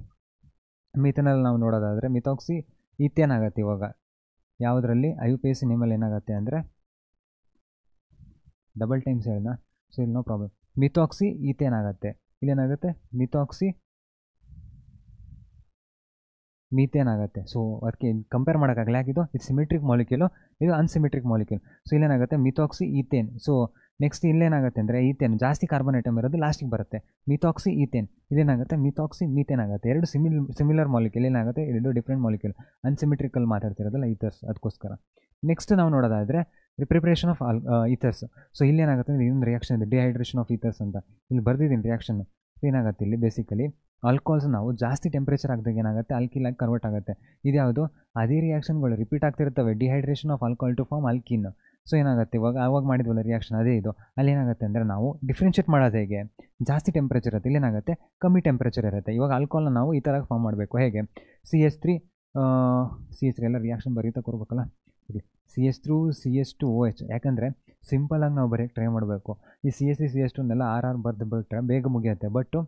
ಮೀಥೇನಲ್ಲಿ ನಾವು ನೋಡೋದಾದರೆ ಮಿಥಾಕ್ಸಿ ಈಥೇನ್ ಆಗುತ್ತೆ. ಇವಾಗ ಯಾವುದರಲ್ಲಿ IUPAC ನೇಮಲ್ಲಿ ಏನಾಗುತ್ತೆ ಅಂದರೆ ಡಬಲ್ ಟೈಮ್ಸ್ ಹೇಳಿದ, ಸೊ ಇಲ್ಲಿ ನೋ ಪ್ರಾಬ್ಲಮ್. ಮಿಥಾಕ್ಸಿ ಈಥೇನ್ ಆಗುತ್ತೆ. ಇಲ್ಲೇನಾಗುತ್ತೆ, ಮಿಥಾಕ್ಸಿ ಮೀಥೇನ್ ಆಗುತ್ತೆ. ಸೊ ಅದಕ್ಕೆ ಕಂಪೇರ್ ಮಾಡೋಕ್ಕಾಗಲ್ಲ, ಯಾಕಿದು ಇದು ಸಿಮೆಟ್ರಿಕ್ ಮಾಲಿಕ್ಯೂಲು, ಇದು ಅನ್ಸಿಮೆಟ್ರಿಕ್ ಮಾಲಿಕ್ಯೂಲ್. ಸೊ ಇಲ್ಲೇನಾಗುತ್ತೆ, ಮಿಥಾಕ್ಸಿ ಈಥೇನ್. ಸೊ ನೆಕ್ಸ್ಟ್ ಇಲ್ಲೇನಾಗುತ್ತೆ ಅಂದರೆ ಈಥೇನ್ ಜಾಸ್ತಿ ಕಾರ್ಬನ್ ಐಟಮ್ ಇರೋದು ಲಾಸ್ಟಿಗೆ ಬರುತ್ತೆ. ಮಿಥಾಕ್ಸಿ ಈಥೇನ್ ಇಲ್ಲೇನಾಗುತ್ತೆ, ಮಿಥಾಕ್ಸಿ ಮೀಥೇನ್ ಆಗುತ್ತೆ. ಎರಡು ಸಿಮಿಲರ್ ಮಾಲಿಕ್ಯೂಲ್, ಏನಾಗುತ್ತೆ ಎರಡು ಡಿಫ್ರೆಂಟ್ ಮಾಲಿಕ್ಯೂಲ್, ಅನ್ಸಿಮೆಟ್ರಿಕಲ್ ಮಾತಾಡ್ತಿರೋದಲ್ಲ ಈಥರ್ಸ್, ಅದಕ್ಕೋಸ್ಕರ. ನೆಕ್ಸ್ಟ್ ನಾವು ನೋಡೋದಾದರೆ ಪ್ರಿಪ್ರೇಷನ್ ಆಫ್ ಈಥರ್ಸ್. ಸೊ ಇಲ್ಲೇನಾಗುತ್ತೆ ಅಂದರೆ ಇನ್ನೊಂದು ರಿಯಾಕ್ಷನ್ ಇದೆ, ಡಿಹೈಡ್ರೇಷನ್ ಆಫ್ ಈಥರ್ಸ್ ಅಂತ ಇಲ್ಲಿ ಬರ್ದಿದ್ದೀನಿ ರಿಯಾಕ್ಷನ್. ಏನಾಗುತ್ತೆ ಇಲ್ಲಿ ಬೇಸಿಕಲಿ ಆಲ್ಕೋಹಾಲ್ಸ್ ನಾವು ಜಾಸ್ತಿ ಟೆಂಪ್ರೇಚರ್ ಆಗಿದಾಗ ಏನಾಗುತ್ತೆ, ಆಲ್ಕಿಲಾಗಿ ಕನ್ವರ್ಟ್ ಆಗುತ್ತೆ. ಇದ್ಯಾವುದು, ಅದೇ ರಿಯಾಕ್ಷನ್ಗಳು ರಿಪೀಟ್ ಆಗ್ತಿರ್ತವೆ, dehydration of alcohol to form alkene. So ಏನಾಗುತ್ತೆ, ಇವಾಗ ಆವಾಗ ಮಾಡಿದ್ವಲ್ಲ ರಿಯಾಕ್ಷನ್ ಅದೇ ಇದು. ಅಲ್ಲಿ ಏನಾಗುತ್ತೆ ಅಂದರೆ ನಾವು ಡಿಫ್ರೆನ್ಷಿಯೇಟ್ ಮಾಡೋದು ಹೇಗೆ, ಜಾಸ್ತಿ ಟೆಂಪ್ರೇಚರ್ ಇರುತ್ತೆ, ಇಲ್ಲೇನಾಗುತ್ತೆ ಕಮ್ಮಿ ಟೆಂಪ್ರೇಚರ್ ಇರುತ್ತೆ. ಇವಾಗ ಆಲ್ಕೋಹಾಲ್ನ ನಾವು ಈ ಥರ ಫಾರ್ಮ್ ಮಾಡಬೇಕು, ಹೇಗೆ CH3 ಎಲ್ಲ ರಿಯಾಕ್ಷನ್ ಬರೀತಾ ಕೊಡ್ಬೇಕಲ್ಲ, CH3 CH2OH. ಯಾಕಂದರೆ ಸಿಂಪಲಾಗಿ ನಾವು ಬರೆಯೋಕ್ಕೆ ಟ್ರೈ ಮಾಡಬೇಕು. ಈ CH3 CH2ನೆಲ್ಲ RR ಬರೆದು ಬಿಟ್ಟರೆ ಬೇಗ ಮುಗಿಯುತ್ತೆ. ಬಟ್ಟು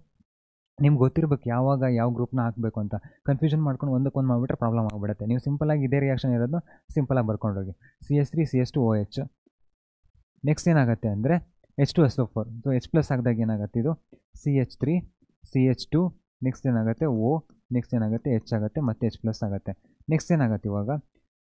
ನಿಮ್ಗೆ ಗೊತ್ತಿರ್ಬೇಕು ಯಾವಾಗ ಯಾವ ಗ್ರೂಪ್ನ ಹಾಕಬೇಕು ಅಂತ. ಕನ್ಫ್ಯೂಷನ್ ಮಾಡ್ಕೊಂಡು ಒಂದಕ್ಕೊಂದು ಮಾಡಿಬಿಟ್ರೆ ಪ್ರಾಬ್ಲಮ್ ಆಗಿಬಿಡುತ್ತೆ. ನೀವು ಸಿಂಪಲಾಗಿ ಇದೇ ರಿಯಾಕ್ಷನ್ ಇರೋದು ಸಿಂಪಲಾಗಿ ಬರ್ಕೊಂಡೋಗಿ CH3 CH2OH. ನೆಕ್ಸ್ಟ್ ಏನಾಗುತ್ತೆ ಅಂದರೆ H2SO4. ಸೊ H+ ಆಗಿದಾಗ ಏನಾಗುತ್ತೆ, ಇದು CH3 CH2, ನೆಕ್ಸ್ಟ್ ಏನಾಗುತ್ತೆ O, ನೆಕ್ಸ್ಟ್ ಏನಾಗುತ್ತೆ H ಆಗುತ್ತೆ, ಮತ್ತು H+ ಆಗುತ್ತೆ. ನೆಕ್ಸ್ಟ್ ಏನಾಗುತ್ತೆ, ಇವಾಗ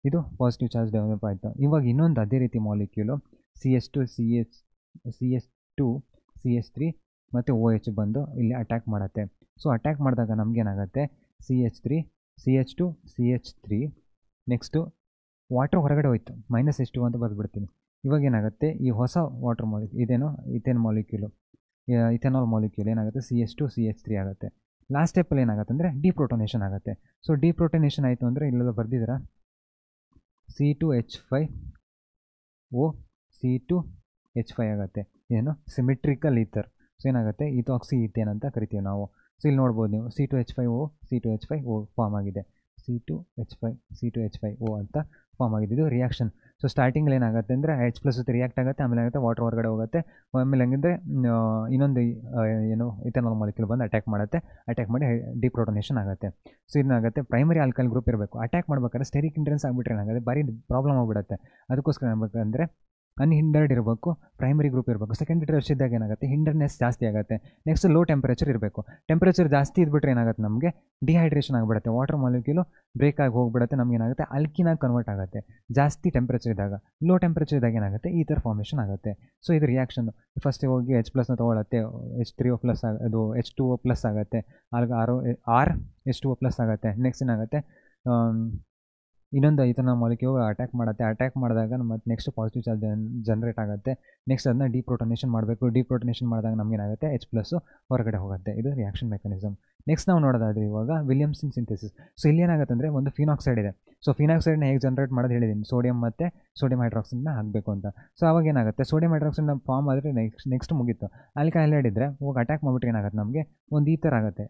ಇದು ಪಾಸಿಟಿವ್ ಚಾರ್ಜ್ ಡೆವಲಪ್ ಆಯಿತು. ಇವಾಗ ಇನ್ನೊಂದು ಅದೇ ರೀತಿ ಮಾಲಿಕ್ಯೂಲು CH2 CH3 ಮತ್ತು OH ಬಂದು ಇಲ್ಲಿ ಅಟ್ಯಾಕ್ ಮಾಡುತ್ತೆ. ಸೊ ಅಟ್ಯಾಕ್ ಮಾಡಿದಾಗ ನಮಗೇನಾಗುತ್ತೆ, CH2 ನೆಕ್ಸ್ಟು ವಾಟರ್ ಹೊರಗಡೆ ಹೋಯ್ತು, -H2 ಅಂತ ಬರೆದ್ಬಿಡ್ತೀನಿ. ಇವಾಗ ಏನಾಗುತ್ತೆ, ಈ ಹೊಸ ವಾಟರ್ ಇದೇನು ಇಥೆನಾಲ್ ಮಾಲಿಕ್ಯೂಲ್ ಏನಾಗುತ್ತೆ, CH2 CH3 ಆಗುತ್ತೆ. ಲಾಸ್ಟ್ ಸ್ಟೆಪ್ಪಲ್ಲಿ ಏನಾಗುತ್ತೆ ಅಂದರೆ ಡಿಪ್ರೋಟೋನೇಷನ್ ಆಗುತ್ತೆ. ಸೊ ಡಿಪ್ರೋಟೋನೇಷನ್ ಆಯಿತು ಅಂದರೆ ಇಲ್ಲೆಲ್ಲ ಬರ್ದಿದ್ದೀರಾ, C2H5O C2H5 ಆಗುತ್ತೆ. ಏನು, ಸಿಮೆಟ್ರಿಕಲ್ ಈಥರ್. ಸೊ ಏನಾಗುತ್ತೆ, ಇಥಾಕ್ಸಿ ಈಥೇನ್ ಅಂತ ಕರಿತೀವಿ ನಾವು. ಸೊ ಇಲ್ಲಿ ನೋಡ್ಬೋದು ನೀವು C2H5O C2H5O ಫಾರ್ಮ್ ಆಗಿದೆ, C2H5O ಅಂತ ಫಾರ್ಮ್ ಆಗಿದೆ. ಇದು ರಿಯಾಕ್ಷನ್. ಸೊ ಸ್ಟಾರ್ಟಿಂಗಲ್ಲಿ ಏನಾಗುತ್ತೆ ಅಂದರೆ H+ ಜೊತೆ ರಿಯಾಕ್ಟ್ ಆಗುತ್ತೆ, ಆಮೇಲೆ ಆಗುತ್ತೆ ವಾಟರ್ ಹೊರಗಡೆ ಹೋಗುತ್ತೆ, ಆಮೇಲೆ ಹಂಗಿದ್ರೆ ಇನ್ನೊಂದು ಏನು ಇಥೆನಾಲ್ ಮಾಲಿಕ್ಯೂಲ್ ಬಂದು ಅಟ್ಯಾಕ್ ಮಾಡುತ್ತೆ, ಅಟ್ಯಾಕ್ ಮಾಡಿ ಡಿಪ್ರೋಟೋನೇಷನ್ ಆಗುತ್ತೆ. ಸೊ ಇದಾಗುತ್ತೆ ಪ್ರೈಮರಿ ಆಲ್ಕೈಲ್ ಗ್ರೂಪ್ ಇರಬೇಕು. ಅಟ್ಯಾಕ್ ಮಾಡ್ಬೇಕಾದ್ರೆ ಸ್ಟೆರಿಕ್ ಹಿಂಡ್ರೆನ್ಸ್ ಆಗಿಬಿಟ್ರೆ ಏನಾಗುತ್ತೆ, ಭಾರಿ ಪ್ರಾಬ್ಲಮ್ ಆಗಿಬಿಡುತ್ತೆ. ಅದಕ್ಕೋಸ್ಕರ ಏನಾಗಬೇಕಂದ್ರೆ ಅನ್ಹಿಂಡರ್ಡ್ ಇರಬೇಕು, ಪ್ರೈಮರಿ ಗ್ರೂಪ್ ಇರಬೇಕು. ಸೆಕೆಂಡರಿ ರಶ್ ಇದ್ದಾಗ ಏನಾಗುತ್ತೆ, ಹಿಂಡರ್ನೆಸ್ ಜಾಸ್ತಿ ಆಗುತ್ತೆ. ನೆಕ್ಸ್ಟ್ ಲೋ ಟೆಂಪ್ರೇಚರ್ ಇರಬೇಕು. ಟೆಂಪ್ರೇಚರ್ ಜಾಸ್ತಿ ಇದ್ಬಿಟ್ರೆ ಏನಾಗುತ್ತೆ, ನಮಗೆ ಡಿಹೈಡ್ರೇಷನ್ ಆಗಿಬಿಡುತ್ತೆ, ವಾಟರ್ ಮಾಲಿಕ್ಯೂಲು ಬ್ರೇಕ್ ಆಗಿ ಹೋಗ್ಬಿಡುತ್ತೆ, ನಮ್ಗೆ ಏನಾಗುತ್ತೆ ಅಲ್ಕಿನಾಗಿ ಕನ್ವರ್ಟ್ ಆಗುತ್ತೆ ಜಾಸ್ತಿ ಟೆಂಪ್ರೇಚರ್ ಇದ್ದಾಗ. ಲೋ ಟೆಂಪ್ರೇಚರ್ ಇದ್ದಾಗ ಏನಾಗುತ್ತೆ, ಈ ಥರ ಫಾರ್ಮೇಷನ್ ಆಗುತ್ತೆ. ಸೊ ಇದು ರಿಯಾಕ್ಷನ್. ಫಸ್ಟ್ ಹೋಗಿ H+ ತೊಗೊಳುತ್ತೆ, H3O+ ಅದು H2O+ ಆಗುತ್ತೆ, ಆಗ H2O+ ಆಗುತ್ತೆ. ನೆಕ್ಸ್ಟ್ ಏನಾಗುತ್ತೆ, ಇನ್ನೊಂದು ಇಥೆನಾಲ್ ಮಾಲಿಕ್ಯೂಲ್ ಅಟ್ಯಾಕ್ ಮಾಡುತ್ತೆ. ಅಟ್ಯಾಕ್ ಮಾಡಿದಾಗ ಮತ್ತು ನೆಕ್ಸ್ಟ್ ಪಾಸಿಟಿವ್ ಚಾರ್ಜ್ ಜನರೇಟ್ ಆಗುತ್ತೆ. ನೆಕ್ಸ್ಟ್ ಅದನ್ನ ಡಿಪ್ರೋಟೋನೇಷನ್ ಮಾಡಬೇಕು. ಡಿಪ್ರೋಟೋನೇಷನ್ ಮಾಡಿದಾಗ ನಮಗೇನಾಗುತ್ತೆ, H+ ಹೊರಗಡೆ ಹೋಗುತ್ತೆ. ಇದು ರಿಯಾಕ್ಷನ್ ಮೆಕಾನಿಸಮ್. ನೆಕ್ಸ್ಟ್ ನಾವು ನೋಡೋದಾದ್ರೆ ಇವಾಗ ವಿಲಿಯಮ್ಸನ್ ಸಿಂಥೆಸಿಸ್. ಸೊ ಇಲ್ಲಿ ಏನಾಗುತ್ತೆ ಅಂದರೆ ಒಂದು ಫಿನಾಕ್ಸೈಡ್ ಇದೆ. ಸೊ ಫಿನಾಕ್ಸೈಡ್ನ ಹೇಗೆ ಜನರೇಟ್ ಮಾಡೋದು ಹೇಳಿದ್ದೀನಿ, ಸೋಡಿಯಂ ಮತ್ತು ಸೋಡಿಯಂ ಹೈಡ್ರಾಕ್ಸೈಡ್ನ ಹಾಕಬೇಕು ಅಂತ. ಸೊ ಅವಾಗ ಏನಾಗುತ್ತೆ, ಸೋಡಿಯಂ ಹೈಡ್ರಾಕ್ಸೈಡ್ನ ಫಾರ್ಮ್ ಆದರೆ ನೆಕ್ಸ್ಟ್ ಮುಗೀತು. ಆಲ್ಕೈಲ್ ಇದ್ದರೆ ಹೋಗಿ ಅಟ್ಯಾಕ್ ಮಾಡಿಬಿಟ್ರೆ ಏನಾಗುತ್ತೆ, ನಮಗೆ ಒಂದು ಈ ಥರ ಆಗುತ್ತೆ,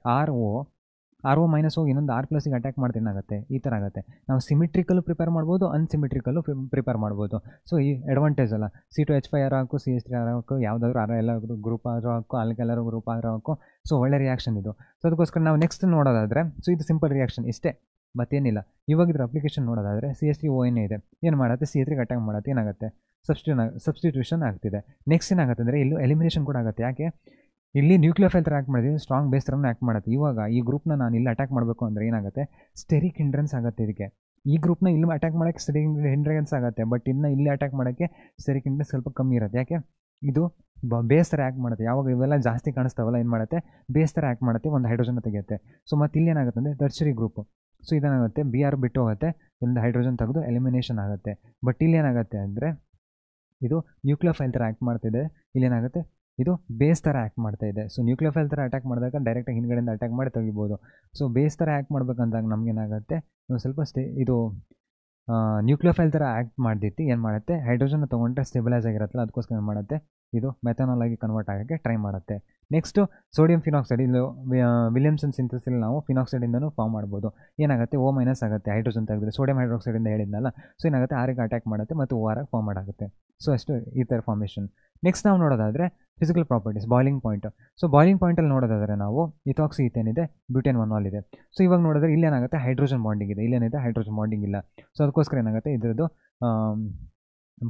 RO ಮೈನಸ್ ಹೋಗಿ ಇನ್ನೊಂದು R+ಗೆ ಅಟ್ಯಾಕ್ ಮಾಡ್ತೀನಿ ಆಗುತ್ತೆ, ಈ ಥರ ಆಗುತ್ತೆ. ನಾವು ಸಿಮಿಟ್ರಿಕಲ್ಲು ಪ್ರಿಪೇರ್ ಮಾಡ್ಬೋದು, ಅನ್ಸಿಮಿಟ್ರಿಕಲ್ಲು ಪ್ರಿಪೇರ್ ಮಾಡ್ಬೋದು. ಸೊ ಈ ಅಡ್ವಾಂಟೇಜ್ ಅಲ್ಲ, C2H5 ಹಾಕು, CH3 ಹಾಕು, ಯಾವುದಾದ್ರು ಎಲ್ಲ ಗ್ರೂಪ್ ಆದರೂ ಹಾಕು, ಆಲ್ಕೈಲರ್ ಗ್ರೂಪ್ ಆದರೂ ಹಾಕು. ಸೊ ಒಳ್ಳೆ ರಿಯಾಕ್ಷನ್ ಇದು. ಸೊ ಅದಕ್ಕೋಸ್ಕರ ನಾವು ನೆಕ್ಸ್ಟ್ ನೋಡೋದಾದರೆ, ಸೊ ಇದು ಸಿಂಪಲ್ ರಿಯಾಕ್ಷನ್ ಇಷ್ಟೇ, ಮತ್ತೇನಿಲ್ಲ. ಇವಾಗ ಇದ್ರ ಅಪ್ಲಿಕೇಶನ್ ನೋಡೋದಾದರೆ CH3ON ಇದೆ, ಏನು ಮಾಡುತ್ತೆ, CH3 ಅಟ್ಯಾಕ್ ಮಾಡುತ್ತೆ, ಏನಾಗುತ್ತೆ ಸಬ್ಸ್ಟಿಟ್ಯೂಷನ್ ಆಗ್ತಿದೆ. ನೆಕ್ಸ್ಟ್ ಏನಾಗುತ್ತೆ ಅಂದರೆ ಇಲ್ಲೂ ಎಲಿಮಿನೇಷನ್ ಕೂಡ ಆಗುತ್ತೆ. ಯಾಕೆ, ಇಲ್ಲಿ ನ್ಯೂಕ್ಲಿಯೋಫೈಲ್ ಥರ ಆ್ಯಕ್ಟ್ ಮಾಡಿದ್ವಿ, ಸ್ಟ್ರಾಂಗ್ ಬೇಸ್ ಥರನೂ ಆ್ಯಕ್ಟ್ ಮಾಡುತ್ತೆ. ಇವಾಗ ಈ ಗ್ರೂಪ್ನ ನಾನು ಇಲ್ಲಿ ಅಟ್ಯಾಕ್ ಮಾಡಬೇಕು ಅಂದರೆ ಏನಾಗುತ್ತೆ, ಸ್ಟೆರಿಕ್ ಹಿಂಡ್ರೆನ್ಸ್ ಆಗುತ್ತೆ. ಇದಕ್ಕೆ ಈ ಗ್ರೂಪ್ನ ಇಲ್ಲಿ ಅಟ್ಯಾಕ್ ಮಾಡೋಕ್ಕೆ ಸ್ಟೆರಿಕ್ ಹಿಂಡ್ರೆನ್ಸ್ ಆಗುತ್ತೆ, ಬಟ್ ಇನ್ನು ಇಲ್ಲಿ ಅಟ್ಯಾಕ್ ಮಾಡೋಕ್ಕೆ ಸ್ಟೆರಿಕ್ ಹಿಂಡ್ರೆನ್ಸ್ ಸ್ವಲ್ಪ ಕಮ್ಮಿ ಇರುತ್ತೆ. ಯಾಕೆ, ಇದು ಬೇಸ್ ಥರ ಆ್ಯಕ್ಟ್ ಮಾಡುತ್ತೆ. ಯಾವಾಗ ಇವೆಲ್ಲ ಜಾಸ್ತಿ ಕಾಣಿಸ್ತಾವಲ್ಲ ಏನು ಮಾಡುತ್ತೆ, ಬೇಸ್ ಥರ ಆ್ಯಕ್ಟ್ ಮಾಡುತ್ತೆ, ಒಂದು ಹೈಡ್ರೋಜನ್ ತೆಗೆಯುತ್ತೆ. ಸೊ ಮತ್ತು ಇಲ್ಲಿ ಏನಾಗುತ್ತೆ ಅಂದರೆ ಟರ್ಷರಿ ಗ್ರೂಪು. ಸೊ ಇದೇನಾಗುತ್ತೆ, Br ಬಿಟ್ಟು ಹೋಗುತ್ತೆ, ಒಂದು ಹೈಡ್ರೋಜನ್ ತೆಗೆದು ಎಲಿಮಿನೇಷನ್ ಆಗುತ್ತೆ. ಬಟ್ ಇಲ್ಲಿ ಏನಾಗುತ್ತೆ ಅಂದರೆ ಇದು ನ್ಯೂಕ್ಲಿಯೋಫೈಲ್ ಥರ ಆ್ಯಕ್ಟ್ ಮಾಡ್ತಿದೆ, ಇಲ್ಲೇನಾಗುತ್ತೆ ಇದು ಬೇಸ್ ಥರ ಆ್ಯಕ್ಟ್ ಮಾಡ್ತಾ ಇದೆ. ಸೊ ನ್ಯೂಕ್ಲಿಯೋಫೈಲ್ ಥರ ಅಟ್ಯಾಕ್ ಮಾಡಿದಾಗ ಡೈರೆಕ್ಟಾಗಿ ಹಿಂದ್ಗಡೆಯಿಂದ ಅಟ್ಯಾಕ್ ಮಾಡಿ ತೆಗಿಬೋದು. ಸೊ ಬೇಸ್ ಥರ ಆ್ಯಕ್ಟ್ ಮಾಡ್ಬೇಕಂದಾಗ ನಮಗೇನಾಗುತ್ತೆ, ಸ್ವಲ್ಪ ಇದು ನ್ಯೂಕ್ಲಿಯೋಫೈಲ್ ಥರ ಆ್ಯಕ್ಟ್ ಮಾಡ್ದಿತ್ತು ಏನು ಮಾಡುತ್ತೆ, ಹೈಡ್ರೋಜನ್ ತೊಗೊಂಡ್ರೆ ಸ್ಟೆಬಿಲೈಸ್ ಆಗಿರುತ್ತಲ್ಲ, ಅದಕ್ಕೋಸ್ಕರ ಏನು ಮಾಡುತ್ತೆ, ಇದು ಮೆಥನಾಲ್ ಆಗಿ ಕನ್ವರ್ಟ್ ಆಗೋಕ್ಕೆ ಟ್ರೈ ಮಾಡುತ್ತೆ. ನೆಕ್ಸ್ಟು ಸೋಡಿಯಂ ಫಿನಾಕ್ಸೈಡ್, ಇದು ವಿಲಿಯಮ್ಸನ್ ಸಿಂಥಸಿಲ್ ನಾವು ಫಿನಾಕ್ಸೈಡಿಂದನೂ ಫಾರ್ಮ್ ಮಾಡ್ಬೋದು. ಏನಾಗುತ್ತೆ O- ಆಗುತ್ತೆ ಹೈಡ್ರೋಜನ್ ತೆಗೆದ್ರೆ, ಸೋಡಿಯಂ ಹೈಡ್ರಾಕ್ಸೈಡಿಂದ ಹೇಳಿದ್ನಲ್ಲ. ಸೊ ಏನಾಗುತ್ತೆ ಆರಿಗೆ ಅಟ್ಯಾಕ್ ಮಾಡುತ್ತೆ ಮತ್ತು O ಆರಾಗಿ ಫಾರ್ಮ್ ಮಾಡಾಗುತ್ತೆ. ಸೊ ಅಷ್ಟು ಈ ಥರ ಫಾರ್ಮೇಷನ್. ನೆಕ್ಸ್ಟ್ ನಾವು ನೋಡೋದಾದರೆ physical properties, boiling point. So boiling ಪಾಯಿಂಟಲ್ಲಿ ನೋಡೋದಾದರೆ ನಾವು ಇಥಾಕ್ಸಿ ಈಥೇನಿದೆ, ಬ್ಯೂಟೇನ್ 1 ಇದೆ. ಸೊ ಇವಾಗ ನೋಡಿದ್ರೆ ಇಲ್ಲೇನಾಗುತ್ತೆ ಹೈಡ್ರೋಜನ್ ಬಾಂಡಿಂಗ್ ಇದೆ, ಇಲ್ಲೇನಿದೆ ಹೈಡ್ರೋಜನ್ ಬಾಂಡಿಂಗ್ ಇಲ್ಲ. ಸೊ ಅದಕ್ಕೋಸ್ಕರ ಏನಾಗುತ್ತೆ ಇದರದ್ದು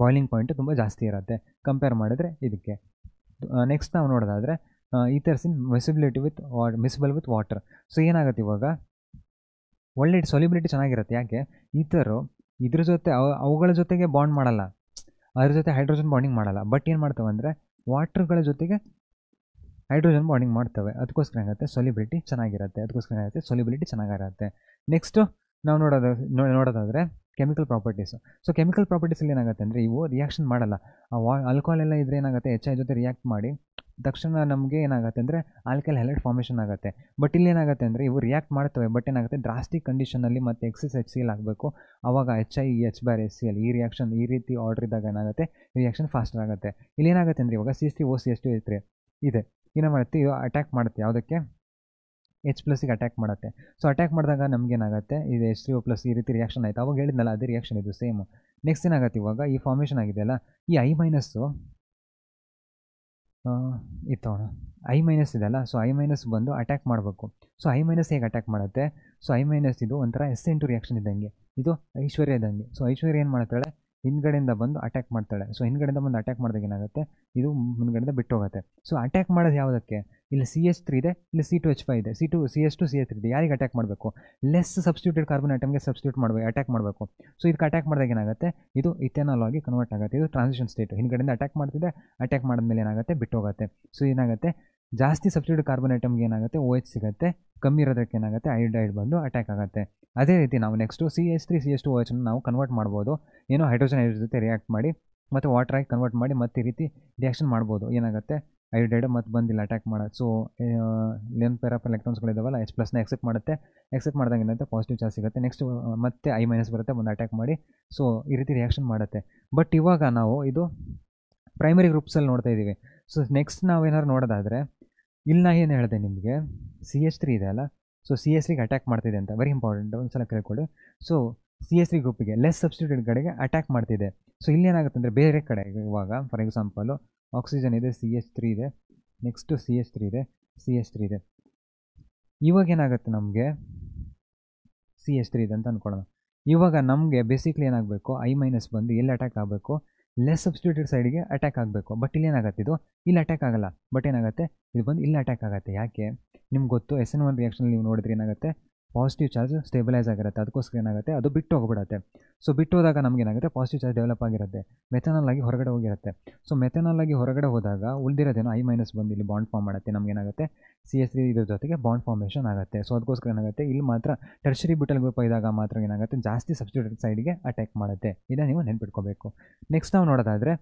ಬಾಯ್ಲಿಂಗ್ ಪಾಯಿಂಟ್ ತುಂಬ ಜಾಸ್ತಿ ಇರುತ್ತೆ ಕಂಪೇರ್ ಮಾಡಿದ್ರೆ ಇದಕ್ಕೆ. ನೆಕ್ಸ್ಟ್ ನಾವು ನೋಡೋದಾದರೆ ethers in ಮಿಸಿಬಲ್ with water. So ಏನಾಗುತ್ತೆ ಇವಾಗ ಒಳ್ಳೆ ಸೊಲ್ಯುಬಿಲಿಟಿ ಚೆನ್ನಾಗಿರುತ್ತೆ. ಯಾಕೆ ಈಥರು ಇದ್ರ ಜೊತೆ ಅವುಗಳ ಜೊತೆಗೆ ಬಾಂಡ್ ಮಾಡಲ್ಲ, ಅದ್ರ ಜೊತೆ ಹೈಡ್ರೋಜನ್ ಬಾಂಡಿಂಗ್ ಮಾಡಲ್ಲ. ಬಟ್ ಏನು ಮಾಡ್ತವೆ ಅಂದರೆ ವಾಟರ್ಗಳ ಜೊತೆಗೆ ಹೈಡ್ರೋಜನ್ ಬಾಂಡಿಂಗ್ ಮಾಡ್ತವೆ. ಅದಕ್ಕೋಸ್ಕರ ಏನಾಗುತ್ತೆ ಸೊಲ್ಯುಬಿಲಿಟಿ ಚೆನ್ನಾಗಿರುತ್ತೆ. ನೆಕ್ಸ್ಟು ನಾವು ನೋಡೋದಾದರೆ ಕೆಮಿಕಲ್ ಪ್ರಾಪರ್ಟೀಸ್. ಸೊ ಕೆಮಿಕಲ್ ಪ್ರಾಪರ್ಟೀಸಲ್ಲಿ ಏನಾಗುತ್ತೆ ಅಂದರೆ ಇವು ರಿಯಾಕ್ಷನ್ ಮಾಡಲ್ಲ. ಆಲ್ಕೋಹಾಲ್ ಎಲ್ಲ ಇದ್ರೆ ಏನಾಗುತ್ತೆ HI ಜೊತೆ ರಿಯಾಕ್ಟ್ ಮಾಡಿ ತಕ್ಷಣ ನಮಗೆ ಏನಾಗುತ್ತೆ ಅಂದರೆ ಆಲ್ಕೈಲ್ ಹ್ಯಾಲೈಡ್ ಫಾರ್ಮೇಷನ್ ಆಗುತ್ತೆ. ಬಟ್ ಇಲ್ಲಿ ಏನಾಗುತ್ತೆ ಅಂದರೆ ಇವು ರಿಯಾಕ್ಟ್ ಮಾಡ್ತವೆ, ಬಟ್ ಏನಾಗುತ್ತೆ ಡ್ರಾಸ್ಟಿಕ್ ಕಂಡೀಷನಲ್ಲಿ ಮತ್ತು ಎಕ್ಸಸ್ HCl ಆಗಬೇಕು. ಆವಾಗ HIEH/HCl ಈ ರಿಯಾಕ್ಷನ್ ಈ ರೀತಿ ಆರ್ಡರ್ ಇದ್ದಾಗ ಏನಾಗುತ್ತೆ ರಿಯಾಕ್ಷನ್ ಫಾಸ್ಟರ್ ಆಗುತ್ತೆ. ಇಲ್ಲಿ ಏನಾಗುತ್ತೆ ಅಂದರೆ ಇವಾಗ CH3OCH2 ಇದೆ ಏನೋ ಮಾಡುತ್ತೆ, ಇದು ಅಟ್ಯಾಕ್ ಮಾಡುತ್ತೆ ಯಾವುದಕ್ಕೆ H+ ಅಟ್ಯಾಕ್ ಮಾಡುತ್ತೆ. ಸೊ ಅಟ್ಯಾಕ್ ಮಾಡಿದಾಗ ನಮಗೇನಾಗುತ್ತೆ ಇದು H3O+ ಈ ರೀತಿ ರಿಯಾಕ್ಷನ್ ಆಯಿತು. ಅವಾಗ ಹೇಳಿದ್ನಲ್ಲ ಅದೇ ರಿಯಾಕ್ಷನ್ ಇದು ಸೇಮು. ನೆಕ್ಸ್ಟ್ ಏನಾಗುತ್ತೆ ಇವಾಗ ಈ ಫಾರ್ಮೇಷನ್ ಆಗಿದೆಯಲ್ಲ, ಈ I- ಇತ್ತವಣ I- ಇದೆಯಲ್ಲ. ಸೊ I- ಬಂದು ಅಟ್ಯಾಕ್ ಮಾಡಬೇಕು. ಸೊ I- ಹೇಗೆ ಅಟ್ಯಾಕ್ ಮಾಡುತ್ತೆ? ಸೊ I- ಇದು ಒಂಥರ SN2 ರಿಯಾಕ್ಷನ್ ಇದ್ದಂಗೆ, ಇದು ಐಶ್ವರ್ಯ ಇದ್ದಂಗೆ. ಸೊ ಐಶ್ವರ್ಯ ಏನು ಮಾಡ್ತಾಳೆ, ಹಿಂದ್ಗಡೆಯಿಂದ ಬಂದು ಅಟ್ಯಾಕ್ ಮಾಡ್ತಾಳೆ. ಸೊ ಹಿಂದ್ಗಡೆಯಿಂದ ಬಂದು ಅಟ್ಯಾಕ್ ಮಾಡಿದಾಗ ಏನಾಗುತ್ತೆ ಇದು ಮುಂದ್ಗಡೆಯಿಂದ ಬಿಟ್ಟು ಹೋಗುತ್ತೆ. ಸೊ ಅಟ್ಯಾಕ್ ಮಾಡೋದು ಯಾವುದಕ್ಕೆ? ಇಲ್ಲಿ CH3 ಇದೆ, ಇಲ್ಲಿ C2H5 ಇದೆ, CH2 CH3 ಇದೆ. ಯಾರಿಗೆ ಅಟ್ಯಾಕ್ ಮಾಡಬೇಕು? ಲೆಸ್ ಸಬ್ಸ್ಟಿಟ್ಯೂಟೆಡ್ ಕಾರ್ಬನ್ ಐಟಮ್ಗೆ ಅಟ್ಯಾಕ್ ಮಾಡಬೇಕು. ಸೊ ಇದಕ್ಕೆ ಅಟ್ಯಾಕ್ ಮಾಡಿದಾಗ ಏನಾಗುತ್ತೆ ಇದು ಇಥೆನಾಲ್ ಆಗಿ ಕನ್ವರ್ಟ್ ಆಗುತ್ತೆ. ಇದು ಟ್ರಾನ್ಸಿಷನ್ ಸ್ಟೇಟ್. ಹಿಂದ್ಗಡೆಯಿಂದ ಅಟ್ಯಾಕ್ ಮಾಡ್ತಿದೆ, ಅಟ್ಯಾಕ್ ಮಾಡಿದ್ಮೇಲೆ ಏನಾಗುತ್ತೆ ಬಿಟ್ಟು ಹೋಗುತ್ತೆ. ಸೊ ಏನಾಗುತ್ತೆ ಜಾಸ್ತಿ ಸಬ್ಸ್ಟಿಟ್ಯೂಟೆಡ್ ಕಾರ್ಬನ್ ಐಟಮ್ಗೆ ಏನಾಗುತ್ತೆ OH ಸಿಗುತ್ತೆ, ಕಮ್ಮಿ ಇರೋದಕ್ಕೆ ಏನಾಗುತ್ತೆ ಅಯೋಡೈಡ್ ಬಂದು ಅಟ್ಯಾಕ್ ಆಗುತ್ತೆ. ಅದೇ ರೀತಿ ನಾವು ನೆಕ್ಸ್ಟು CH3CH2OH ನಾವು ಕನ್ವರ್ಟ್ ಮಾಡ್ಬೋದು. ಏನೋ ಹೈಡ್ರೋಜನ್ ಜೊತೆ ರಿಯಾಕ್ಟ್ ಮಾಡಿ ಮತ್ತು ವಾಟರ್ ಆಗಿ ಕನ್ವರ್ಟ್ ಮಾಡಿ ಮತ್ತೆ ಈ ರೀತಿ ರಿಯಾಕ್ಷನ್ ಮಾಡ್ಬೋದು. ಏನಾಗುತ್ತೆ ಅಯೋಡೈಡ್ ಮತ್ತು ಬಂದಿಲ್ಲ ಅಟ್ಯಾಕ್ ಮಾಡೋದು. ಸೊ ಲೆನ್ ಪೇರ್ ಆಫ್ ಎಲೆಕ್ಟ್ರಾನ್ಸ್ಗಳಿದಾವಲ್ಲ H+ನ ಎಕ್ಸೆಪ್ಟ್ ಮಾಡಿದಾಗ ಏನಂತೆ ಪಾಸಿಟಿವ್ ಚಾರ್ಜ್ ಸಿಗುತ್ತೆ. ನೆಕ್ಸ್ಟ್ ಮತ್ತೆ I- ಬರುತ್ತೆ, ಬಂದು ಅಟ್ಯಾಕ್ ಮಾಡಿ ಸೊ ಈ ರೀತಿ ರಿಯಾಕ್ಷನ್ ಮಾಡುತ್ತೆ. ಬಟ್ ಇವಾಗ ನಾವು ಇದು ಪ್ರೈಮರಿ ಗ್ರೂಪ್ಸಲ್ಲಿ ನೋಡ್ತಾ ಇದ್ದೀವಿ. ಸೊ ನೆಕ್ಸ್ಟ್ ನಾವೇನಾದ್ರು ನೋಡೋದಾದರೆ ಇಲ್ಲಿ ನಾ ಏನು ಹೇಳಿದೆ ನಿಮಗೆ CH3 ಇದೆ ಅಲ್ಲ. ಸೊ CH3ಗೆ ಅಟ್ಯಾಕ್ ಮಾಡ್ತಿದೆ ಅಂತ ವೆರಿ ಇಂಪಾರ್ಟೆಂಟ್, ಒಂದು ಸಲ ಕೇಳ್ಕೊಳ್ಳಿ. ಸೊ CH3 ಗ್ರೂಪಿಗೆ ಲೆಸ್ ಸಬ್ಸ್ಟಿಟ್ಯೂಟೆಡ್ ಕಡೆಗೆ ಅಟ್ಯಾಕ್ ಮಾಡ್ತಿದೆ. ಸೊ ಇಲ್ಲಿ ಏನಾಗುತ್ತೆ ಅಂದರೆ ಬೇರೆ ಕಡೆ ಇವಾಗ ಫಾರ್ ಎಕ್ಸಾಂಪಲು ಆಕ್ಸಿಜನ್ ಇದೆ, CH3 ಇದೆ, ನೆಕ್ಸ್ಟು CH3 ಇದೆ. ಇವಾಗ ಏನಾಗುತ್ತೆ ನಮಗೆ CH3 ಇದೆ ಅಂತ ಅಂದ್ಕೊಳ್ಳೋಣ. ಇವಾಗ ನಮಗೆ ಬೇಸಿಕ್ಲಿ ಏನಾಗಬೇಕು I- ಬಂದು ಎಲ್ಲಿ ಅಟ್ಯಾಕ್ ಆಗಬೇಕು, ಲೆಸ್ ಸಬ್ಸ್ಟಿಟ್ಯೂಟೆಡ್ ಸೈಡಿಗೆ ಅಟ್ಯಾಕ್ ಆಗಬೇಕು. ಬಟ್ ಇಲ್ಲಿ ಏನಾಗುತ್ತೆ ಇದು ಇಲ್ಲಿ ಅಟ್ಯಾಕ್ ಆಗಲ್ಲ, ಬಟ್ ಏನಾಗುತ್ತೆ ಇದು ಬಂದು ಇಲ್ಲಿ ಅಟ್ಯಾಕ್ ಆಗುತ್ತೆ. ಯಾಕೆ ನಿಮ್ಗೆ ಗೊತ್ತು SN1 ರಿಯಾಕ್ಷನ್ ನೀವು ನೋಡಿದ್ರೆ ಏನಾಗುತ್ತೆ ಪಾಸಿಟಿವ್ ಚಾರ್ಜ್ ಸ್ಟೇಬಿಲೈಸ್ ಆಗಿರುತ್ತೆ. ಅದಕ್ಕೋಸ್ಕರ ಏನಾಗುತ್ತೆ ಅದು ಬಿಟ್ಟು ಹೋಗ್ಬಿಡುತ್ತೆ. ಸೊ ಬಿಟ್ಟು ಹೋದಾಗ ನಮಗೇನಾಗುತ್ತೆ ಪಾಸಿಟಿವ್ ಚಾರ್ಜ್ ಡೆವಲಪ್ ಆಗಿರುತ್ತೆ, ಮೆಥನಾಲ್ ಆಗಿ ಹೊರಗಡೆ ಹೋಗಿರುತ್ತೆ. ಸೊ ಮೆಥನಾಲ್ ಆಗಿ ಹೊರಗಡೆ ಹೋದಾಗ ಉಳಿದಿರೋದೇನೋ I- ಬಂದು ಇಲ್ಲಿ ಬಾಂಡ್ ಫಾರ್ಮ್ ಮಾಡುತ್ತೆ. ನಮಗೇನಾಗುತ್ತೆ CH3 ಇದ್ರ ಜೊತೆಗೆ ಬಾಂಡ್ ಫಾರ್ಮೇಷನ್ ಆಗುತ್ತೆ. ಸೊ ಅದಕ್ಕೋಸ್ಕರ ಏನಾಗುತ್ತೆ ಇಲ್ಲಿ ಮಾತ್ರ ಟರ್ಷರಿ ಬ್ಯೂಟೈಲ್ ಗ್ರೂಪ್ ಇದ್ದಾಗ ಮಾತ್ರ ಏನಾಗುತ್ತೆ ಜಾಸ್ತಿ ಸಬ್ಸ್ಟಿಟ್ಯೂಟೆಡ್ ಸೈಡ್ಗೆ ಅಟ್ಯಾಕ್ ಮಾಡುತ್ತೆ. ಇದನ್ನು ನೀವು ನೆನ್ಪಿಟ್ಕೋಬೇಕು. ನೆಕ್ಸ್ಟ್ ನಾವು ನೋಡೋದಾದರೆ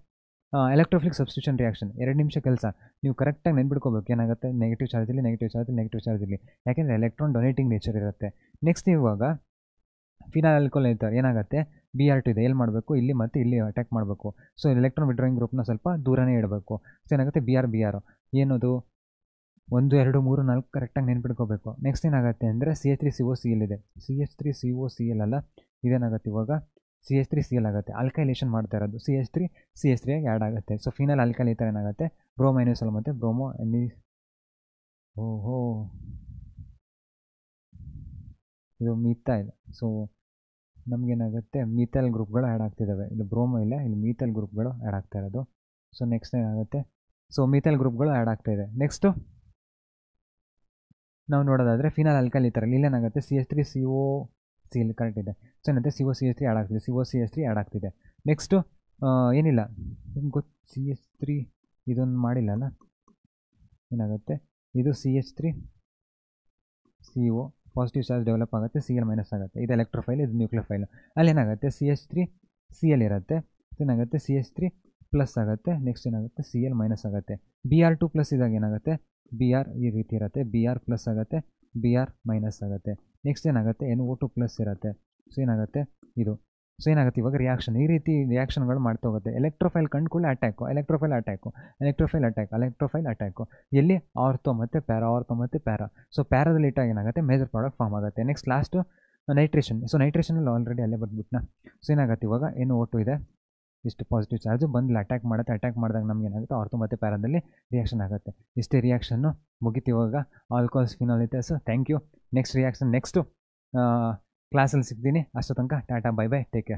ಎಲೆಕ್ಟ್ರೋಫಿಲಿಕ್ ಸಬ್ಸ್ಟಿಟ್ಯೂಷನ್ ರಿಯಾಕ್ಷನ್ 2 ನಿಮಿಷ ಕೆಲಸ. ನೀವು ಕರೆಕ್ಟಾಗಿ ನೆನ್ಪಿಟ್ಕೋಬೇಕು. ಏನಾಗುತ್ತೆ ನೆಗೆಟಿವ್ ಚಾರ್ಜ್ ಇಲ್ಲಿ, ಯಾಕೆಂದರೆ ಎಲೆಕ್ಟ್ರಾನ್ ಡೊನೇಟಿಂಗ್ ನೇಚರ್ ಇರುತ್ತೆ. ನೆಕ್ಸ್ಟ್ ಇವಾಗ ಫಿನಾಲ್ ಆಲ್ಕೋಹಾಲ್ ಇರ್ತಾರೆ ಏನಾಗುತ್ತೆ Br2 ಇದೆ, ಎಲ್ಲಿ ಮಾಡಬೇಕು ಇಲ್ಲಿ ಮತ್ತು ಇಲ್ಲಿ ಅಟ್ಯಾಕ್ ಮಾಡಬೇಕು. ಸೊ ಎಲೆಕ್ಟ್ರಾನ್ ವಿಡ್ರಾಯಿಂಗ್ ಗ್ರೂಪ್ನ ಸ್ವಲ್ಪ ದೂರನೇ ಇಡಬೇಕು. ಸೊ ಏನಾಗುತ್ತೆ Br ಏನದು 1 2 3 4 ಕರೆಕ್ಟಾಗಿ ನೆನ್ಪಿಟ್ಕೋಬೇಕು. ನೆಕ್ಸ್ಟ್ ಏನಾಗುತ್ತೆ ಅಂದರೆ CH3COCl ಇದೆ, CH3COCl ಅಲ್ಲ, ಇದೇನಾಗುತ್ತೆ ಇವಾಗ CH3Cl ಆಗುತ್ತೆ. ಆಲ್ಕೈಲೇಷನ್ ಮಾಡ್ತಾ ಇರೋದು CH3 ಆಗಿ ಆ್ಯಡ್ ಆಗುತ್ತೆ. ಸೊ ಫಿನಲ್ ಆಲ್ಕೈಲ್ ಈ ಥರ ಏನಾಗುತ್ತೆ ಬ್ರೋಮೈನೋಸಲ್ ಮತ್ತು ಬ್ರೋಮೋ ಇದು ಮಿಥೈಲ್. ಸೊ ನಮಗೇನಾಗುತ್ತೆ ಮಿಥೈಲ್ ಗ್ರೂಪ್ಗಳು ಆ್ಯಡ್ ಆಗ್ತಿದ್ದಾವೆ. ಇಲ್ಲಿ ಬ್ರೋಮೋ ಇಲ್ಲ, ಇಲ್ಲಿ ಮಿಥೈಲ್ ಗ್ರೂಪ್ಗಳು ಆ್ಯಡ್ ಆಗ್ತಾ ಇರೋದು. ಸೊ ನೆಕ್ಸ್ಟ್ ಏನಾಗುತ್ತೆ ಸೊ ಮಿಥೈಲ್ ಗ್ರೂಪ್ಗಳು ಆ್ಯಡ್ ಆಗ್ತಾ ಇದೆ. ನೆಕ್ಸ್ಟು ನಾವು ನೋಡೋದಾದರೆ ಫಿನಾಲ್ ಆಲ್ಕೈಲ್ ಈ ಥರ ಇಲ್ಲೇನಾಗುತ್ತೆ CH3COCl ಕರೆಕ್ಟ್ ಇದೆ. ಸೊ ಏನಂತೆ COCH3 ಆ್ಯಡ್ ಆಗ್ತಿದೆ, COCH3 ಆ್ಯಡ್ ಆಗ್ತಿದೆ. ನೆಕ್ಸ್ಟು ಏನಿಲ್ಲ ನಿಮ್ಗೆ ಗೊತ್ತು CH3 ಇದೊಂದು ಮಾಡಿಲ್ಲ ಅಲ್ಲ, ಏನಾಗುತ್ತೆ ಇದು CH3CO ಪಾಸಿಟಿವ್ ಚಾರ್ಜ್ ಡೆವಲಪ್ ಆಗುತ್ತೆ, Cl- ಆಗುತ್ತೆ. ಇದು ಎಲೆಕ್ಟ್ರೋಫೈಲ್, ಇದು ನ್ಯೂಕ್ಲಿಯೋಫೈಲ್. ಅಲ್ಲಿ ಏನಾಗುತ್ತೆ CH3Cl ಇರುತ್ತೆ, ಏನಾಗುತ್ತೆ CH3+ ಆಗುತ್ತೆ. ನೆಕ್ಸ್ಟ್ ಏನಾಗುತ್ತೆ Cl- ಆಗುತ್ತೆ. Br2+ ಇದ್ದಾಗ ಏನಾಗುತ್ತೆ Br ಈ ರೀತಿ ಇರುತ್ತೆ, Br+ ಆಗುತ್ತೆ, Br- ಆಗುತ್ತೆ. ನೆಕ್ಸ್ಟ್ ಏನಾಗುತ್ತೆ NO2+ ಇರುತ್ತೆ. ಸೊ ಏನಾಗುತ್ತೆ ಇದು ಸೊ ಏನಾಗುತ್ತೆ ಇವಾಗ ರಿಯಾಕ್ಷನ್ ಈ ರೀತಿ ರಿಯಾಕ್ಷನ್ಗಳು ಮಾಡ್ತಾ ಹೋಗುತ್ತೆ. ಎಲೆಕ್ಟ್ರೋಫೈಲ್ ಕಂಡುಕೊಳ್ಳಿ attack, electrophile attack, electrophile attack, electrophile attack. ಎಲ್ಲಿ ಆರ್ಥೋ ಮತ್ತು ಪ್ಯಾರಾ, ಆರ್ಥೋ ಮತ್ತು ಪ್ಯಾರಾ. ಸೊ ಪ್ಯಾರಾದಲ್ಲಿ ಇಟ್ಟಾಗ ಏನಾಗುತ್ತೆ ಮೇಜರ್ ಪ್ರಾಡಕ್ಟ್ ಫಾರ್ಮ್ ಆಗುತ್ತೆ. Next last nitration. ಸೊ ನೈಟ್ರೇಷನಲ್ಲಿ ಆಲ್ರೆಡಿ ಅಲ್ಲೇ ಬಂದ್ಬಿಟ್ನಾ. ಸೊ ಏನಾಗುತ್ತೆ ಇವಾಗ ಏನು ಓಟು ಇದೆ, ಇಷ್ಟು ಪಾಸಿಟಿವ್ ಚಾರ್ಜು ಬಂದು ಅಟ್ಯಾಕ್ ಮಾಡುತ್ತೆ. ಅಟ್ಯಾಕ್ ಮಾಡಿದಾಗ ನಮ್ಗೆ ಏನಾಗುತ್ತೆ ಆರ್ಥೋ ಮತ್ತು ಪ್ಯಾರಾದಲ್ಲಿ ರಿಯಾಕ್ಷನ್ ಆಗುತ್ತೆ. ಇಷ್ಟೇ ರಿಯಾಕ್ಷನ್ನು ಮುಗಿತು ಇವಾಗ alcohols phenol ethers. Thank you. Next reaction next ಕ್ಲಾಸಲ್ಲಿ ಸಿಗ್ತೀನಿ. ಅಷ್ಟು ತನಕ tata, bye bye, take care.